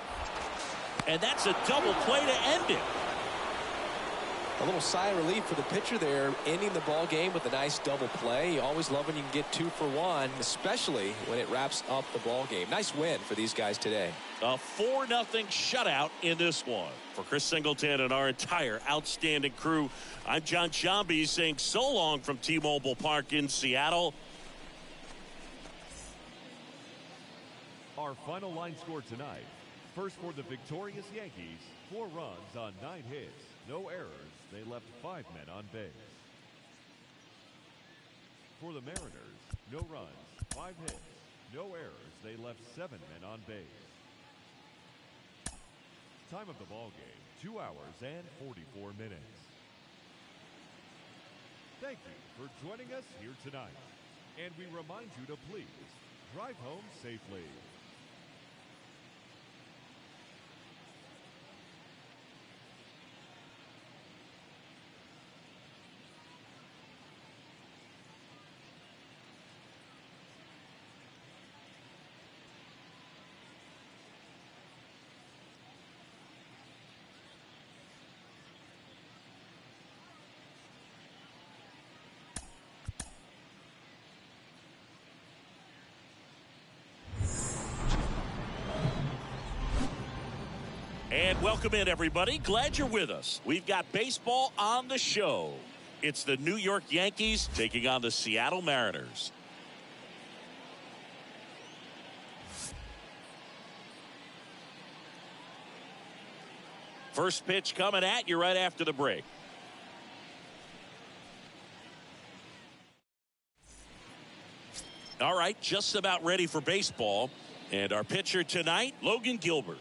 And that's a double play to end it. A little sigh of relief for the pitcher there, ending the ball game with a nice double play. You always love when you can get 2 for 1, especially when it wraps up the ball game. Nice win for these guys today. A 4-0 shutout in this one. For Chris Singleton and our entire outstanding crew, I'm John Sciambi saying so long from T-Mobile Park in Seattle. Our final line score tonight. First for the victorious Yankees, 4 runs on 9 hits, no errors. They left 5 men on base. For the Mariners, no runs, 5 hits, no errors. They left 7 men on base. Time of the ball game, 2 hours and 44 minutes. Thank you for joining us here tonight. And we remind you to please drive home safely. And welcome in, everybody. Glad you're with us. We've got baseball on the show. It's the New York Yankees taking on the Seattle Mariners. First pitch coming at you right after the break. All right, just about ready for baseball. And our pitcher tonight, Logan Gilbert.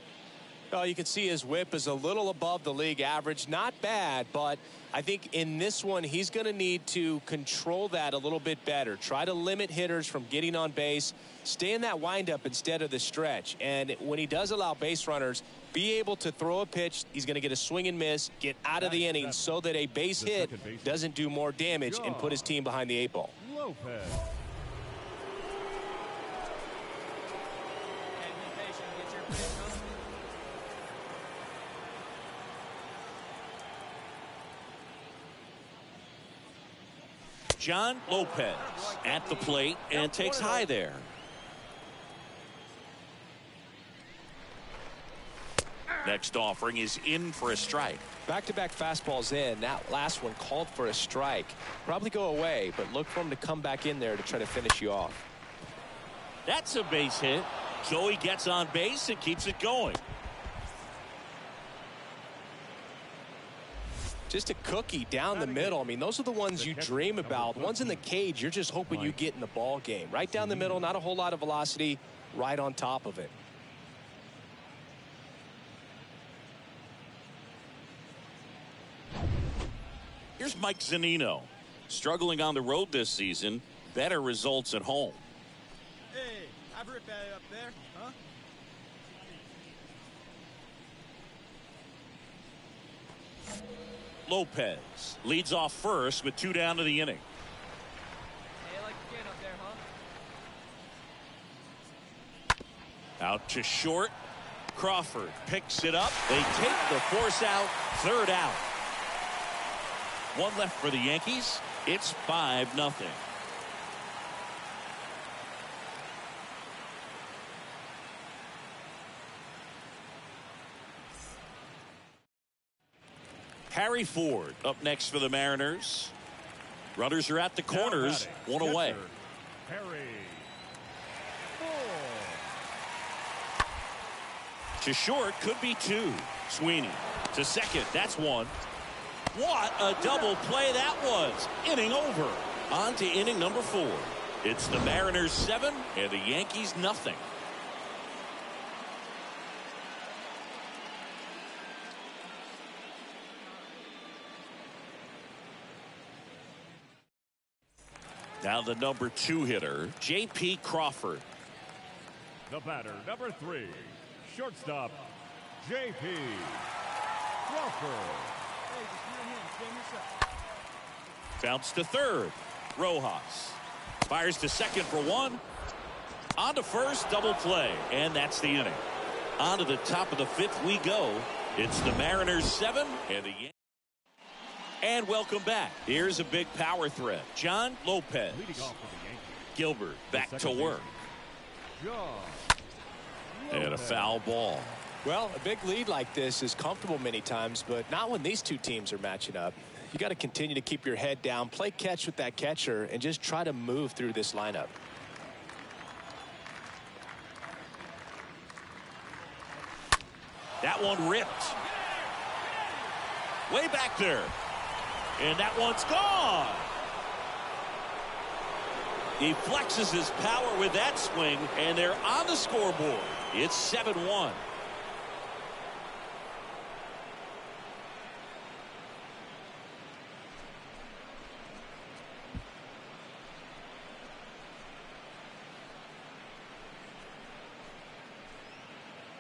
Well, you can see his whip is a little above the league average. Not bad, but I think in this one, he's going to need to control that a little bit better. Try to limit hitters from getting on base. Stay in that windup instead of the stretch. And when he does allow base runners, be able to throw a pitch. He's going to get a swing and miss, get out of the inning so that a base hit doesn't do more damage and put his team behind the 8 ball. Lopez. John Lopez at the plate and takes high there. Next offering is in for a strike. Back-to-back fastballs in. That last one called for a strike. Probably go away, but look for him to come back in there to try to finish you off. That's a base hit. Joey gets on base and keeps it going. Just a cookie down the middle. I mean, those are the ones you dream about. Ones in the cage, you're just hoping you get in the ball game. Right down the middle, not a whole lot of velocity, right on top of it. Here's Mike Zunino. Struggling on the road this season, better results at home. Hey, I've ripped that up there, huh? Lopez leads off first with 2 down to the inning. Hey, I like the kid up there, huh? Out to short. Crawford picks it up. They take the force out. 3rd out. 1 left for the Yankees. It's 5-0. Harry Ford up next for the Mariners. Runners are at the corners. 1 away. Harry To short, could be 2. Sweeney to second. That's 1. What a double play that was. Inning over. On to inning number 4. It's the Mariners 7 and the Yankees nothing. Now the number 2 hitter, J.P. Crawford. The batter, number 3, shortstop, J.P. Crawford. Hey, just you and him, stand yourself. Bounce to third. Rojas fires to second for 1. On to first, double play, and that's the inning. On to the top of the 5th we go. It's the Mariners 7 and the Yankees. And welcome back. Here's a big power threat. John Lopez. Gilbert back to work. And a foul ball. Well, a big lead like this is comfortable many times, but not when these two teams are matching up. You got to continue to keep your head down, play catch with that catcher, and just try to move through this lineup. That one ripped. Way back there. And that one's gone. He flexes his power with that swing, and they're on the scoreboard. It's 7-1.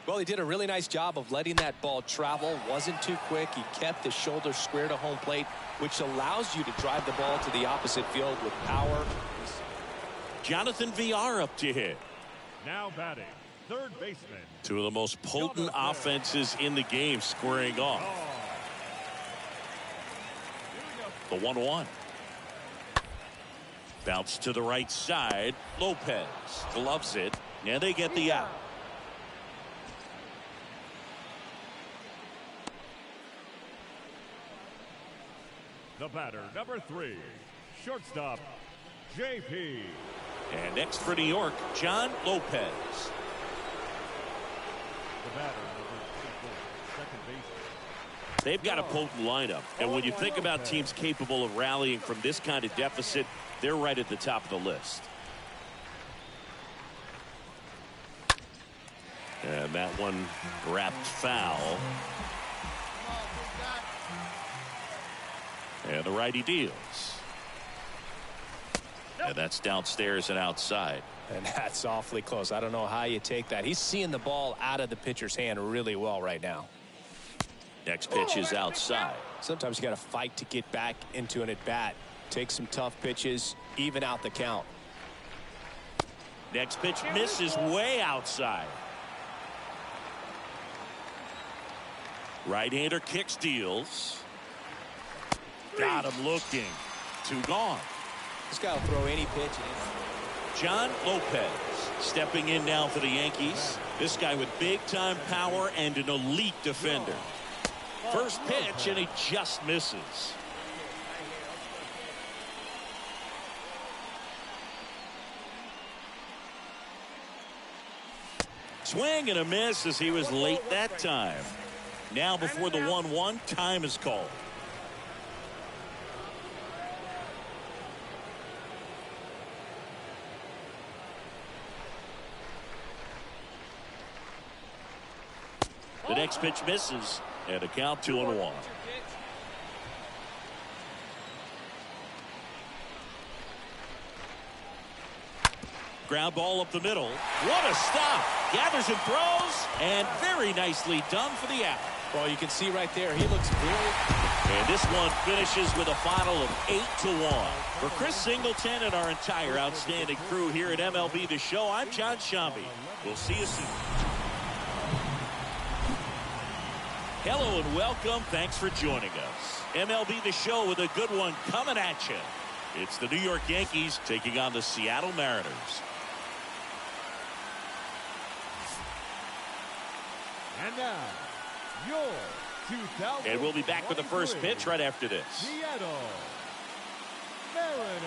Well, he did a really nice job of letting that ball travel. Wasn't too quick. He kept his shoulder square to home plate, which allows you to drive the ball to the opposite field with power. Jonathan VR up to hit. Now batting, third baseman. 2 of the most potent offenses in the game squaring off. The 1-1. Bounce to the right side. Lopez gloves it, and they get the out. The batter, number 3, shortstop, J.P. And next for New York, John Lopez. The batter, number 24, second baseman, They've got a potent lineup. And when you think about teams capable of rallying from this kind of deficit, they're right at the top of the list. And that one wrapped foul. And the righty deals. And that's downstairs and outside. And that's awfully close. I don't know how you take that. He's seeing the ball out of the pitcher's hand really well right now. Next pitch is outside. Sometimes you got to fight to get back into an at-bat. Take some tough pitches, even out the count. Next pitch misses way outside. Right-hander kicks, deals. Got him looking. 2 gone. This guy will throw any pitch in. John Lopez stepping in now for the Yankees. This guy with big-time power and an elite defender. First pitch, and he just misses. Swing and a miss as he was late that time. Now before the 1-1, time is called. The next pitch misses, and a count 2-1. Ground ball up the middle. What a stop. Gathers and throws, and very nicely done for the out. Well, you can see right there, he looks very... And this one finishes with a final of 8-1. For Chris Singleton and our entire outstanding crew here at MLB The Show, I'm John Shambi. We'll see you soon. Hello and welcome. Thanks for joining us. MLB The Show with a good one coming at you. It's the New York Yankees taking on the Seattle Mariners. And now, your 2000. And we'll be back with the first pitch right after this. Seattle Mariners.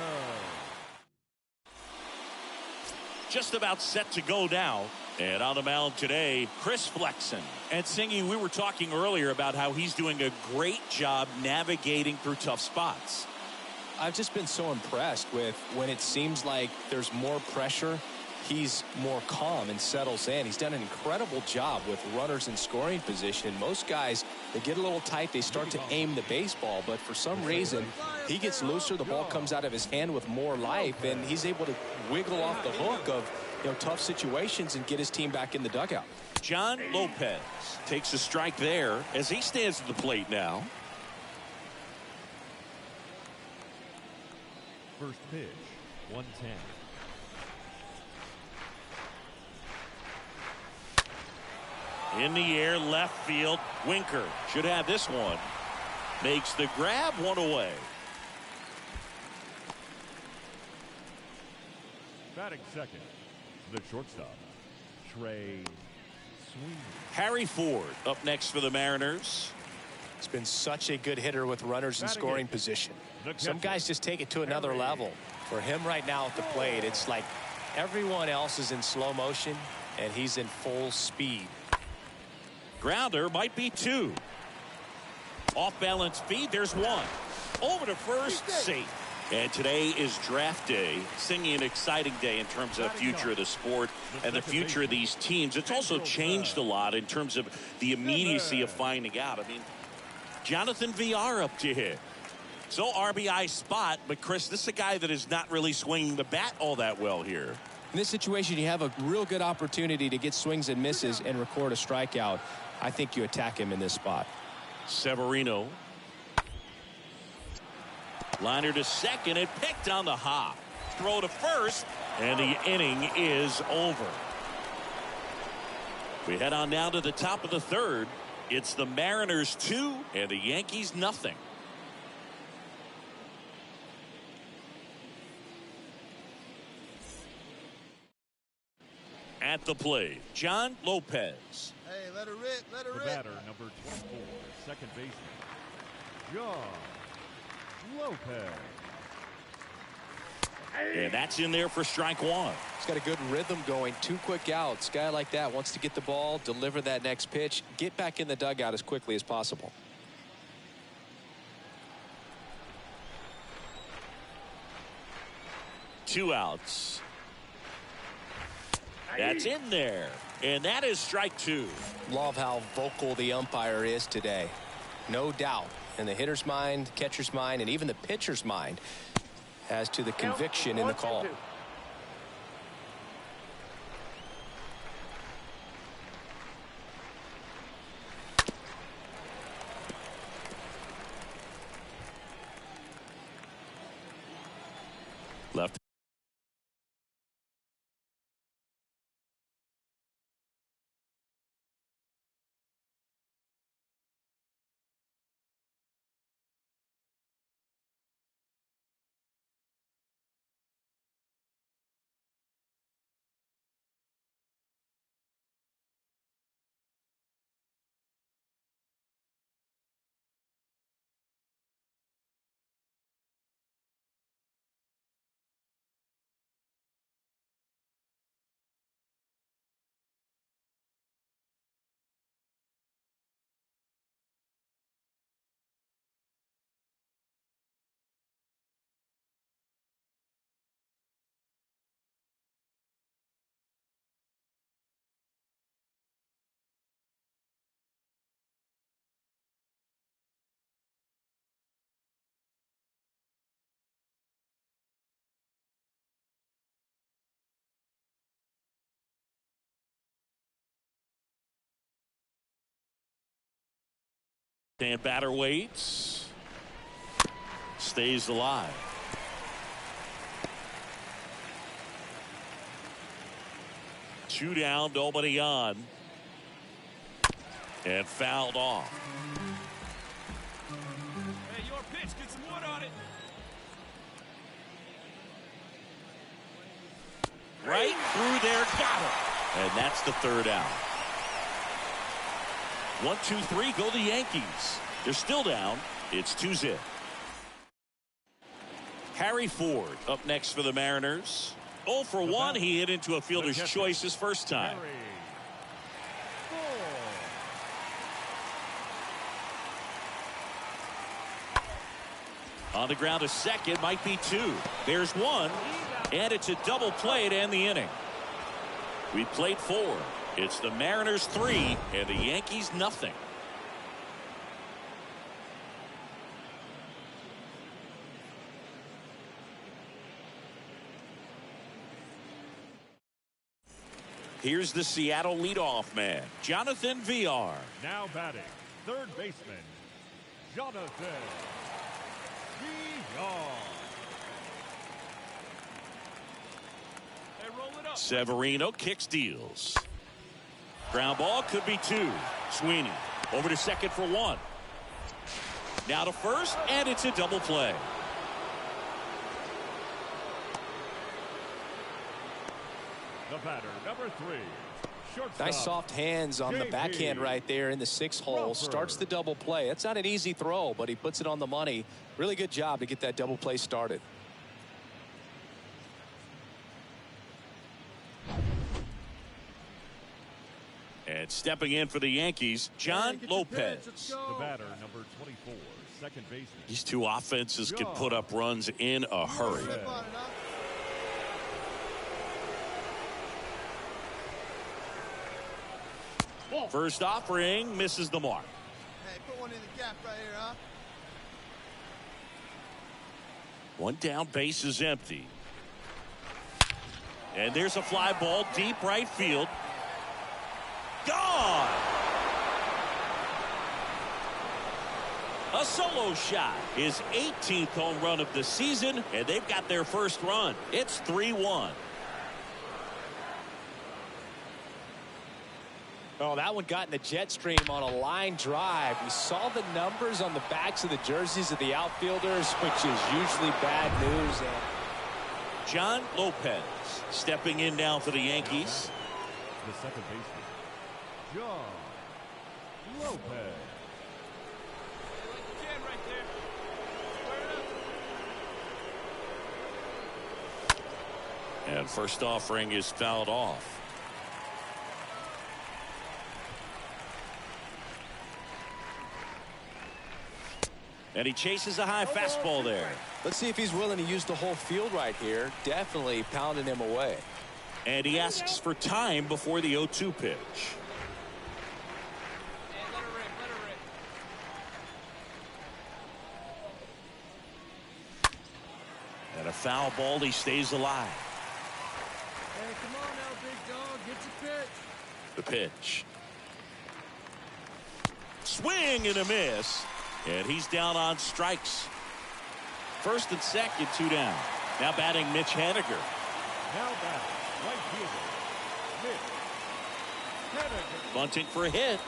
Just about set to go now. And on the mound today, Chris Flexen. And Singy, we were talking earlier about how he's doing a great job navigating through tough spots. I've just been so impressed with when it seems like there's more pressure, he's more calm and settles in. He's done an incredible job with runners in scoring position. Most guys, they get a little tight, they start to aim the baseball, but for some reason, he gets looser, the ball comes out of his hand with more life, and he's able to wiggle off the hook of tough situations and get his team back in the dugout. John Lopez takes a strike there as he stands at the plate now. First pitch, 110. In the air, left field. Winker should have this one. Makes the grab, one away. Batting second, the shortstop, Trey Sweeney. Harry Ford up next for the Mariners. He's been such a good hitter with runners in scoring position. Some guys just take it to another level. For him right now at the plate, it's like everyone else is in slow motion, and he's in full speed. Grounder might be 2. Off balance feed, there's 1. Over to first, safe. And today is draft day. Singing an exciting day in terms of the future of the sport and the future of these teams. It's also changed a lot in terms of the immediacy of finding out. I mean, Jonathan VR up to hit. So RBI spot, but Chris, this is a guy that is not really swinging the bat all that well here. In this situation, you have a real good opportunity to get swings and misses and record a strikeout. I think you attack him in this spot. Severino. Liner to second and picked on the hop. Throw to first, and the inning is over. We head on now to the top of the third. It's the Mariners 2 and the Yankees nothing. At the plate, John Lopez. Hey, let her rip, let her The rip. batter, number 24, second baseman, John Lopez. And that's in there for strike 1. He's got a good rhythm going. 2 quick outs. Guy like that wants to get the ball, deliver that next pitch, get back in the dugout as quickly as possible. 2 outs. That's in there. And that is strike 2. Love how vocal the umpire is today. No doubt in the hitter's mind, catcher's mind, and even the pitcher's mind as to the conviction in the call. Left. And batter waits. Stays alive. Two down, nobody on. And fouled off. Hey, your pitch, get some wood on it. Right through there, got it. And that's the 3rd out. 1, 2, 3, go the Yankees. They're still down. It's 2-0. Harry Ford up next for the Mariners. 0 for 1. He hit into a fielder's choice his first time. On the ground to second, might be 2. There's 1, and it's a double play to end the inning. We played 4. It's the Mariners 3 and the Yankees nothing. Here's the Seattle leadoff man, Jonathan VR. Now batting, third baseman, Jonathan VR. Hey, roll it up. Severino kicks, deals. Ground ball, could be 2. Sweeney over to second for 1. Now to first, and it's a double play. The batter, number 3. Shortstop. Nice soft hands on the backhand right there in the 6th hole. Starts the double play. It's not an easy throw, but he puts it on the money. Really good job to get that double play started. And stepping in for the Yankees, John Lopez. The batter, number 24, second baseman. These two offenses can put up runs in a hurry. First offering misses the mark. Hey, put one in the gap right here, huh? One down, base is empty. And there's a fly ball deep right field. Gone! A solo shot. His 18th home run of the season, and they've got their first run. It's 3-1. Oh, that one got in the jet stream on a line drive. We saw the numbers on the backs of the jerseys of the outfielders, which is usually bad news. John Lopez stepping in now for the Yankees. The second baseman, John Lopez. And first offering is fouled off. And he chases a high fastball there. Let's see if he's willing to use the whole field right here. Definitely pounding him away. And he asks for time before the 0-2 pitch. And a foul ball. He stays alive. Hey, come on now, big dog. Get your pitch. The pitch. Swing and a miss. And he's down on strikes. First and second, 2 down. Now batting Mitch Haniger. Now batting, right fielder, Mitch Haniger. Bunting for a hit.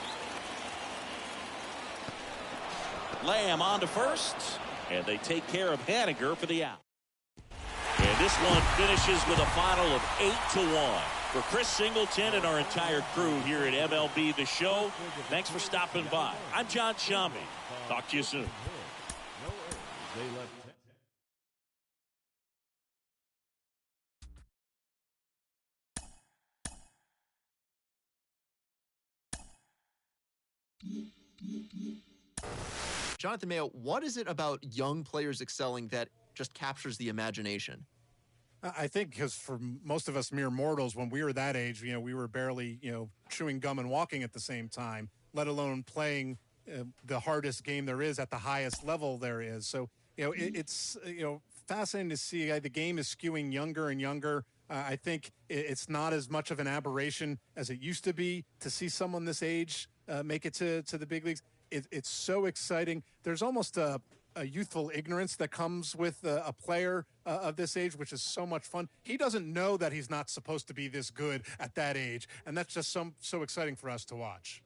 Lamb on to first. And they take care of Haniger for the out. And this one finishes with a final of 8-1. For Chris Singleton and our entire crew here at MLB The Show, thanks for stopping by. I'm John Shambi. Talk to you soon. Jonathan Mayo, what is it about young players excelling that just captures the imagination? I think because for most of us mere mortals, when we were that age, we were barely, chewing gum and walking at the same time, let alone playing the hardest game there is at the highest level there is. So, it's, fascinating to see the game is skewing younger and younger. I think it's not as much of an aberration as it used to be to see someone this age make it to the big leagues. It's so exciting. There's almost a youthful ignorance that comes with a player of this age, which is so much fun. He doesn't know that he's not supposed to be this good at that age, and that's just so exciting for us to watch.